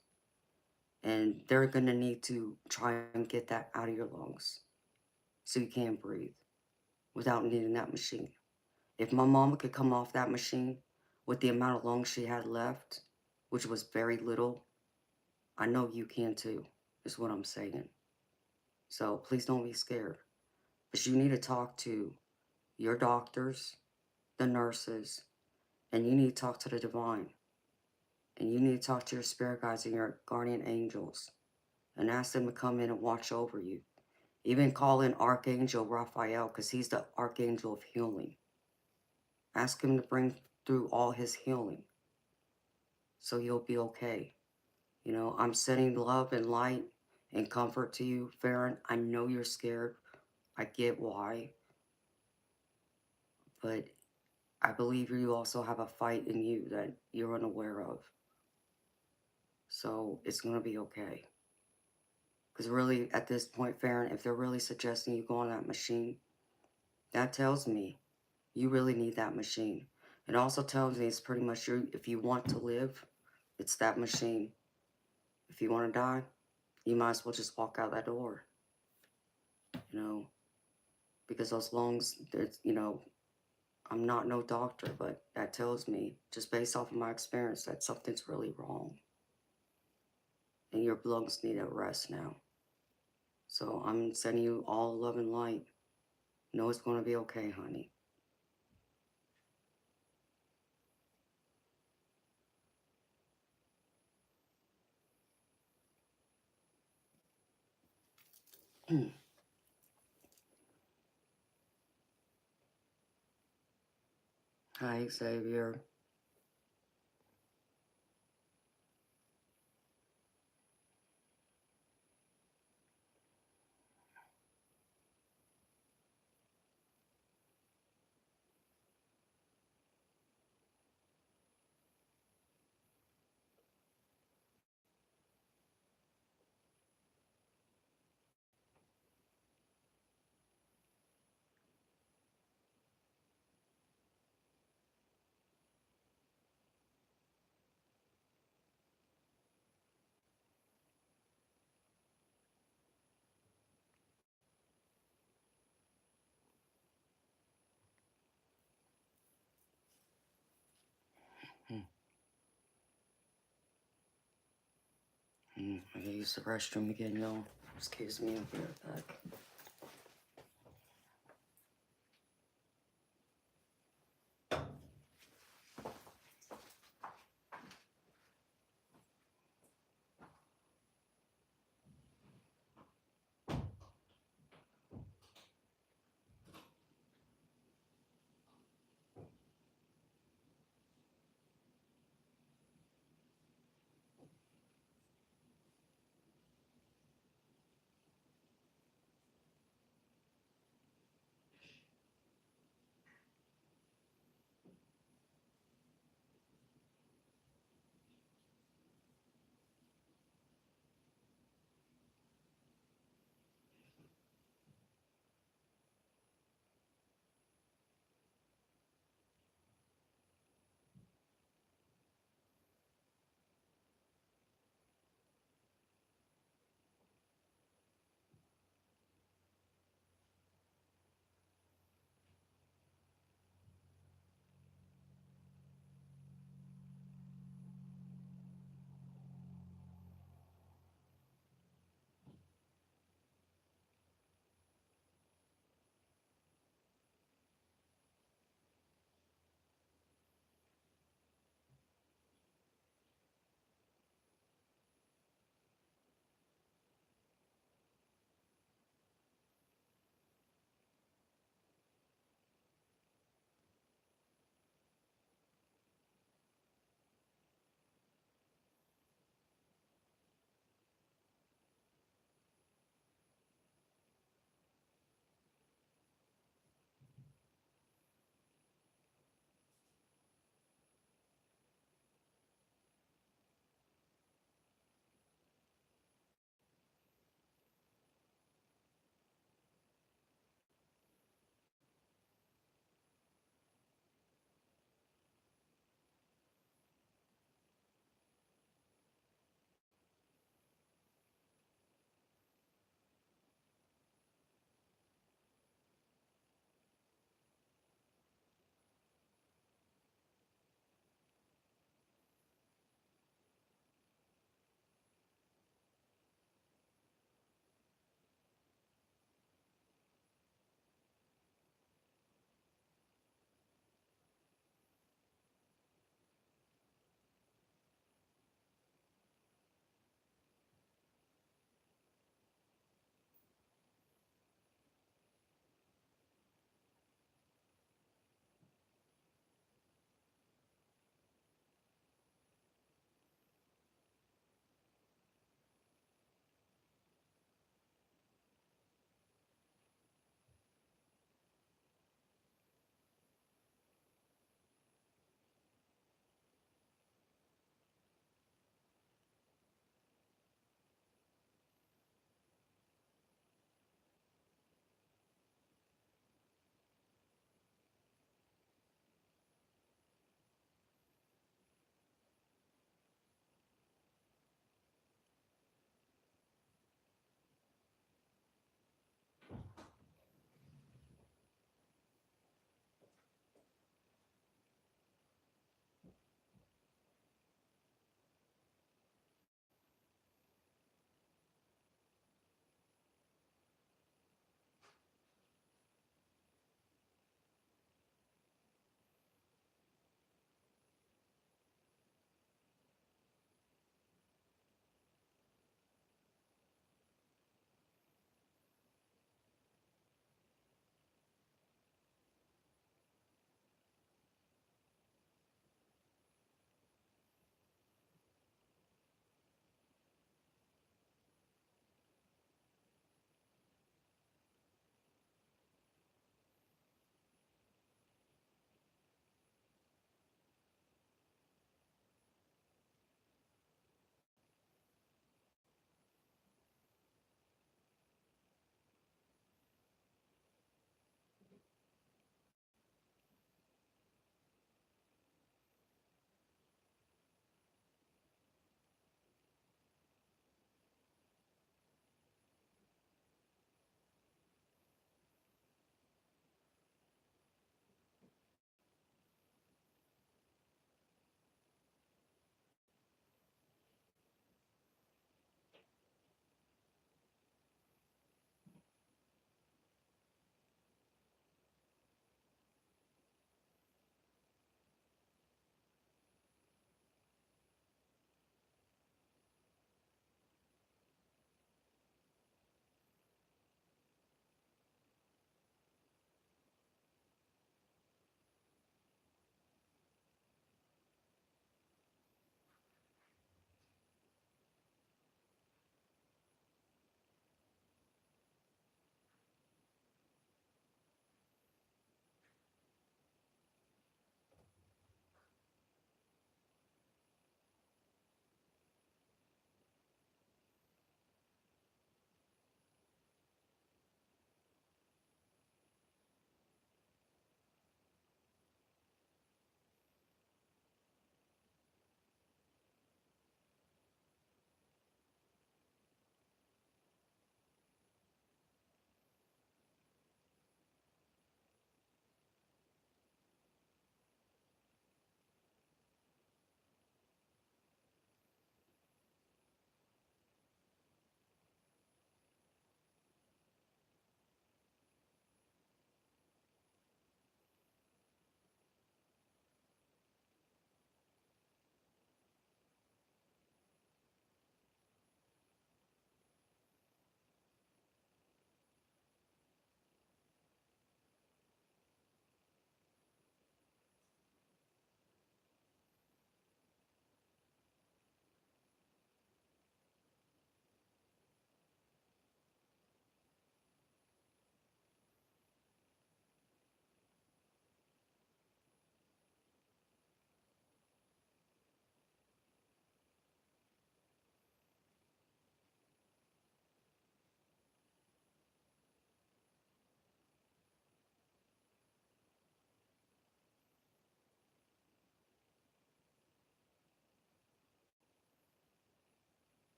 And they're going to need to try and get that out of your lungs so you can breathe without needing that machine. If my mama could come off that machine with the amount of lungs she had left, which was very little, I know you can too, is what I'm saying. So please don't be scared. But you need to talk to your doctors, the nurses, and you need to talk to the divine. And you need to talk to your spirit guides and your guardian angels and ask them to come in and watch over you. Even call in Archangel Raphael, because he's the Archangel of healing. Ask him to bring through all his healing so you'll be okay. I'm sending love and light and comfort to you, Farron. I know you're scared. I get why. But I believe you also have a fight in you that you're unaware of. So it's going to be okay. Because really, at this point, Farron, if they're really suggesting you go on that machine, that tells me you really need that machine. It also tells me it's pretty much if you want to live, it's that machine. If you want to die, you might as well just walk out that door. Because those lungs, I'm not no doctor, but that tells me, just based off of my experience, that something's really wrong. And your lungs need a rest now. So I'm sending you all love and light. Know it's going to be okay, honey. Hi, Xavier. I gotta use the restroom again, y'all. Excuse me, I'll be right back.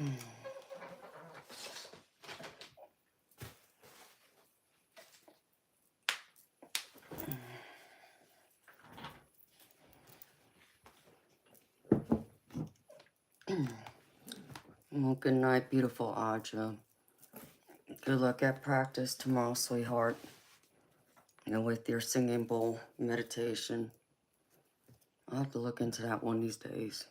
Well, good night, beautiful Aja. Good luck at practice tomorrow, sweetheart. And with your singing bowl meditation. I'll have to look into that one these days.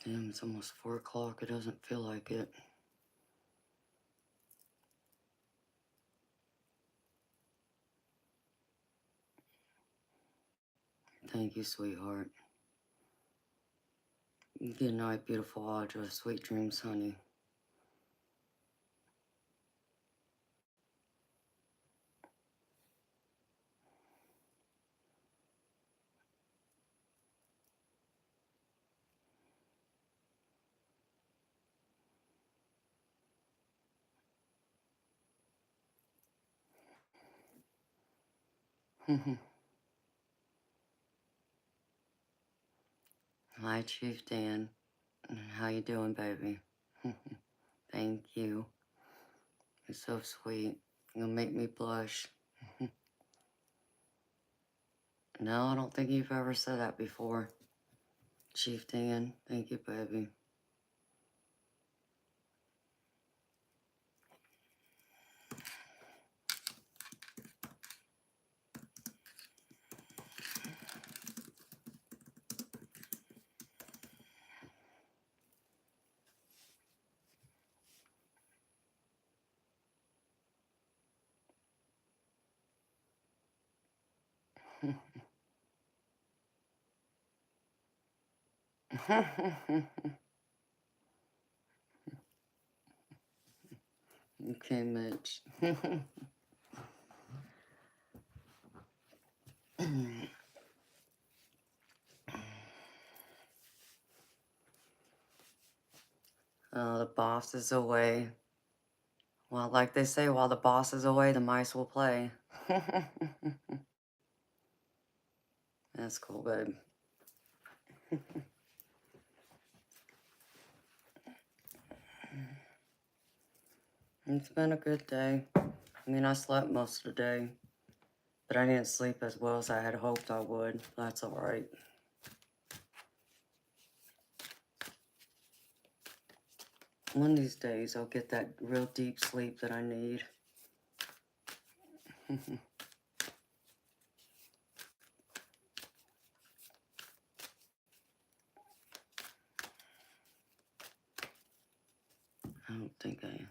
Damn, it's almost 4 o'clock. It doesn't feel like it. Thank you, sweetheart. Good night, beautiful Audra. Sweet dreams, honey. Hi, Chief Dan. How you doing, baby? Thank you. You're so sweet. You'll make me blush. No, I don't think you've ever said that before. Chief Dan, thank you, baby. Okay, Mitch. Oh, the boss is away. Well, like they say, while the boss is away, the mice will play. That's cool, babe. It's been a good day. I mean, I slept most of the day, but I didn't sleep as well as I had hoped I would. That's all right. One of these days, I'll get that real deep sleep that I need. I don't think I am.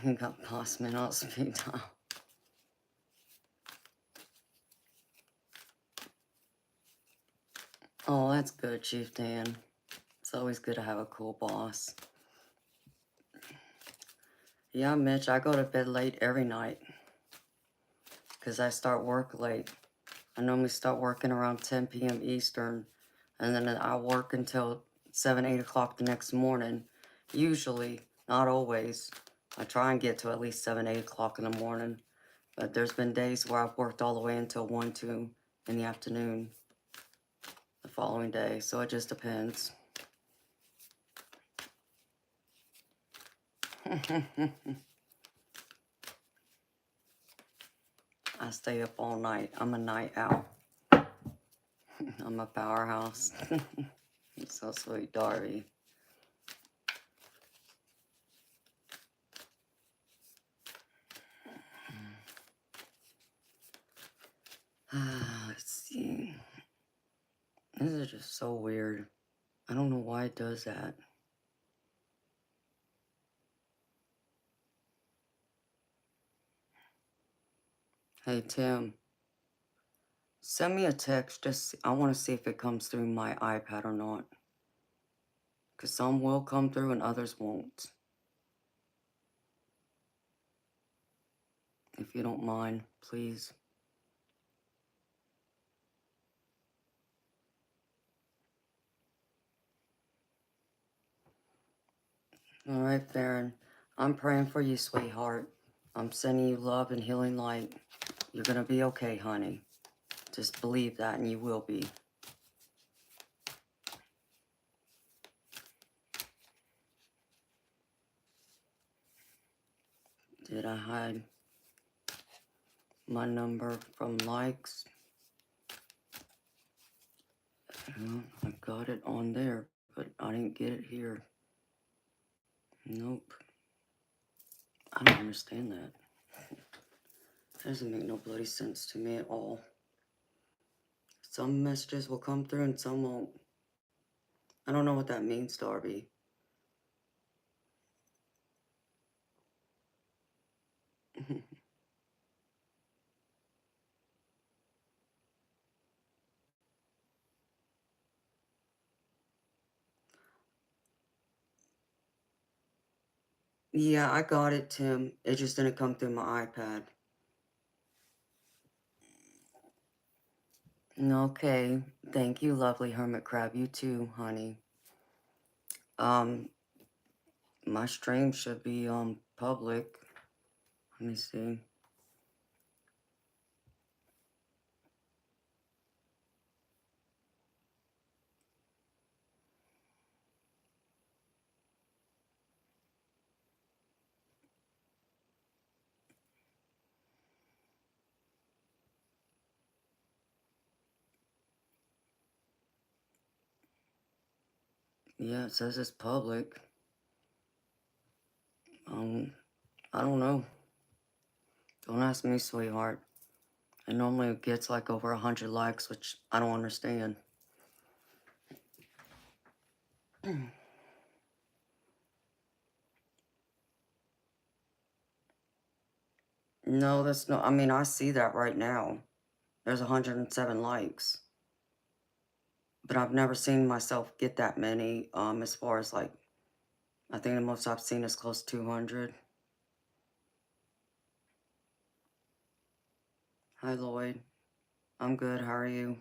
You got boss man on speed dial. Oh, that's good, Chief Dan. It's always good to have a cool boss. Yeah, Mitch, I go to bed late every night because I start work late. I normally start working around 10 p.m. Eastern, and then I work until 7, 8 o'clock the next morning. Usually, not always. I try and get to at least 7, 8 o'clock in the morning, but there's been days where I've worked all the way until 1, 2 in the afternoon the following day, so it just depends. I stay up all night. I'm a night owl. I'm a powerhouse. You're so sweet, Darby. Let's see. This is just so weird. I don't know why it does that. Hey, Tim. Send me a text. Just I want to see if it comes through my iPad or not. Because some will come through and others won't. If you don't mind, please. All right, Farron. I'm praying for you, sweetheart. I'm sending you love and healing light. You're going to be okay, honey. Just believe that and you will be. Did I hide my number from likes? Well, I got it on there, but I didn't get it here. Nope. I don't understand that. That doesn't make no bloody sense to me at all. Some messages will come through and some won't. I don't know what that means, Darby. Yeah, I got it, Tim. It just didn't come through my iPad. Okay. Thank you, lovely hermit crab. You too, honey. My stream should be public. Let me see. Yeah, it says it's public. I don't know. Don't ask me, sweetheart. It normally gets like over 100 likes, which I don't understand. No, that's no. I mean, I see that right now. There's 107 likes. But I've never seen myself get that many. As far as like, I think the most I've seen is close to 200. Hi, Lloyd. I'm good. How are you?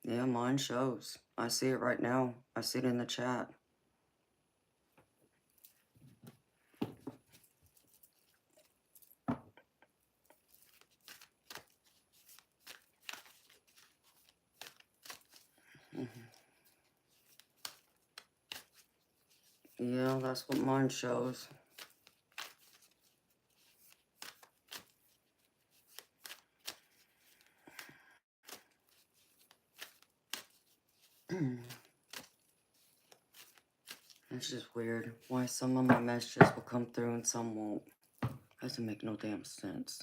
Yeah, mine shows. I see it right now. I see it in the chat. Yeah, that's what mine shows. It's just weird why some of my messages will come through and some won't. Doesn't make no damn sense.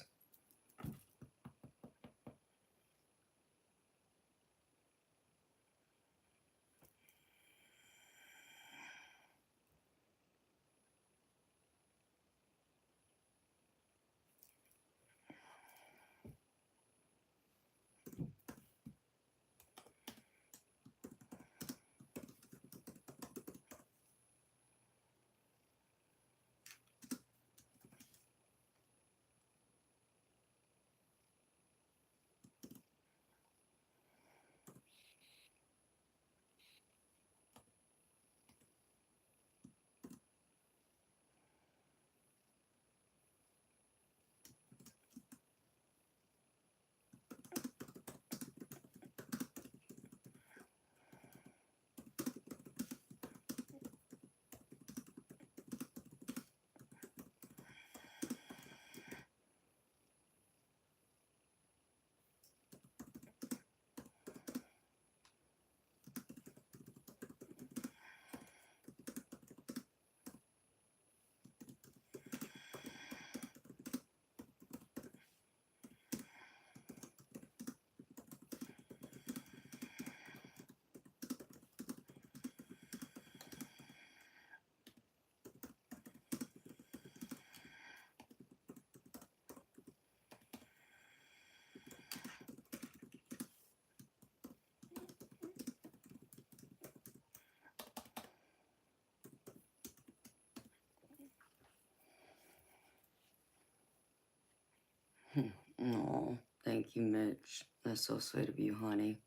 Oh, thank you, Mitch. That's so sweet of you, honey.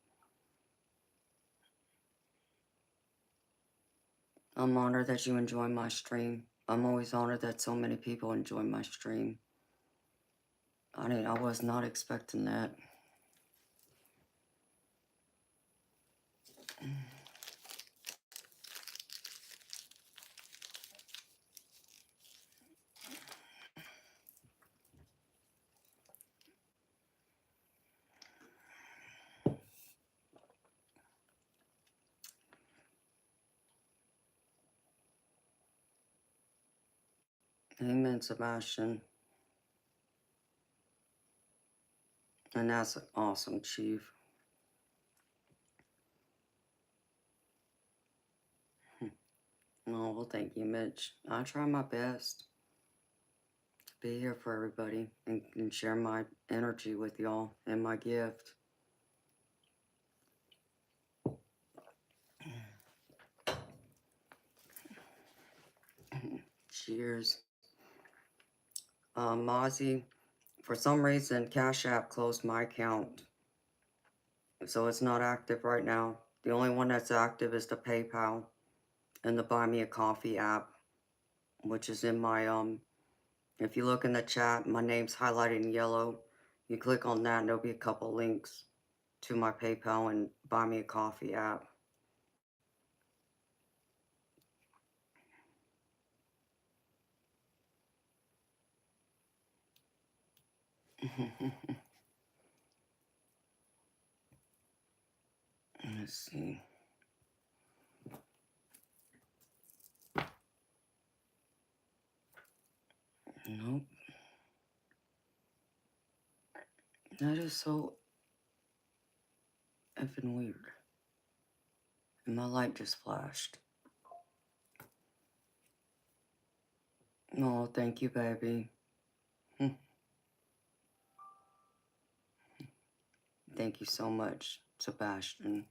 I'm honored that you enjoy my stream. I'm always honored that so many people enjoy my stream. I was not expecting that. Amen, Sebastian. And that's awesome, Chief. Oh, well, thank you, Mitch. I try my best to be here for everybody and share my energy with y'all and my gift. Cheers. Mozzie, for some reason, Cash App closed my account, so it's not active right now. The only one that's active is the PayPal and the Buy Me a Coffee app, which is in my, if you look in the chat, my name's highlighted in yellow. You click on that and there'll be a couple links to my PayPal and Buy Me a Coffee app. Let's see. Nope. That is so effing weird. And my light just flashed. Oh, thank you, baby. Thank you so much, Sebastian.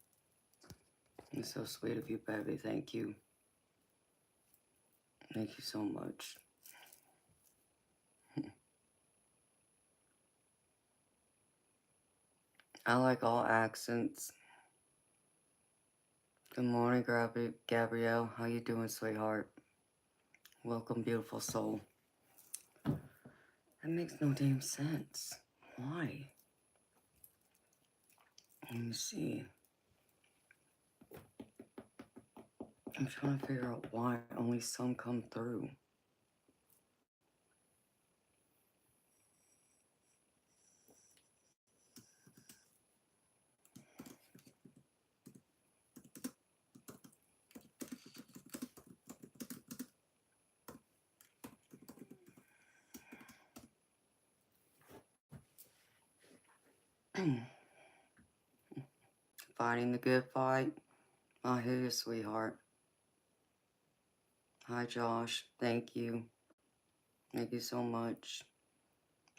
It's so sweet of you, baby. Thank you. Thank you so much. I like all accents. Good morning, Gabrielle. How you doing, sweetheart? Welcome, beautiful soul. That makes no damn sense. Why? Let me see. I'm trying to figure out why only some come through. Fighting the good fight. I hear you, sweetheart. Hi, Josh. Thank you. Thank you so much.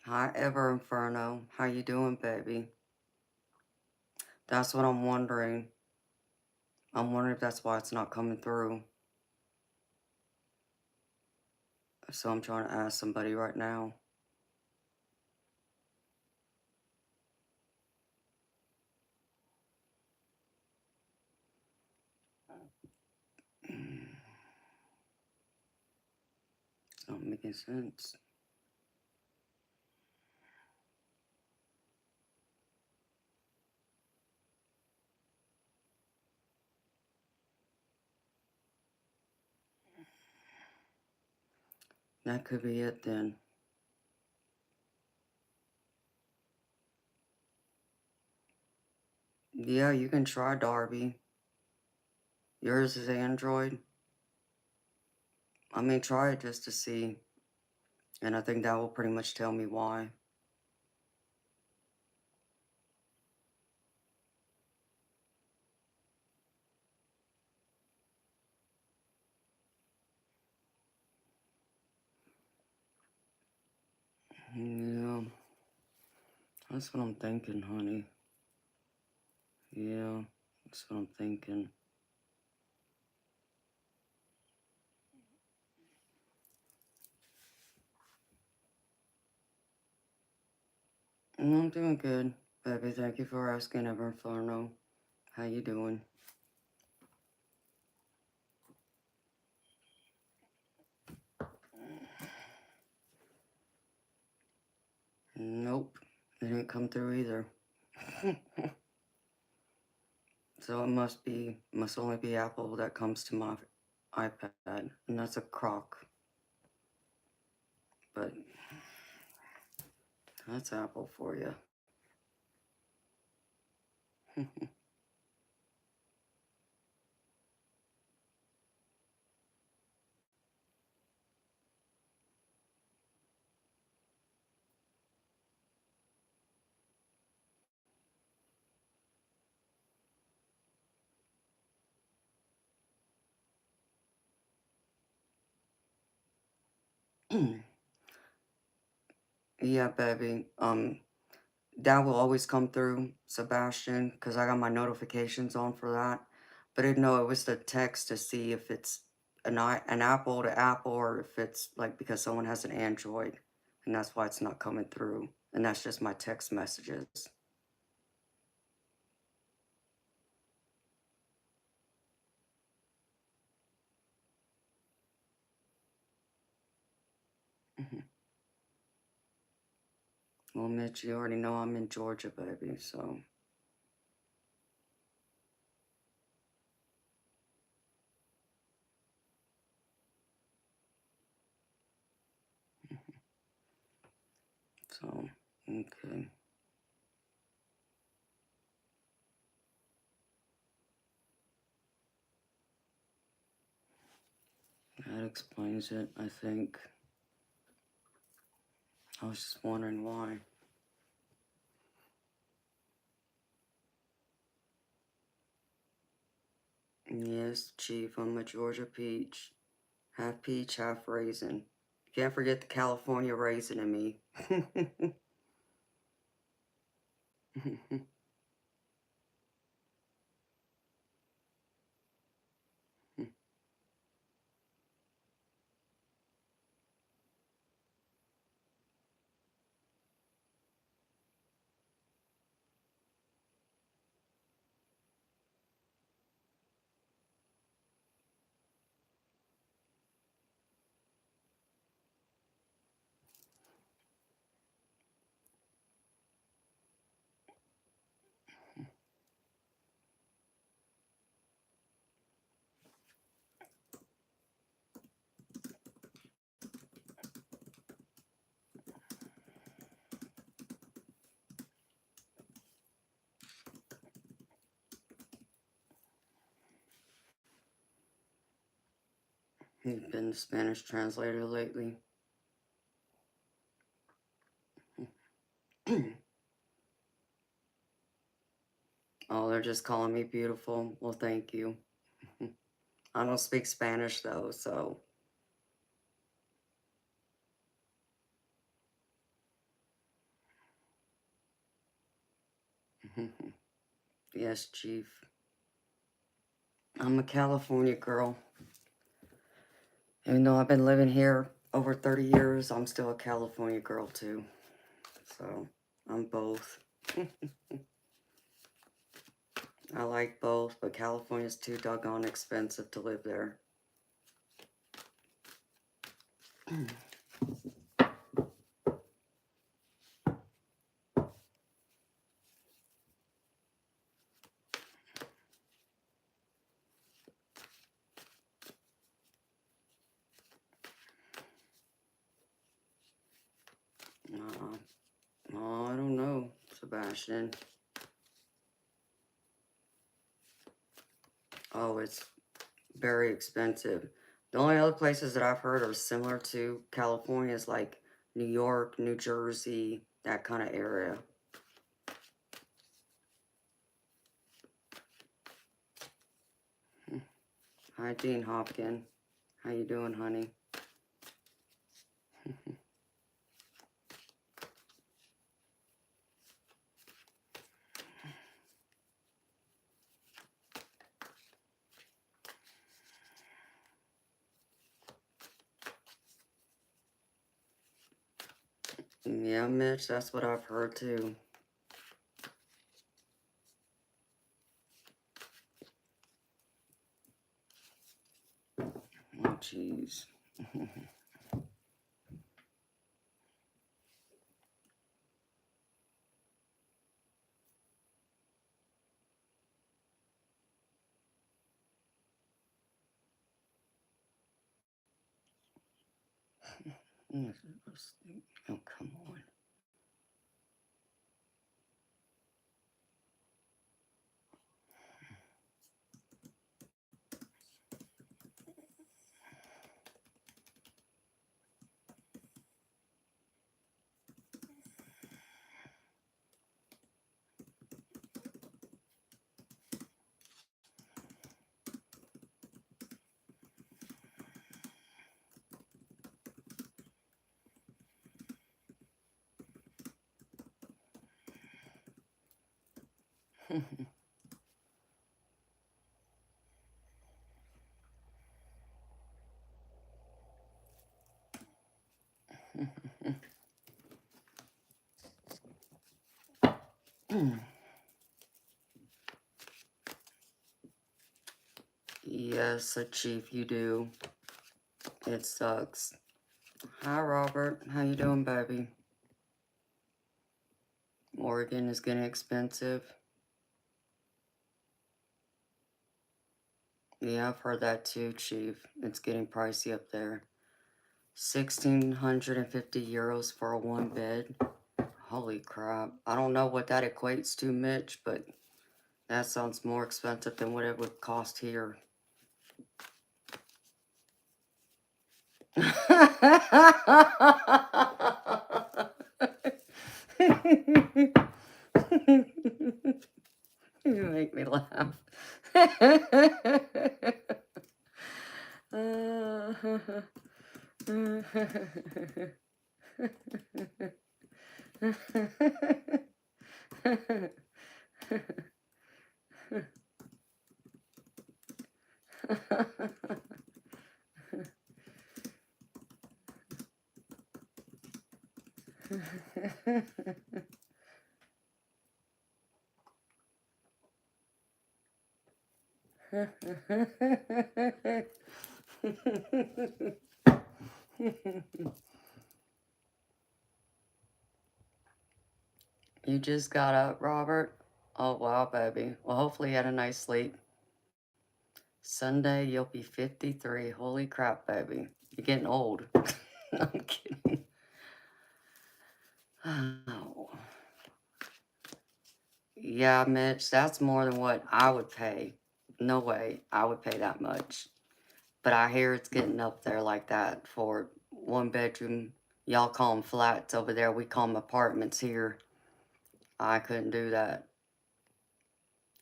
Hi, Ever Inferno. How you doing, baby? That's what I'm wondering. I'm wondering if that's why it's not coming through. So I'm trying to ask somebody right now. It's not making sense. That could be it then. Yeah, you can try Darby. Yours is Android. I mean, try it just to see. And I think that will pretty much tell me why. Yeah. That's what I'm thinking, honey. Yeah, that's what I'm thinking. I'm doing good, baby. Thank you for asking, Everinferno. How you doing? Nope. It didn't come through either. So it must only be Apple that comes to my iPad. And that's a crock. But that's Apple for you. Yeah, baby. That will always come through, Sebastian, because I got my notifications on for that. But it was the text to see if it's an Apple to Apple or if it's like because someone has an Android, and that's why it's not coming through. And that's just my text messages. Mhm. Well, Mitch, you already know I'm in Georgia, baby, so. So, okay. That explains it, I think. I was just wondering why. Yes, Chief, I'm a Georgia peach. Half peach, half raisin. Can't forget the California raisin in me. You've been the Spanish translator lately. Oh, they're just calling me beautiful. Well, thank you. I don't speak Spanish though, so. Yes, Chief. I'm a California girl. Even though I've been living here over 30 years, I'm still a California girl too. So, I'm both. I like both, but California's too doggone expensive to live there. Oh, I don't know, Sebastian. Oh, it's very expensive. The only other places that I've heard are similar to California is like New York, New Jersey, that kind of area. Hi, Dean Hopkin. How you doing, honey? Yeah, Mitch, that's what I've heard too. Oh, jeez. Oh, come on. Yes, Chief, you do. It sucks. Hi, Robert. How you doing, baby? Oregon is getting expensive. Yeah, I've heard that too, Chief. It's getting pricey up there. 1,650 euros for a one bed. Holy crap. I don't know what that equates to, Mitch, but that sounds more expensive than what it would cost here. You make me laugh. You just got up, Robert? Oh, wow, baby. Well, hopefully you had a nice sleep. Sunday, you'll be 53. Holy crap, baby. You're getting old. I'm kidding. Oh. Yeah, Mitch, that's more than what I would pay. No way I would pay that much. But I hear it's getting up there like that for one bedroom. Y'all call them flats over there. We call them apartments here. I couldn't do that.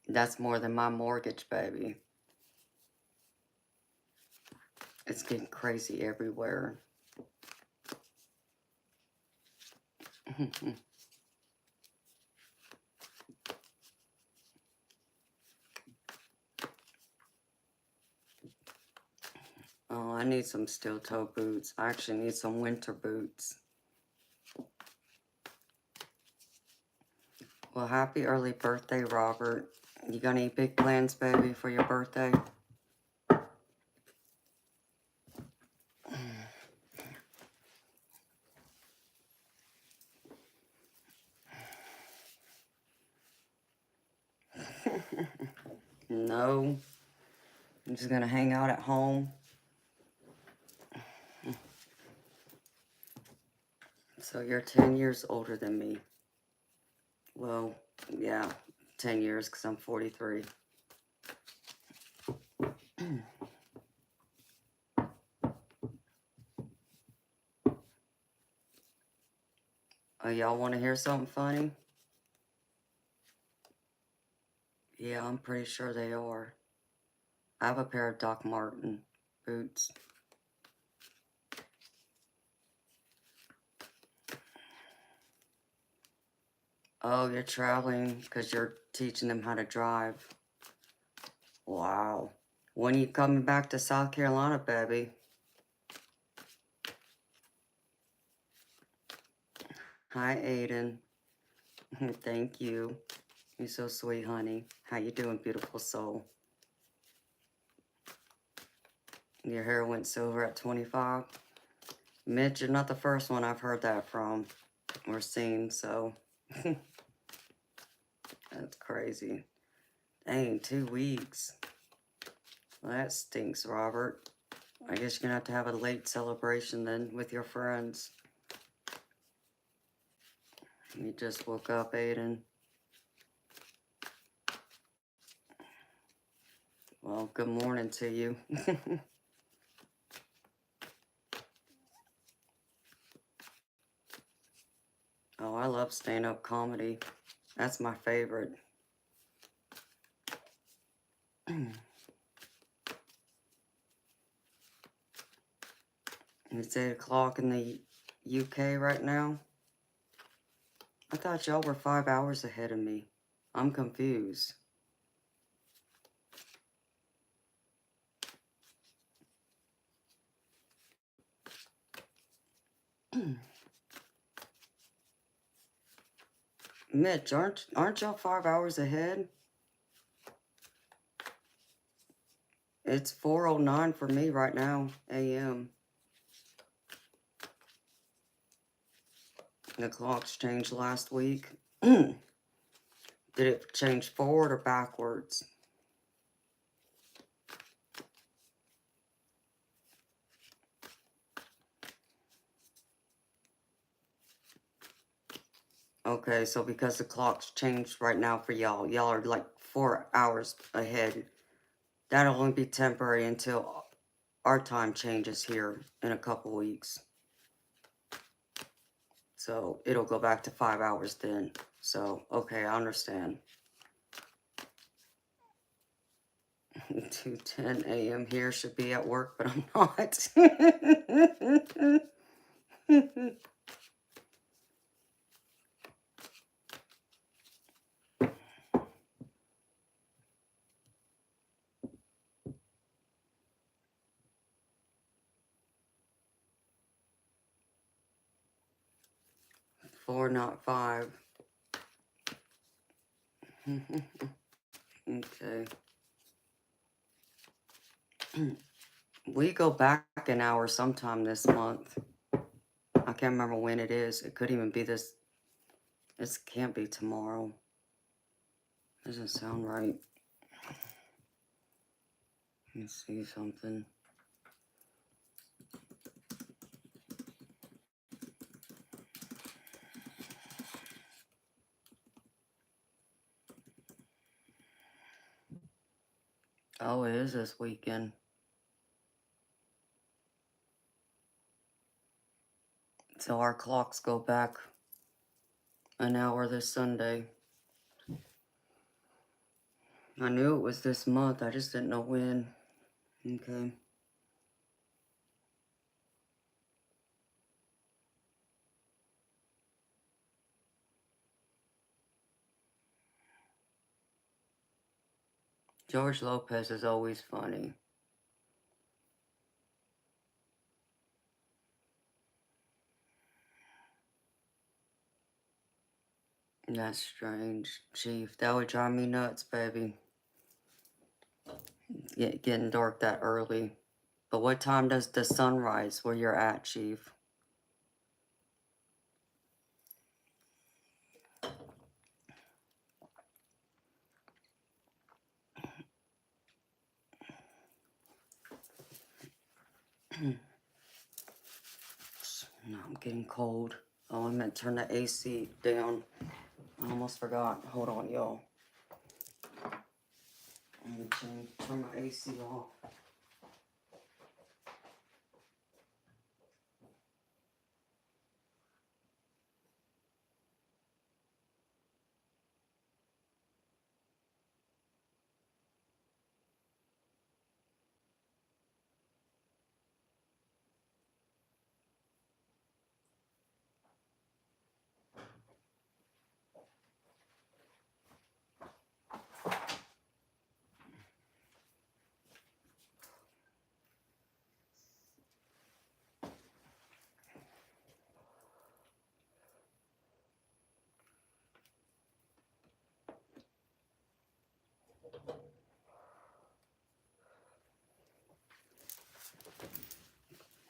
That's more than my mortgage, baby. It's getting crazy everywhere. Oh, I need some steel toe boots. I actually need some winter boots. Well, happy early birthday, Robert. You got any big plans, baby, for your birthday? No. I'm just going to hang out at home. So you're 10 years older than me. Well, yeah, 10 years because I'm 43. Oh, y'all want to hear something funny? Yeah, I'm pretty sure they are. I have a pair of Doc Marten boots. Oh, you're traveling because you're teaching them how to drive. Wow. When are you coming back to South Carolina, baby? Hi, Aiden. Thank you. You're so sweet, honey. How you doing, beautiful soul? Your hair went silver at 25. Mitch, you're not the first one I've heard that from or seen, so that's crazy. Dang, 2 weeks. Well, that stinks, Robert. I guess you're gonna have to have a late celebration then with your friends. You just woke up, Aiden. Well, good morning to you. Oh, I love stand-up comedy. That's my favorite. It's 8 o'clock in the UK right now. I thought y'all were 5 hours ahead of me. I'm confused. Mitch, aren't y'all 5 hours ahead? It's 4:09 for me right now, AM. The clocks changed last week. Did it change forward or backwards? Okay, so because the clock's changed right now for y'all, y'all are like 4 hours ahead. That'll only be temporary until our time changes here in a couple weeks. So it'll go back to 5 hours then. So, okay, I understand. 2:10 a.m. here, should be at work, but I'm not. 4, not 5. Okay. We go back an hour sometime this month. I can't remember when it is. It could even be this. This can't be tomorrow. Doesn't sound right. Let me see something. Oh, it is this weekend. So our clocks go back an hour this Sunday. I knew it was this month. I just didn't know when. Okay. George Lopez is always funny. That's strange, Chief. That would drive me nuts, baby. Getting dark that early. But what time does the sun rise where you're at, Chief? No, I'm getting cold. Oh, I meant turn the AC down. I almost forgot. Hold on, y'all. I'm gonna turn my AC off.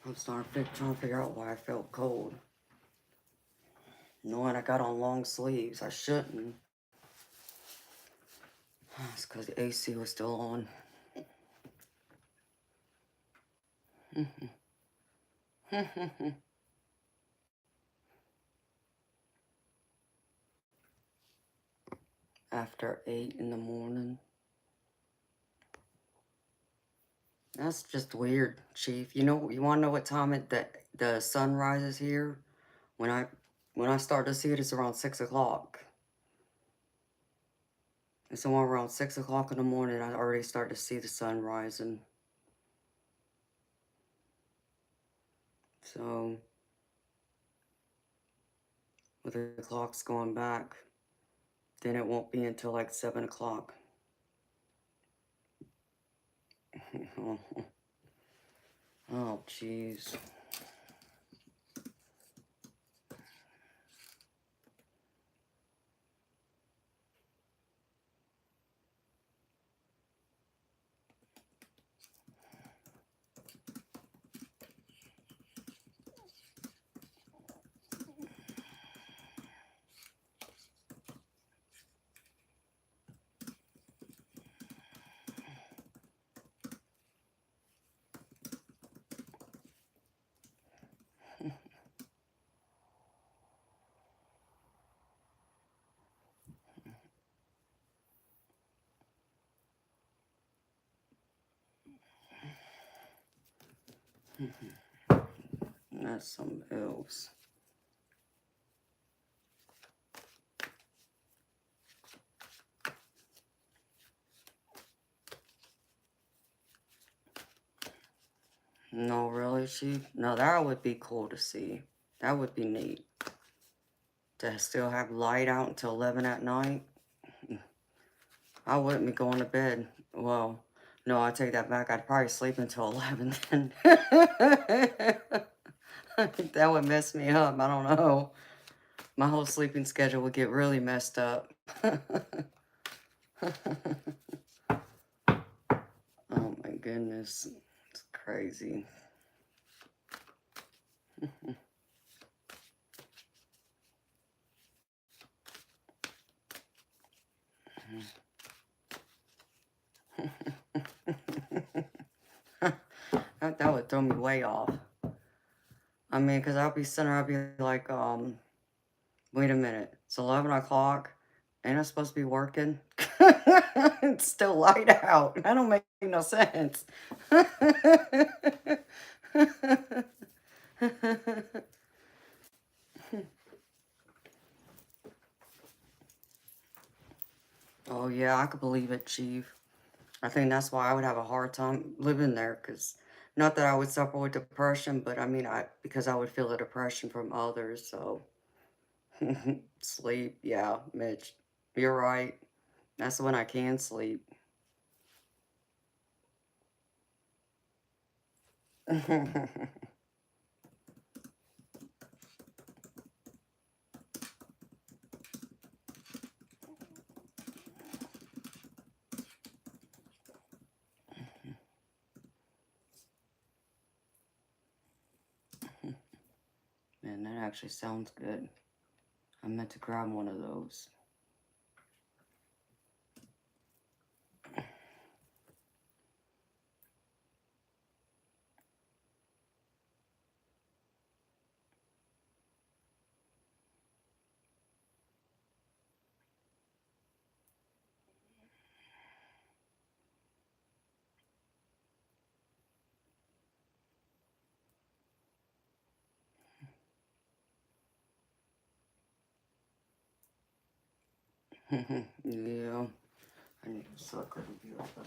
I'm trying to figure out why I felt cold. Knowing I got on long sleeves, I shouldn't. It's because the AC was still on. After 8 in the morning. That's just weird, Chief. You know, you want to know what time the sun rises here? When I start to see it, it's around 6 o'clock. And so around 6 o'clock in the morning, I already start to see the sun rising. So, with the clocks going back, then it won't be until like 7 o'clock. Oh, jeez. That's some else. No, really, Chief? No, that would be cool to see. That would be neat. To still have light out until 11 at night. I wouldn't be going to bed. Well, no, I take that back. I'd probably sleep until 11 then. I think that would mess me up. I don't know. My whole sleeping schedule would get really messed up. Oh my goodness. It's crazy. That would throw me way off. I mean, because I'll be sitting there, I'll be like, wait a minute. It's 11 o'clock. Ain't I supposed to be working? It's still light out. That don't make no sense. Oh, yeah, I could believe it, Chief. I think that's why I would have a hard time living there, because not that I would suffer with depression, but I mean, because I would feel the depression from others, so. Sleep, yeah, Mitch, you're right. That's when I can sleep. Man, that actually sounds good. I meant to grab one of those. Yeah, I need a sucker to be right back.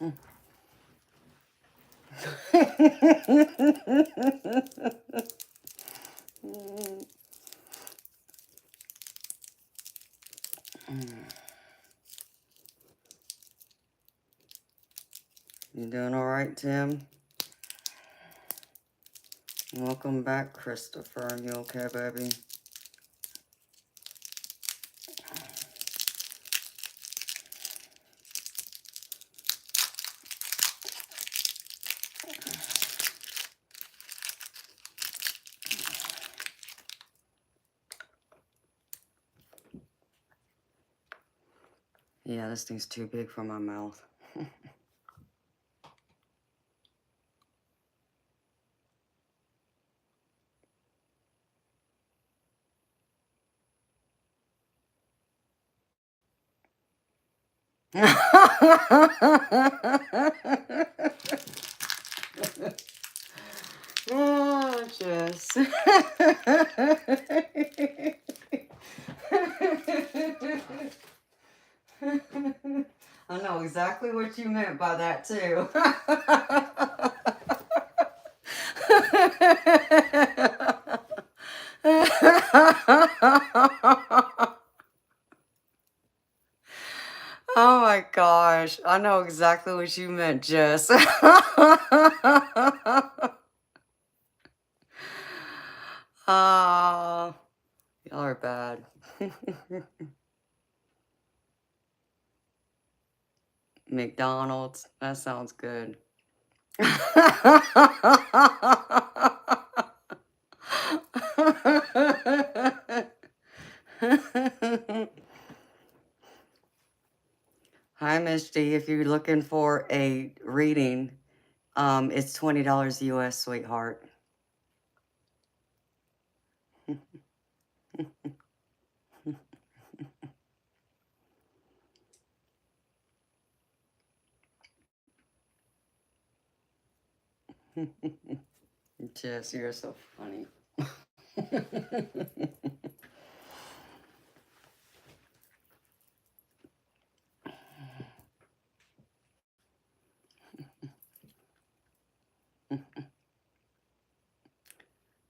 You doing all right, Tim? Welcome back, Christopher. You okay, baby? Yeah, this thing's too big for my mouth. Oh, Jess. I know exactly what you meant by that, too. Oh my gosh. I know exactly what you meant, Jess. Ah, y'all are bad. McDonald's. That sounds good. Hi, Miss D. If you're looking for a reading, it's $20 US, sweetheart. Jess, you're so funny.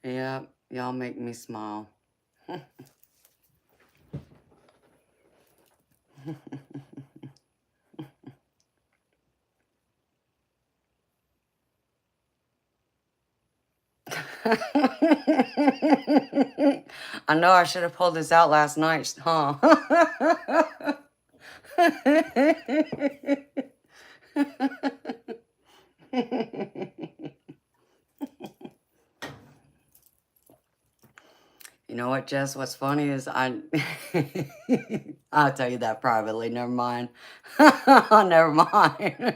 Yeah, y'all make me smile. I know I should have pulled this out last night, huh? You know what, Jess? What's funny is I'll tell you that privately. Never mind. Never mind.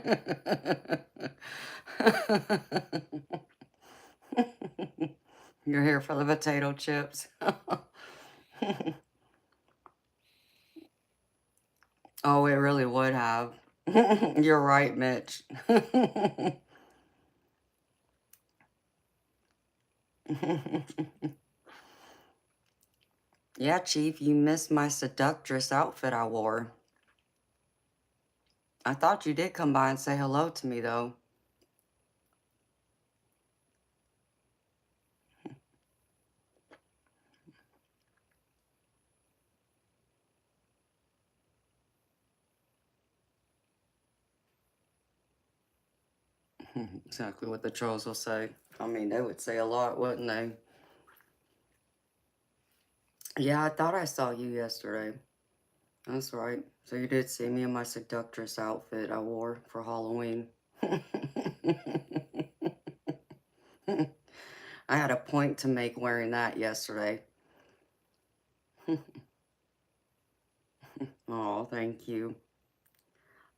You're here for the potato chips. Oh, it really would have. You're right, Mitch. Yeah, Chief, you missed my seductress outfit I wore. I thought you did come by and say hello to me, though. Exactly what the trolls will say. I mean, they would say a lot, wouldn't they? Yeah, I thought I saw you yesterday. That's right. So you did see me in my seductress outfit I wore for Halloween. I had a point to make wearing that yesterday. Oh, thank you.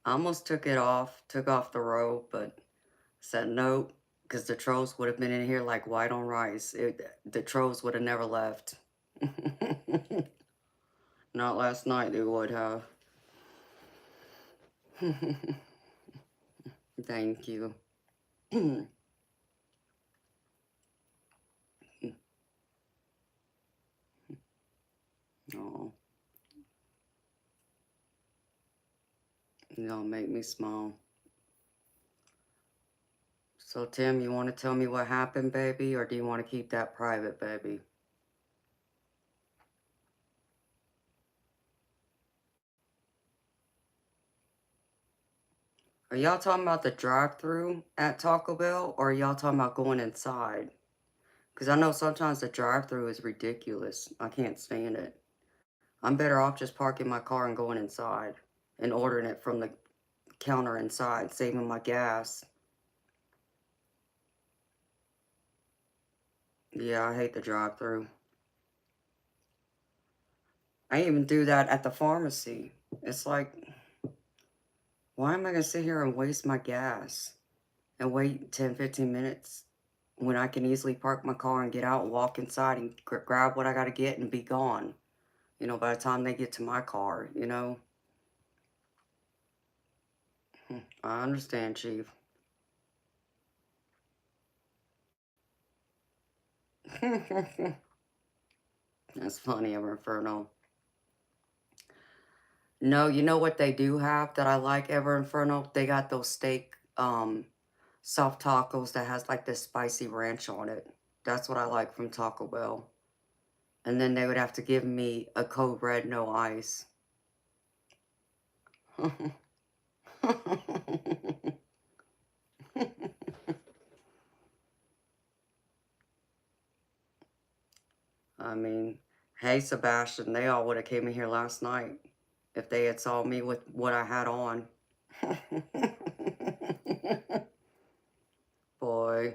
I almost took off the robe, but said nope, because the trolls would have been in here like white on rice. The trolls would have never left. Not last night, they would have. Thank you. Oh, you don't make me smile. So, Tim, you want to tell me what happened, baby? Or do you want to keep that private, baby? Are y'all talking about the drive-thru at Taco Bell? Or are y'all talking about going inside? Because I know sometimes the drive-thru is ridiculous. I can't stand it. I'm better off just parking my car and going inside and ordering it from the counter inside, saving my gas. Yeah, I hate the drive-thru. I even do that at the pharmacy. It's like, why am I going to sit here and waste my gas and wait 10, 15 minutes when I can easily park my car and get out, walk inside and grab what I got to get and be gone, you know, by the time they get to my car, you know? I understand, Chief. That's funny, Inferno. No, you know what they do have that I like, Ever Inferno? They got those steak, soft tacos that has like this spicy ranch on it. That's what I like from Taco Bell. And then they would have to give me a code red, no ice. I mean, hey, Sebastian, they all would have came in here last night if they had saw me with what I had on. Boy.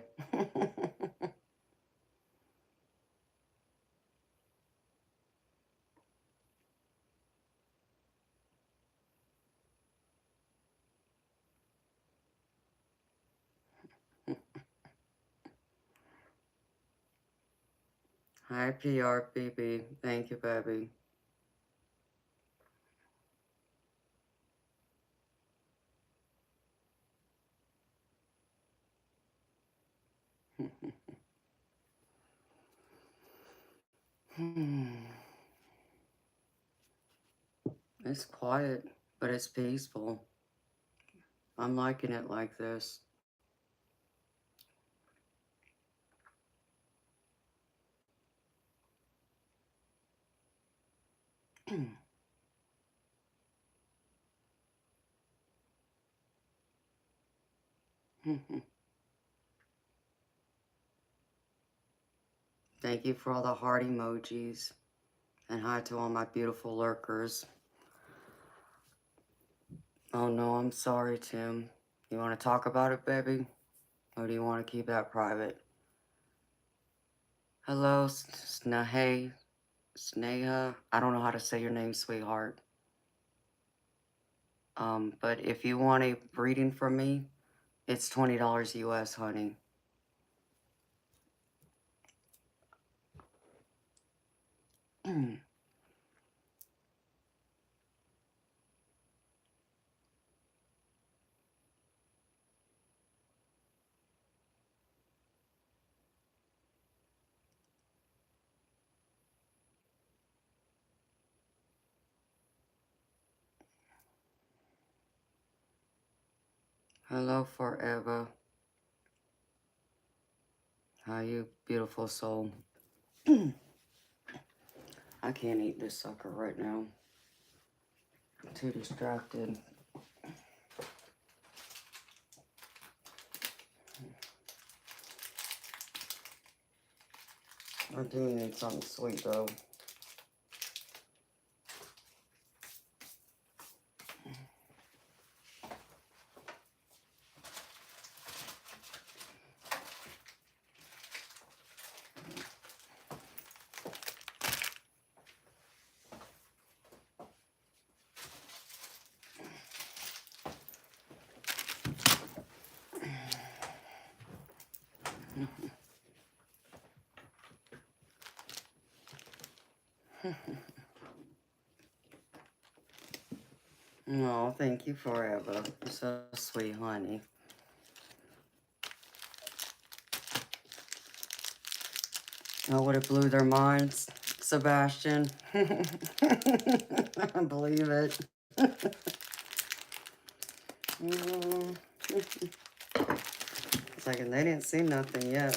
Hi, PRBB. Thank you, baby. It's quiet, but it's peaceful. I'm liking it like this. Thank you for all the heart emojis. And hi to all my beautiful lurkers. Oh no, I'm sorry, Tim. You want to talk about it, baby? Or do you want to keep that private? Hello, Sneha. I don't know how to say your name, sweetheart. But if you want a reading from me, it's $20 US, honey. Hello, forever. How you, beautiful soul? I can't eat this sucker right now. I'm too distracted. I do need something sweet, though. No, thank you forever. You're so sweet, honey. I would have blew their minds, Sebastian. I believe it. Like, and they didn't see nothing yet.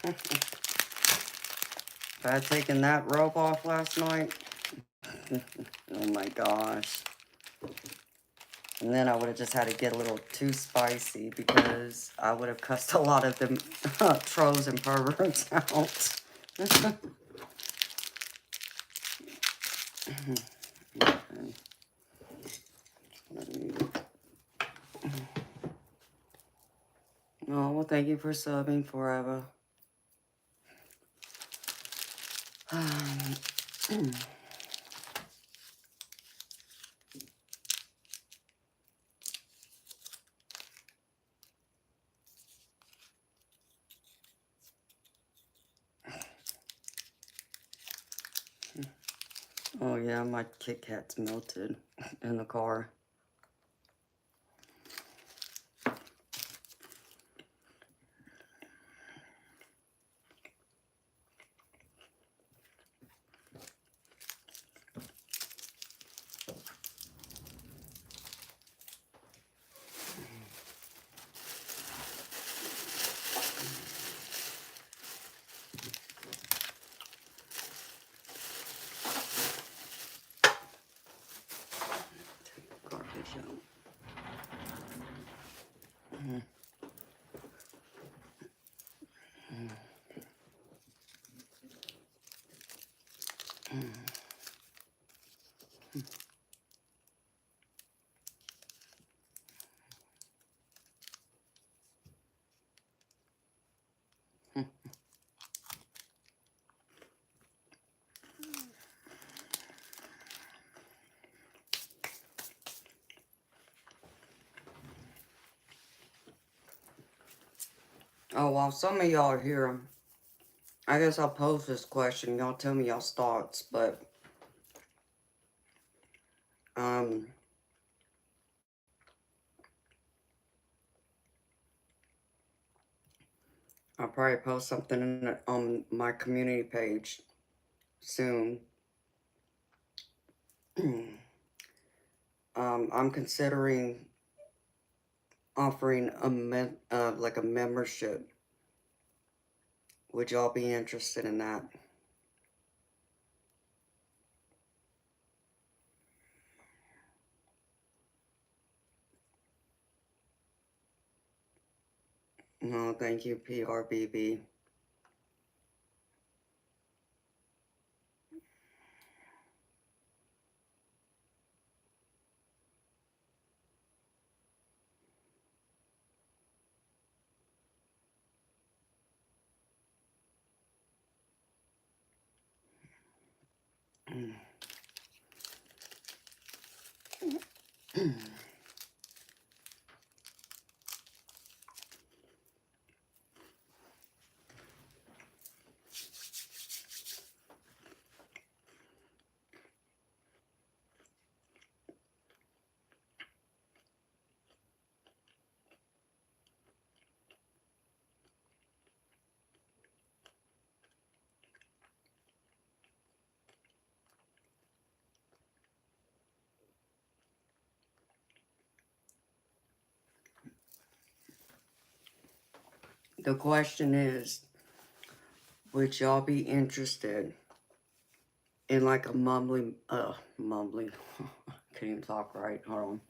If I had taken that rope off last night, oh my gosh. And then I would have just had to get a little too spicy because I would have cussed a lot of them trolls and perverts out. Oh, well, thank you for subbing forever. Oh yeah, my Kit Kat's melted in the car. Garbage out. Oh, while some of y'all are here, I guess I'll pose this question. Y'all tell me y'all's thoughts, but I'll probably post something on my community page soon. I'm considering offering like a membership. Would y'all be interested in that? No, thank you, PRBB. The question is, would y'all be interested in like a mumbling, can't even talk right, hold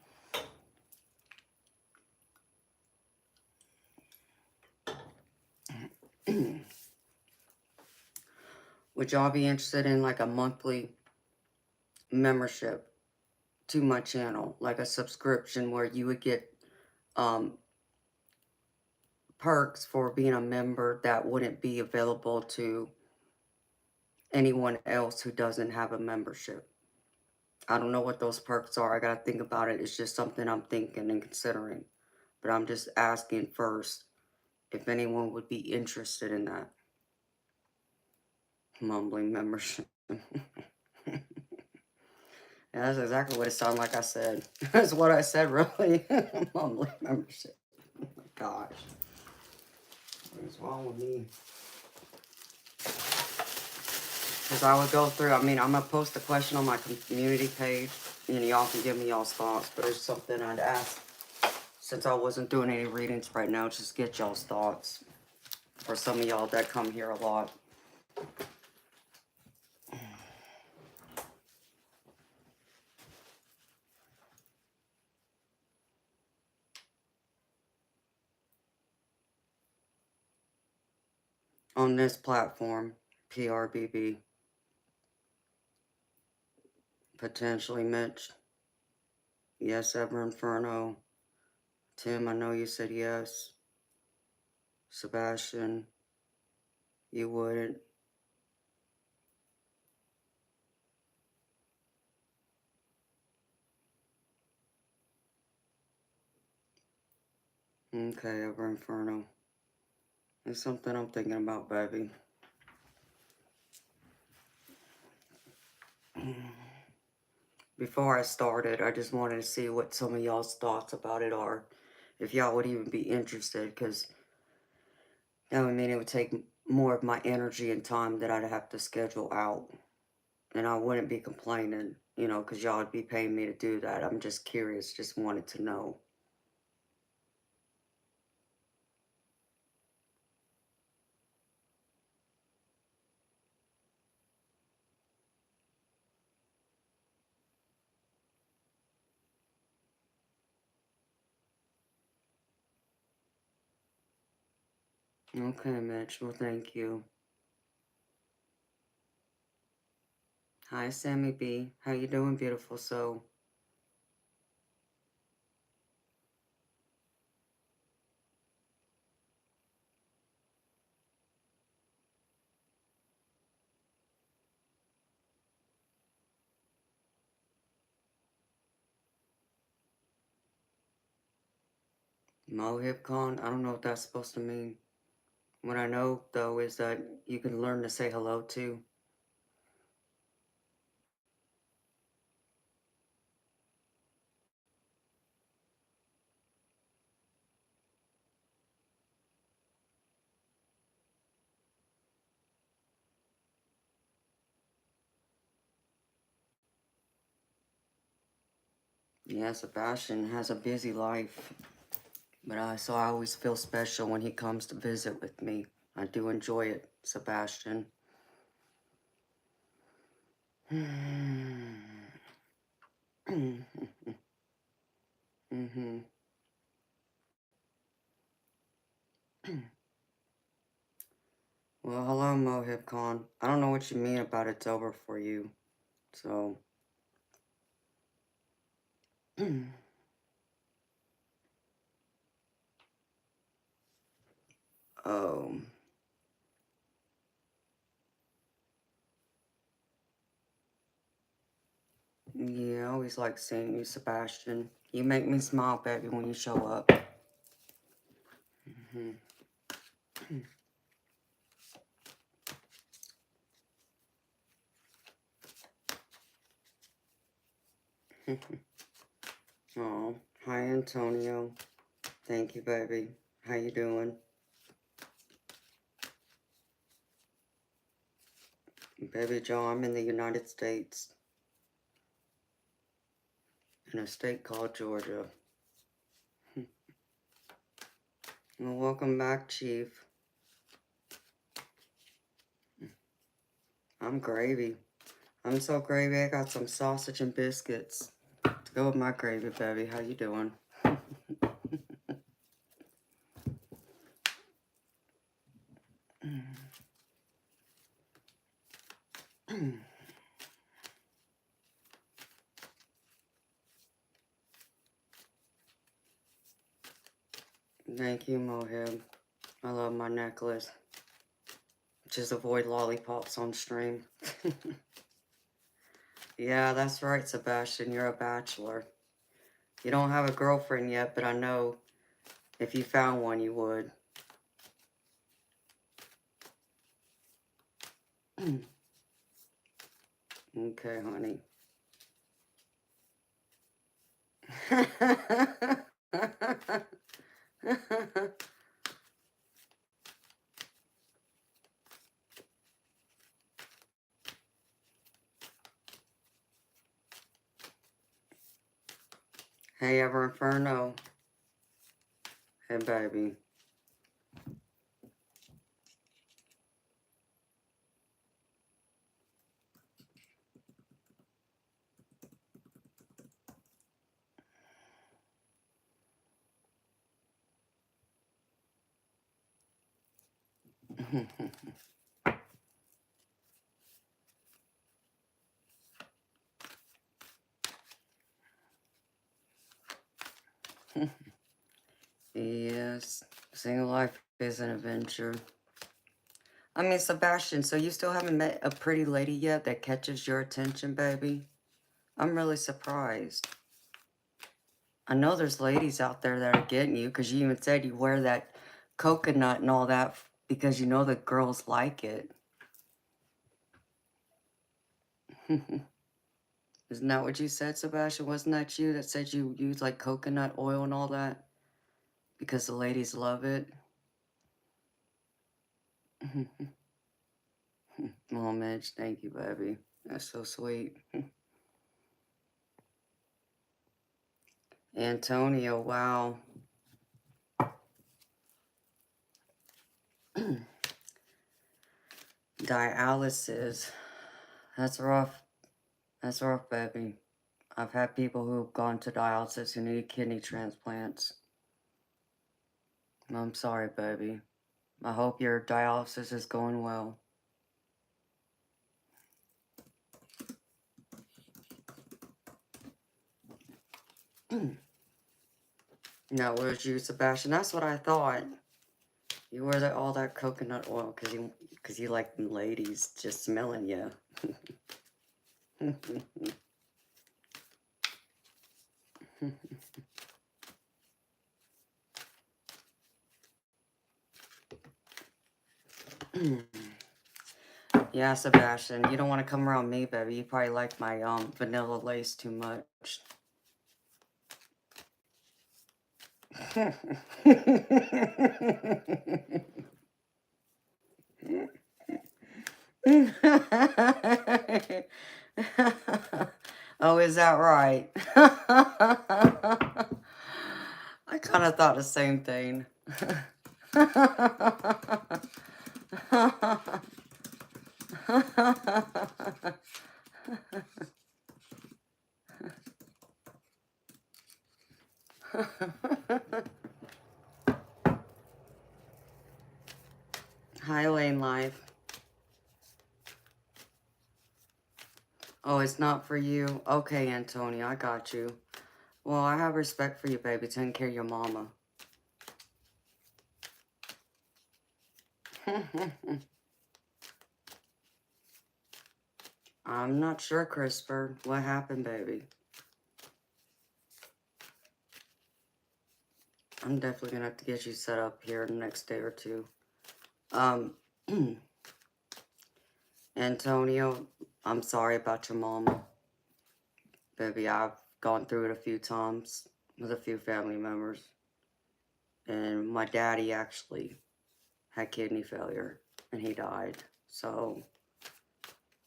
on. Would y'all be interested in like a monthly membership to my channel, like a subscription where you would get perks for being a member that wouldn't be available to anyone else who doesn't have a membership? I don't know what those perks are. I gotta think about it. It's just something I'm thinking and considering. But I'm just asking first if anyone would be interested in that. Mumbling membership. Yeah, that's exactly what it sounded like I said. That's what I said, really. Mumbling membership. Oh my gosh. What is wrong with me? Because I would go through, I mean, I'm going to post the question on my community page, and y'all can give me y'all's thoughts, but it's something I'd ask since I wasn't doing any readings right now, just get y'all's thoughts. For some of y'all that come here a lot. On this platform, PRBB. Potentially Mitch. Yes, Ever Inferno. Tim, I know you said yes. Sebastian, you wouldn't. Okay, Ever Inferno. It's something I'm thinking about, baby. Before I started, I just wanted to see what some of y'all's thoughts about it are. If y'all would even be interested, because that would mean it would take more of my energy and time that I'd have to schedule out. And I wouldn't be complaining, you know, because y'all would be paying me to do that. I'm just curious, just wanted to know. Okay, Mitch. Well, thank you. Hi, Sammy B. How you doing, beautiful soul? Mohibcon? I don't know what that's supposed to mean. What I know, though, is that you can learn to say hello to. Yeah, Sebastian has a busy life. But so I always feel special when he comes to visit with me. I do enjoy it, Sebastian. Mm-hmm. Well, hello, Mohib Khan. I don't know what you mean about it's over for you. So, um, yeah, I always like seeing you, Sebastian. You make me smile, baby, when you show up. Mm-hmm. Oh, hi, Antonio. Thank you, baby. How you doing? Baby Joe, I'm in the United States. In a state called Georgia. Well, welcome back, Chief. I'm gravy. I'm so gravy, I got some sausage and biscuits to go with my gravy, baby. How you doing? Thank you, Mohib. I love my necklace. Just avoid lollipops on stream. Yeah, that's right, Sebastian. You're a bachelor. You don't have a girlfriend yet, but I know if you found one, you would. Okay, honey. Hey, Ever Inferno. Hey, baby. Yes, single life is an adventure. I mean, Sebastian, so you still haven't met a pretty lady yet that catches your attention, baby? I'm really surprised. I know there's ladies out there that are getting you because you even said you wear that coconut and all that because you know the girls like it. Isn't that what you said, Sebastian? Wasn't that you that said you use like coconut oil and all that? Because the ladies love it? Oh, Mitch, thank you, baby. That's so sweet. Antonio, wow. Dialysis. That's rough. That's rough, baby. I've had people who've gone to dialysis who need kidney transplants. I'm sorry, baby. I hope your dialysis is going well. No, it was you, Sebastian. That's what I thought. You wear all that coconut oil because you like them ladies just smelling you. Yeah, Sebastian, you don't want to come around me, baby. You probably like my vanilla lace too much. Oh, is that right? I kind of thought the same thing. Hi, Lane Life. Oh, it's not for you? Okay, Antonio, I got you. Well, I have respect for you, baby, taking care of your mama. I'm not sure, Christopher. What happened, baby? I'm definitely gonna have to get you set up here the next day or two. Antonio, I'm sorry about your mama. Baby, I've gone through it a few times with a few family members. And my daddy actually had kidney failure and he died. So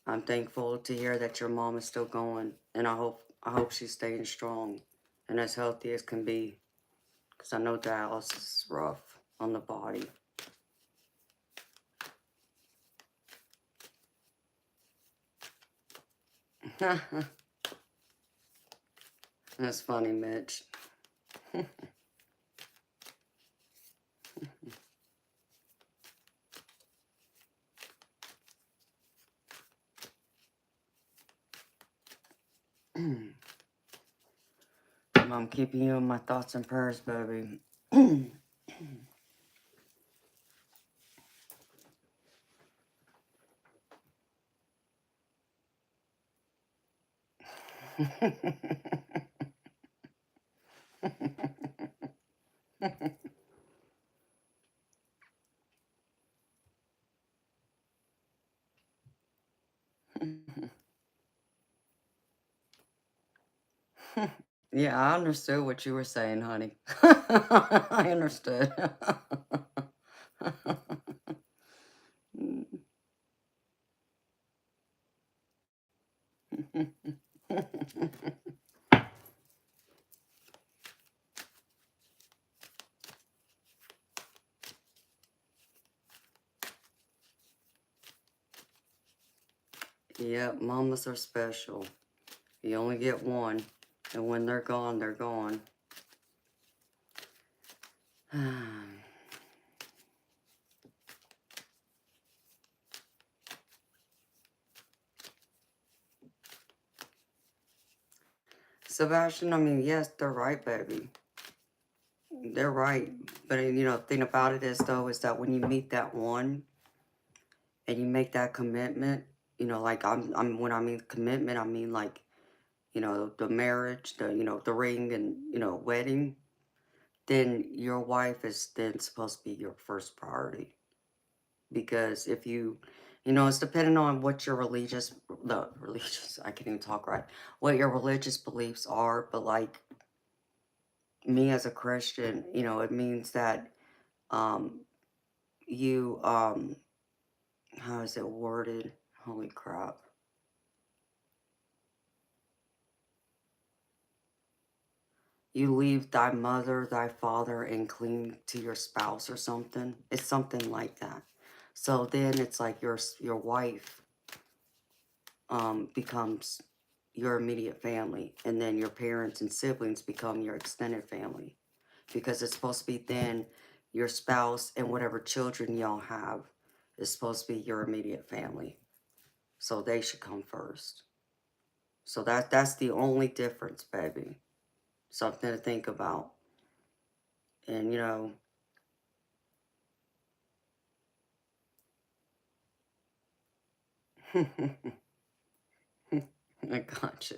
I'm thankful to hear that your mom is still going, and I hope she's staying strong and as healthy as can be, because I know dialysis is rough on the body. That's funny, Mitch. I'm keeping you in my thoughts and prayers, baby. Yeah, I understood what you were saying, honey. I understood. Yep, mamas are special. You only get one. And when they're gone, they're gone. Sebastian, I mean, yes, they're right, baby. They're right. But, you know, the thing about it is, though, is that when you meet that one and you make that commitment, you know, like when I mean commitment, I mean like, you know, the marriage, you know, the ring and, you know, wedding, then your wife is then supposed to be your first priority. Because if you know, it's depending on what your I can't even talk right, what your religious beliefs are, but like me as a Christian, you know, it means that um, you, how is it worded? Holy crap. You leave thy mother, thy father, and cling to your spouse or something. It's something like that. So then it's like your wife becomes your immediate family, and then your parents and siblings become your extended family, because it's supposed to be then your spouse and whatever children y'all have is supposed to be your immediate family. So they should come first. So that's the only difference, baby. Something to think about. And you know, I gotcha.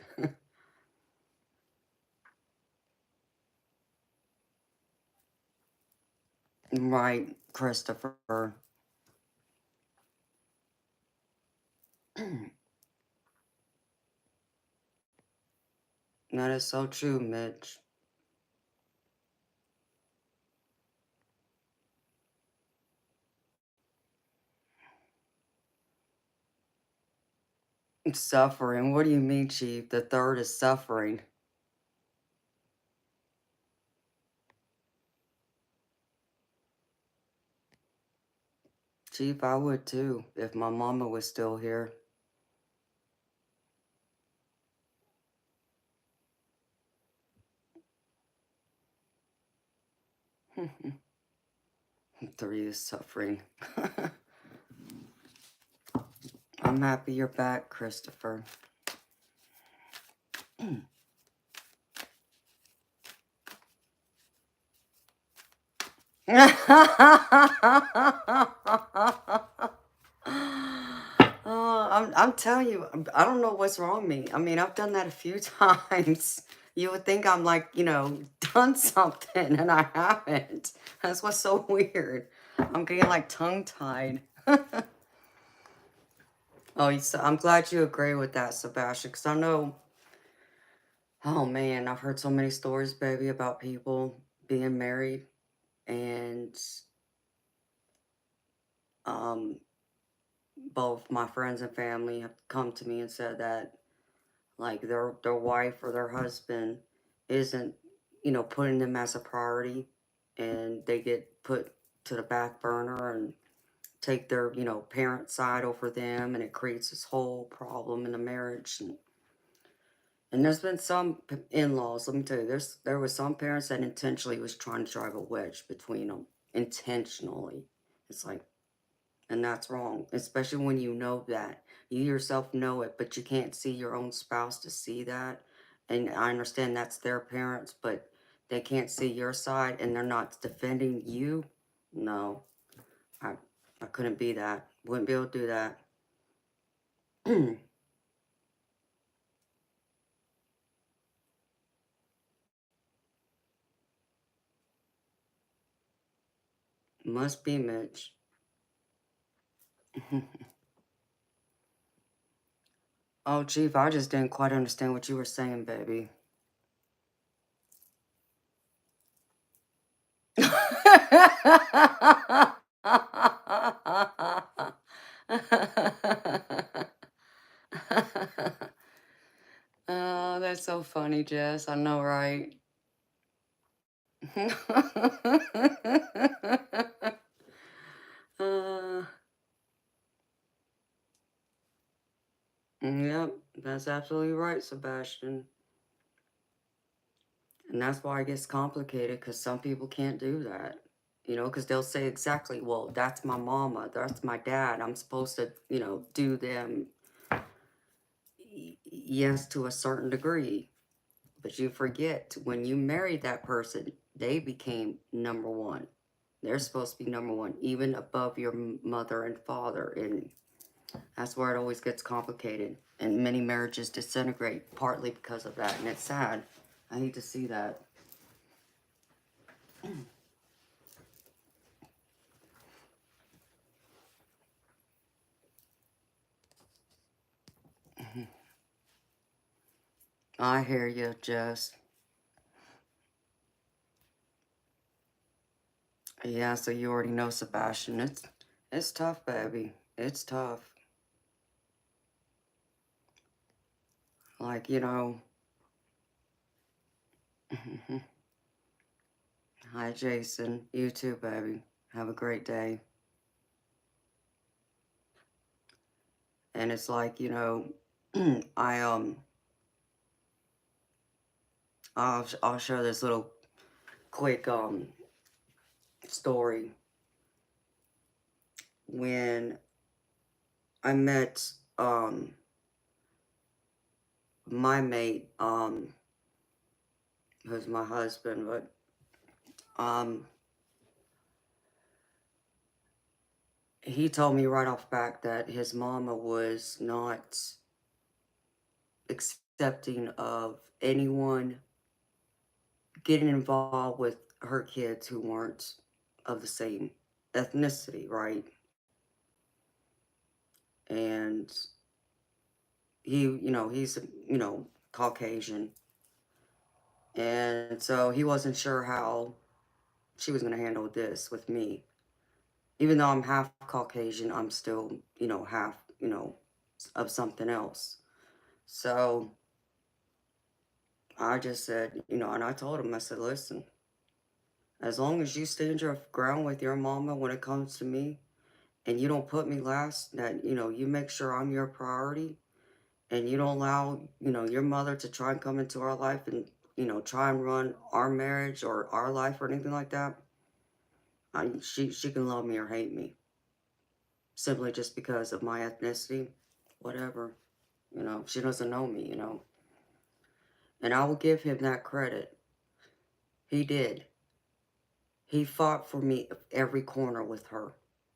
Right, Christopher. That is so true, Mitch. Suffering. What do you mean, Chief? The third is suffering. Chief, I would too, if my mama was still here. Three is suffering. I'm happy you're back, Christopher. I'm telling you, I don't know what's wrong with me. I mean, I've done that a few times. You would think I'm like, you know, done something, and I haven't. That's what's so weird. I'm getting like tongue-tied. Oh, I'm glad you agree with that, Sebastian, because I know, oh man, I've heard so many stories, baby, about people being married, and um, both my friends and family have come to me and said that like their wife or their husband isn't, you know, putting them as a priority, and they get put to the back burner and take their, you know, parent side over them, and it creates this whole problem in the marriage. And there's been some in-laws, let me tell you, there was some parents that intentionally was trying to drive a wedge between them, intentionally. It's like, and that's wrong, especially when you know that. You yourself know it, but you can't see your own spouse to see that. And I understand that's their parents, but they can't see your side and they're not defending you. No, I, I couldn't be that. Wouldn't be able to do that. Must be Mitch. Oh, Chief, I just didn't quite understand what you were saying, baby. Oh, that's so funny, Jess. I know, right? uh, That's absolutely right, Sebastian. And that's why it gets complicated, because some people can't do that. You know, because they'll say exactly, well, that's my mama, that's my dad. I'm supposed to, do them, yes, to a certain degree. But you forget, when you married that person, they became number one. They're supposed to be number one, even above your mother and father. And that's where it always gets complicated. And many marriages disintegrate partly because of that. And it's sad. I hate to see that. I hear you, Jess. Yeah, so you already know, Sebastian. It's tough, baby. It's tough. Like, hi, Jason. You too, baby. Have a great day. And it's like, I I'll share this little quick story. When I met my mate, who's my husband, but um he told me right off back that his mama was not accepting of anyone getting involved with her kids who weren't of the same ethnicity, right? And he's, Caucasian. And so he wasn't sure how she was going to handle this with me. Even though I'm half Caucasian, I'm still, half, of something else. So I just said, and I told him, I said, listen, as long as you stand your ground with your mama when it comes to me, and you don't put me last, that, you make sure I'm your priority, and you don't allow, your mother to try and come into our life and, try and run our marriage or our life or anything like that, she can love me or hate me. Simply just because of my ethnicity, whatever. She doesn't know me. And I will give him that credit. He did. He fought for me every corner with her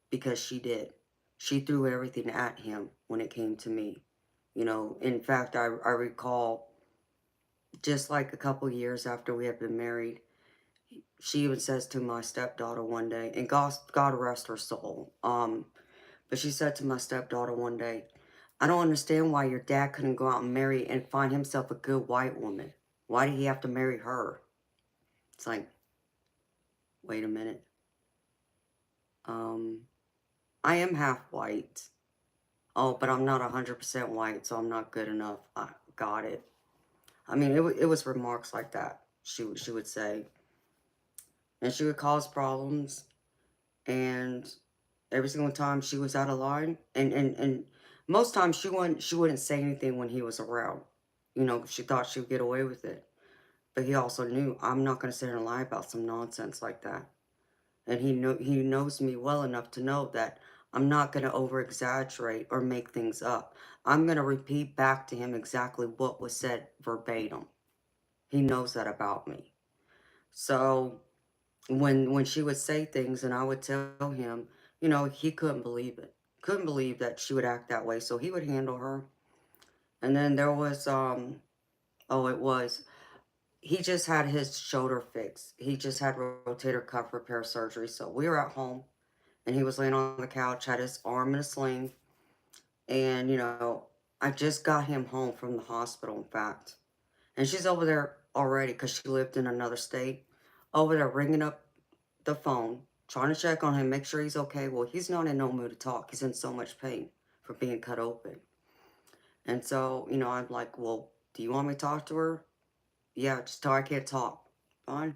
because she did. She threw everything at him when it came to me. In fact, I recall just like a couple years after we had been married, she even says to my stepdaughter one day, and God rest her soul, but she said to my stepdaughter one day, I don't understand why your dad couldn't go out and marry and find himself a good white woman. Why did he have to marry her? It's like, wait a minute. I am half white. Oh, but I'm not 100% white, so I'm not good enough. I got it. I mean, it was remarks like that, she would say. And she would cause problems. And every single time she was out of line. And most times she wouldn't say anything when he was around. She thought she would get away with it. But he also knew I'm not going to sit here and lie about some nonsense like that. And he knows me well enough to know that I'm not going to over exaggerate or make things up. I'm going to repeat back to him exactly what was said verbatim. He knows that about me. So when she would say things and I would tell him, he couldn't believe it. Couldn't believe that she would act that way. So he would handle her. And then there was he just had his shoulder fixed. He just had rotator cuff repair surgery. So we were at home and he was laying on the couch, had his arm in a sling. And, I just got him home from the hospital, in fact. And she's over there already because she lived in another state, over there ringing up the phone, trying to check on him, make sure he's okay. Well, he's not in no mood to talk. He's in so much pain from being cut open. And so, I'm like, well, do you want me to talk to her? Yeah, just tell her I can't talk. Fine.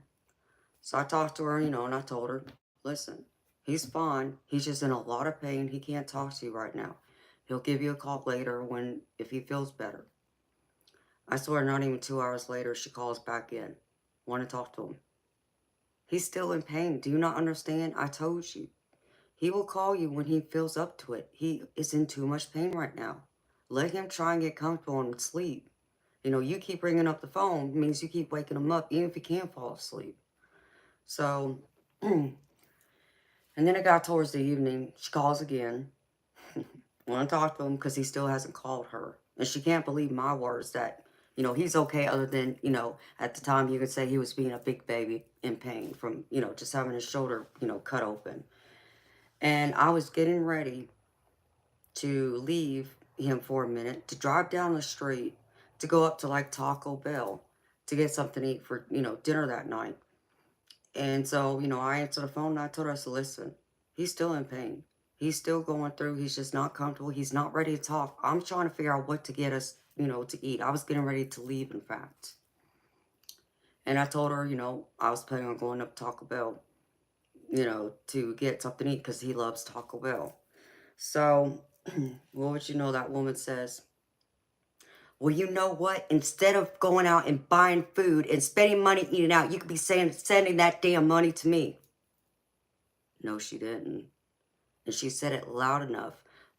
So I talked to her, and I told her, listen, he's fine. He's just in a lot of pain. He can't talk to you right now. He'll give you a call later if he feels better. I swear, not even 2 hours later, she calls back in. Want to talk to him. He's still in pain. Do you not understand? I told you. He will call you when he feels up to it. He is in too much pain right now. Let him try and get comfortable and sleep. You know, you keep ringing up the phone means you keep waking him up, even if he can't fall asleep. So, and then it got towards the evening. She calls again. Want to talk to him because he still hasn't called her. And she can't believe my words that, you know, he's okay other than, you know, at the time you could say he was being a big baby in pain from, you know, just having his shoulder, you know, cut open. And I was getting ready to leave him for a minute, to drive down the street, to go up to like Taco Bell to get something to eat for, you know, dinner that night. And so, you know, I answered the phone and I told her, I said, listen, he's still in pain. He's still going through. He's just not comfortable. He's not ready to talk. I'm trying to figure out what to get us, you know, to eat. I was getting ready to leave, in fact. And I told her, you know, I was planning on going up to Taco Bell, you know, to get something to eat because he loves Taco Bell. So, what would you know, that woman says, well, you know what? Instead of going out and buying food and spending money eating out, you could be sending that damn money to me. No, she didn't. And she said it loud enough.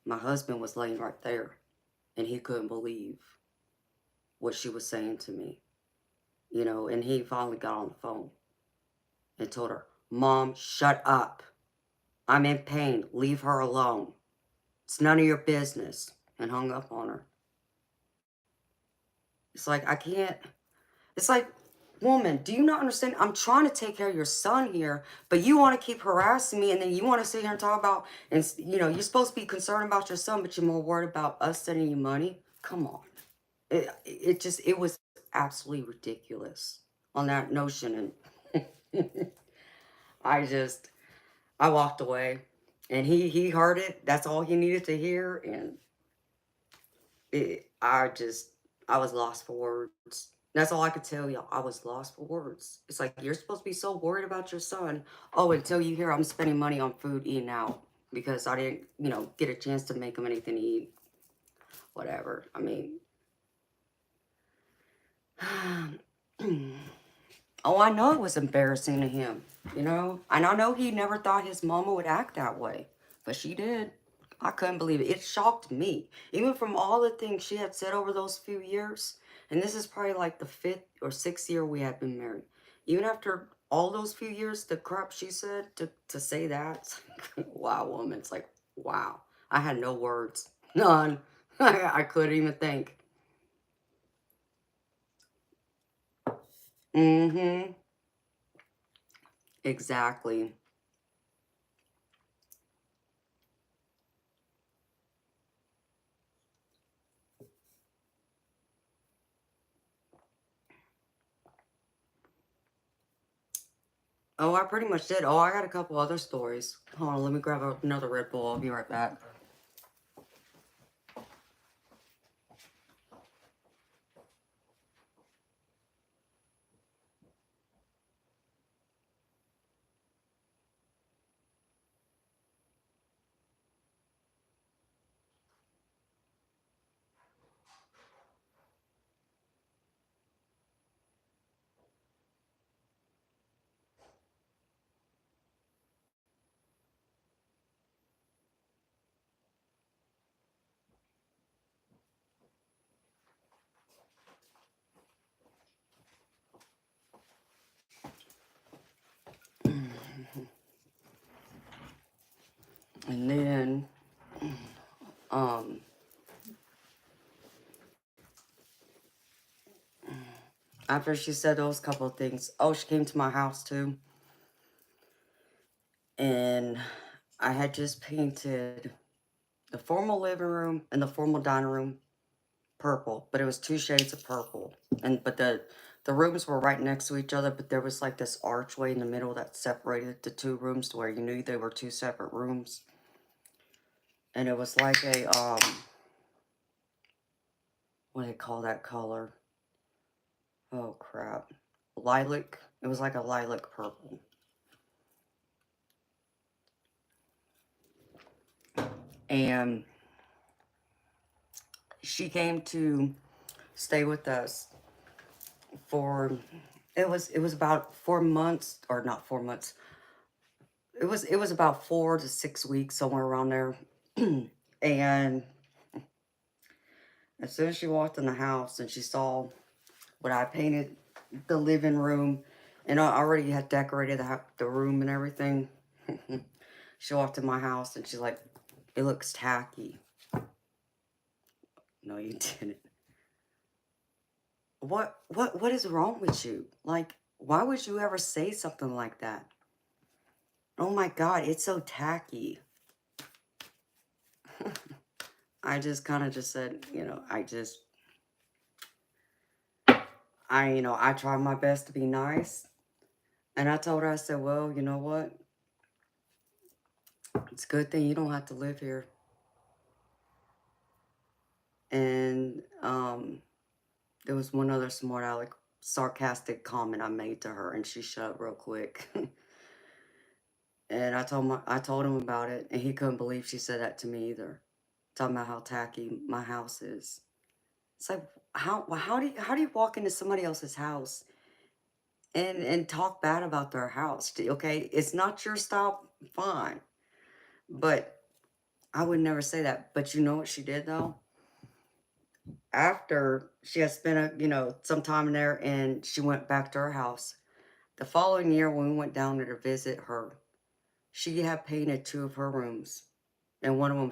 My husband was laying right there, and he couldn't believe what she was saying to me. You know, and he finally got on the phone and told her, Mom, shut up. I'm in pain. Leave her alone. It's none of your business. And hung up on her. It's like, I can't. It's like, woman, do you not understand? I'm trying to take care of your son here, but you want to keep harassing me, and then you want to sit here and talk about, and you know, you're supposed to be concerned about your son, but you're more worried about us sending you money? Come on. It was absolutely ridiculous on that notion. And I walked away, and he heard it. That's all he needed to hear. And I was lost for words. That's all I could tell you. I was lost for words. It's like, you're supposed to be so worried about your son. Oh, until you hear I'm spending money on food eating out because I didn't, you know, get a chance to make him anything to eat. Whatever. I mean, oh, I know it was embarrassing to him, you know? And I know he never thought his mama would act that way, but she did. I couldn't believe it. It shocked me. Even from all the things she had said over those few years, and this is probably like the 5th or 6th year we had been married. Even after all those few years, the crap she said, to say that, wow, woman, it's like, wow. I had no words. None. I couldn't even think. Mm-hmm. Exactly. Oh, I pretty much did. Oh, I got a couple other stories. Hold on, let me grab another Red Bull. I'll be right back. And then, um, after she said those couple of things, oh, she came to my house too. And I had just painted the formal living room and the formal dining room purple, but it was 2 shades of purple. But the rooms were right next to each other, but there was like this archway in the middle that separated the 2 rooms to where you knew they were 2 separate rooms. And it was like a, what do they call that color? Oh, crap. Lilac. It was like a lilac purple. And she came to stay with us for, it was about 4 months, or not 4 months. It was about 4 to 6 weeks, somewhere around there. And as soon as she walked in the house and she saw what I painted the living room, and I already had decorated the room and everything. She walked in my house and she's like, "It looks tacky." No, you didn't. What is wrong with you? Like, why would you ever say something like that? Oh my God, it's so tacky. I just kind of just said, I try my best to be nice. And I told her, I said, well, you know what? It's a good thing you don't have to live here. And there was one other smart aleck sarcastic comment I made to her, and she shut up real quick. And I told him about it, and he couldn't believe she said that to me either. Talking about how tacky my house is. It's like, how do you walk into somebody else's house and talk bad about their house? Okay, it's not your style, fine, but I would never say that. But you know what she did though? After she had spent some time in there, and she went back to her house. The following year, when we went down there to visit her, she had painted 2 of her rooms, and one of them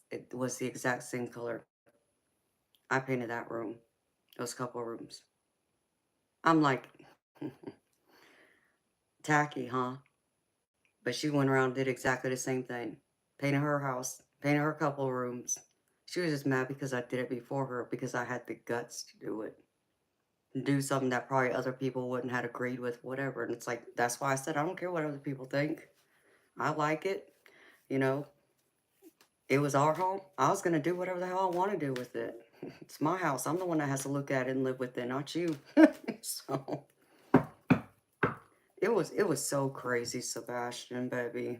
it was the exact same color. I painted that room, those couple of rooms. I'm like, tacky, huh? But she went around and did exactly the same thing. Painted her house, painted her couple of rooms. She was just mad because I did it before her, because I had the guts to do it. Do something that probably other people wouldn't have agreed with, whatever. And it's like, that's why I said, I don't care what other people think. I like it. You know, it was our home. I was going to do whatever the hell I want to do with it. It's my house. I'm the one that has to look at it and live with it, not you. So it was so crazy, Sebastian, baby.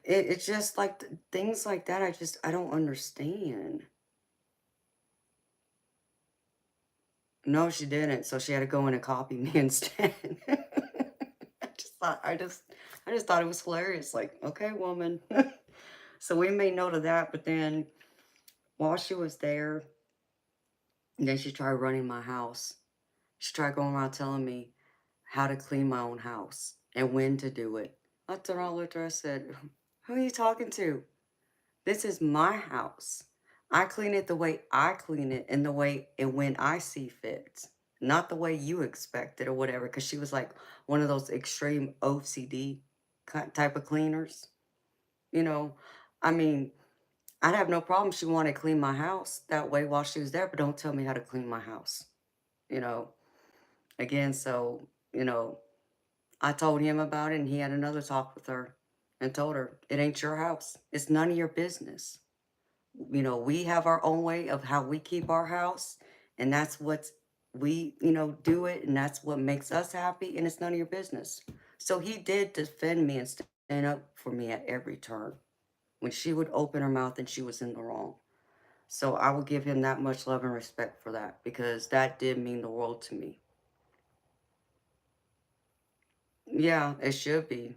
It's just like things like that. I don't understand. No, she didn't. So she had to go in and copy me instead. I just thought it was hilarious. Like, okay, woman. So we made note of that. But then while she was there, then she tried running my house. She tried going around telling me how to clean my own house and when to do it. I turned around, looked at her, I said, "Who are you talking to? This is my house. I clean it the way I clean it and the way and when I see fit, not the way you expect it or whatever." Because she was like one of those extreme OCD type of cleaners. You know, I mean, I'd have no problem. She wanted to clean my house that way while she was there, but don't tell me how to clean my house. You know, again, so, I told him about it, and he had another talk with her and told her, it ain't your house. It's none of your business. We have our own way of how we keep our house, and that's what do it, and that's what makes us happy, and it's none of your business. So he did defend me and stand up for me at every turn. When she would open her mouth and she was in the wrong. So I will give him that much love and respect for that, because that did mean the world to me. Yeah, it should be.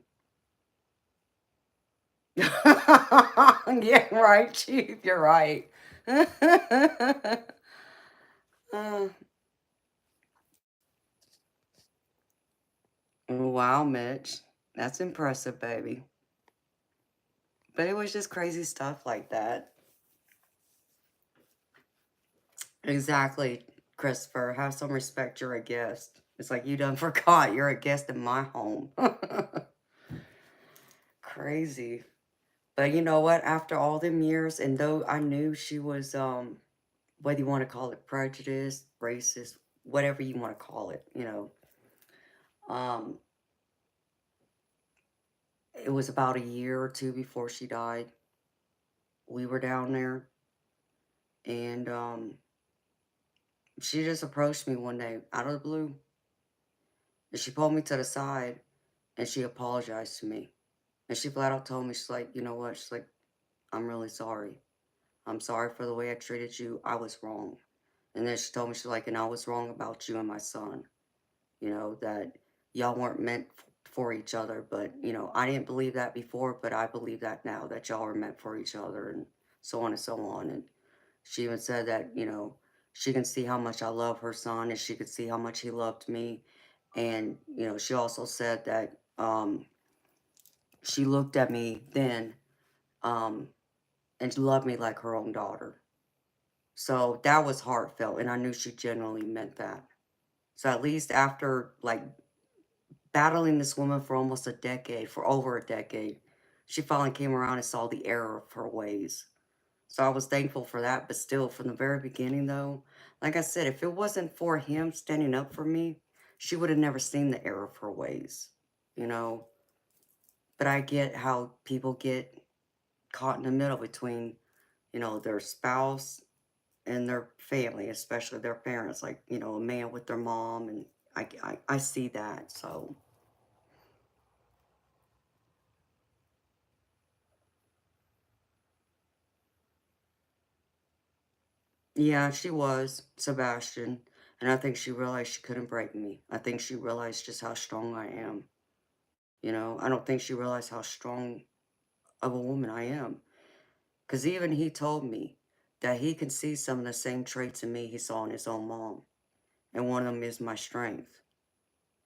Yeah, right, Chief. You're right. Uh, wow, Mitch. That's impressive, baby. But it was just crazy stuff like that. Exactly, Christopher. Have some respect. You're a guest. It's like you done forgot you're a guest in my home. Crazy. But you know what? After all them years, and though I knew she was, whether you want to call it prejudice, racist, whatever you want to call it, um, it was about a year or two before she died. We were down there, and she just approached me one day out of the blue, and she pulled me to the side, and she apologized to me, and she flat out told me, she's like, you know what? She's like, I'm really sorry. I'm sorry for the way I treated you. I was wrong. And then she told me, she's like, and I was wrong about you and my son. You know, that y'all weren't meant for each other. But, you know, I didn't believe that before, but I believe that now, that y'all are meant for each other, and so on and so on. And she even said that, you know, she can see how much I love her son, and she could see how much he loved me. And, you know, she also said that she looked at me then um, and loved me like her own daughter. So that was heartfelt, and I knew she genuinely meant that. So at least after, like, battling this woman for almost a decade, for over a decade, she finally came around and saw the error of her ways. So I was thankful for that, but still, from the very beginning, though, like I said, if it wasn't for him standing up for me, she would have never seen the error of her ways, you know? But I get how people get caught in the middle between, you know, their spouse and their family, especially their parents, like, you know, a man with their mom, and I see that, so. Yeah, she was, Sebastian, and I think she realized she couldn't break me. I think she realized just how strong I am, you know? I don't think she realized how strong of a woman I am, because even he told me that he can see some of the same traits in me he saw in his own mom, and one of them is my strength,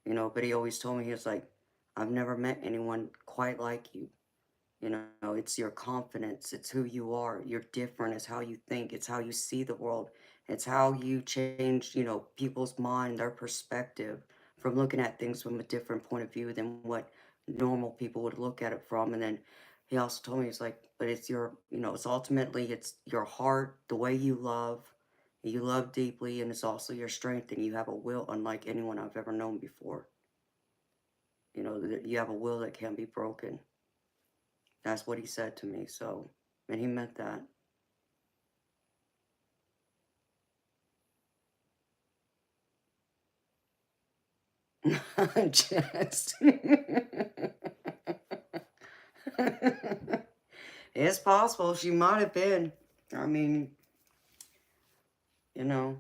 you know? But he always told me, he was like, I've never met anyone quite like you. You know, it's your confidence. It's who you are. You're different. It's how you think. It's how you see the world. It's how you change, you know, people's mind, their perspective from looking at things from a different point of view than what normal people would look at it from. And then he also told me, he's like, but it's your, you know, it's ultimately, it's your heart, the way you love deeply, and it's also your strength, and you have a will unlike anyone I've ever known before. You know, that you have a will that can't be broken. That's what he said to me, so, and he meant that. Just. It's possible she might have been. I mean, you know,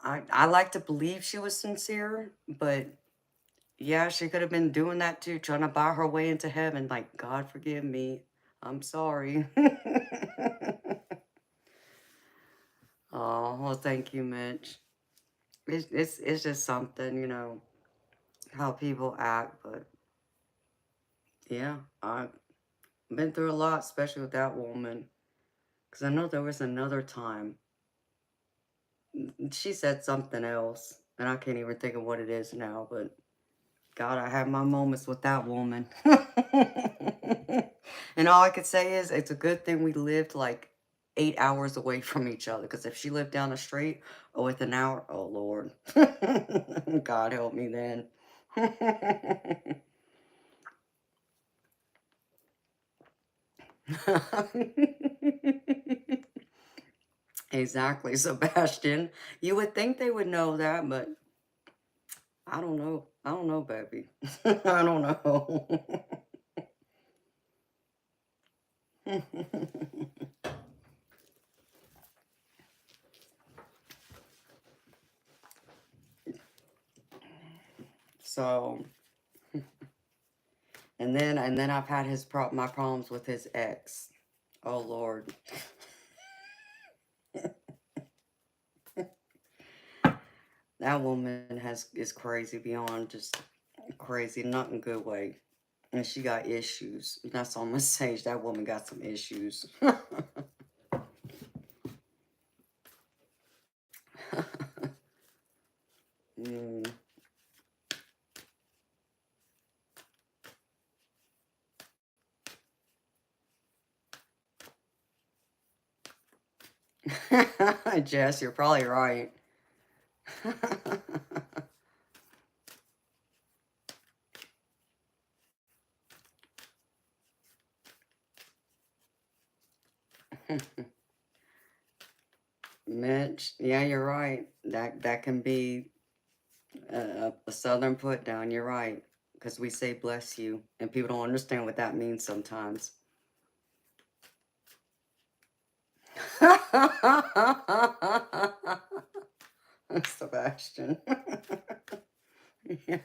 I like to believe she was sincere, but yeah, she could have been doing that too, trying to buy her way into heaven. Like, God forgive me. I'm sorry. Oh, well, thank you, Mitch. It's just something, you know, how people act, but yeah, I've been through a lot, especially with that woman. Because I know there was another time she said something else, and I can't even think of what it is now, but God, I had my moments with that woman. And all I could say is it's a good thing we lived like 8 hours away from each other, because if she lived down the street or with an hour, oh Lord. God help me then. Exactly, Sebastian. You would think they would know that, but I don't know. I don't know, baby. I don't know. So, and then I've had my problems with his ex. Oh Lord. That woman is crazy beyond just crazy, not in a good way. And she got issues. That's all I'm gonna say. That woman got some issues. Mm. Jess, you're probably right. Mitch, yeah, you're right. That can be a southern put down. You're right, because we say bless you, and people don't understand what that means sometimes. Sebastian. Yeah.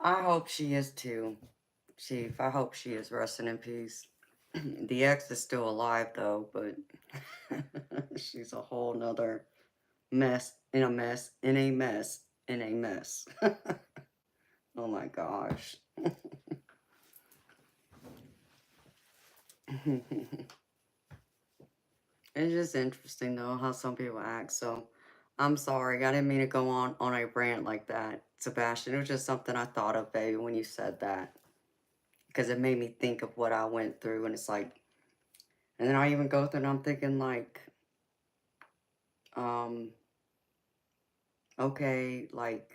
I hope she is too, Chief. I hope she is resting in peace. The ex is still alive though, but she's a whole nother mess in a mess in a mess in a mess. Oh my gosh. It's just interesting though how some people act. So I'm sorry. I didn't mean to go on a rant like that, Sebastian. It was just something I thought of, baby, when you said that. Because it made me think of what I went through, and it's like, and then I even go through and I'm thinking like, um, okay, like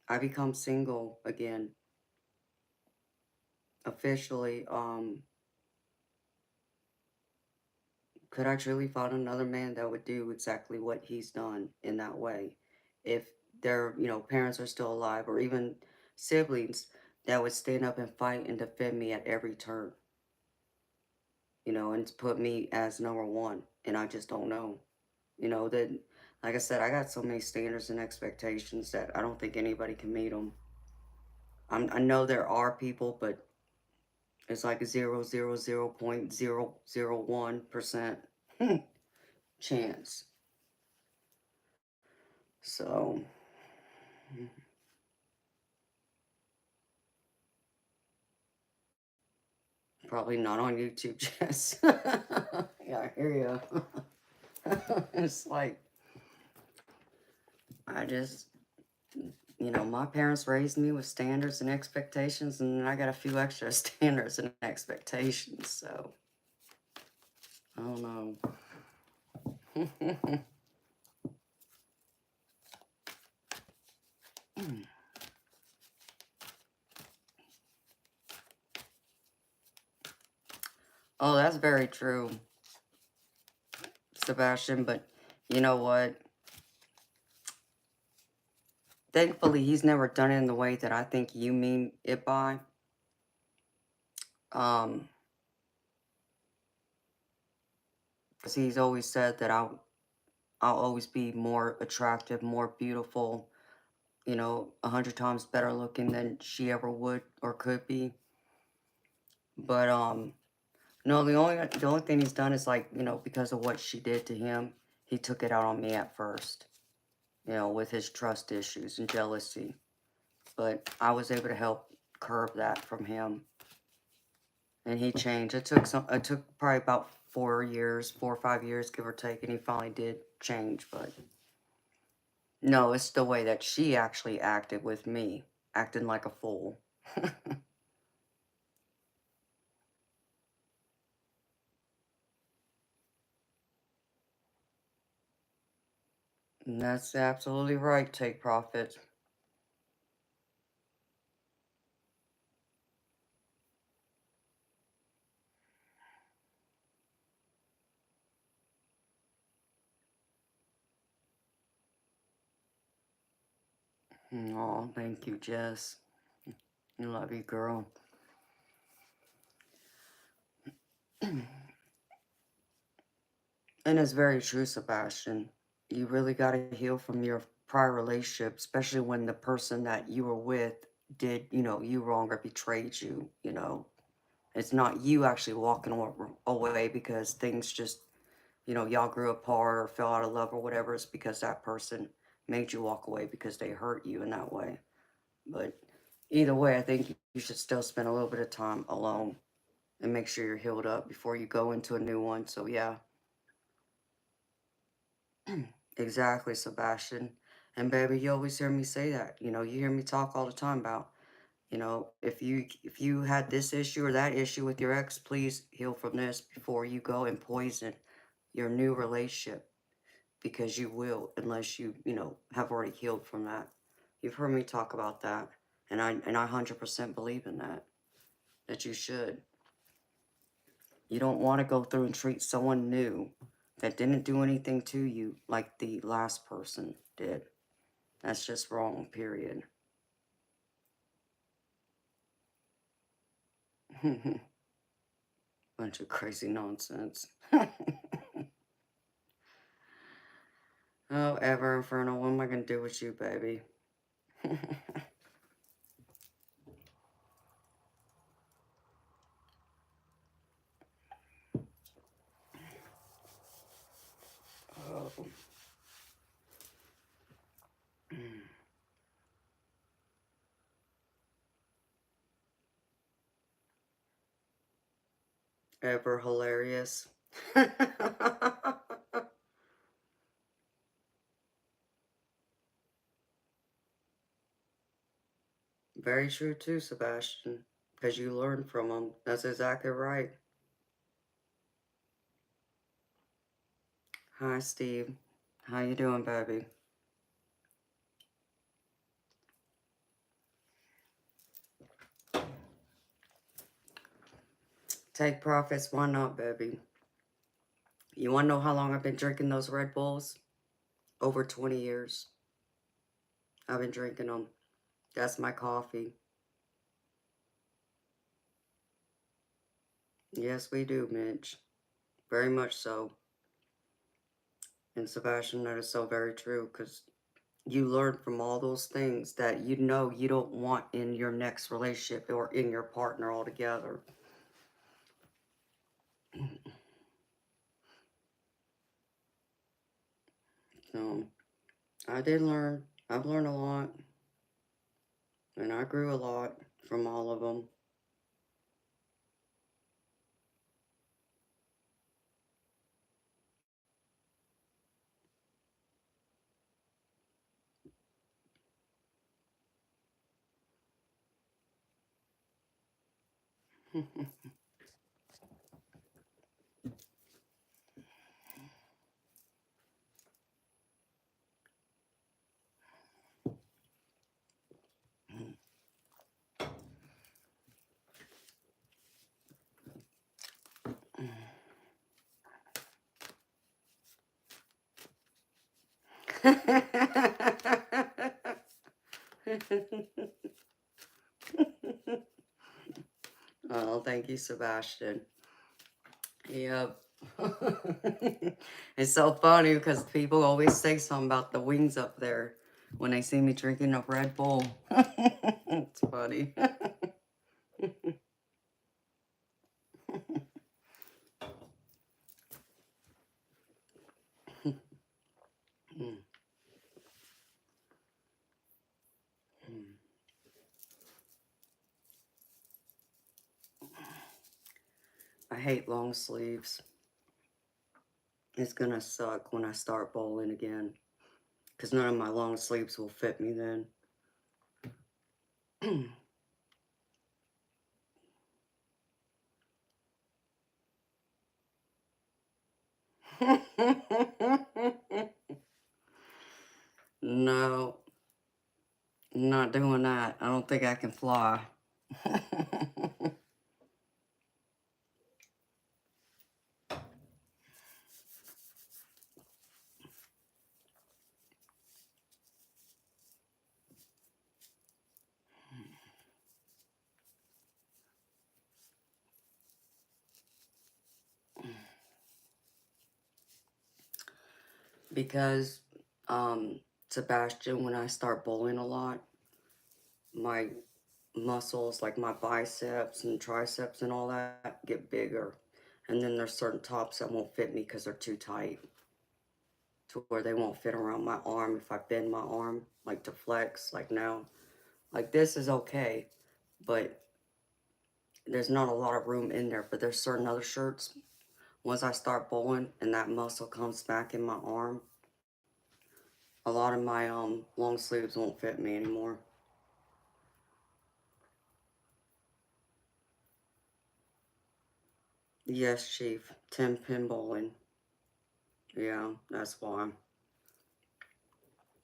I become single again, officially. Could I truly find another man that would do exactly what he's done in that way? If their, parents are still alive, or even siblings that would stand up and fight and defend me at every turn, and put me as number one. And I just don't know. That, like I said, I got so many standards and expectations that I don't think anybody can meet them. I know there are people, but it's like a 0.001% chance. So, probably not on YouTube, Jess. Yeah, I hear you. It's like, I just, my parents raised me with standards and expectations, and I got a few extra standards and expectations, so I don't know. Oh, that's very true, Sebastian, but you know what? Thankfully, he's never done it in the way that I think you mean it by. Um, because he's always said that I'll always be more attractive, more beautiful, 100 times better looking than she ever would or could be. But no, the only thing he's done is like, because of what she did to him, he took it out on me at first, with his trust issues and jealousy. But I was able to help curb that from him, and he changed. It took probably about 4 years, 4 or 5 years, give or take, and he finally did change. But no, it's the way that she actually acted with me, acting like a fool. And that's absolutely right, take profit. Oh, thank you, Jess. I love you, girl. And it's very true, Sebastian. You really got to heal from your prior relationship, especially when the person that you were with did, you wrong or betrayed you. It's not you actually walking away because things just, y'all grew apart or fell out of love or whatever. It's because that person made you walk away because they hurt you in that way. But either way, I think you should still spend a little bit of time alone and make sure you're healed up before you go into a new one. So yeah, exactly, Sebastian. And baby, you always hear me say that. You hear me talk all the time about, if you had this issue or that issue with your ex, please heal from this before you go and poison your new relationship, because you will, unless you have already healed from that. You've heard me talk about that, and I 100% believe in that you should. You don't want to go through and treat someone new that didn't do anything to you like the last person did. That's just wrong, period. Bunch of crazy nonsense. Oh, ever infernal. What am I going to do with you, baby? Oh. Ever hilarious. Very true too, Sebastian. Because you learn from them. That's exactly right. Hi, Steve. How you doing, baby? Take profits. Why not, baby? You want to know how long I've been drinking those Red Bulls? Over 20 years. I've been drinking them. That's my coffee. Yes, we do, Mitch. Very much so. And Sebastian, that is so very true, because you learn from all those things that you know you don't want in your next relationship or in your partner altogether. So, I did learn. I've learned a lot. And I grew a lot from all of them. Oh, thank you, Sebastian. Yep. It's so funny because people always say something about the wings up there when they see me drinking a Red Bull. It's funny. I hate long sleeves. It's gonna suck when I start bowling again because none of my long sleeves will fit me then. No, I'm not doing that. I don't think I can fly. Because, Sebastian, when I start bowling a lot, my muscles, like my biceps and triceps and all that, get bigger. And then there's certain tops that won't fit me because they're too tight, to where they won't fit around my arm if I bend my arm, like to flex, like now. Like this is okay, but there's not a lot of room in there. But there's certain other shirts, once I start bowling and that muscle comes back in my arm, a lot of my long sleeves won't fit me anymore. Yes, Chief. 10 pin bowling. Yeah, that's why.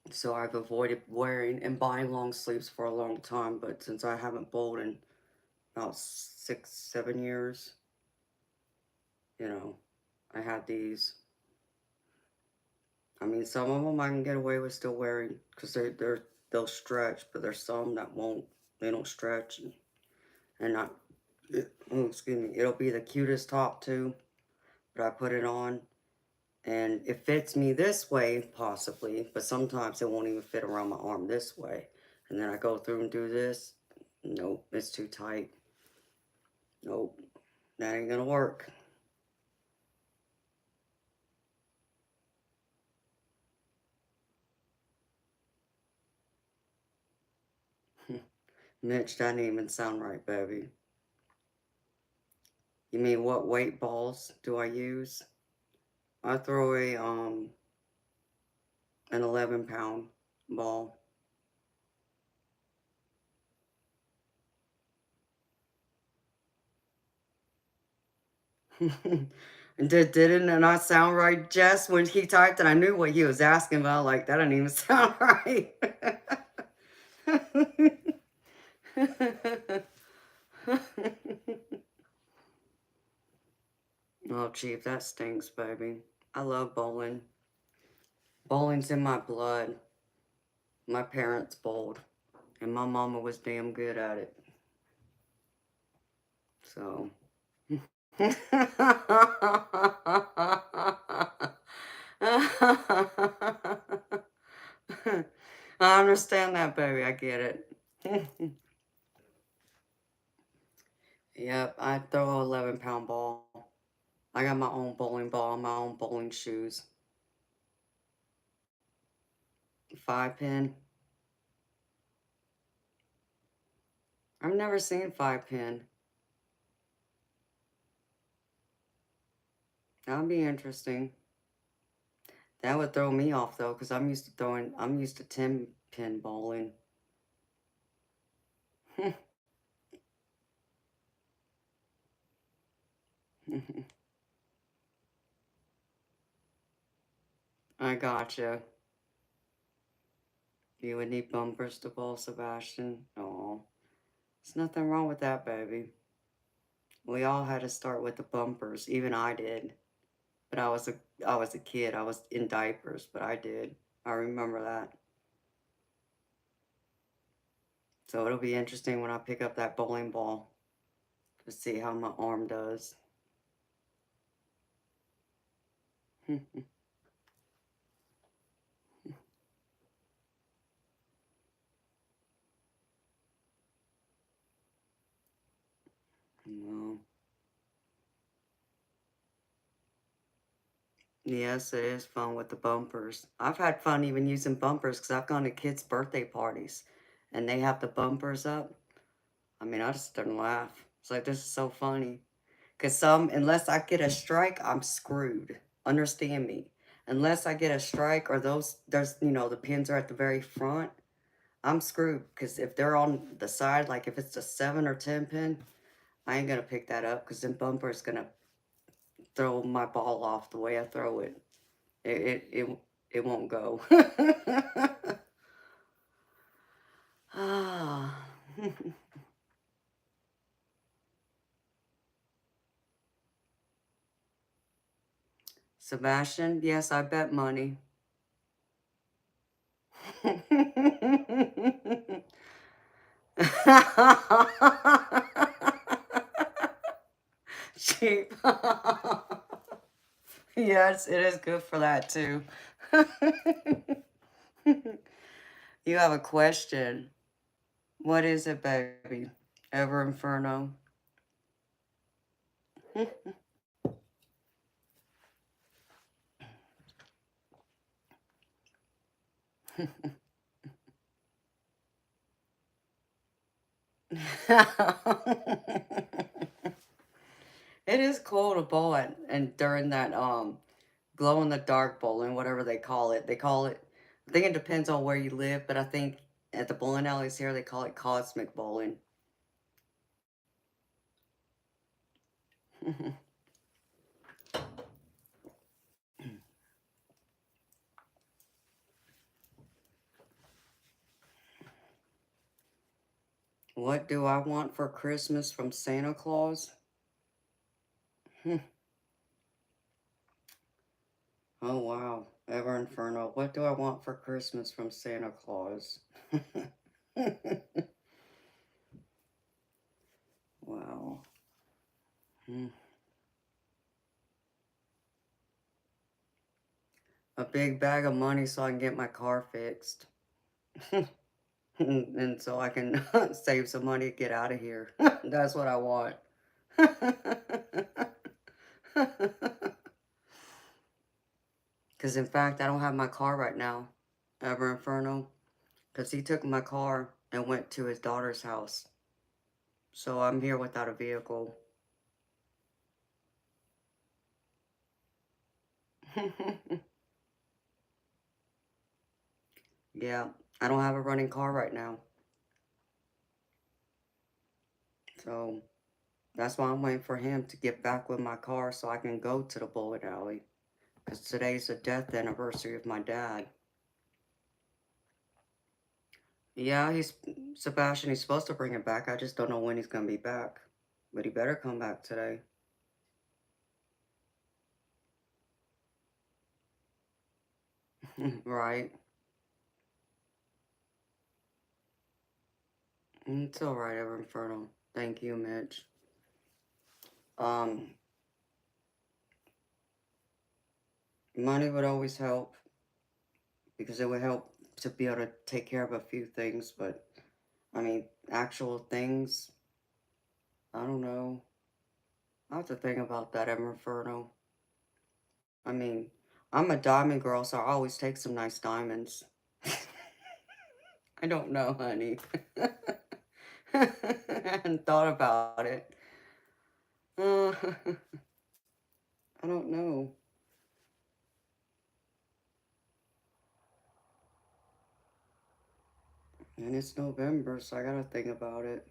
So I've avoided wearing and buying long sleeves for a long time, but since I haven't bowled in about 6, 7 years, you know, I had these. I mean, some of them I can get away with still wearing because they'll stretch, but there's some that won't. They don't stretch, and not. Oh, excuse me. It'll be the cutest top too. But I put it on. And it fits me this way, possibly. But sometimes it won't even fit around my arm this way. And then I go through and do this. Nope, it's too tight. Nope, that ain't gonna work. Mitch, that didn't even sound right, baby. You mean what weight balls do I use? I throw an 11-pound ball. Didn't it not sound right, Jess? When he typed it, I knew what he was asking about. Like, that didn't even sound right. Oh, Chief, that stinks, baby. I love bowling. Bowling's in my blood. My parents bowled, and my mama was damn good at it. So. I understand that, baby. I get it. Yep, I throw a 11-pound ball. I got my own bowling ball, my own bowling shoes. 5-pin. I've never seen 5-pin. That would be interesting. That would throw me off though, because I'm used to 10-pin bowling. I gotcha. You would need bumpers to bowl, Sebastian. Oh, there's nothing wrong with that, baby. We all had to start with the bumpers. Even I did. But I was a kid. I was in diapers, but I did. I remember that. So it'll be interesting when I pick up that bowling ball to see how my arm does. No. Yes, it is fun with the bumpers. I've had fun even using bumpers because I've gone to kids' birthday parties and they have the bumpers up. I mean, I just don't laugh. It's like, this is so funny. Because unless I get a strike, I'm screwed. Understand me. Unless I get a strike or the pins are at the very front, I'm screwed. Because if they're on the side, like if it's a 7 or 10 pin, I ain't going to pick that up because then bumper's going to throw my ball off the way I throw it. It won't go. Ah. Sebastian, yes, I bet money. Cheap. Yes, it is good for that too. You have a question. What is it, baby? Ever Inferno? It is cool to bowl it, and during that glow in the dark bowling, whatever they call it. They call it, I think it depends on where you live, but I think at the bowling alleys here they call it cosmic bowling. What do I want for Christmas from Santa Claus? Oh wow, Ever Inferno. What do I want for Christmas from Santa Claus? Wow. Mm. A big bag of money so I can get my car fixed. And so I can save some money to get out of here. That's what I want. Because in fact, I don't have my car right now, Ever Inferno. Because he took my car and went to his daughter's house. So I'm here without a vehicle. Yeah, I don't have a running car right now. So that's why I'm waiting for him to get back with my car so I can go to the bowling alley. Because today's the death anniversary of my dad. Yeah, Sebastian, he's supposed to bring it back. I just don't know when he's going to be back. But he better come back today. Right. It's alright, Ever Inferno. Thank you, Mitch. Um, Money would always help because it would help to be able to take care of a few things, but I mean, actual things, I don't know. I have to think about that, Ever Inferno. I mean, I'm a diamond girl, so I always take some nice diamonds. I don't know, honey. I hadn't thought about it. I don't know. And it's November, so I gotta think about it.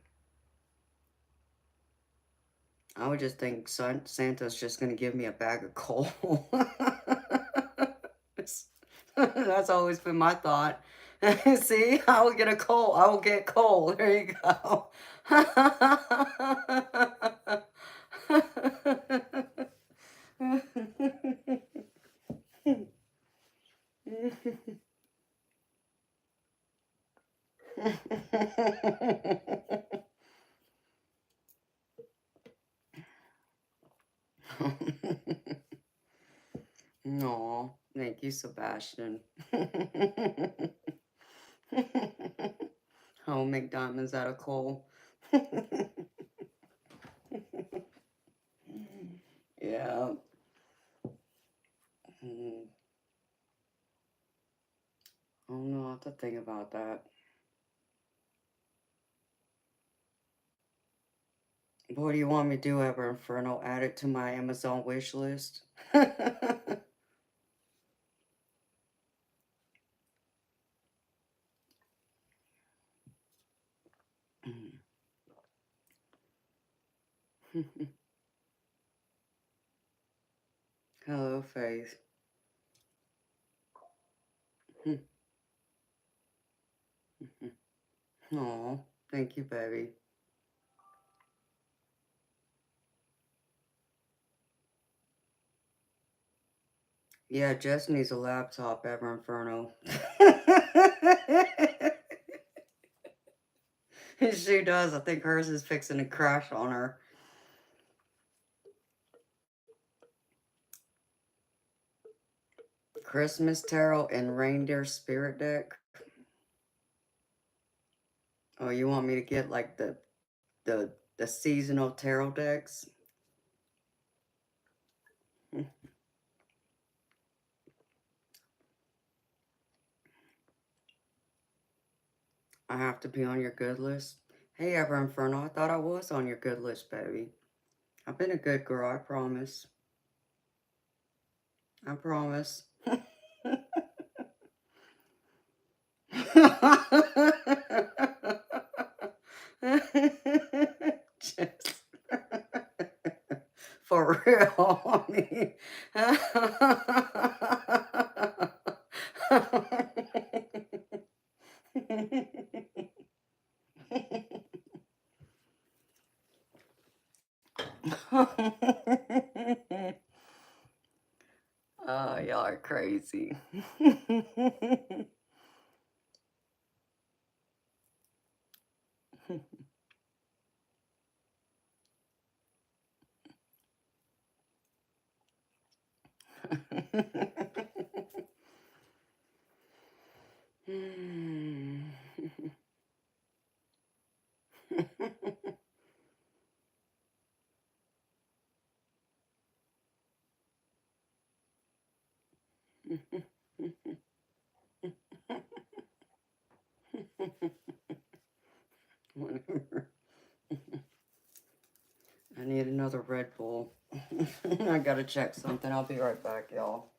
I would just think Santa's just gonna give me a bag of coal. That's always been my thought. See, I will get a coal. I will get coal. There you go. No, thank you, Sebastian. I'll make diamonds out of coal. Yeah. Oh no, I have to think about that. What do you want me to do, Ever Inferno? Add it to my Amazon wish list? Hello, Faith. Aw, thank you, baby. Yeah, Jess needs a laptop, Ever Inferno. She does. I think hers is fixing to crash on her. Christmas Tarot and Reindeer Spirit deck. Oh, you want me to get like the seasonal tarot decks? I have to be on your good list. Hey, Ever Inferno, I thought I was on your good list, baby. I've been a good girl, I promise. I promise. Just for real, homie. Oh, y'all are crazy. Whatever. I need another Red Bull. I gotta check something. I'll be right back, y'all.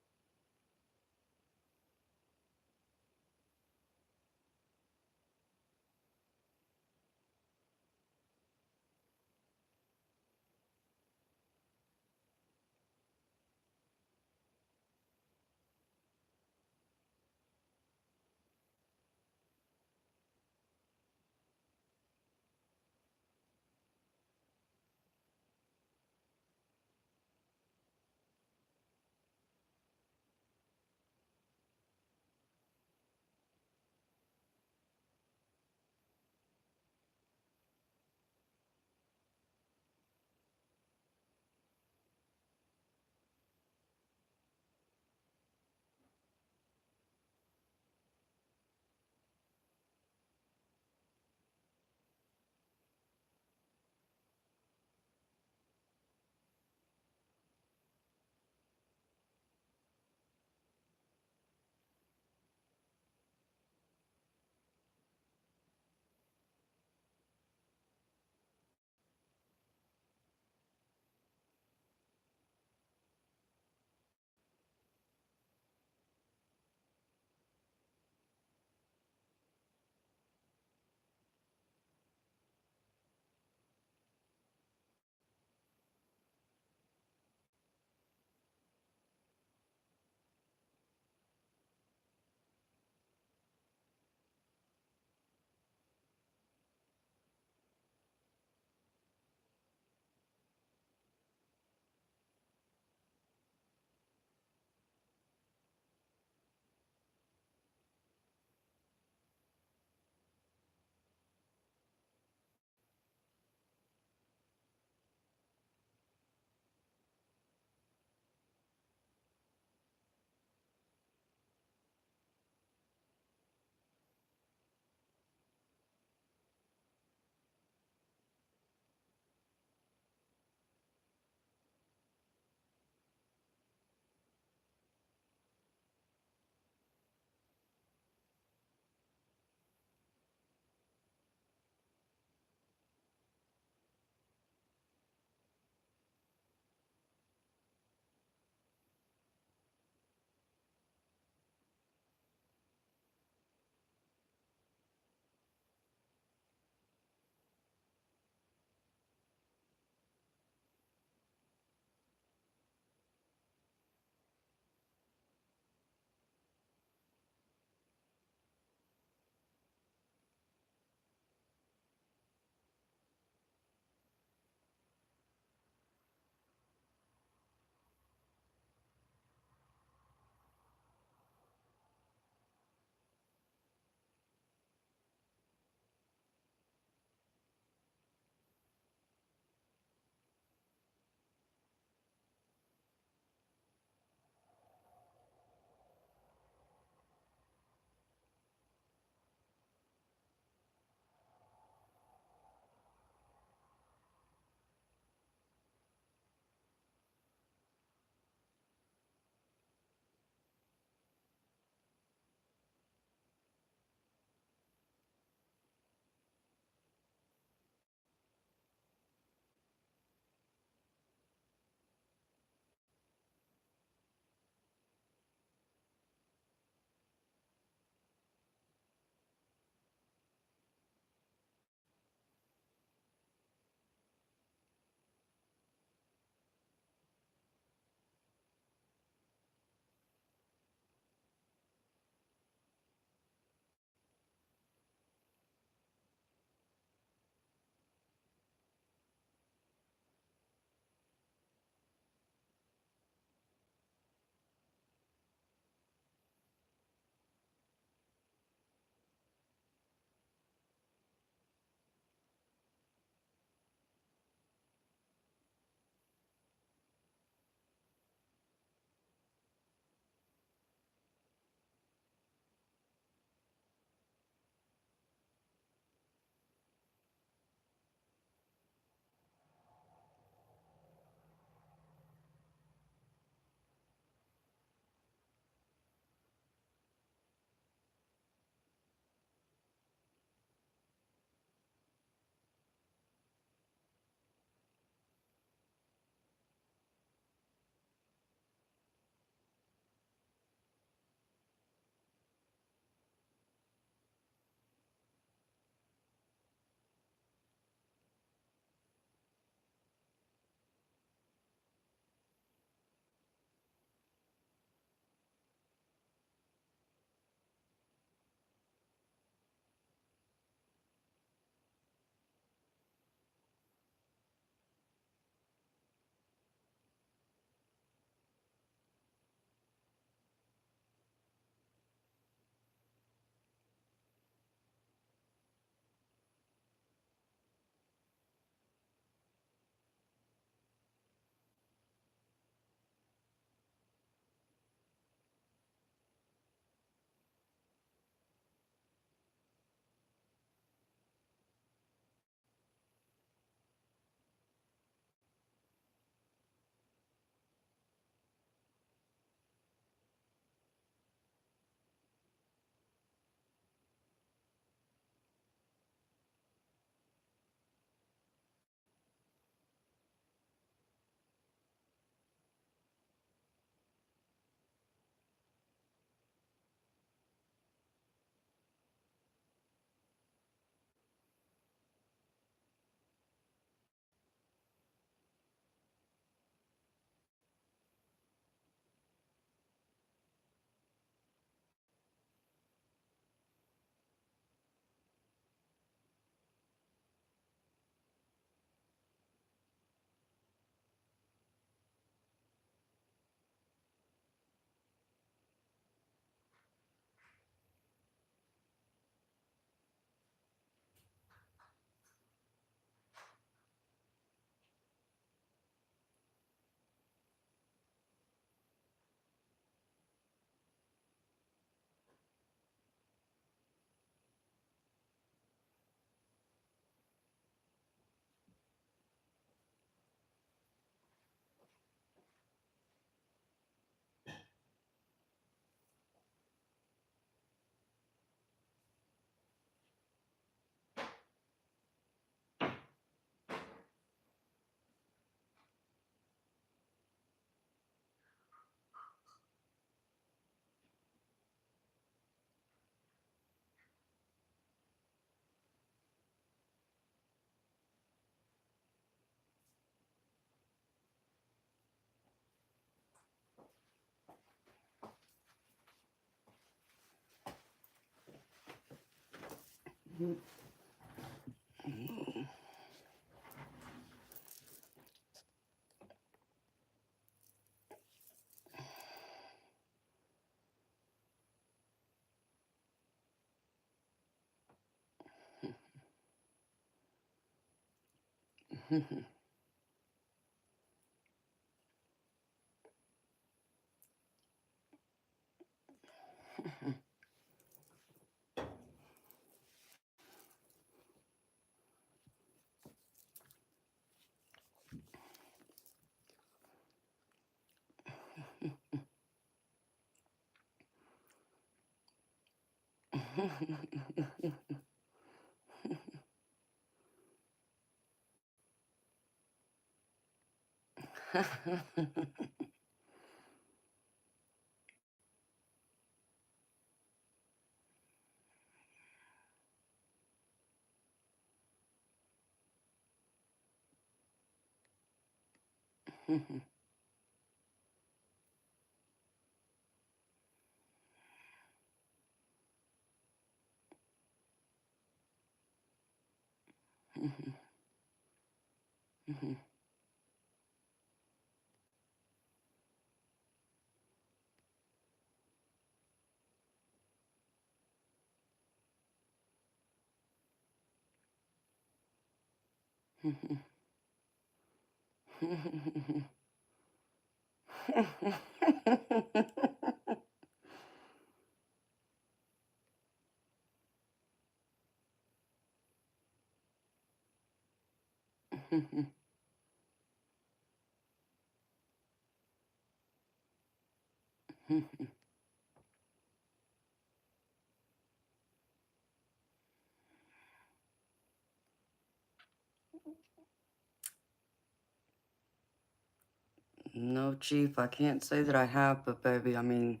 No, Chief, I can't say that I have, but baby, I mean,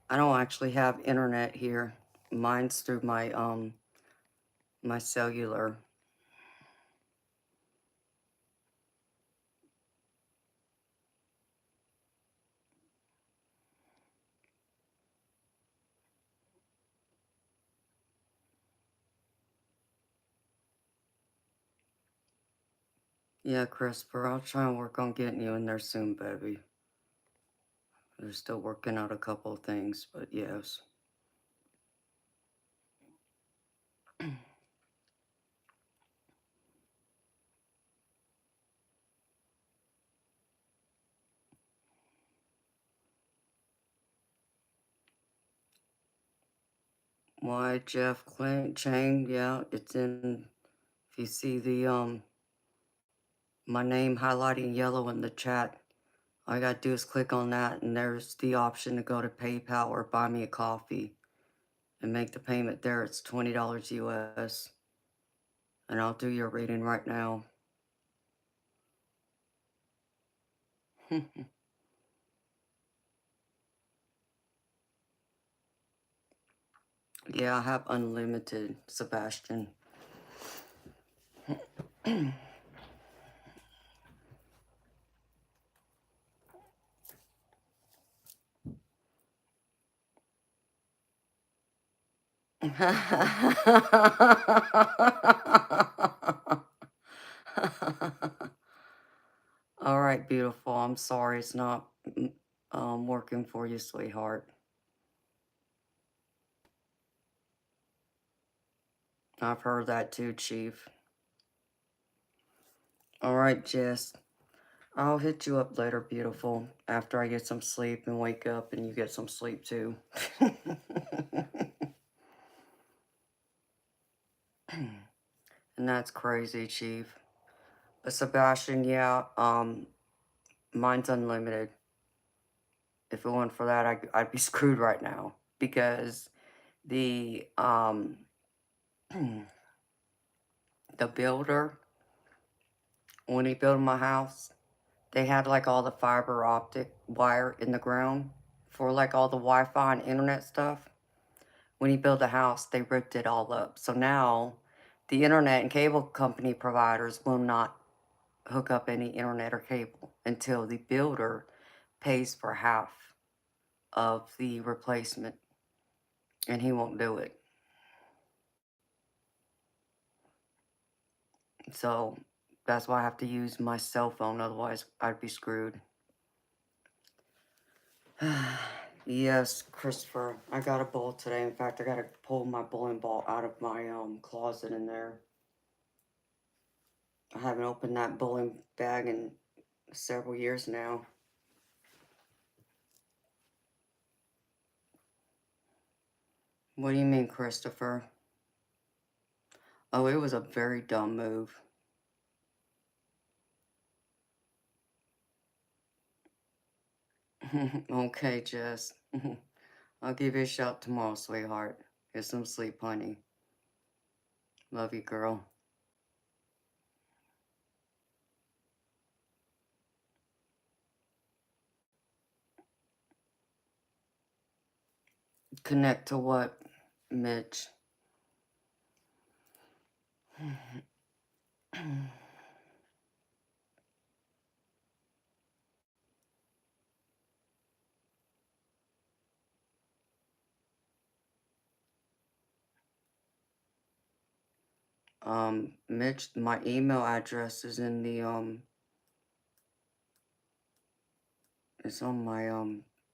I don't actually have internet here. Mine's through my cellular. Yeah, Christopher, I'll try and work on getting you in there soon, baby. They're still working out a couple of things, but yes. Why, Jeff Chain? Yeah, it's in. If you see the my name highlighted in yellow in the chat, all you gotta do is click on that, and there's the option to go to PayPal or buy me a coffee and make the payment there. It's $20 US, and I'll do your reading right now. Yeah, I have unlimited, Sebastian. All right, beautiful. I'm sorry it's not working for you, sweetheart. I've heard that too, Chief. All right, Jess. I'll hit you up later, beautiful, after I get some sleep and wake up and you get some sleep too. And that's crazy, Chief. But Sebastian, yeah, mine's unlimited. If it weren't for that, I'd be screwed right now. Because the the builder, when he built my house, they had like all the fiber optic wire in the ground for like all the Wi-Fi and internet stuff. When he built the house, they ripped it all up. So now the internet and cable company providers will not hook up any internet or cable until the builder pays for half of the replacement, and he won't do it. So that's why I have to use my cell phone, otherwise I'd be screwed. Yes, Christopher, I got a ball today. In fact, I got to pull my bowling ball out of my closet in there. I haven't opened that bowling bag in several years now. What do you mean, Christopher? Oh, it was a very dumb move. Okay, Jess. I'll give you a shout tomorrow, sweetheart. Get some sleep, honey. Love you, girl. Connect to what, Mitch? Mitch, my email address is in the, it's on my,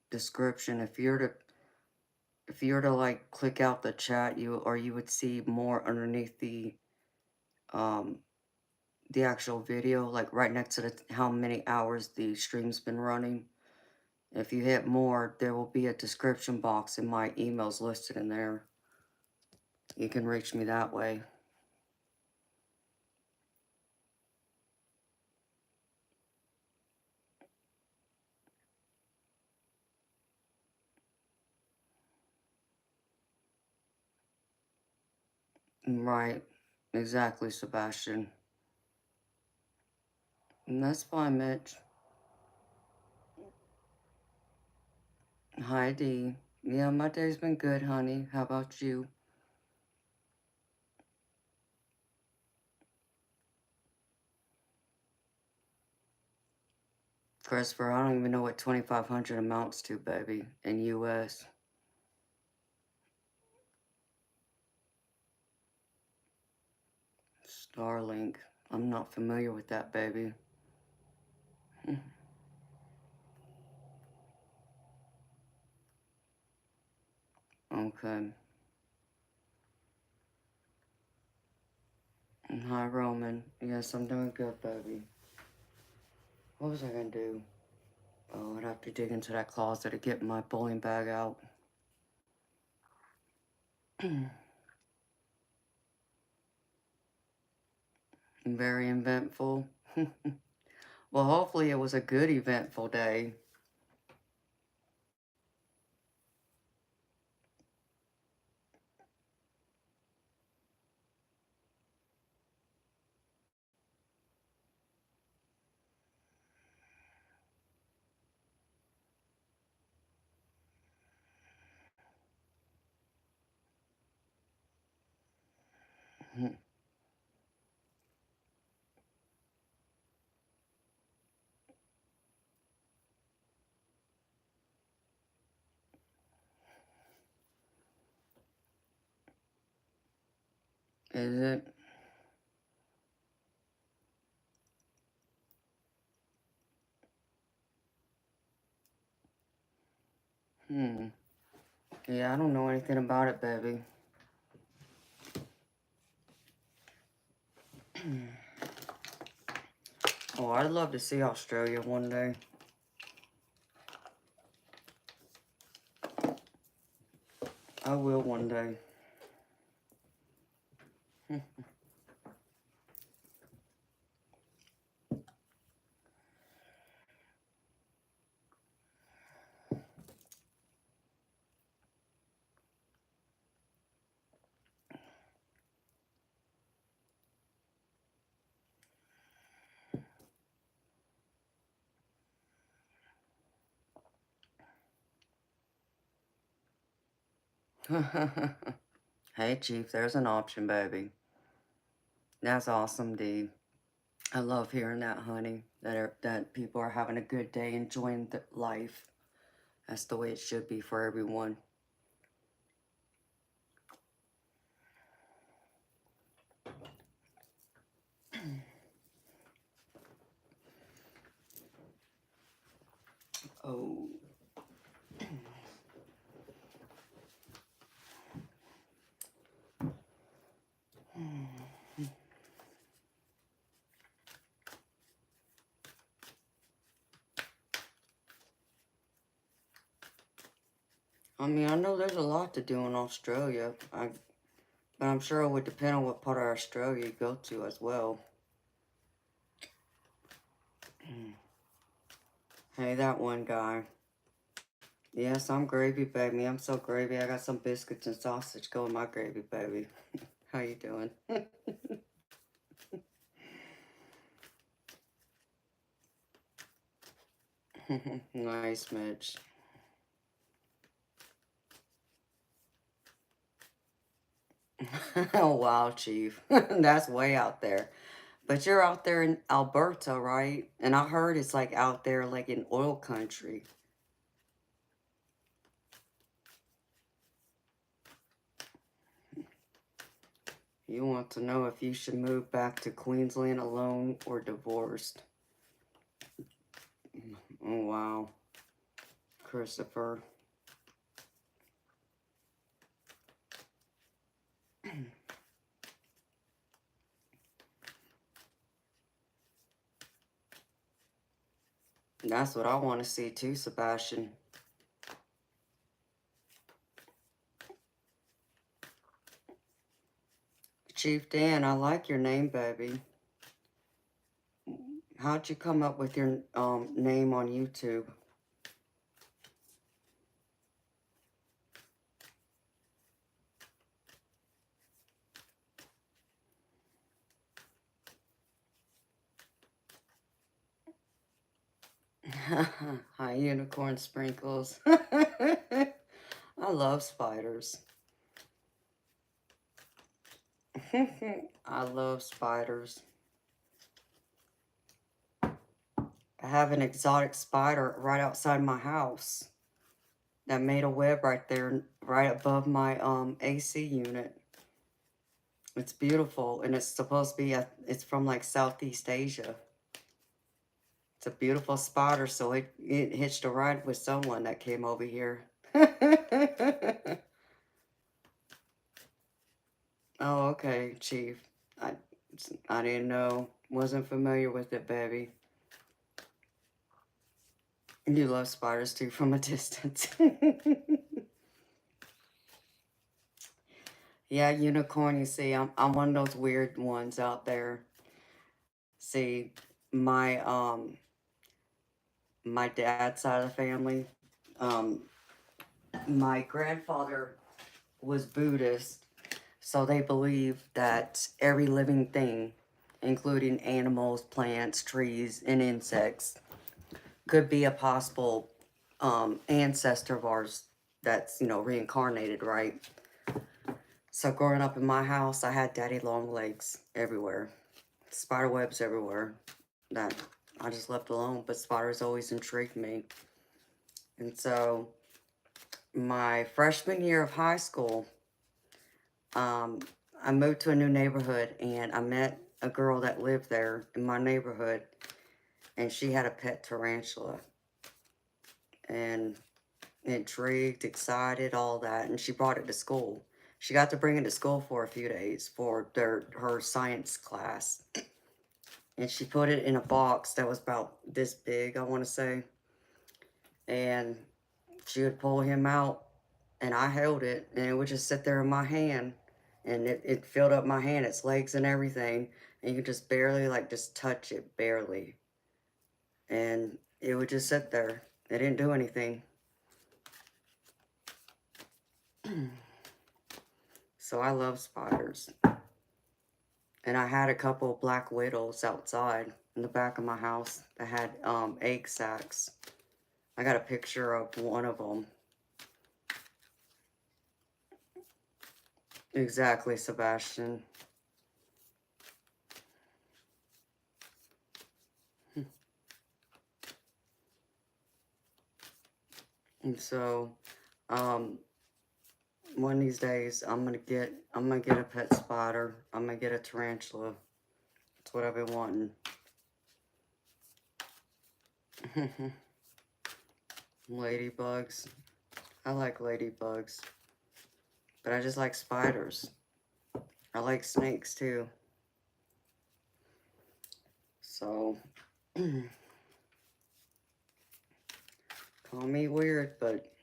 description. If you were to, like, click out the chat, you would see more underneath the actual video, like right next to how many hours the stream's been running. If you hit more, there will be a description box and my email's listed in there. You can reach me that way. Right. Exactly, Sebastian. And that's fine, Mitch. Hi, Dee. Yeah, my day's been good, honey. How about you? Christopher, I don't even know what 2,500 amounts to, baby, in US. Starlink. I'm not familiar with that, baby. Okay. Hi, Roman. Yes, I'm doing good, baby. What was I gonna do? Oh, I'd have to dig into that closet to get my bowling bag out. Very eventful. Well, hopefully it was a good eventful day. Is it? Yeah, I don't know anything about it, baby. Oh, I'd love to see Australia one day. I will one day. Hey, Chief, there's an option, baby. That's awesome, D. I love hearing that, honey. That people are having a good day, enjoying life. That's the way it should be for everyone. Oh. I mean, I know there's a lot to do in Australia, but I'm sure it would depend on what part of Australia you go to as well. Hey, that one guy. Yes, I'm gravy, baby. I'm so gravy. I got some biscuits and sausage going my gravy, baby. How you doing? Nice, Mitch. Oh, wow, Chief. That's way out there. But you're out there in Alberta, right? And I heard it's like out there like in oil country. You want to know if you should move back to Queensland alone or divorced. Oh, wow. Christopher. That's what I want to see too, Sebastian. Chief Dan, I like your name, baby. How'd you come up with your name on YouTube? Hi, unicorn sprinkles. I love spiders. I love spiders. I have an exotic spider right outside my house that made a web right there, right above my AC unit. It's beautiful, and it's supposed to be, it's from like Southeast Asia. It's a beautiful spider, so it hitched a ride with someone that came over here. Oh, okay, Chief. I, I didn't know. Wasn't familiar with it, baby. You love spiders, too, from a distance. Yeah, unicorn, you see, I'm one of those weird ones out there. See, my, my dad's side of the family, um, my grandfather was Buddhist, so they believe that every living thing, including animals, plants, trees, and insects, could be a possible ancestor of ours that's, you know, reincarnated, right? So growing up in my house, I had daddy long legs everywhere, spider webs everywhere that I just left alone, but spiders always intrigued me. And so my freshman year of high school, I moved to a new neighborhood and I met a girl that lived there in my neighborhood, and she had a pet tarantula. And intrigued, excited, all that, and she brought it to school. She got to bring it to school for a few days for her science class. And she put it in a box that was about this big, I want to say. And she would pull him out, and I held it, and it would just sit there in my hand. And it filled up my hand, its legs and everything. And you could just barely, like, just touch it, barely. And it would just sit there. It didn't do anything. So I love spiders. And I had a couple of black widows outside in the back of my house that had egg sacs. I got a picture of one of them. Exactly, Sebastian. And so, one of these days, I'm gonna get a pet spider. I'm gonna get a tarantula. That's what I've been wanting. Ladybugs. I like ladybugs. But I just like spiders. I like snakes too. So, call me weird, but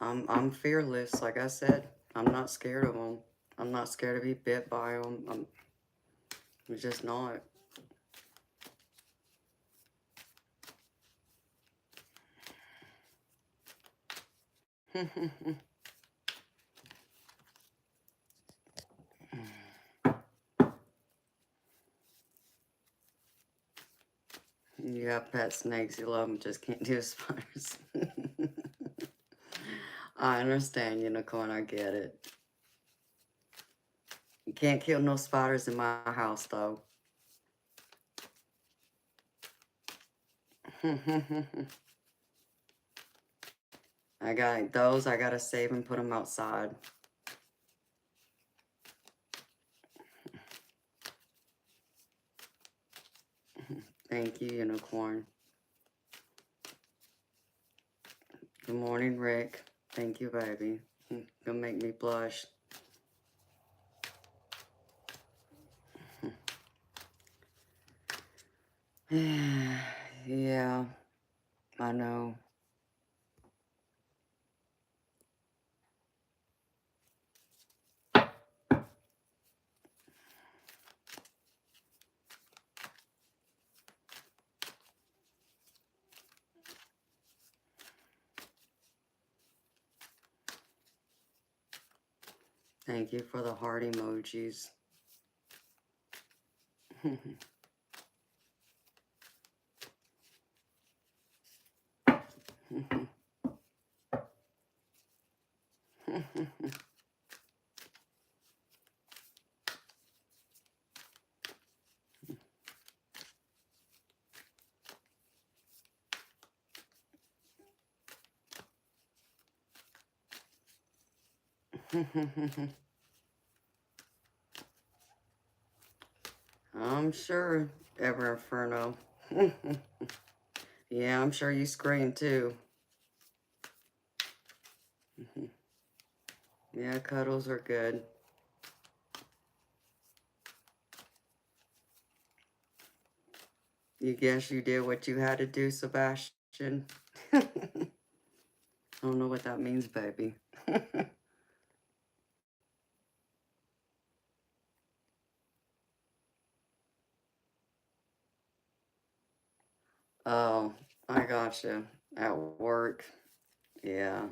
I'm fearless. Like I said, I'm not scared of them. I'm not scared to be bit by them. I'm just not. You have pet snakes, you love them, just can't do spiders. I understand, unicorn, I get it. You can't kill no spiders in my house, though. I gotta save and put them outside. Thank you, unicorn. Good morning, Rick. Thank you, baby. Gonna make me blush. Yeah, I know. Thank you for the heart emojis. I'm sure, Ever Inferno. Yeah, I'm sure you scream too. Yeah, cuddles are good. You guess you did what you had to do, Sebastian? I don't know what that means, baby. Oh, I gotcha. At work. Yeah.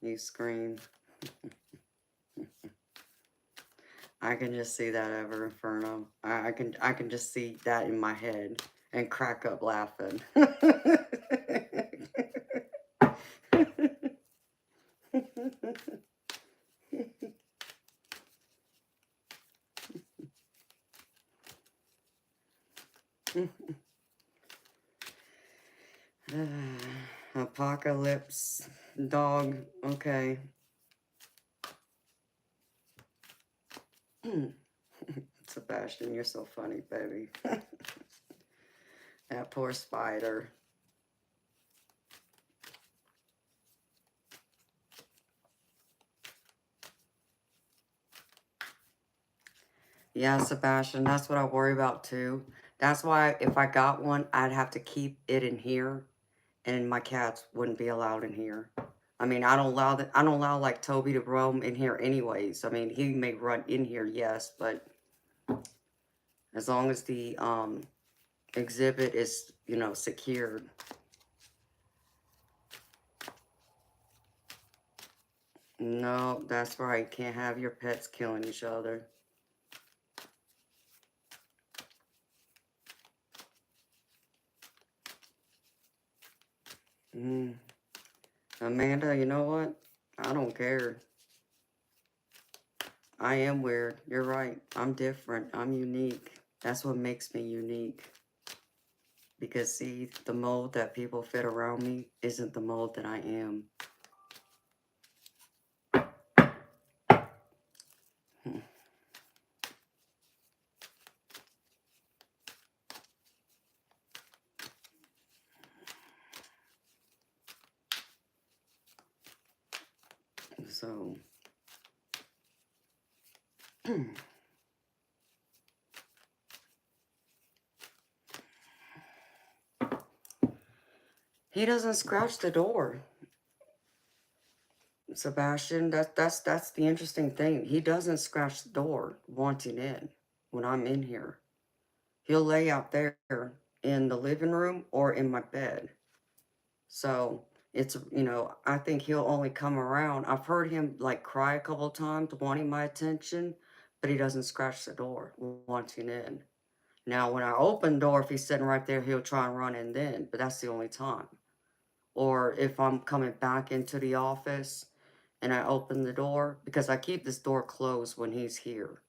You scream. I can just see that, Ever Inferno. I can just see that in my head and crack up laughing. Apocalypse dog. Okay. Sebastian, you're so funny, baby. That poor spider. Yeah, Sebastian, that's what I worry about too. That's why if I got one, I'd have to keep it in here, and my cats wouldn't be allowed in here. I mean, I don't allow like Toby to roam in here anyways. I mean, he may run in here, yes, but as long as the exhibit is, secured. No, that's right. Can't have your pets killing each other. Amanda, you know what? I don't care. I am weird. You're right. I'm different. I'm unique. That's what makes me unique. Because, see, the mold that people fit around me isn't the mold that I am. So, he doesn't scratch the door, Sebastian. That's the interesting thing. He doesn't scratch the door wanting in when I'm in here. He'll lay out there in the living room or in my bed. So it's, I think he'll only come around. I've heard him like cry a couple times wanting my attention, but he doesn't scratch the door wanting in. Now, when I open the door, if he's sitting right there, he'll try and run in then, but that's the only time. Or if I'm coming back into the office and I open the door, because I keep this door closed when he's here,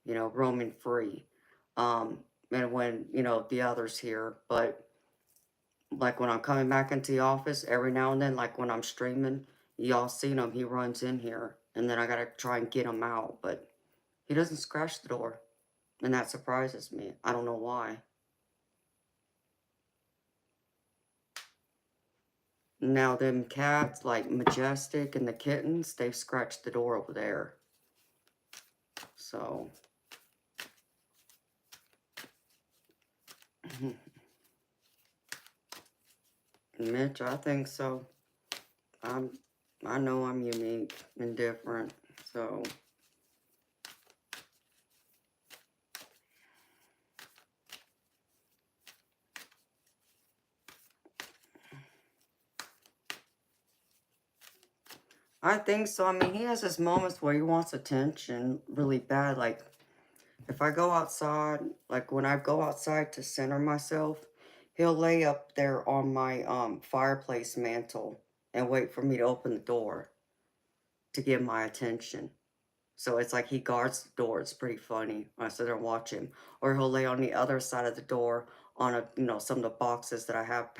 roaming free. And when, the others here, but like when I'm coming back into the office, every now and then, like when I'm streaming, y'all seen him, he runs in here, and then I gotta try and get him out, but he doesn't scratch the door, and that surprises me. I don't know why. Now, them cats, like Majestic and the kittens, they've scratched the door over there. So, Mitch, I think so. I know I'm unique and different, so. I think so. I mean, he has his moments where he wants attention really bad. Like, if I go outside, like when I go outside to center myself, he'll lay up there on my fireplace mantle and wait for me to open the door to get my attention. So it's like he guards the door. It's pretty funny. I sit there and watch him. Or he'll lay on the other side of the door on some of the boxes that I have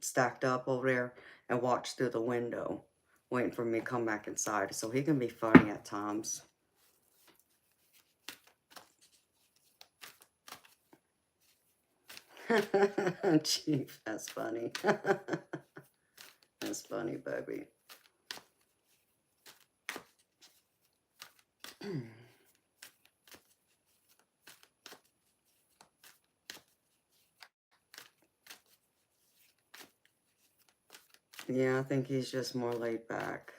stacked up over there and watch through the window, waiting for me to come back inside. So he can be funny at times. Chief, that's funny. That's funny, baby. Yeah, I think he's just more laid back.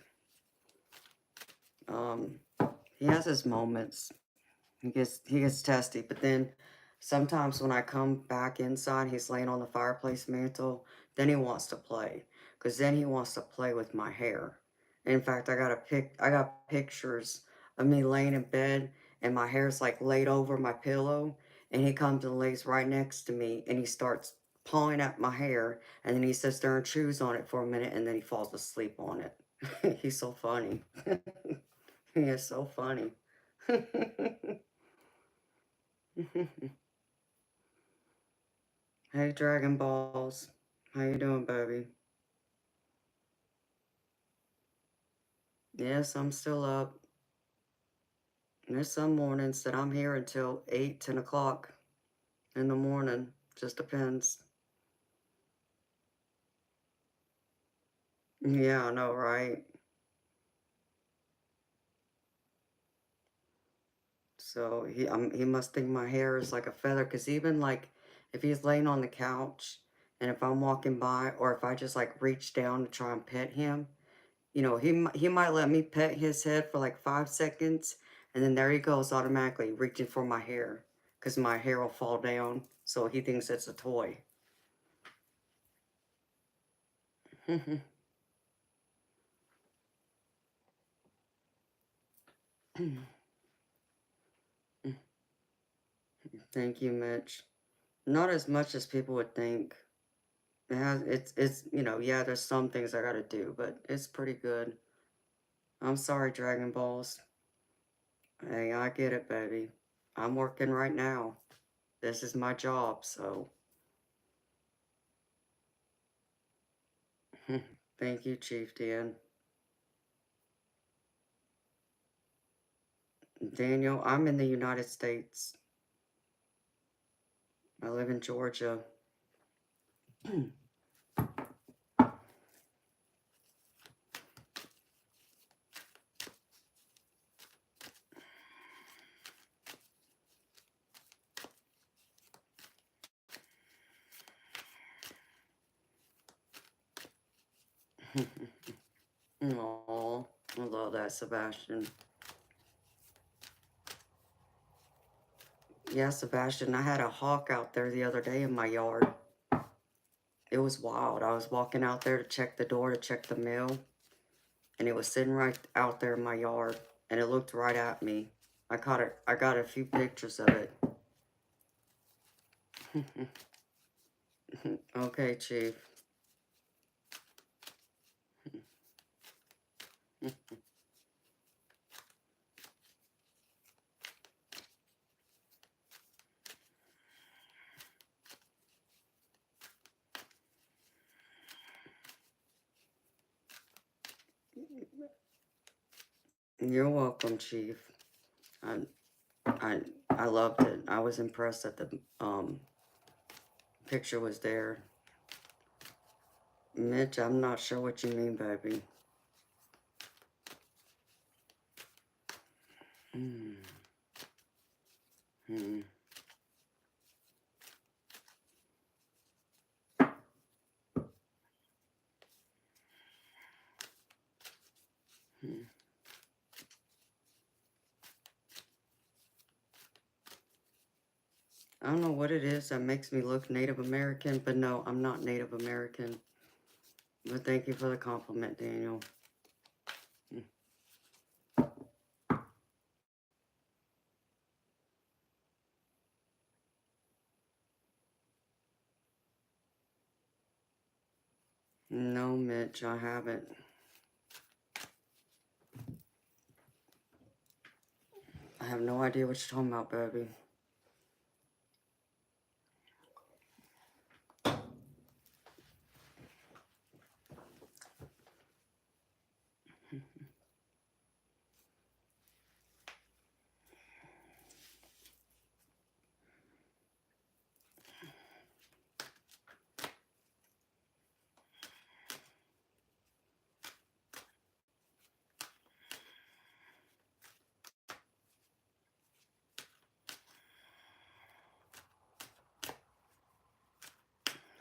He has his moments. He gets testy, but then sometimes when I come back inside, he's laying on the fireplace mantle. Then he wants to play, cause then he wants to play with my hair. In fact, I got pictures of me laying in bed and my hair's like laid over my pillow, and he comes and lays right next to me and he starts pawing at my hair, and then he sits there and chews on it for a minute, and then he falls asleep on it. He's so funny. He is so funny. Hey, Dragon Balls. How you doing, baby? Yes, I'm still up. There's some mornings that I'm here until 8, 10 o'clock in the morning. Just depends. Yeah, I know, right? So he must think my hair is like a feather, because even like if he's laying on the couch and if I'm walking by, or if I just like reach down to try and pet him, he might let me pet his head for like 5 seconds, and then there he goes automatically reaching for my hair, because my hair will fall down, so he thinks it's a toy. Thank you, Mitch. Not as much as people would think. Yeah, there's some things I gotta do, but it's pretty good. I'm sorry, Dragon Balls. Hey, I get it, baby. I'm working right now. This is my job, so. Thank you, Chief Dan. Daniel, I'm in the United States. I live in Georgia. Oh, I love that, Sebastian. Yeah, Sebastian, I had a hawk out there the other day in my yard. It was wild. I was walking out there to check the door to check the mail, and it was sitting right out there in my yard, and it looked right at me. I caught it. I got a few pictures of it. Okay, Chief. You're welcome, Chief. I I I loved it. I was impressed that the picture was there. Mitch, I'm not sure what you mean, baby. Mm. Mm. Mm. I don't know what it is that makes me look Native American, but no, I'm not Native American. But thank you for the compliment, Daniel. Mm. No, Mitch, I haven't. I have no idea what you're talking about, baby.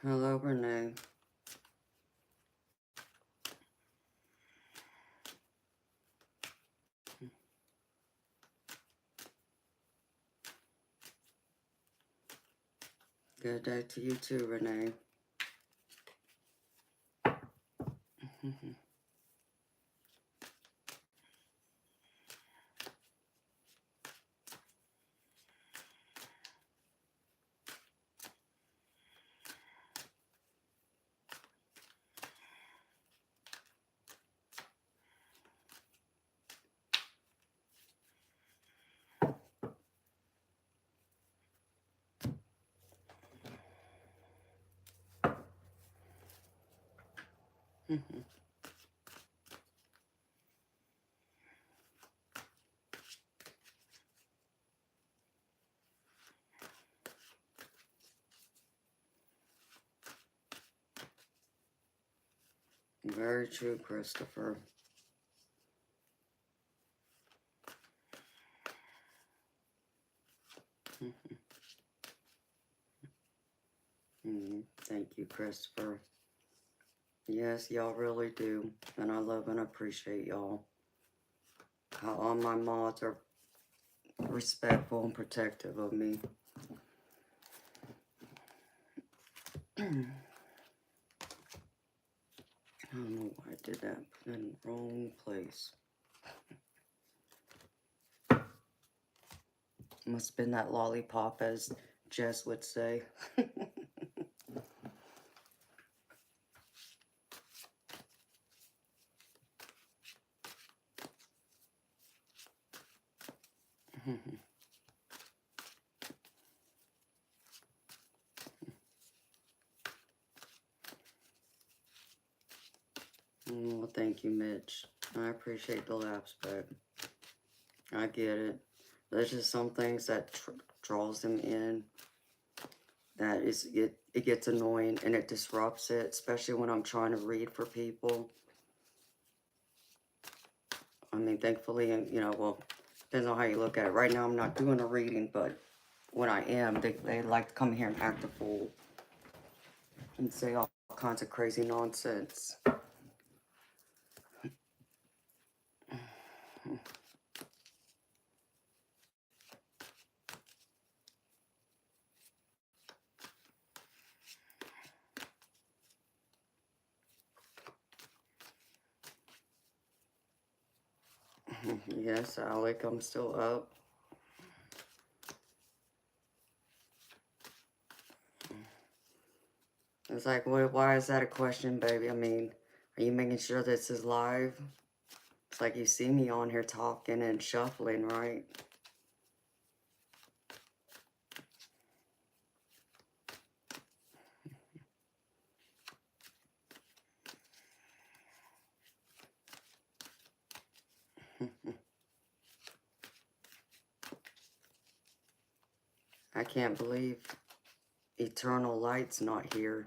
Hello, Renee. Good day to you too, Renee. Very true, Christopher. Thank you, Christopher. Yes, y'all really do. And I love and appreciate y'all. How all my mods are respectful and protective of me. I don't know why I did that. Put it in the wrong place. Must have been that lollipop, as Jess would say. Well, thank you, Mitch. I appreciate the laughs, babe. I get it. There's just some things that draws them in. That is, it gets annoying and it disrupts it, especially when I'm trying to read for people. I mean, thankfully, you know, well, depends on how you look at it. Right now, I'm not doing a reading, but when I am, they like to come here and act a fool and say all kinds of crazy nonsense. Yes, Alec, I'm still up. It's like, why is that a question, baby? I mean, are you making sure this is live? It's like you see me on here talking and shuffling, right? I can't believe Eternal Light's not here.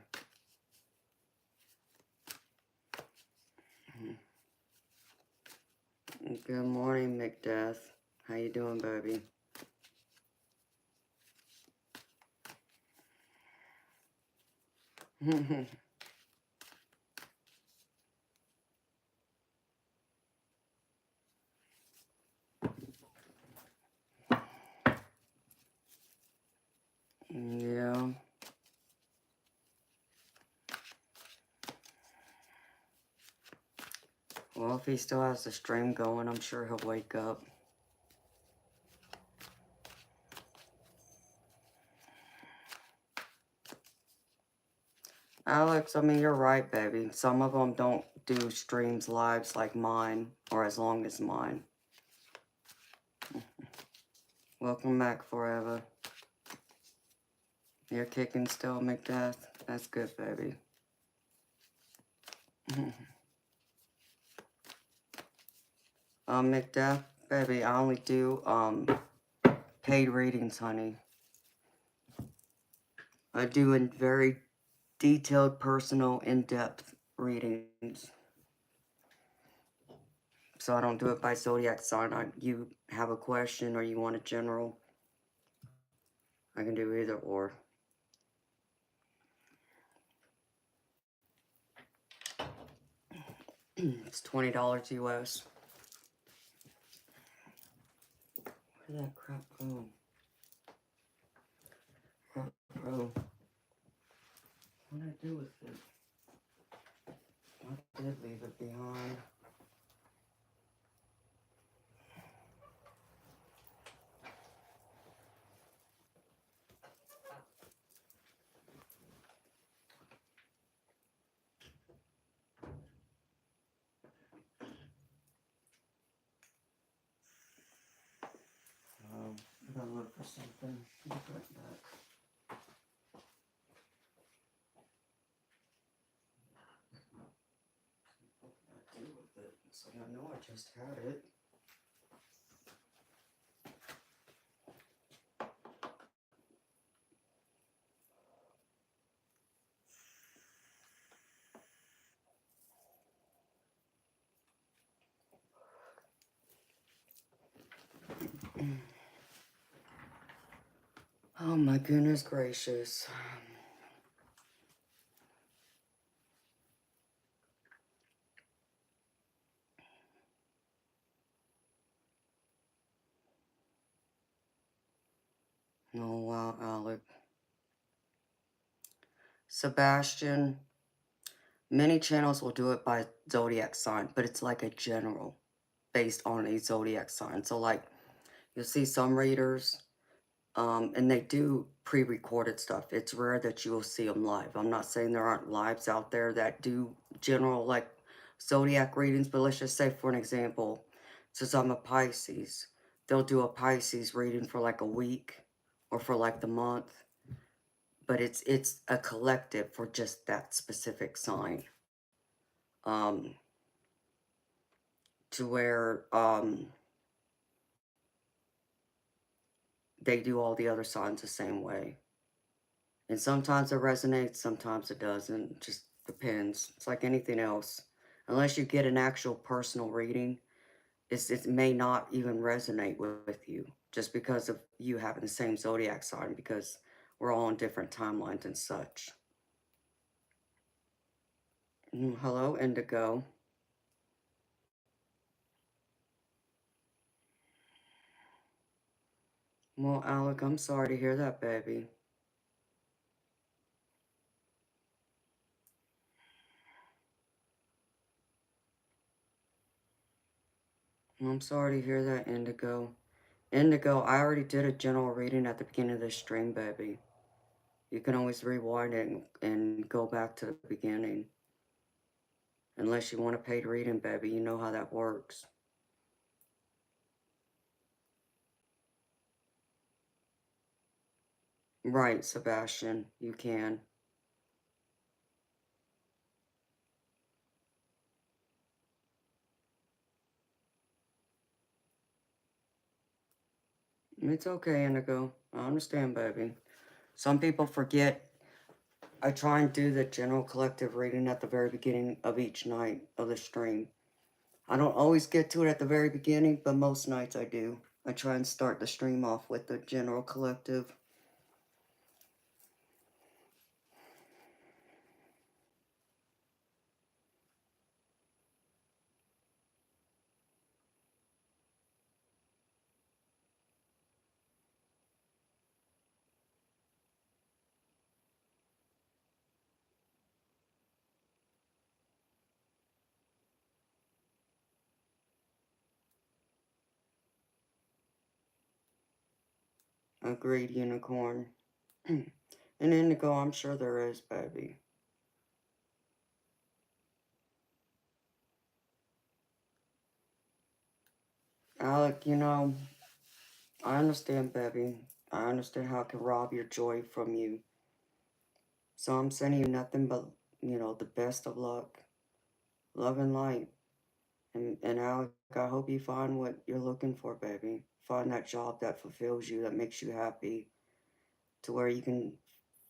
Good morning, McDeath. How you doing, baby? Yeah. Well, if he still has the stream going, I'm sure he'll wake up. Alex, I mean, you're right, baby. Some of them don't do streams lives like mine, or as long as mine. Welcome back, Forever. You're kicking still, McDeath? That's good, baby. McDeath, baby, I only do, paid readings, honey. I do in very detailed, personal, in-depth readings. So I don't do it by zodiac sign. You have a question or you want a general, I can do either or. It's $20 US. Where did that crap go? Bro, what did I do with it? I did leave it behind. I gotta look for something. Look right back. What did I do with it? So I know I just had it. Oh my goodness gracious. Oh wow, Alec. Sebastian, many channels will do it by zodiac sign, but it's like a general based on a zodiac sign. So like you'll see some readers, and they do pre-recorded stuff. It's rare that you will see them live. I'm not saying there aren't lives out there that do general like zodiac readings, but let's just say for an example, since I'm a Pisces, they'll do a Pisces reading for like a week or for like the month, but it's a collective for just that specific sign. To where they do all the other signs the same way. And sometimes it resonates, sometimes it doesn't. It just depends. It's like anything else. Unless you get an actual personal reading, it may not even resonate with you just because of you having the same zodiac sign, because we're all on different timelines and such. Hello, Indigo. Well, Alec, I'm sorry to hear that, baby. I'm sorry to hear that, Indigo. Indigo, I already did a general reading at the beginning of this stream, baby. You can always rewind it and go back to the beginning. Unless you want a paid reading, baby. You know how that works. Right, Sebastian. You can. It's okay, Indigo. I understand, baby. Some people forget. I try and do the general collective reading at the very beginning of each night of the stream. I don't always get to it at the very beginning, but most nights I do. I try and start the stream off with the general collective. Agreed, Unicorn. And Indigo, I'm sure there is, baby. Alec, I understand, baby. I understand how it can rob your joy from you. So I'm sending you nothing but, the best of luck, love and light. And Alec, I hope you find what you're looking for, baby. Find that job that fulfills you, that makes you happy, to where you can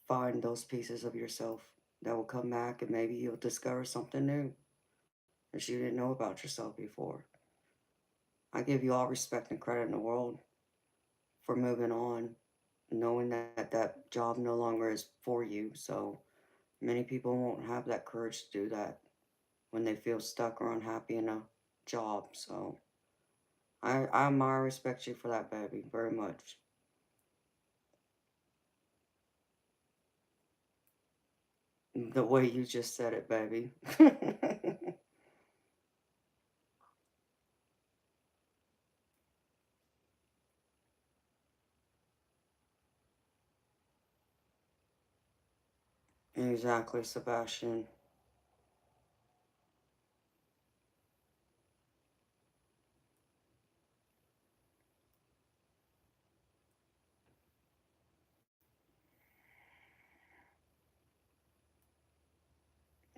find those pieces of yourself that will come back and maybe you'll discover something new that you didn't know about yourself before. I give you all respect and credit in the world for moving on, knowing that that job no longer is for you. So many people won't have that courage to do that when they feel stuck or unhappy in a job. So I admire, respect you for that, baby, very much. The way you just said it, baby. Exactly, Sebastian.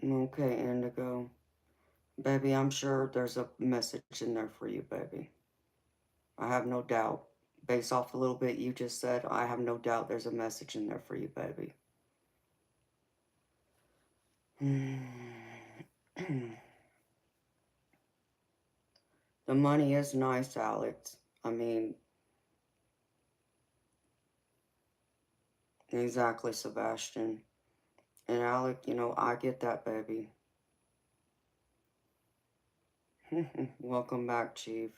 Okay, Indigo. Baby, I'm sure there's a message in there for you, baby. I have no doubt. Based off the little bit you just said, I have no doubt there's a message in there for you, baby. The money is nice, Alex. I mean, exactly, Sebastian. And Alec, I get that, baby. Welcome back, Chief.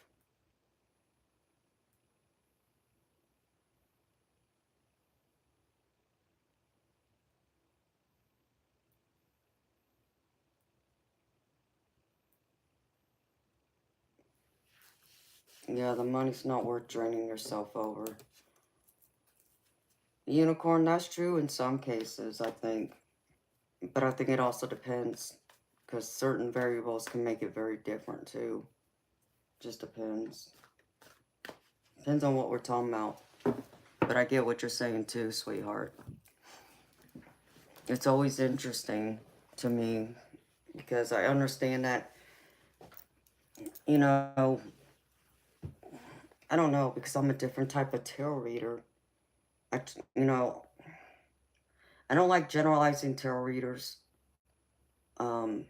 Yeah, the money's not worth draining yourself over. Unicorn, that's true in some cases, I think. But I think it also depends. Because certain variables can make it very different, too. Just depends. Depends on what we're talking about. But I get what you're saying, too, sweetheart. It's always interesting to me. Because I understand that, you know, I don't know, because I'm a different type of tarot reader. I, you know, I don't like generalizing tarot readers. Um,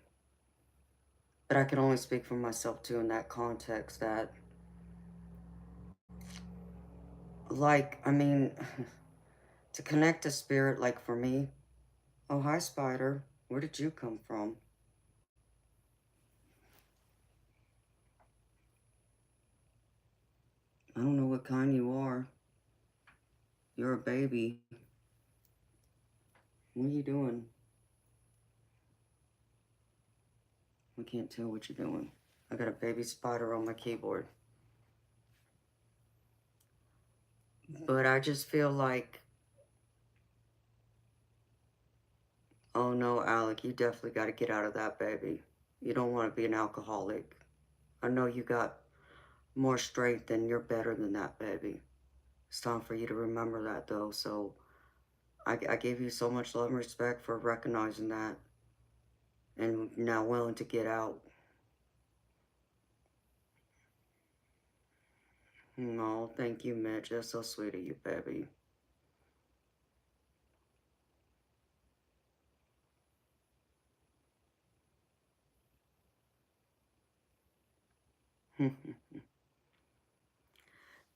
but I can only speak for myself too in that context that, like, I mean, to connect to spirit, like for me, oh, hi, Spider. Where did you come from? I don't know what kind you are. You're a baby. What are you doing? I can't tell what you're doing. I got a baby spider on my keyboard. But I just feel like, oh no, Alec, you definitely got to get out of that, baby. You don't want to be an alcoholic. I know you got more strength and you're better than that, baby. It's time for you to remember that, though. So I give you so much love and respect for recognizing that and now willing to get out. No, thank you, Mitch. That's so sweet of you, baby.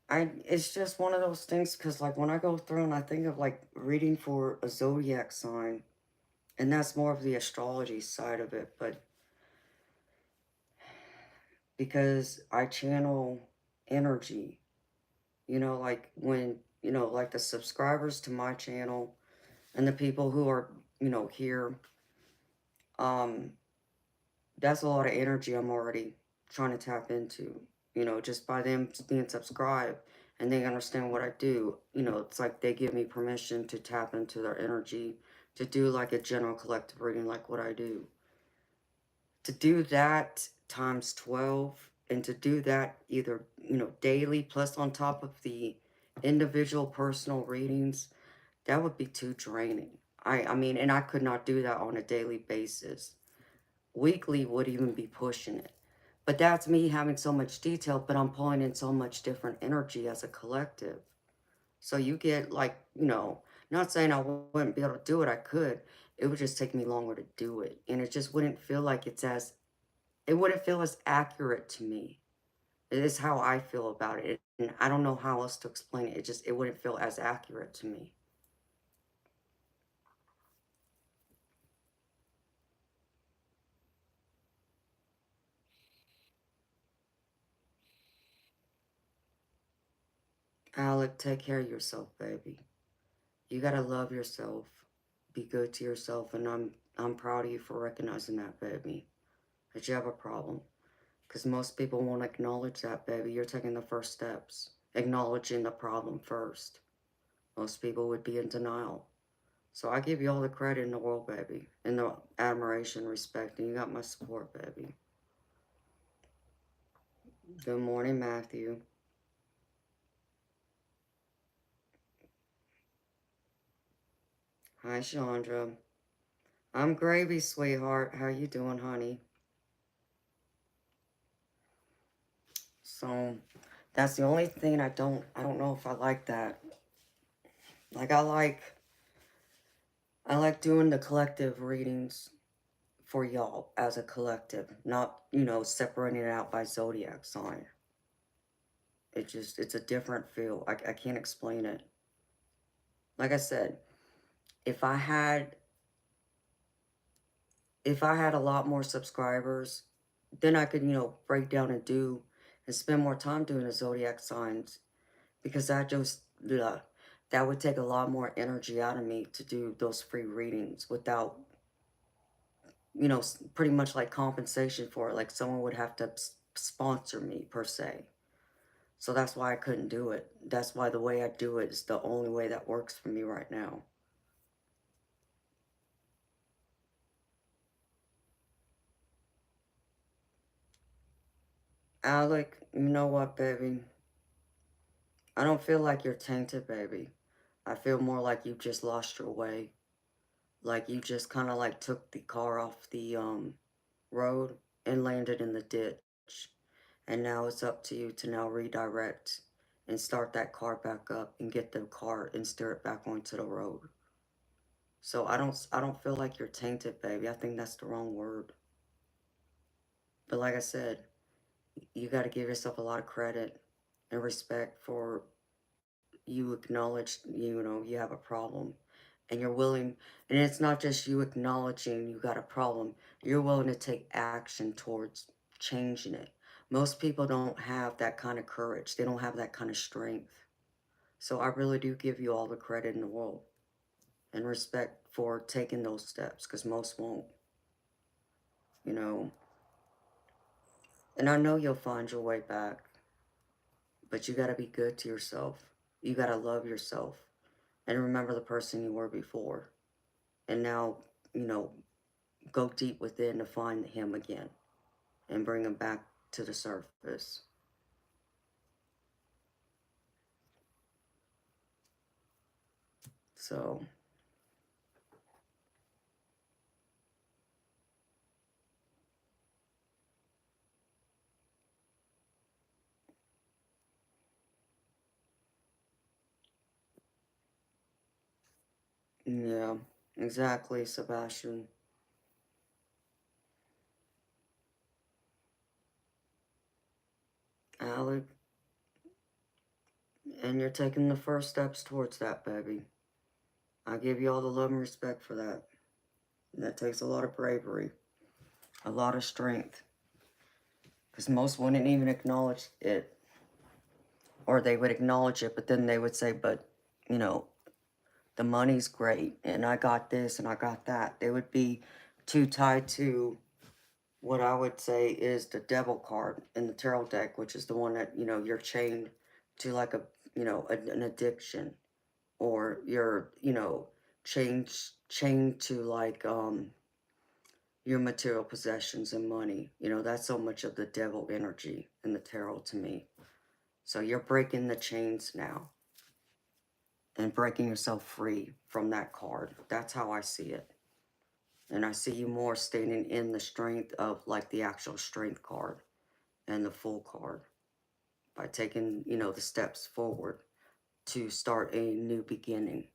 It's just one of those things because, like, when I go through and I think of, like, reading for a zodiac sign, and that's more of the astrology side of it, but because I channel energy, like when, like the subscribers to my channel and the people who are, here, um, that's a lot of energy I'm already trying to tap into, just by them being subscribed and they understand what I do. It's like they give me permission to tap into their energy to do like a general collective reading, like what I do. To do that times 12 and to do that either, daily plus on top of the individual personal readings, that would be too draining. I mean, and I could not do that on a daily basis. Weekly would even be pushing it. But that's me having so much detail, but I'm pulling in so much different energy as a collective. So you get like, not saying I wouldn't be able to do it, I could. It would just take me longer to do it. And it just wouldn't feel like it wouldn't feel as accurate to me. It is how I feel about it. And I don't know how else to explain it. It wouldn't feel as accurate to me. Alec, take care of yourself, baby. You gotta love yourself. Be good to yourself, and I'm proud of you for recognizing that, baby. That you have a problem. Because most people won't acknowledge that, baby. You're taking the first steps. Acknowledging the problem first. Most people would be in denial. So I give you all the credit in the world, baby. And the admiration, respect, and you got my support, baby. Good morning, Matthew. Hi, Chandra. I'm gravy, sweetheart. How you doing, honey? So that's the only thing I don't know if I like that. Like I like doing the collective readings for y'all as a collective, not, separating it out by zodiac sign. It's a different feel. I can't explain it. Like I said, if I had if I had a lot more subscribers, then I could, break down and spend more time doing the zodiac signs because that would take a lot more energy out of me to do those free readings without, pretty much like compensation for it. Like someone would have to sponsor me per se. So that's why I couldn't do it. That's why the way I do it is the only way that works for me right now. Alec, you know what, baby? I don't feel like you're tainted, baby. I feel more like you just lost your way. Like you just kind of like took the car off the road and landed in the ditch. And now it's up to you to now redirect and start that car back up and get the car and steer it back onto the road. So I don't feel like you're tainted, baby. I think that's the wrong word. But like I said, you got to give yourself a lot of credit and respect for you acknowledge, you have a problem and you're willing, and it's not just you acknowledging you got a problem, you're willing to take action towards changing it. Most people don't have that kind of courage. They don't have that kind of strength. So I really do give you all the credit in the world and respect for taking those steps because most won't, you know. And I know you'll find your way back. But you got to be good to yourself. You got to love yourself. And remember the person you were before. And now, you know, go deep within to find him again. And bring him back to the surface. So, yeah, exactly, Sebastian. Alec, and you're taking the first steps towards that, baby. I give you all the love and respect for that. And that takes a lot of bravery, a lot of strength. Because most wouldn't even acknowledge it. Or they would acknowledge it, but then they would say, but, you know, the money's great, and I got this, and I got that. They would be too tied to what I would say is the devil card in the tarot deck, which is the one that, you know, you're chained to like a, you know, an addiction, or you're, you know, chained to like, your material possessions and money. You know, that's so much of the devil energy in the tarot to me. So you're breaking the chains now and breaking yourself free from that card. That's how I see it. And I see you more standing in the strength of like the actual strength card and the full card by taking, you know, the steps forward to start a new beginning.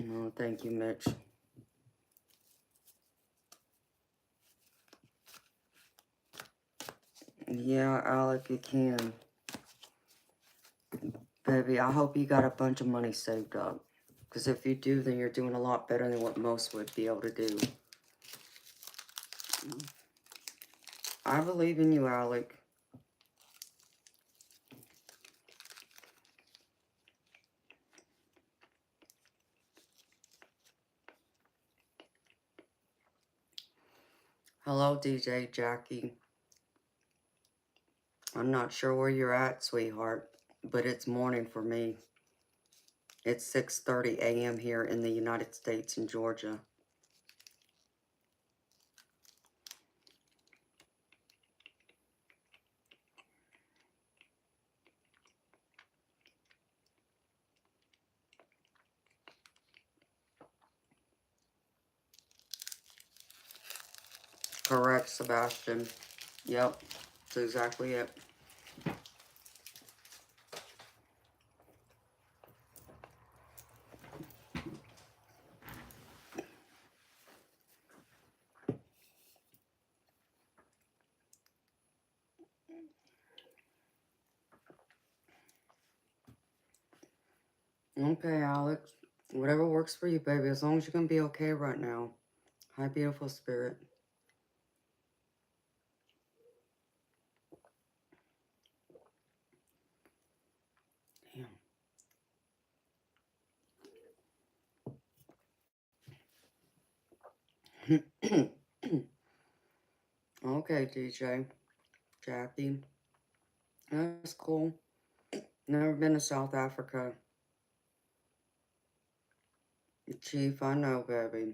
Oh, thank you, Mitch. Yeah, Alec, you can. Baby, I hope you got a bunch of money saved up. Because if you do, then you're doing a lot better than what most would be able to do. I believe in you, Alec. Hello, DJ Jackie. I'm not sure where you're at, sweetheart, but it's morning for me. It's 6:30 a.m. here in the United States in Georgia. Correct, Sebastian. Yep, that's exactly it. Okay, Alex. Whatever works for you, baby. As long as you're going to be okay right now. Hi, beautiful spirit. Damn. Okay, DJ. Jackie. That's cool. Never been to South Africa. Chief, I know, baby.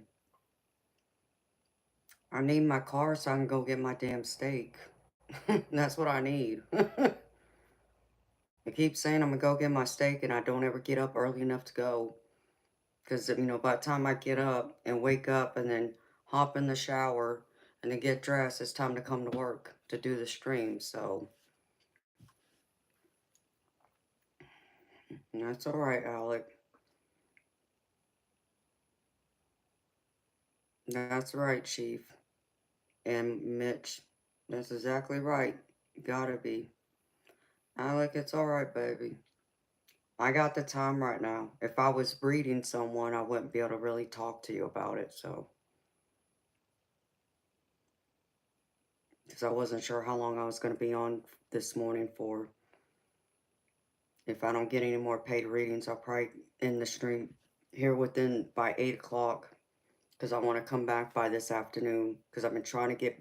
I need my car so I can go get my damn steak. That's what I need. I keep saying I'm gonna go get my steak and I don't ever get up early enough to go. Because, you know, by the time I get up and wake up and then hop in the shower and then get dressed, it's time to come to work to do the stream. So, that's alright, Alec. That's right, Chief. And Mitch. That's exactly right. Gotta be. Alec, it's alright, baby. I got the time right now. If I was reading someone, I wouldn't be able to really talk to you about it, so. Because I wasn't sure how long I was going to be on this morning for. If I don't get any more paid readings, I'll probably end the stream here within by 8 o'clock. Because I want to come back by this afternoon. Because I've been trying to get,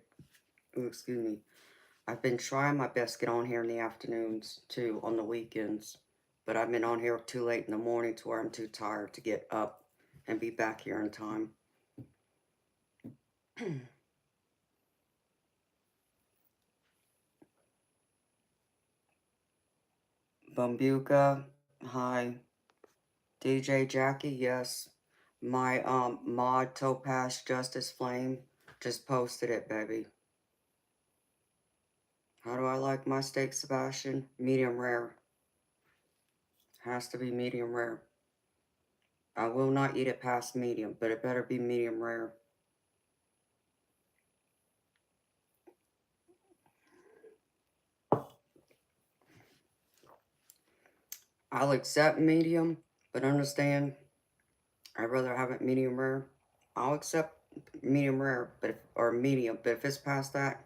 ooh, excuse me. I've been trying my best to get on here in the afternoons, too, on the weekends. But I've been on here too late in the morning to where I'm too tired to get up and be back here in time. Bumbuka, hi. DJ Jackie, yes. My mod Topaz Justice Flame just posted it, baby. How do I like my steak, Sebastian? Medium rare. Has to be medium rare. I will not eat it past medium, but it better be medium rare. I'll accept medium, but understand, I'd rather have it medium rare. I'll accept medium rare, or medium, but if it's past that,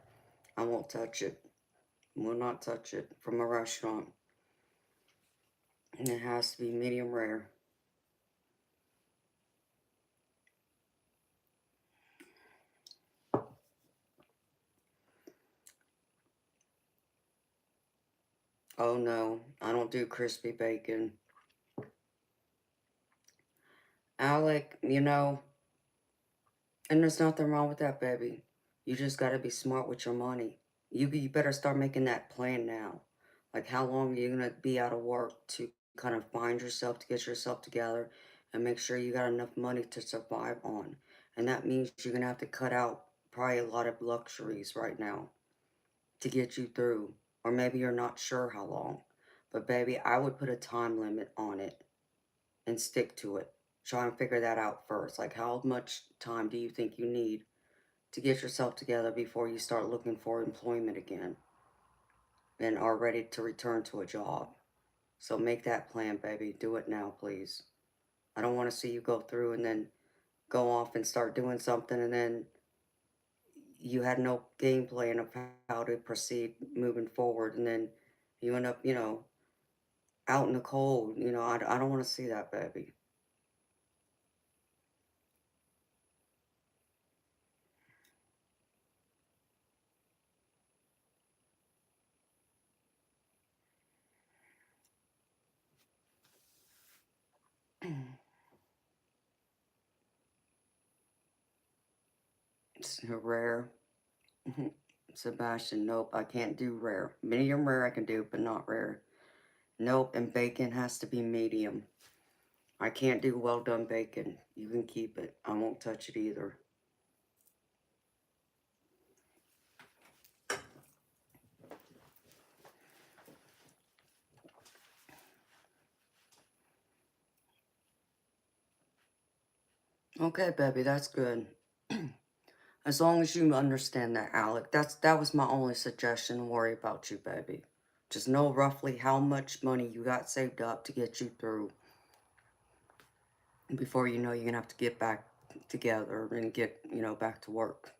I won't touch it. Will not touch it from a restaurant. And it has to be medium rare. Oh no, I don't do crispy bacon. Alec, you know, and there's nothing wrong with that, baby. You just gotta be smart with your money. You better start making that plan now. Like, how long are you gonna be out of work to kind of find yourself, to get yourself together, and make sure you got enough money to survive on. And that means you're gonna have to cut out probably a lot of luxuries right now to get you through. Or maybe you're not sure how long. But baby, I would put a time limit on it and stick to it. Try and figure that out first. Like, how much time do you think you need to get yourself together before you start looking for employment again and are ready to return to a job? So make that plan, baby. Do it now, please. I don't want to see you go through and then go off and start doing something and then you had no game plan of how to proceed moving forward, and then you end up, out in the cold. I don't want to see that, baby. It's rare. Sebastian, nope, I can't do rare. Medium rare I can do, but not rare. Nope, and bacon has to be medium. I can't do well done bacon. You can keep it. I won't touch it either. Okay, baby, that's good. As long as you understand that, Alec. That was my only suggestion. Worry about you, baby. Just know roughly how much money you got saved up to get you through. Before you know you're gonna have to get back together and get, back to work.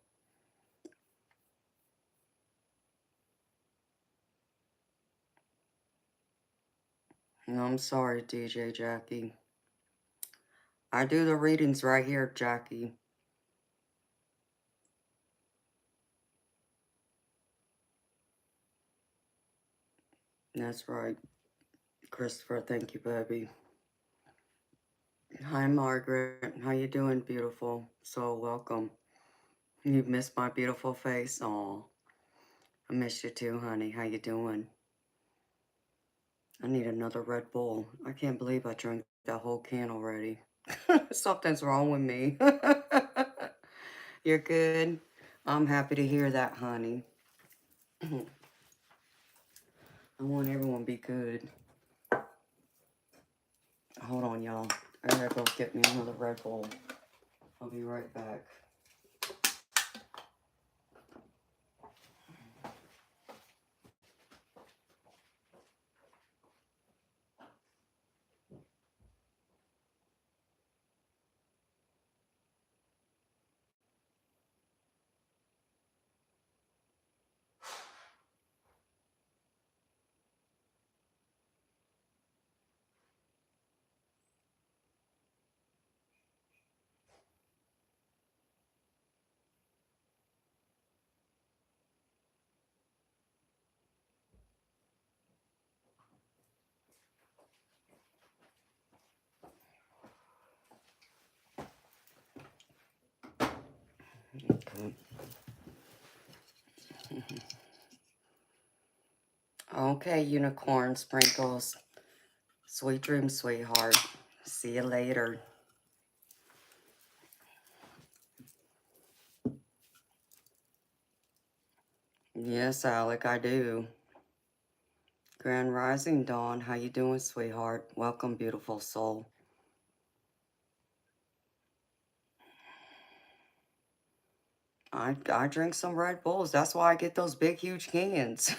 No, I'm sorry, DJ Jackie. I do the readings right here, Jackie. That's right. Christopher, thank you, baby. Hi, Margaret. How you doing, beautiful? So welcome. You missed my beautiful face. Aw. I miss you too, honey. How you doing? I need another Red Bull. I can't believe I drank that whole can already. Something's wrong with me. You're good? I'm happy to hear that, honey. I want everyone to be good. Hold on, y'all. I gotta go get me another Red Bull. I'll be right back. Okay. Okay, unicorn sprinkles. Sweet dreams, sweetheart. See you later. Yes, Alec, I do. Grand Rising Dawn, how you doing, sweetheart? Welcome, beautiful soul. I drink some Red Bulls. That's why I get those big, huge cans.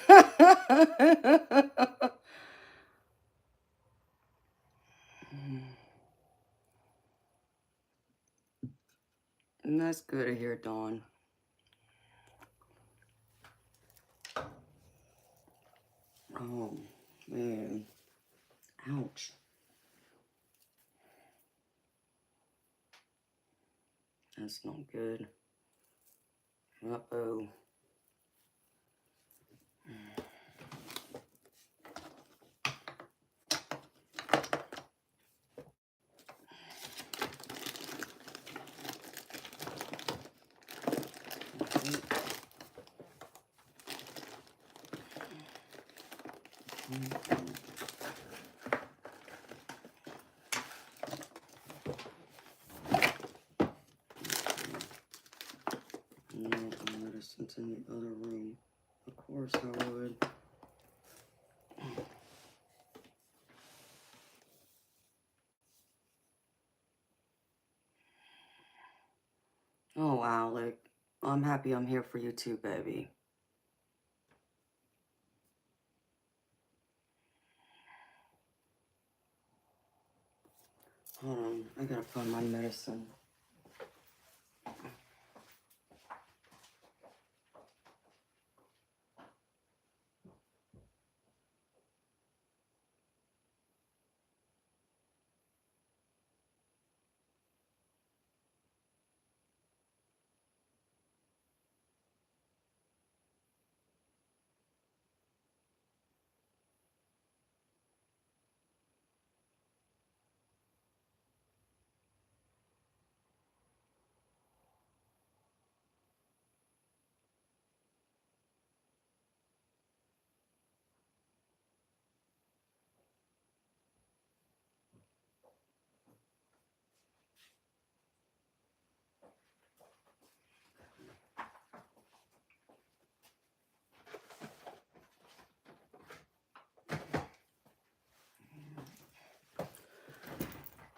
And that's good to hear, Dawn. Oh, man. Ouch. That's not good. Uh-oh. No, medicine's in the other room. Of course I would. Oh, Alec. I'm happy I'm here for you too, baby. Hold on. I gotta find my medicine.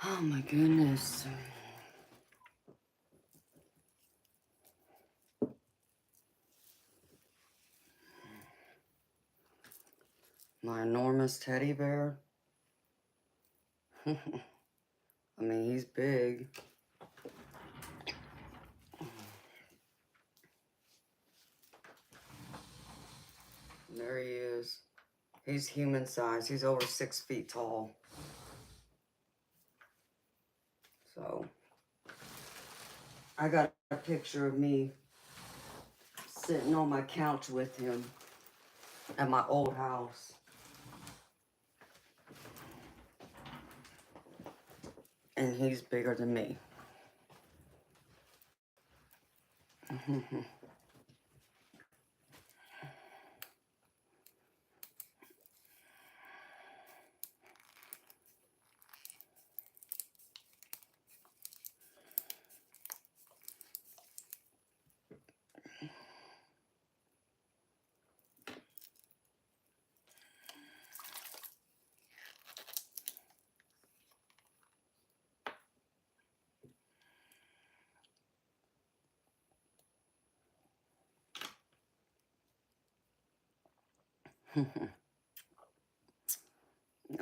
Oh my goodness. My enormous teddy bear. I mean, he's big. There he is. He's human size. He's over 6 feet tall. So, I got a picture of me sitting on my couch with him at my old house. And he's bigger than me.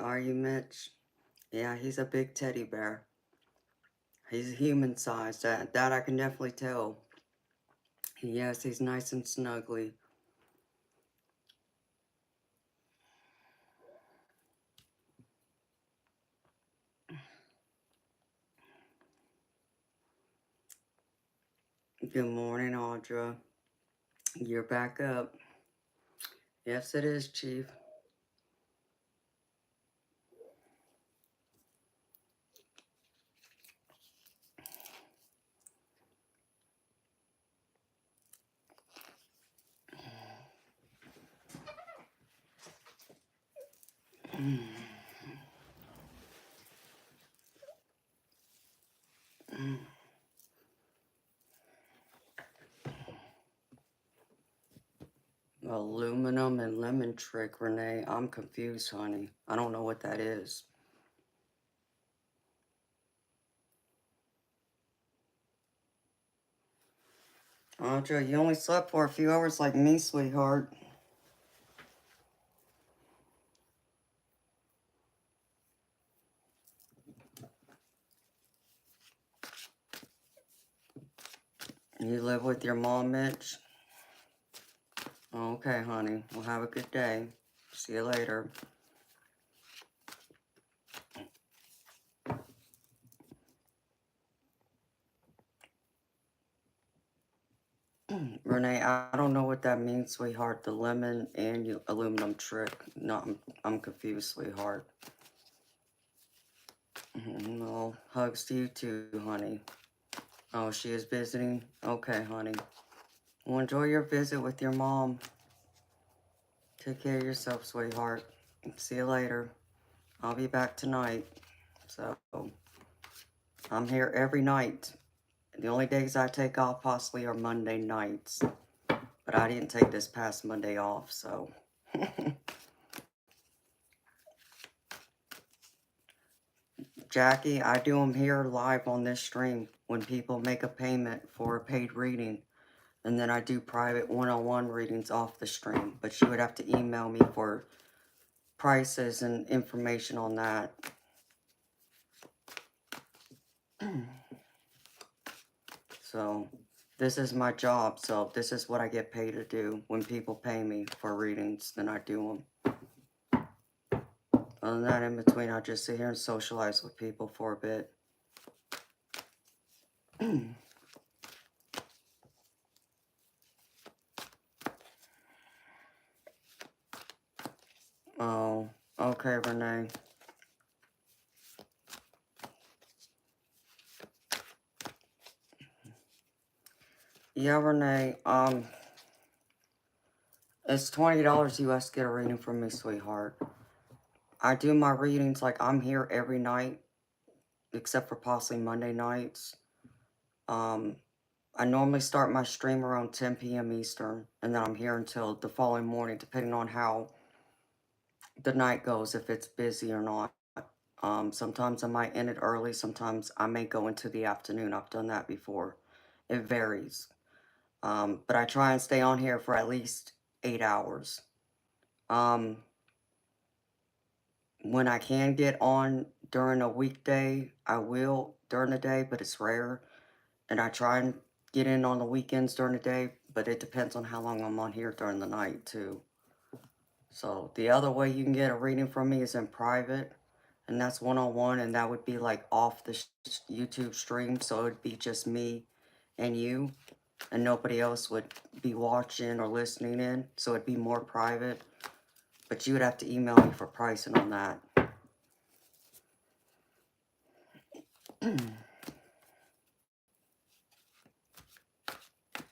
Are you, Mitch? Yeah, he's a big teddy bear. He's human sized. That I can definitely tell. Yes, he's nice and snuggly. Good morning, Audra. You're back up. Yes, it is, Chief. Aluminum and lemon trick, Renee. I'm confused, honey. I don't know what that is. Audra, you only slept for a few hours like me, sweetheart. You live with your mom, Mitch? Okay, honey. Well, have a good day. See you later. Renee, I don't know what that means, sweetheart. The lemon and aluminum trick. No, I'm confused, sweetheart. No, hugs to you too, honey. Oh, she is visiting? Okay, honey. Well, enjoy your visit with your mom. Take care of yourself, sweetheart. See you later. I'll be back tonight. So, I'm here every night. The only days I take off possibly are Monday nights. But I didn't take this past Monday off, so. Jackie, I do them here live on this stream when people make a payment for a paid reading. And then I do private one-on-one readings off the stream. But you would have to email me for prices and information on that. So, this is my job. So, this is what I get paid to do. When people pay me for readings, then I do them. Other than that, in between, I just sit here and socialize with people for a bit. Oh, okay, Renee. Yeah, Renee, it's $20 US to get a reading from me, sweetheart. I do my readings, like, I'm here every night, except for possibly Monday nights. I normally start my stream around 10 p.m. Eastern, and then I'm here until the following morning, depending on how the night goes, if it's busy or not. Sometimes I might end it early, sometimes I may go into the afternoon. I've done that before. It varies. But I try and stay on here for at least 8 hours. When I can get on during a weekday, I will during the day, but it's rare. And I try and get in on the weekends during the day, but it depends on how long I'm on here during the night, too. So, the other way you can get a reading from me is in private, and that's one-on-one, and that would be, like, off the YouTube stream, so it would be just me and you, and nobody else would be watching or listening in, so it'd be more private, but you would have to email me for pricing on that.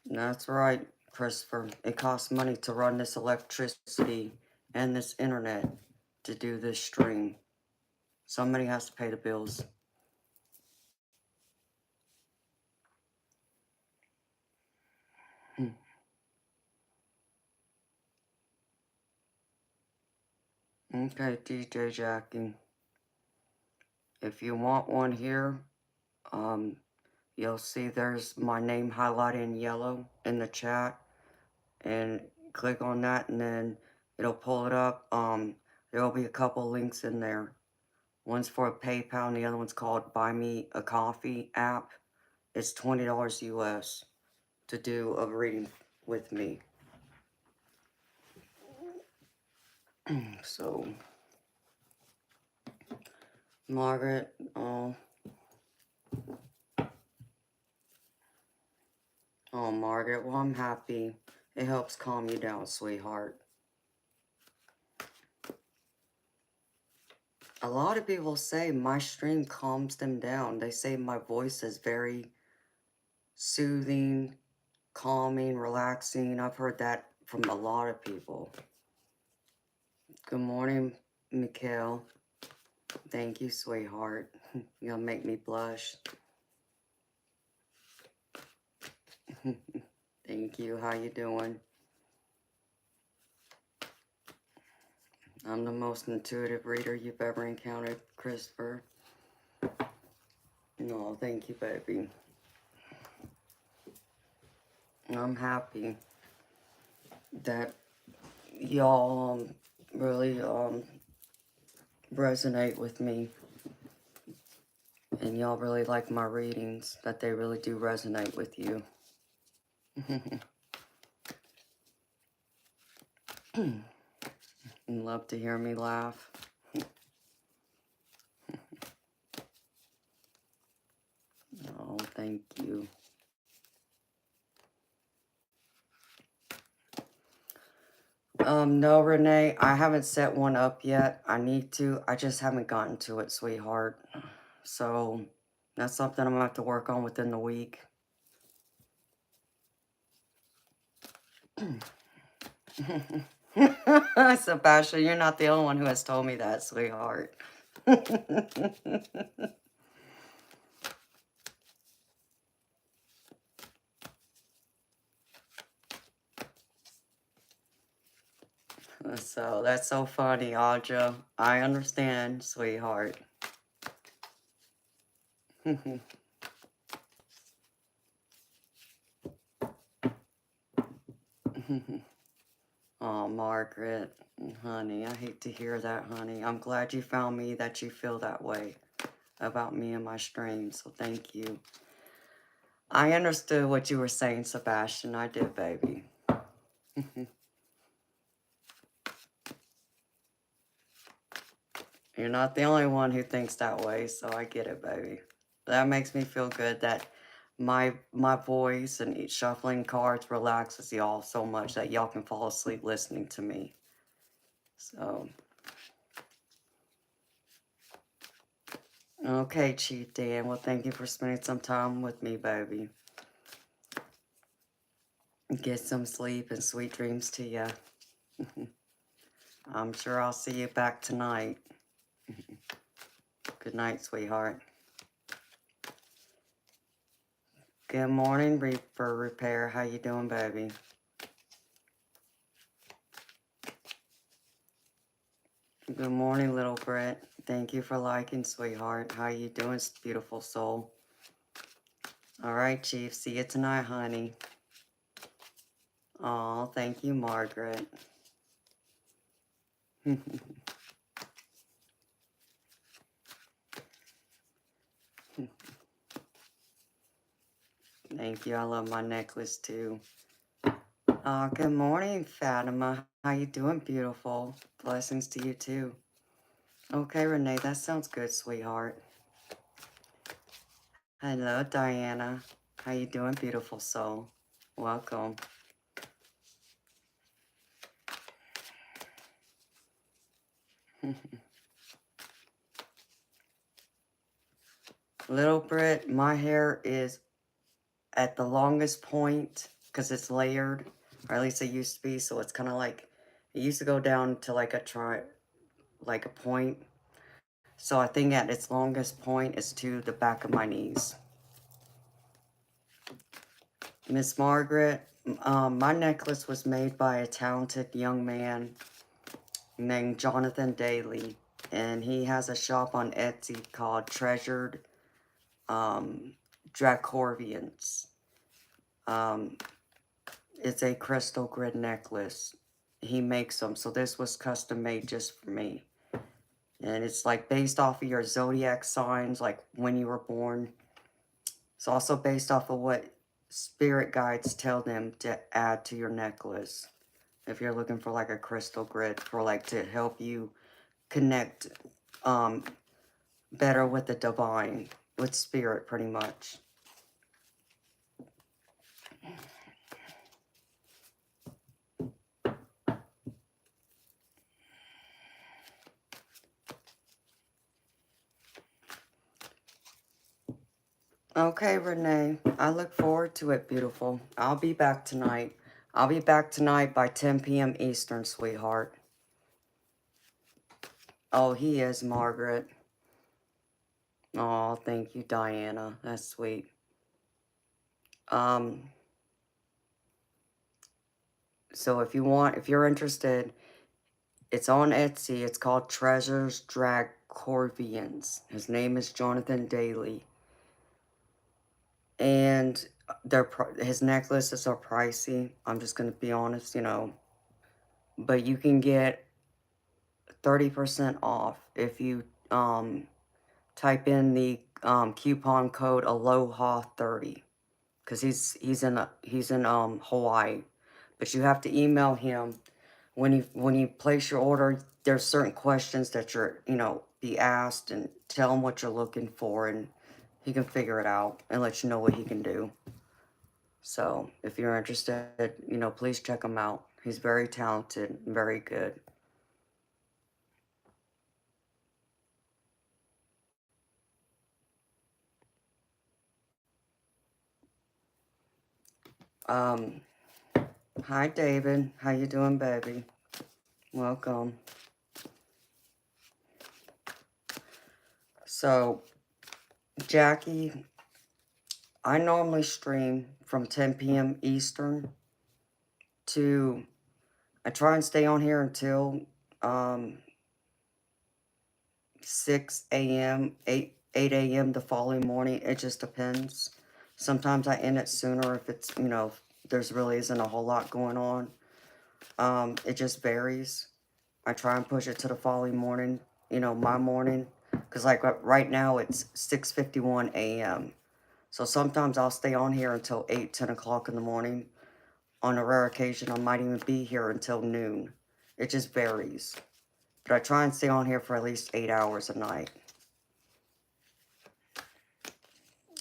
That's right, Christopher. It costs money to run this electricity and this internet to do this stream. Somebody has to pay the bills. Okay, DJ Jackie. If you want one here, you'll see there's my name highlighted in yellow in the chat. And click on that and then it'll pull it up. There'll be a couple links in there. One's for PayPal and the other one's called Buy Me a Coffee app. It's $20 US to do a reading with me. So, Margaret, Margaret, well, I'm happy. It helps calm you down, sweetheart. A lot of people say my stream calms them down. They say my voice is very soothing, calming, relaxing. I've heard that from a lot of people. Good morning, Mikhail, thank you, sweetheart. You're gonna make me blush. Thank you. How you doing? I'm the most intuitive reader you've ever encountered, Christopher. No, thank you, baby. I'm happy that y'all really resonate with me, and y'all really like my readings, that they really do resonate with you. And love to hear me laugh. Oh, thank you. No, Renee, I haven't set one up yet. I need to. I just haven't gotten to it, sweetheart. So that's something I'm gonna have to work on within the week. Sebastian, you're not the only one who has told me that, sweetheart. So that's so funny, Audra. I understand, sweetheart. Oh, Margaret, honey, I hate to hear that, honey. I'm glad you found me, that you feel that way about me and my stream, so thank you. I understood what you were saying, Sebastian. I did, baby. You're not the only one who thinks that way, so I get it, baby. That makes me feel good that my voice and shuffling cards relaxes y'all so much that y'all can fall asleep listening to me. So, okay, Chief Dan. Well, thank you for spending some time with me, baby. Get some sleep and sweet dreams to you. I'm sure I'll see you back tonight. Good night, sweetheart. Good morning, Reaper Repair. How you doing, baby? Good morning, little Brit. Thank you for liking, sweetheart. How you doing, beautiful soul? All right, Chief. See you tonight, honey. Oh, thank you, Margaret. Thank you. I love my necklace, too. Good morning, Fatima. How you doing, beautiful? Blessings to you, too. Okay, Renee, that sounds good, sweetheart. Hello, Diana. How you doing, beautiful soul? Welcome. Little Brit, my hair is at the longest point because it's layered, or at least it used to be, so it's kind of like, it used to go down to like a point. So I think at its longest point is to the back of my knees. Miss Margaret, my necklace was made by a talented young man named Jonathan Daly, and he has a shop on Etsy called Treasured Dracorvians. It's a crystal grid necklace. He makes them, so this was custom made just for me. And it's like based off of your zodiac signs, like when you were born. It's also based off of what spirit guides tell them to add to your necklace. If you're looking for like a crystal grid for like to help you connect better with the divine, with spirit pretty much. Okay, Renee. I look forward to it, beautiful. I'll be back tonight. I'll be back tonight by 10 p.m. Eastern, sweetheart. Oh, he is, Margaret. Oh, thank you, Diana. That's sweet. Um, so if you're interested, it's on Etsy. It's called Treasures Drag Corvians. His name is Jonathan Daly. And his necklaces are pricey. I'm just going to be honest, but you can get 30% off if you type in the coupon code Aloha30, because he's in Hawaii, but you have to email him when you place your order. There's certain questions that you're be asked, and tell him what you're looking for, and he can figure it out and let you know what he can do. So if you're interested, please check him out. He's very talented, very good. Um, Hi David, how you doing, baby? Welcome. So, Jackie, I normally stream from 10 p.m. Eastern to, I try and stay on here until um, 6 a.m., 8 a.m. the following morning. It just depends. Sometimes I end it sooner if it's, there's really isn't a whole lot going on. It just varies. I try and push it to the following morning, my morning. Because like right now it's 6:51 a.m. So sometimes I'll stay on here until 8, 10 o'clock in the morning. On a rare occasion, I might even be here until noon. It just varies. But I try and stay on here for at least 8 hours a night.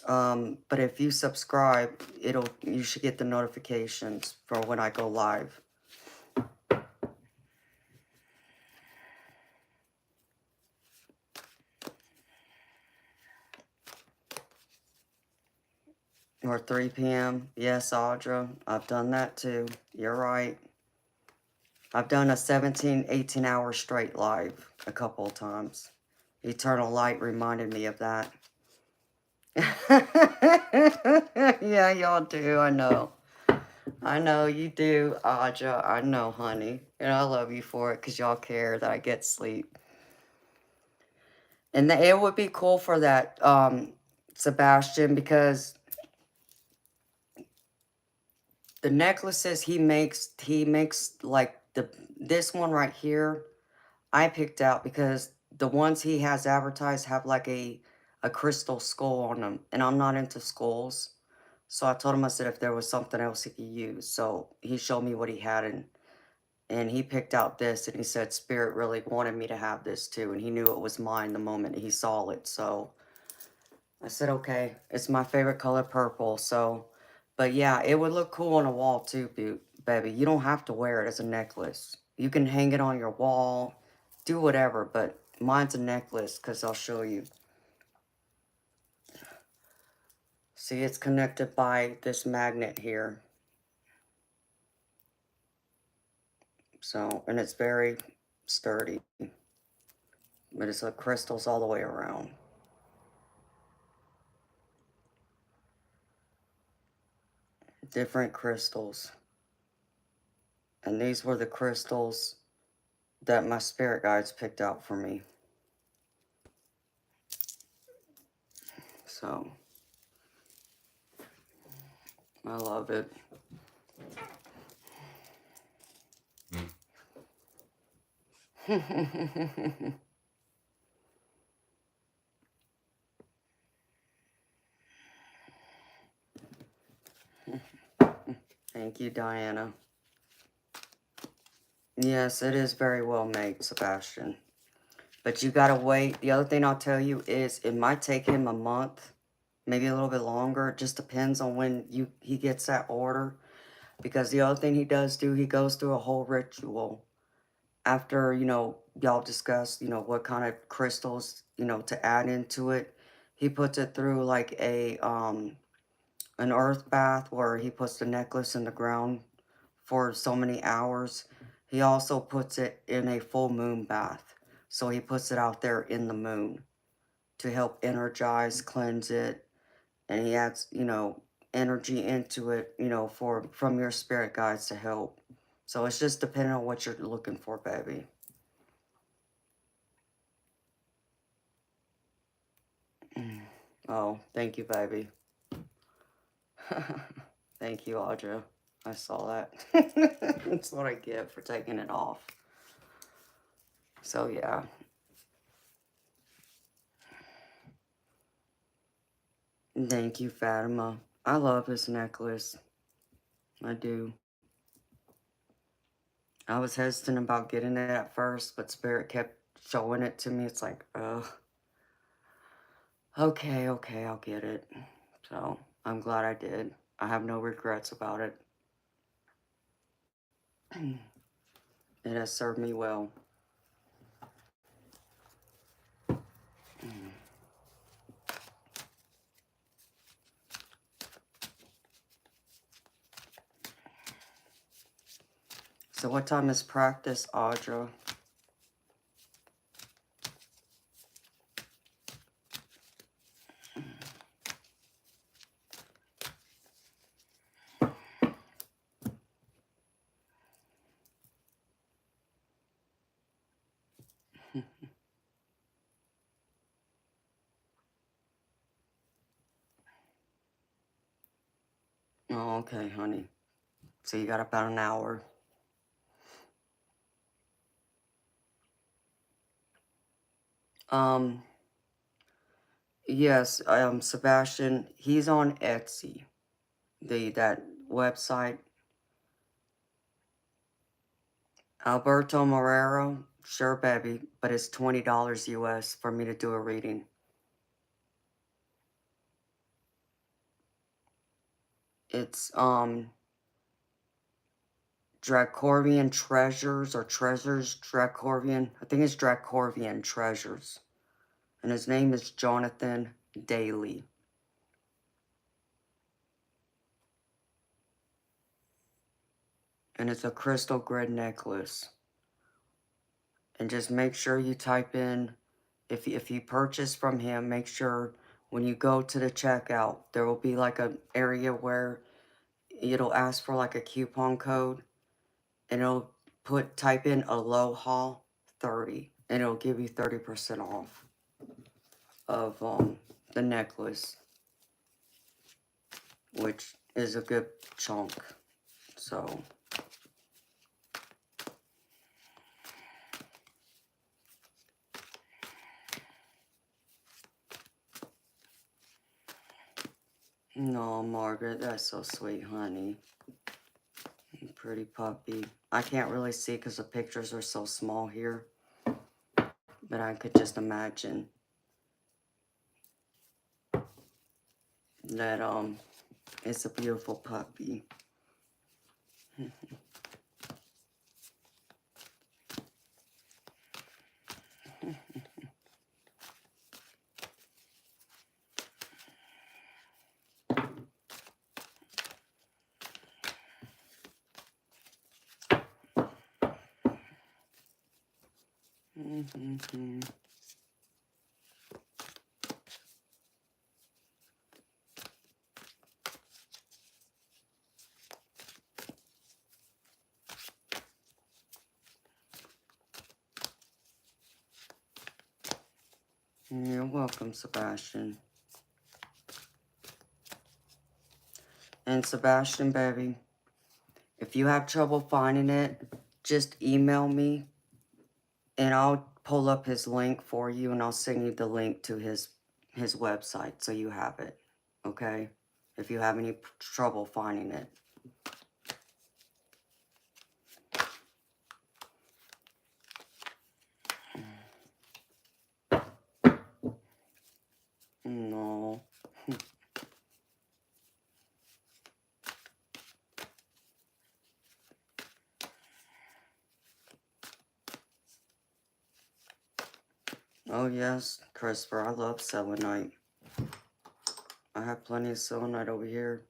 But if you subscribe, you should get the notifications for when I go live. Or 3 p.m. Yes, Audra, I've done that too. You're right. I've done a 17, 18-hour straight live a couple of times. Eternal Light reminded me of that. Yeah, y'all do. I know. I know you do, Aja. I know, honey. And I love you for it because y'all care that I get sleep. And it would be cool for that, Sebastian, because the necklaces he makes like this one right here, I picked out because the ones he has advertised have like a crystal skull on them, and I'm not into skulls. So I told him, I said if there was something else he could use. So he showed me what he had, and he picked out this, and he said Spirit really wanted me to have this too, and he knew it was mine the moment he saw it. So I said, okay, it's my favorite color, purple. So, but yeah, it would look cool on a wall too, baby. You don't have to wear it as a necklace. You can hang it on your wall, do whatever, but mine's a necklace because I'll show you. See, it's connected by this magnet here. So, and it's very sturdy, but it's like crystals all the way around. Different crystals. And these were the crystals that my spirit guides picked out for me. So, I love it. Thank you, Diana. Yes, it is very well made, Sebastian. But you gotta wait. The other thing I'll tell you is it might take him a month, maybe a little bit longer. It just depends on when he gets that order. Because the other thing he does do, he goes through a whole ritual. After, y'all discuss, what kind of crystals, to add into it. He puts it through like an earth bath where he puts the necklace in the ground for so many hours. He also puts it in a full moon bath. So he puts it out there in the moon to help energize, cleanse it, and he adds, you know, energy into it, you know, from your spirit guides to help. So it's just depending on what you're looking for, baby. Oh, thank you, baby. Thank you, Audra. I saw that. That's what I get for taking it off. So, yeah. Thank you, Fatima. I love this necklace. I do. I was hesitant about getting it at first, but Spirit kept showing it to me. It's like, ugh. Okay, I'll get it. So, I'm glad I did. I have no regrets about it. It has served me well. So what time is practice, Audra? Oh, okay, honey. So you got about an hour. Yes, Sebastian, he's on Etsy. That website. Alberto Morero, sure, baby, but it's $20 US for me to do a reading. It's Dracorvian Treasures or Treasures Dracorvian. I think it's Dracorvian Treasures. And his name is Jonathan Daly. And it's a crystal grid necklace. And just make sure you type in, if you purchase from him, make sure when you go to the checkout, there will be like an area where it'll ask for like a coupon code. And it'll type in Aloha 30. And it'll give you 30% off of the necklace. Which is a good chunk. So... No, Margaret, that's so sweet, honey. Pretty puppy. I can't really see because the pictures are so small here. But I could just imagine that it's a beautiful puppy. You're welcome, Sebastian. And Sebastian, baby, if you have trouble finding it, just email me and I'll pull up his link for you and I'll send you the link to his website so you have it, okay? If you have any trouble finding it. No. Oh yes, Christopher, I love selenite. I have plenty of selenite over here.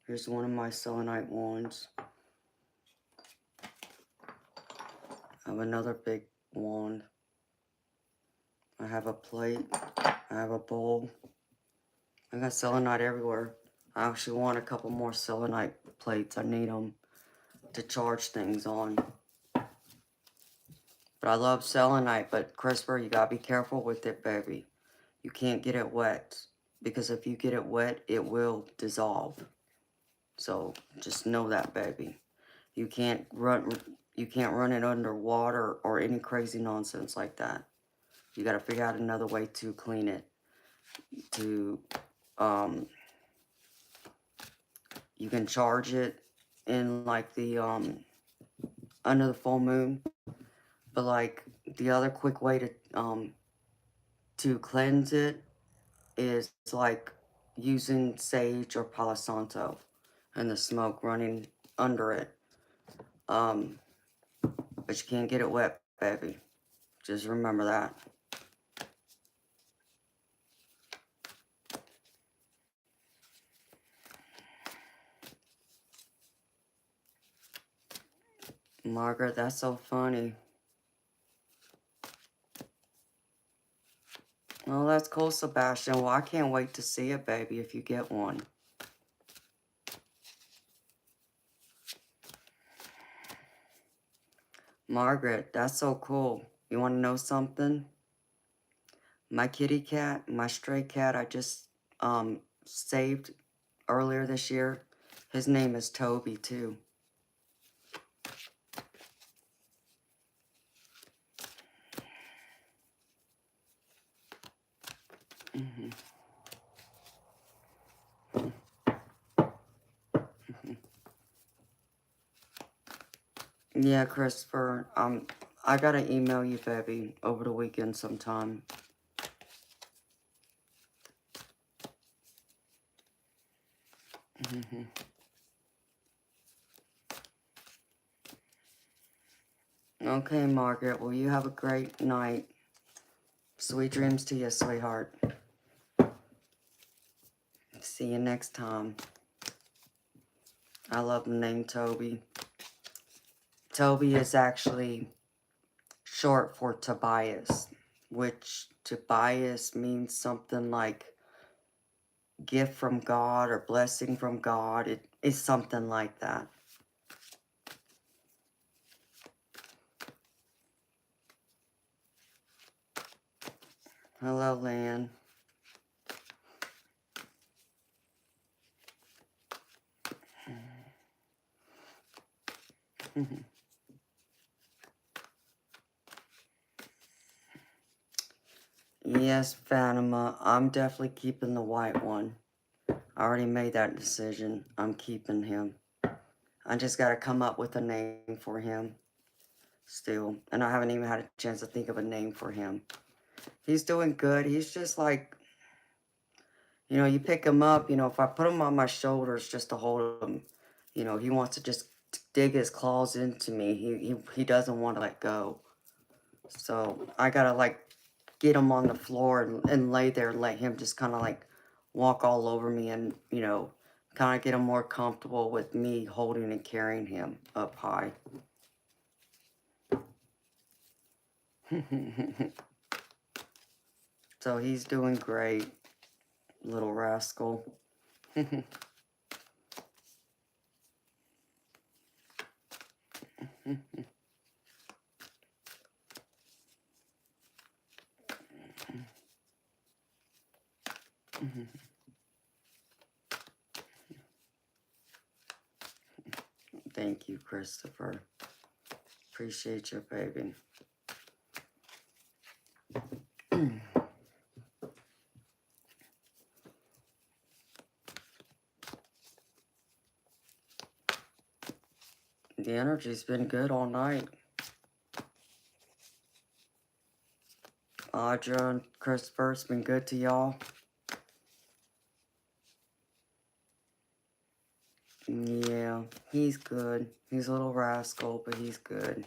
Here's one of my selenite wands. I have another big wand. I have a plate. I have a bowl. I got selenite everywhere. I actually want a couple more selenite plates. I need them to charge things on. But I love selenite, but Christopher, you gotta be careful with it, baby. You can't get it wet, because if you get it wet, it will dissolve. So just know that, baby. You can't run it under water or any crazy nonsense like that. You gotta figure out another way to clean it. You can charge it in like the under the full moon, but like the other quick way to cleanse it is like using sage or Palo Santo and the smoke running under it. But you can't get it wet, baby. Just remember that. Margaret, that's so funny. Oh, that's cool, Sebastian. Well, I can't wait to see it, baby, if you get one. Margaret, that's so cool. You want to know something? My kitty cat, my stray cat I just saved earlier this year, his name is Toby, too. Yeah, Christopher, I gotta email you, baby, over the weekend sometime. Okay, Margaret, well, you have a great night. Sweet dreams to you, sweetheart. See you next time. I love the name Toby. Toby is actually short for Tobias, which Tobias means something like gift from God or blessing from God. It is something like that. Hello, Lan. Yes, Fatima, I'm definitely keeping the white one. I already made that decision. I'm keeping him. I just got to come up with a name for him still. And I haven't even had a chance to think of a name for him. He's doing good. He's just like, you know, you pick him up, you know, if I put him on my shoulders just to hold him, you know, he wants to just dig his claws into me. He doesn't want to let go. So I got to like get him on the floor and lay there and let him just kind of like walk all over me and, you know, kind of get him more comfortable with me holding and carrying him up high. So he's doing great, little rascal. Thank you, Christopher. Appreciate you, baby. The energy's been good all night. Audra and Christopher's been good to y'all. Yeah, he's good. He's a little rascal, but he's good.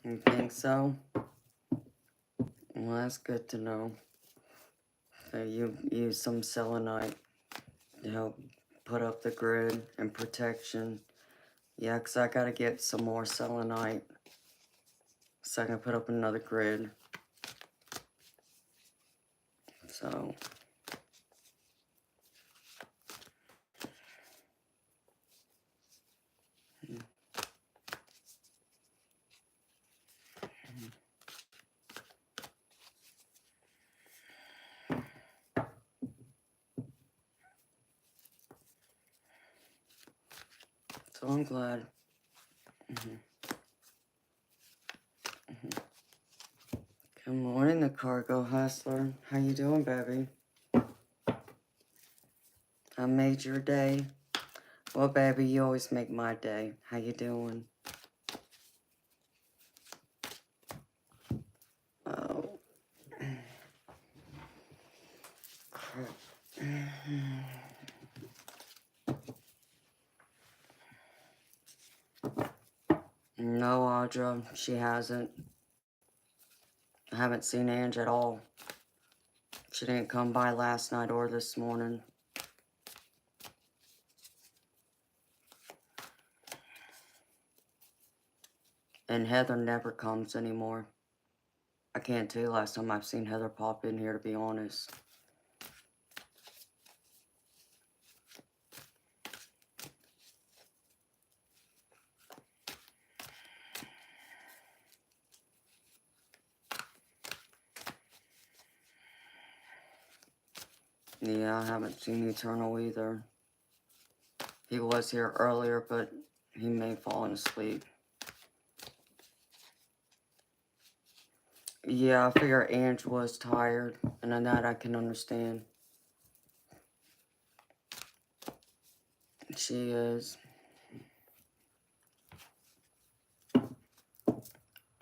You think so? Well, that's good to know. So you use some selenite to help put up the grid and protection. Yeah, 'cause I gotta get some more selenite so I can put up another grid. So, so I'm glad. Good morning, the cargo hustler. How you doing, baby? I made your day. Well, baby, you always make my day. How you doing? Oh, crap. No, Audra, she hasn't. I haven't seen Ange at all. She didn't come by last night or this morning. And Heather never comes anymore. I can't tell you last time I've seen Heather pop in here, to be honest. Yeah, I haven't seen Eternal either. He was here earlier, but he may have fallen asleep. Yeah, I figure Ange was tired, and on that I can understand. She is.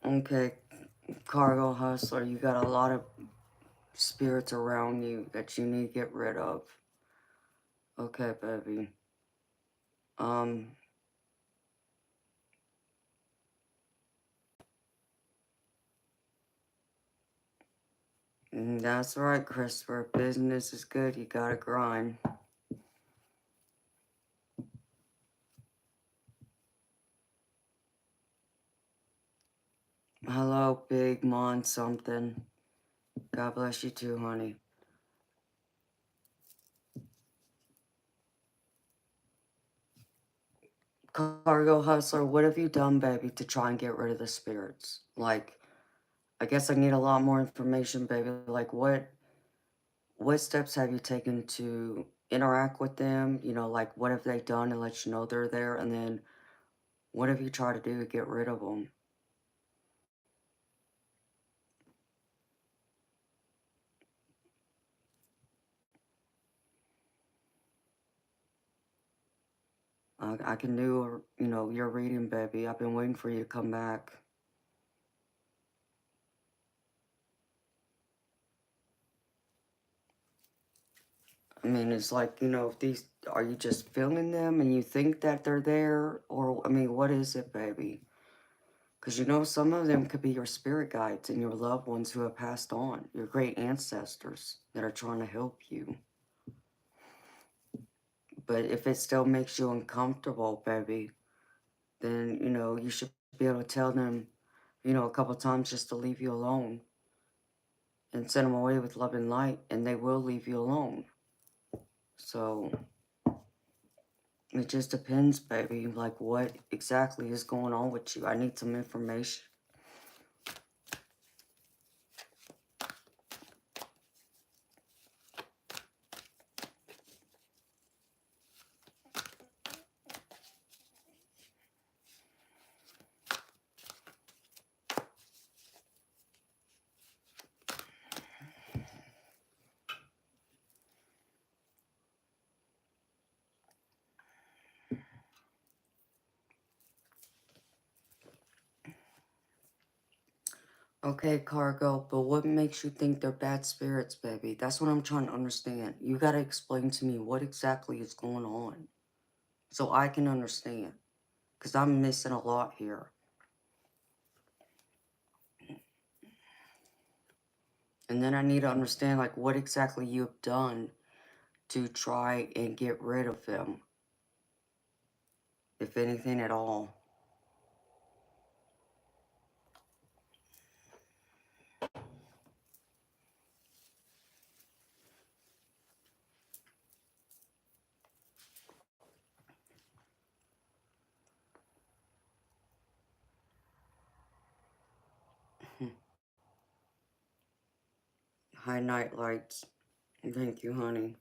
Okay, cargo hustler, you got a lot of spirits around you that you need to get rid of. Okay, baby. That's right, Christopher. Business is good. You gotta grind. Hello, Big Mon something. God bless you too, honey. Cargo hustler, what have you done, baby, to try and get rid of the spirits? Like, I guess I need a lot more information, baby. Like, what steps have you taken to interact with them? You know, like, what have they done to let you know they're there? And then, what have you tried to do to get rid of them? I can do, you know, your reading, baby. I've been waiting for you to come back. I mean, it's like, you know, these, are you just feeling them and you think that they're there? Or, I mean, what is it, baby? Because, you know, some of them could be your spirit guides and your loved ones who have passed on, your great ancestors that are trying to help you. But if it still makes you uncomfortable, baby, then, you know, you should be able to tell them, you know, a couple times just to leave you alone and send them away with love and light, and they will leave you alone. So it just depends, baby, like what exactly is going on with you. I need some information. Okay, Cargo, but what makes you think they're bad spirits, baby? That's what I'm trying to understand. You gotta explain to me what exactly is going on so I can understand, because I'm missing a lot here. And then I need to understand, like, what exactly you've done to try and get rid of them, if anything at all. High night lights. Thank you, honey.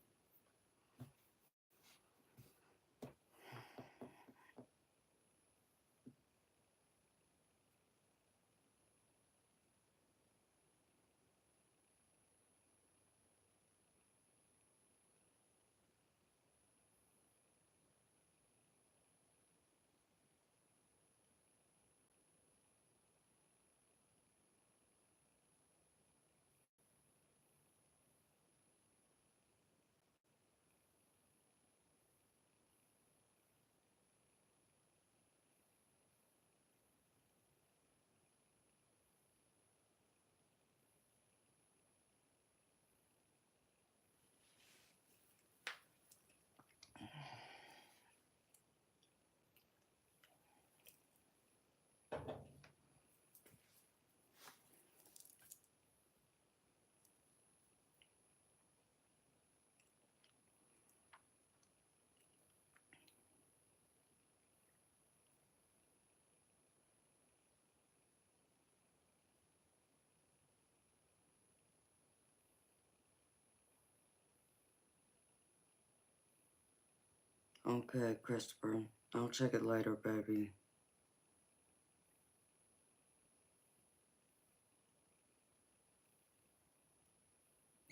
Okay, Christopher. I'll check it later, baby.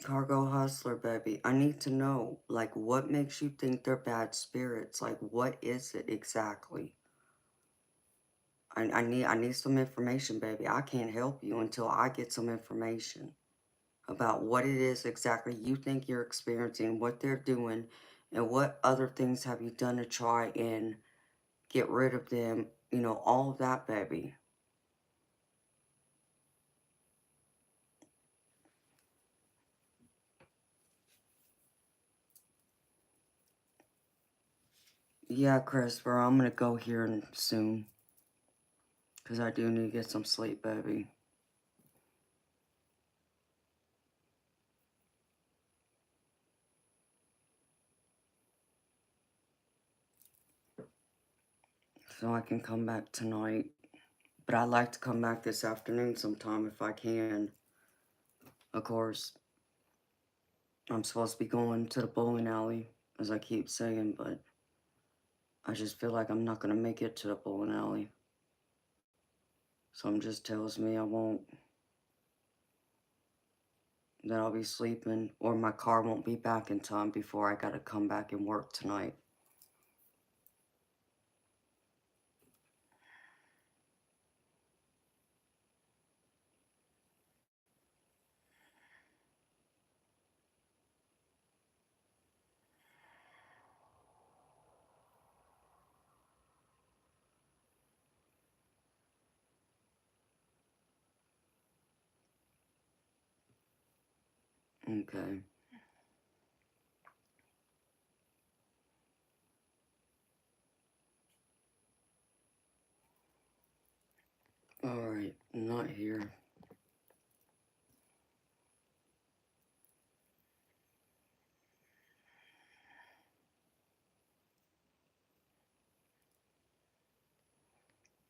Cargo hustler, baby. I need to know, like, what makes you think they're bad spirits? Like, what is it exactly? I need some information, baby. I can't help you until I get some information about what it is exactly you think you're experiencing, what they're doing, and what other things have you done to try and get rid of them. You know, all of that, baby. Yeah, Christopher, I'm gonna go here soon. Because I do need to get some sleep, baby. So I can come back tonight. But I'd like to come back this afternoon sometime if I can. Of course, I'm supposed to be going to the bowling alley, as I keep saying, but I just feel like I'm not going to make it to the bowling alley. Something just tells me I won't. That I'll be sleeping, or my car won't be back in time before I gotta come back and work tonight. Okay. Alright, not here.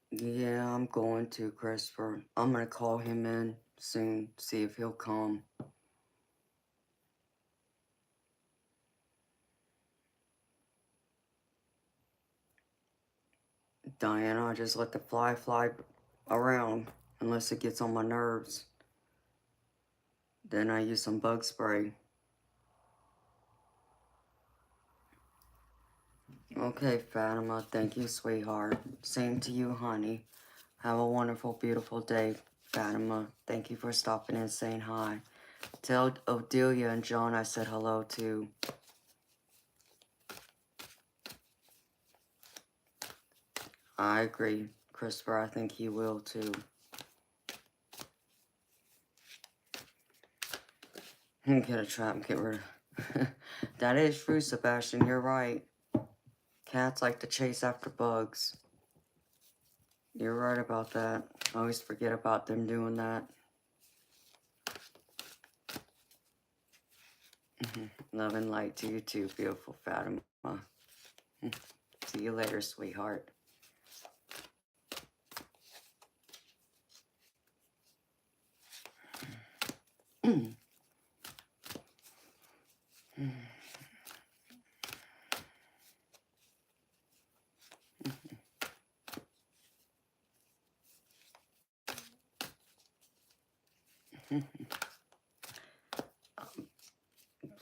Yeah, I'm going to, Christopher. I'm gonna call him in soon, see if he'll come. Diana, I just let the fly around, unless it gets on my nerves. Then I use some bug spray. Okay, Fatima, thank you, sweetheart. Same to you, honey. Have a wonderful, beautiful day, Fatima. Thank you for stopping in and saying hi. Tell Odelia and John I said hello too. I agree, Christopher. I think he will too. Get a trap and get rid of... That is true, Sebastian. You're right. Cats like to chase after bugs. You're right about that. I always forget about them doing that. Love and light to you too, beautiful Fatima. See you later, sweetheart.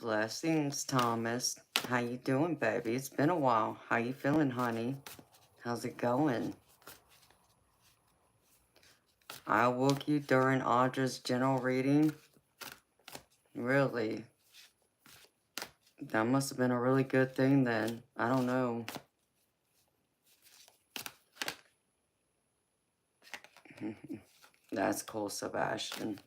Blessings, Thomas. How you doing, baby? It's been a while. How you feeling, honey? How's it going? I woke you during Audra's general reading. Really? That must have been a really good thing then. I don't know. That's cool, Sebastian.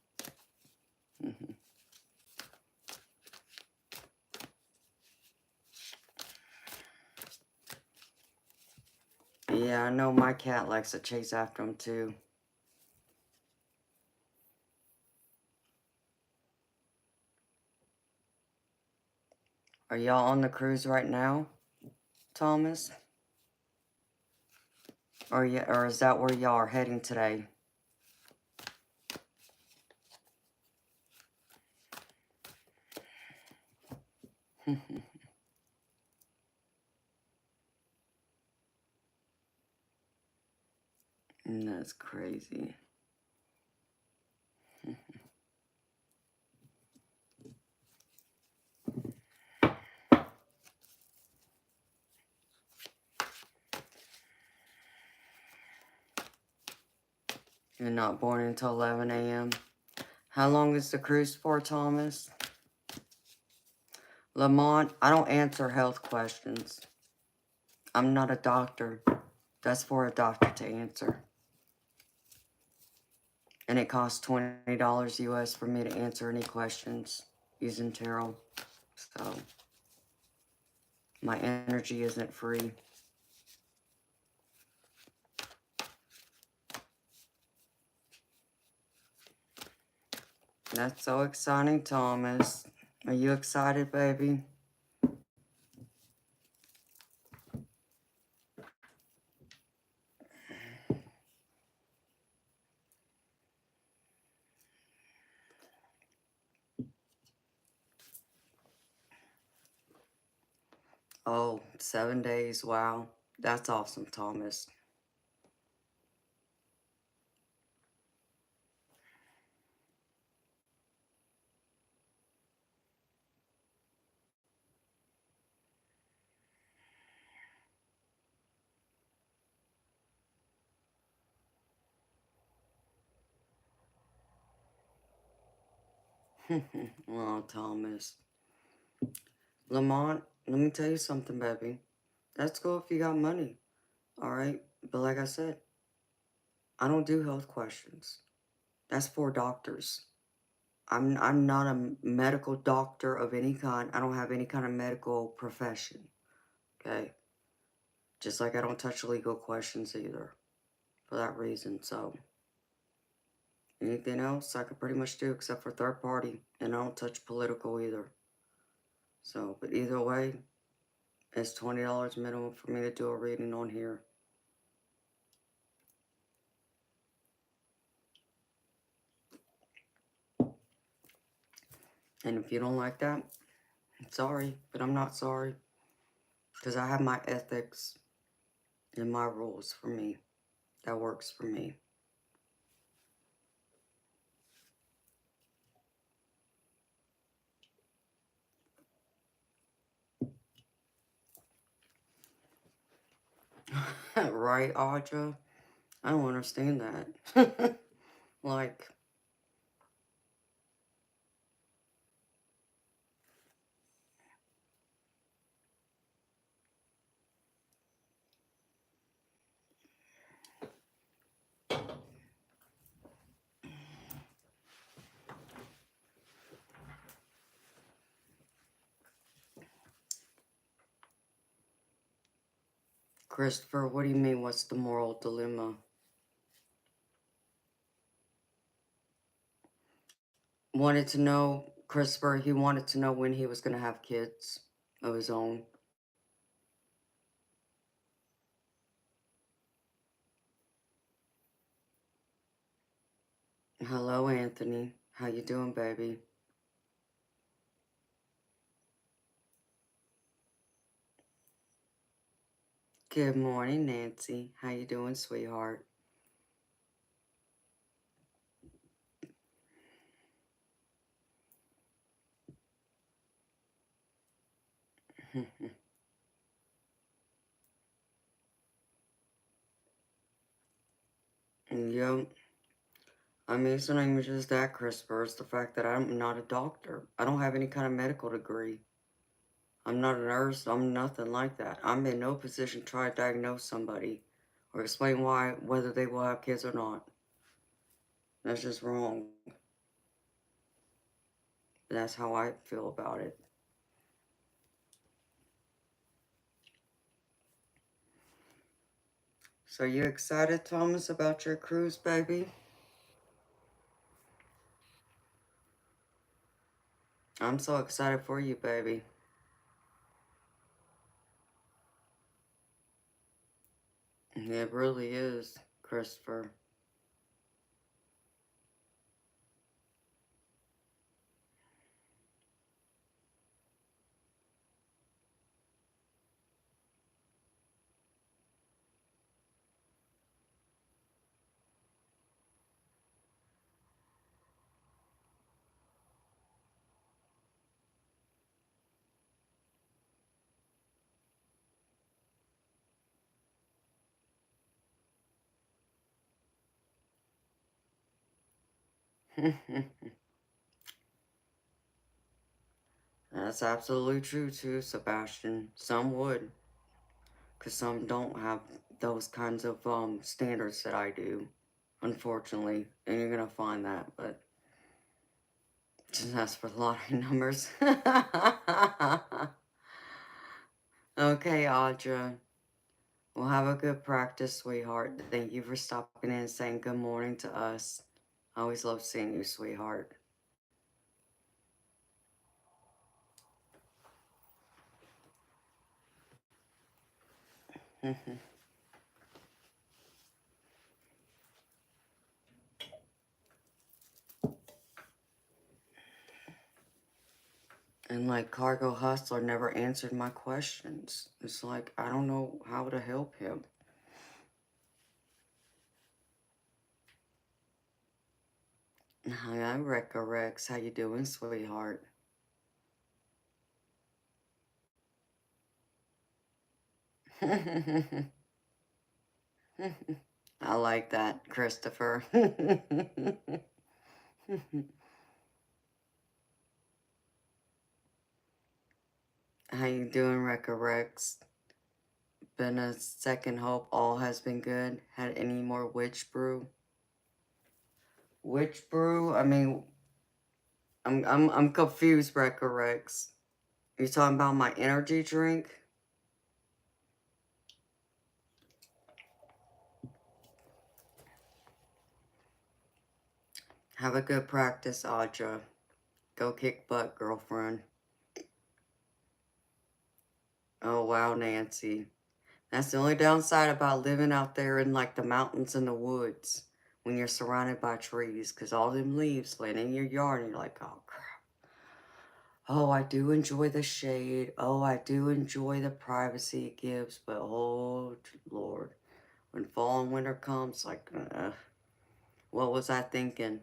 Yeah, I know my cat likes to chase after him too. Are y'all on the cruise right now, Thomas? Or is that where y'all are heading today? That's crazy. You're not born until 11 a.m. How long is the cruise for, Thomas? Lamont, I don't answer health questions. I'm not a doctor. That's for a doctor to answer. And it costs $20 US for me to answer any questions using tarot. So, my energy isn't free. That's so exciting, Thomas. Are you excited, baby? Oh, 7 days. Wow. That's awesome, Thomas. Oh, Thomas. Lamont, let me tell you something, baby. That's cool if you got money. All right? But like I said, I don't do health questions. That's for doctors. I'm not a medical doctor of any kind. I don't have any kind of medical profession. Okay? Just like I don't touch legal questions either. For that reason, so. Anything else I could pretty much do except for third party. And I don't touch political either. So, but either way, it's $20 minimum for me to do a reading on here. And if you don't like that, sorry, but I'm not sorry. Because I have my ethics and my rules for me. That works for me. Right, Audra? I don't understand that. Like, Christopher, what do you mean, what's the moral dilemma? Wanted to know, Christopher, he wanted to know when he was going to have kids of his own. Hello, Anthony. How you doing, baby? Good morning, Nancy. How you doing, sweetheart? Yep. I mean, it's not even just that, Christopher. It's the fact that I'm not a doctor. I don't have any kind of medical degree. I'm not a nurse. I'm nothing like that. I'm in no position to try to diagnose somebody or explain why, whether they will have kids or not. That's just wrong. That's how I feel about it. So you excited, Thomas, about your cruise, baby? I'm so excited for you, baby. It really is, Christopher. That's absolutely true, too, Sebastian. Some would, because some don't have those kinds of standards that I do, unfortunately. And you're going to find that, but just ask for lottery numbers. Okay, Audra. Well, have a good practice, sweetheart. Thank you for stopping in and saying good morning to us. I always love seeing you, sweetheart. And like Cargo Hustler never answered my questions. It's like, I don't know how to help him. Hi, I'm Rekka Rex. How you doing, sweetheart? I like that, Christopher. How you doing, Rekka Rex? Been a second hope. All has been good. Had any more witch brew? Witch brew? I mean, I'm confused, Rekka Rex. You talking about my energy drink? Have a good practice, Audra. Go kick butt, girlfriend. Oh, wow, Nancy. That's the only downside about living out there in, like, the mountains and the woods when you're surrounded by trees, because all them leaves land in your yard, and you're like, oh, crap. Oh, I do enjoy the shade. Oh, I do enjoy the privacy it gives, but oh, Lord. When fall and winter comes, like, what was I thinking?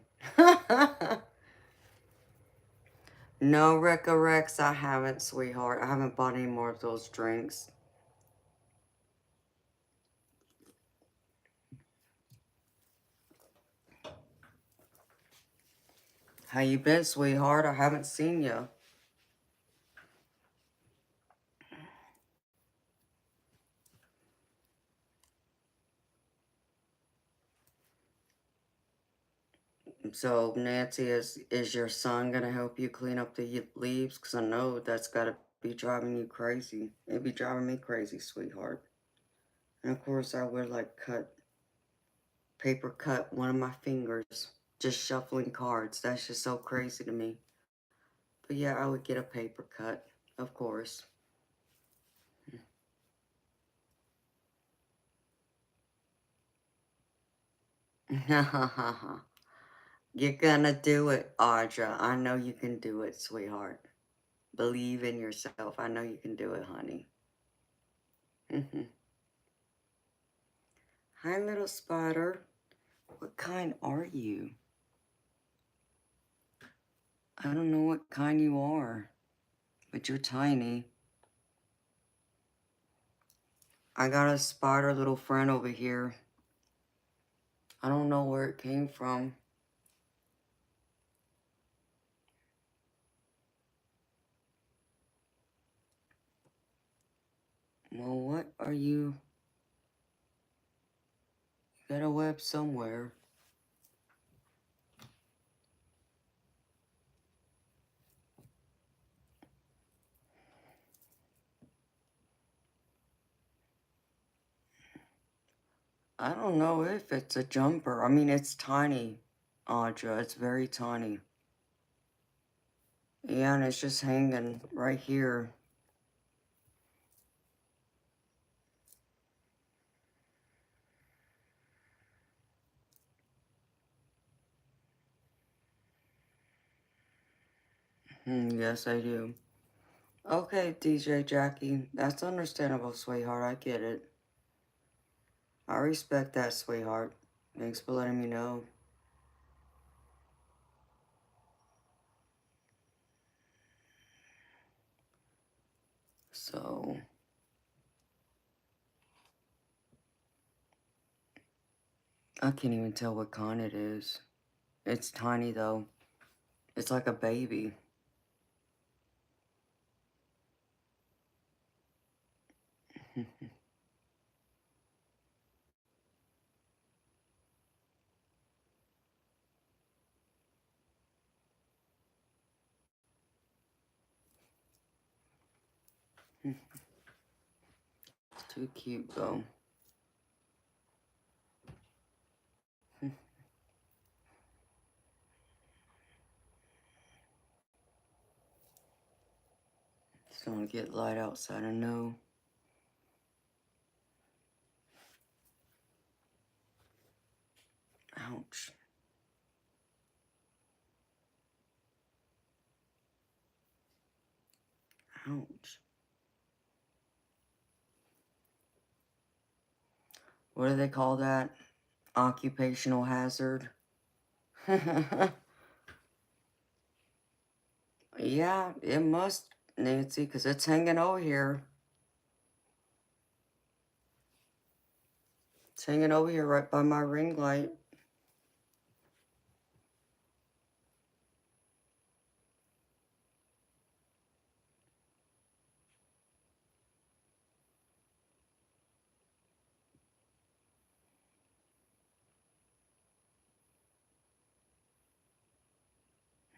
No, Rekka Rex, I haven't, sweetheart. I haven't bought any more of those drinks. How you been, sweetheart? I haven't seen you. So, Nancy, is your son gonna help you clean up the leaves? Because I know that's gotta be driving you crazy. It'd be driving me crazy, sweetheart. And of course I would like paper cut one of my fingers. Just shuffling cards. That's just so crazy to me. But yeah, I would get a paper cut. Of course. You're gonna do it, Audra. I know you can do it, sweetheart. Believe in yourself. I know you can do it, honey. Hi, little spider. What kind are you? I don't know what kind you are, but you're tiny. I got a spider little friend over here. I don't know where it came from. Well, what are you? You got a web somewhere. I don't know if it's a jumper. I mean, it's tiny, Audra. It's very tiny. Yeah, and it's just hanging right here. Yes, I do. Okay, DJ Jackie. That's understandable, sweetheart. I get it. I respect that, sweetheart. Thanks for letting me know. So, I can't even tell what kind it is. It's tiny, though. It's like a baby. It's too cute, though. It's gonna get light outside, I know. Ouch. Ouch. What do they call that? Occupational hazard? Yeah, it must, Nancy, because it's hanging over here. It's hanging over here right by my ring light.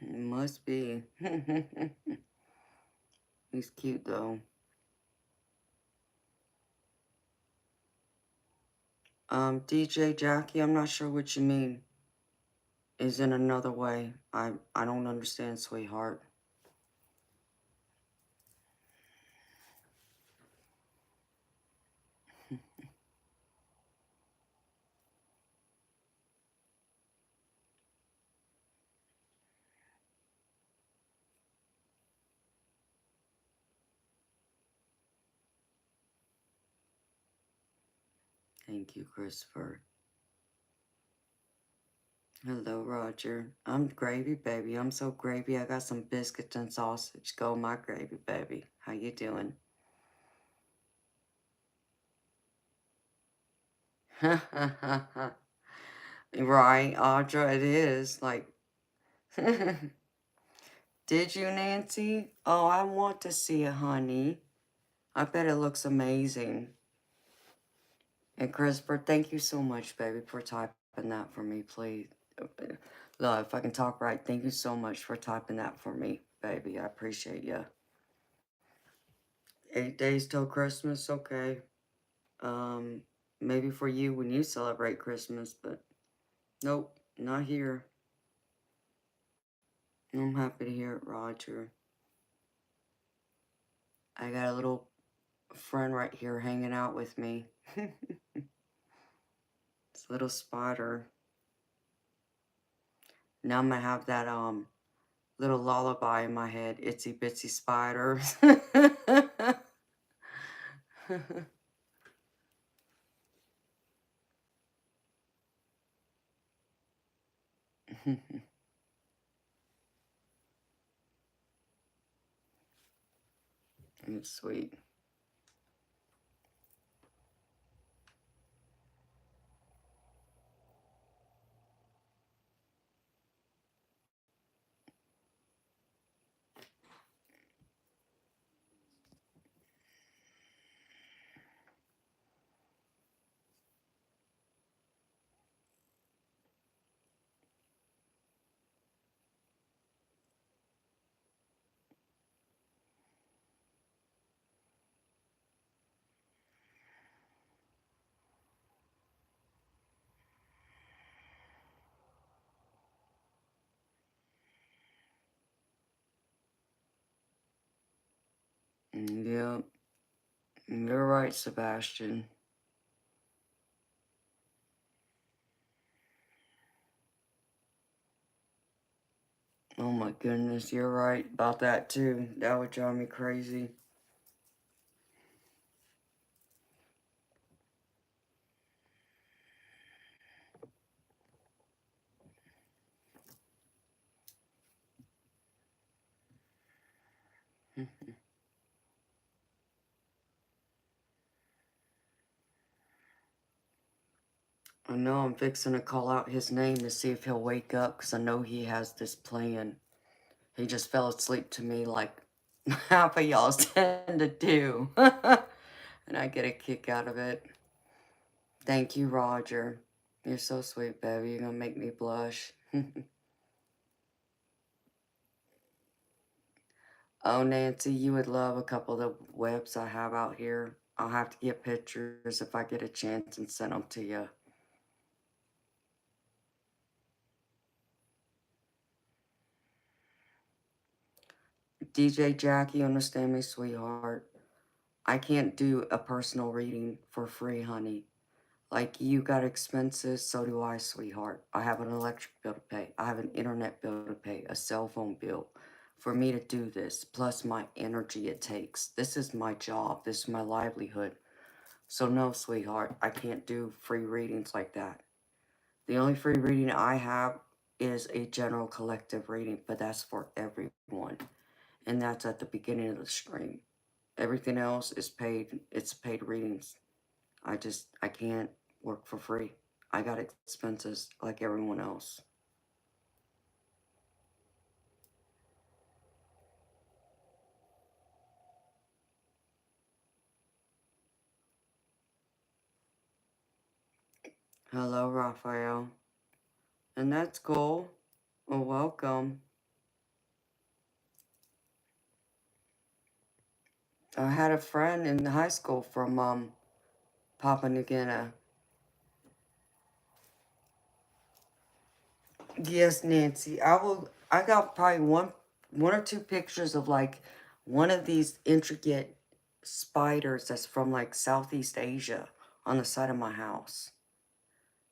It must be. He's cute, though. DJ Jackie, I'm not sure what you mean. Is in another way. I don't understand, sweetheart. Thank you, Christopher. Hello, Roger. I'm gravy, baby. I'm so gravy. I got some biscuits and sausage. Go my gravy, baby. How you doing? Right, Audra, it is. Like, did you, Nancy? Oh, I want to see it, honey. I bet it looks amazing. And Christopher, thank you so much, baby, for typing that for me, please. Love, if I can talk right, thank you so much for typing that for me, baby. I appreciate you. 8 days till Christmas, okay. Maybe for you when you celebrate Christmas, but nope, not here. I'm happy to hear it, Roger. I got a little friend right here hanging out with me. This little spider. Now I'm gonna have that little lullaby in my head. Itsy bitsy spider. It's sweet. Yep, you're right, Sebastian. Oh my goodness, you're right about that too. That would drive me crazy. I know I'm fixing to call out his name to see if he'll wake up, because I know he has this plan. He just fell asleep to me like half of y'all tend to do. And I get a kick out of it. Thank you, Roger. You're so sweet, baby. You're gonna make me blush. Oh, Nancy, you would love a couple of the webs I have out here. I'll have to get pictures if I get a chance and send them to you. DJ Jackie, understand me, sweetheart. I can't do a personal reading for free, honey. Like, you got expenses, so do I, sweetheart. I have an electric bill to pay. I have an internet bill to pay, a cell phone bill. For me to do this, plus my energy it takes. This is my job. This is my livelihood. So no, sweetheart, I can't do free readings like that. The only free reading I have is a general collective reading, but that's for everyone. And that's at the beginning of the stream. Everything else is paid. It's paid readings. I can't work for free. I got expenses like everyone else. Hello, Raphael. And that's cool. Well, welcome. I had a friend in high school from Papua New Guinea. Yes, Nancy. I got probably one or two pictures of like one of these intricate spiders that's from like Southeast Asia on the side of my house.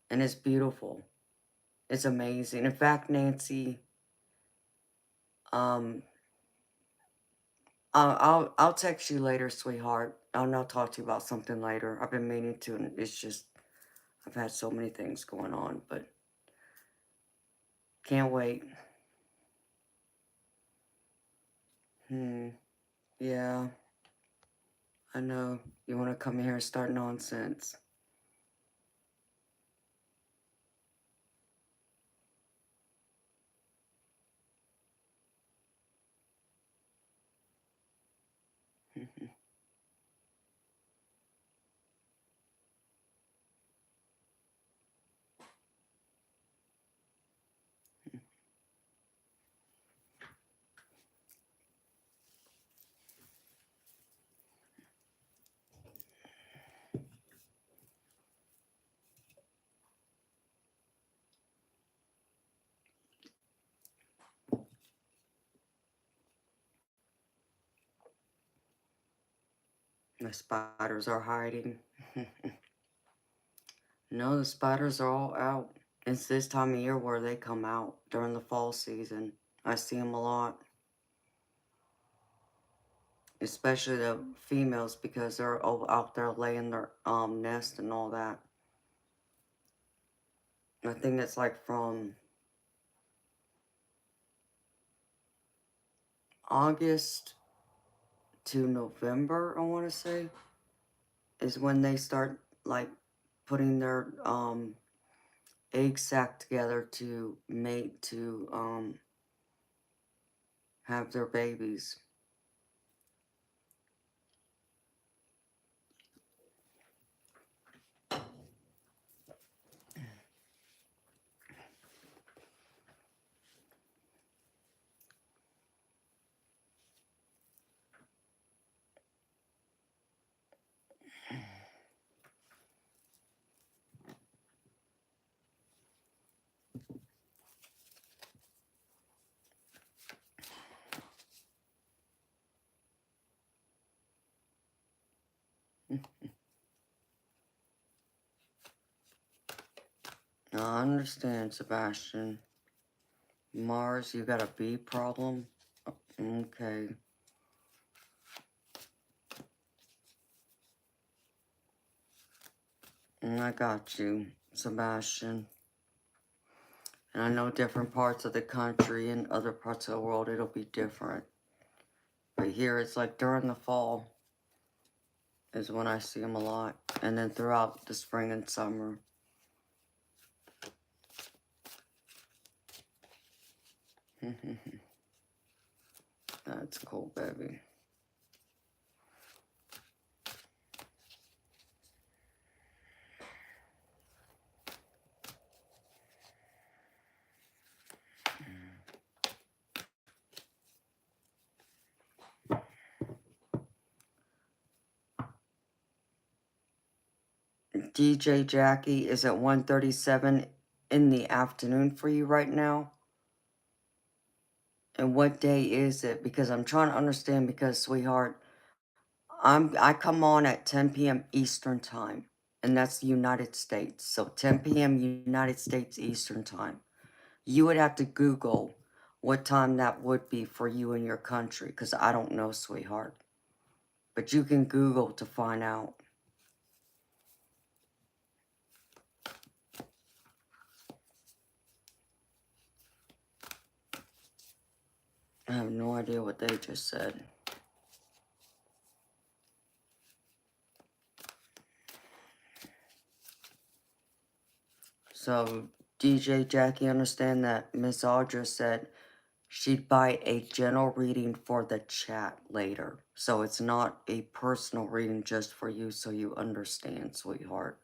And it's beautiful. It's amazing. In fact, Nancy, um, I'll text you later, sweetheart. I'll talk to you about something later. I've been meaning to, and it's just I've had so many things going on, but can't wait. Yeah, I know you want to come here and start nonsense. The spiders are hiding. No, the spiders are all out. It's this time of year where they come out during the fall season. I see them a lot. Especially the females because they're out there laying their nest and all that. I think it's like from August to November, I want to say, is when they start like putting their egg sac together to mate to have their babies. I understand, Sebastian. Mars, you got a bee problem? Okay. I got you, Sebastian. And I know different parts of the country and other parts of the world, it'll be different. But here, it's like during the fall is when I see them a lot. And then throughout the spring and summer. That's cool, baby. DJ Jackie, is it 1:37 in the afternoon for you right now? And what day is it? Because I'm trying to understand because, sweetheart, I come on at 10 p.m. Eastern time, and that's the United States. So 10 p.m. United States Eastern time. You would have to Google what time that would be for you in your country, because I don't know, sweetheart. But you can Google to find out. I have no idea what they just said. So, DJ Jackie, understand that Miss Audra said she'd buy a general reading for the chat later. So it's not a personal reading just for you, so you understand, sweetheart.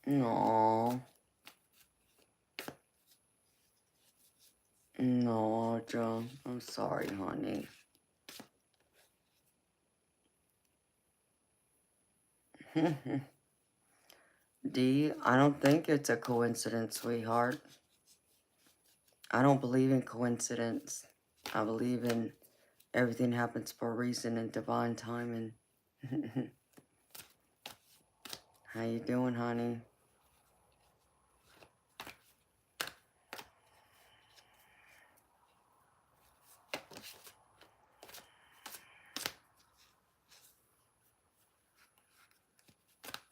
No. No, Audra. I'm sorry, honey. D, I don't think it's a coincidence, sweetheart. I don't believe in coincidence. I believe in everything happens for a reason and divine timing. How you doing, honey?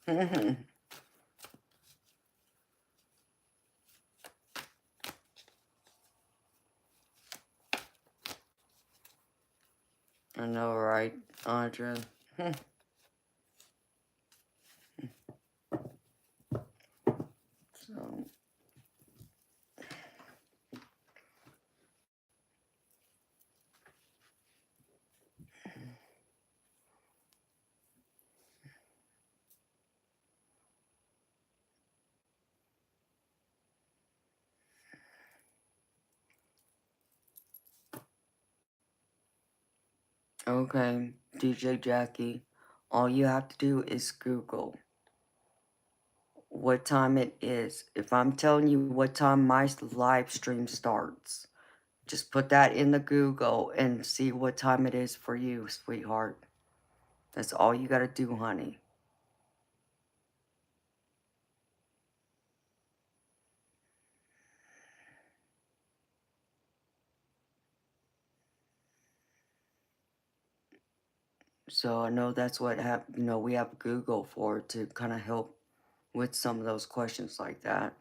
I know, right, Audra? So, okay, DJ Jackie. All you have to do is Google what time it is. If I'm telling you what time my live stream starts, just put that in the Google and see what time it is for you, sweetheart. That's all you gotta do, honey. So I know that's what we have Google for, to kind of help with some of those questions like that.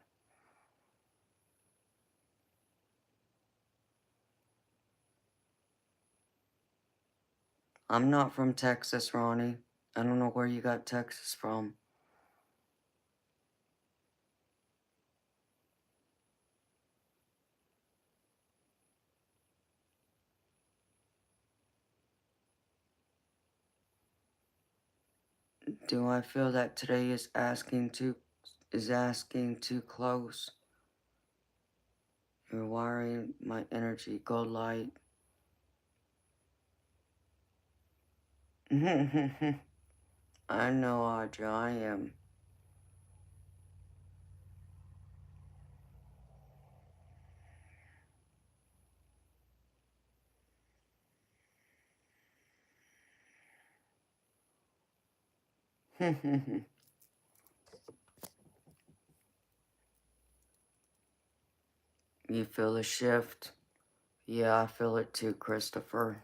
I'm not from Texas, Ronnie. I don't know where you got Texas from. Do I feel that today is asking too close? You're wiring my energy. Go light. I know, Audra, I am. You feel a shift? Yeah, I feel it too, Christopher.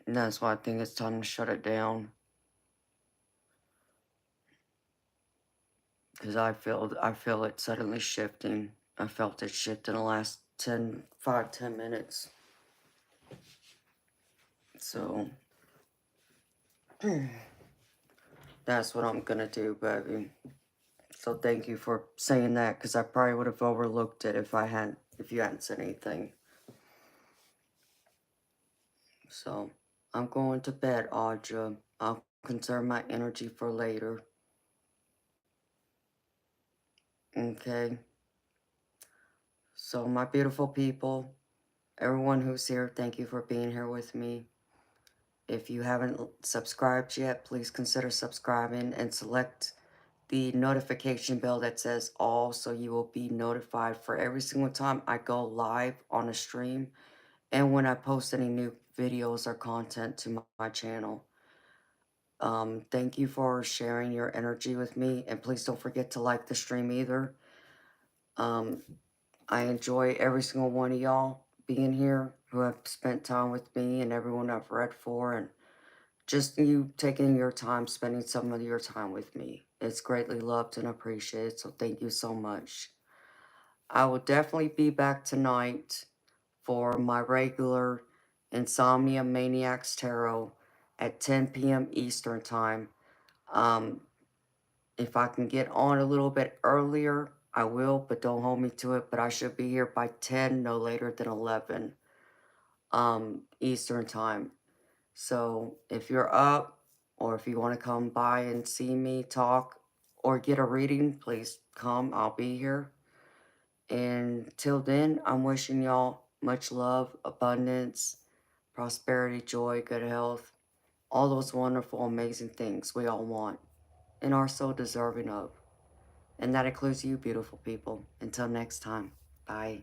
And that's why I think it's time to shut it down. Because I feel it suddenly shifting. I felt it shift in the last 10 minutes. So, that's what I'm gonna do, baby. So thank you for saying that, because I probably would have overlooked it if you hadn't said anything. So, I'm going to bed, Audra. I'll conserve my energy for later. Okay? So, my beautiful people, everyone who's here, thank you for being here with me. If you haven't subscribed yet, please consider subscribing and select the notification bell that says all, so you will be notified for every single time I go live on a stream and when I post any new videos or content to my channel. Thank you for sharing your energy with me, and please don't forget to like the stream either. I enjoy every single one of y'all being here who have spent time with me, and everyone I've read for, and just you taking your time, spending some of your time with me. It's greatly loved and appreciated, so thank you so much. I will definitely be back tonight for my regular Insomnia Maniacs Tarot at 10 p.m. Eastern Time. If I can get on a little bit earlier, I will, but don't hold me to it. But I should be here by 10, no later than 11 Eastern Time. So if you're up, or if you want to come by and see me talk or get a reading, please come. I'll be here. And till then, I'm wishing y'all much love, abundance, prosperity, joy, good health, all those wonderful, amazing things we all want and are so deserving of. And that includes you, beautiful people. Until next time, bye.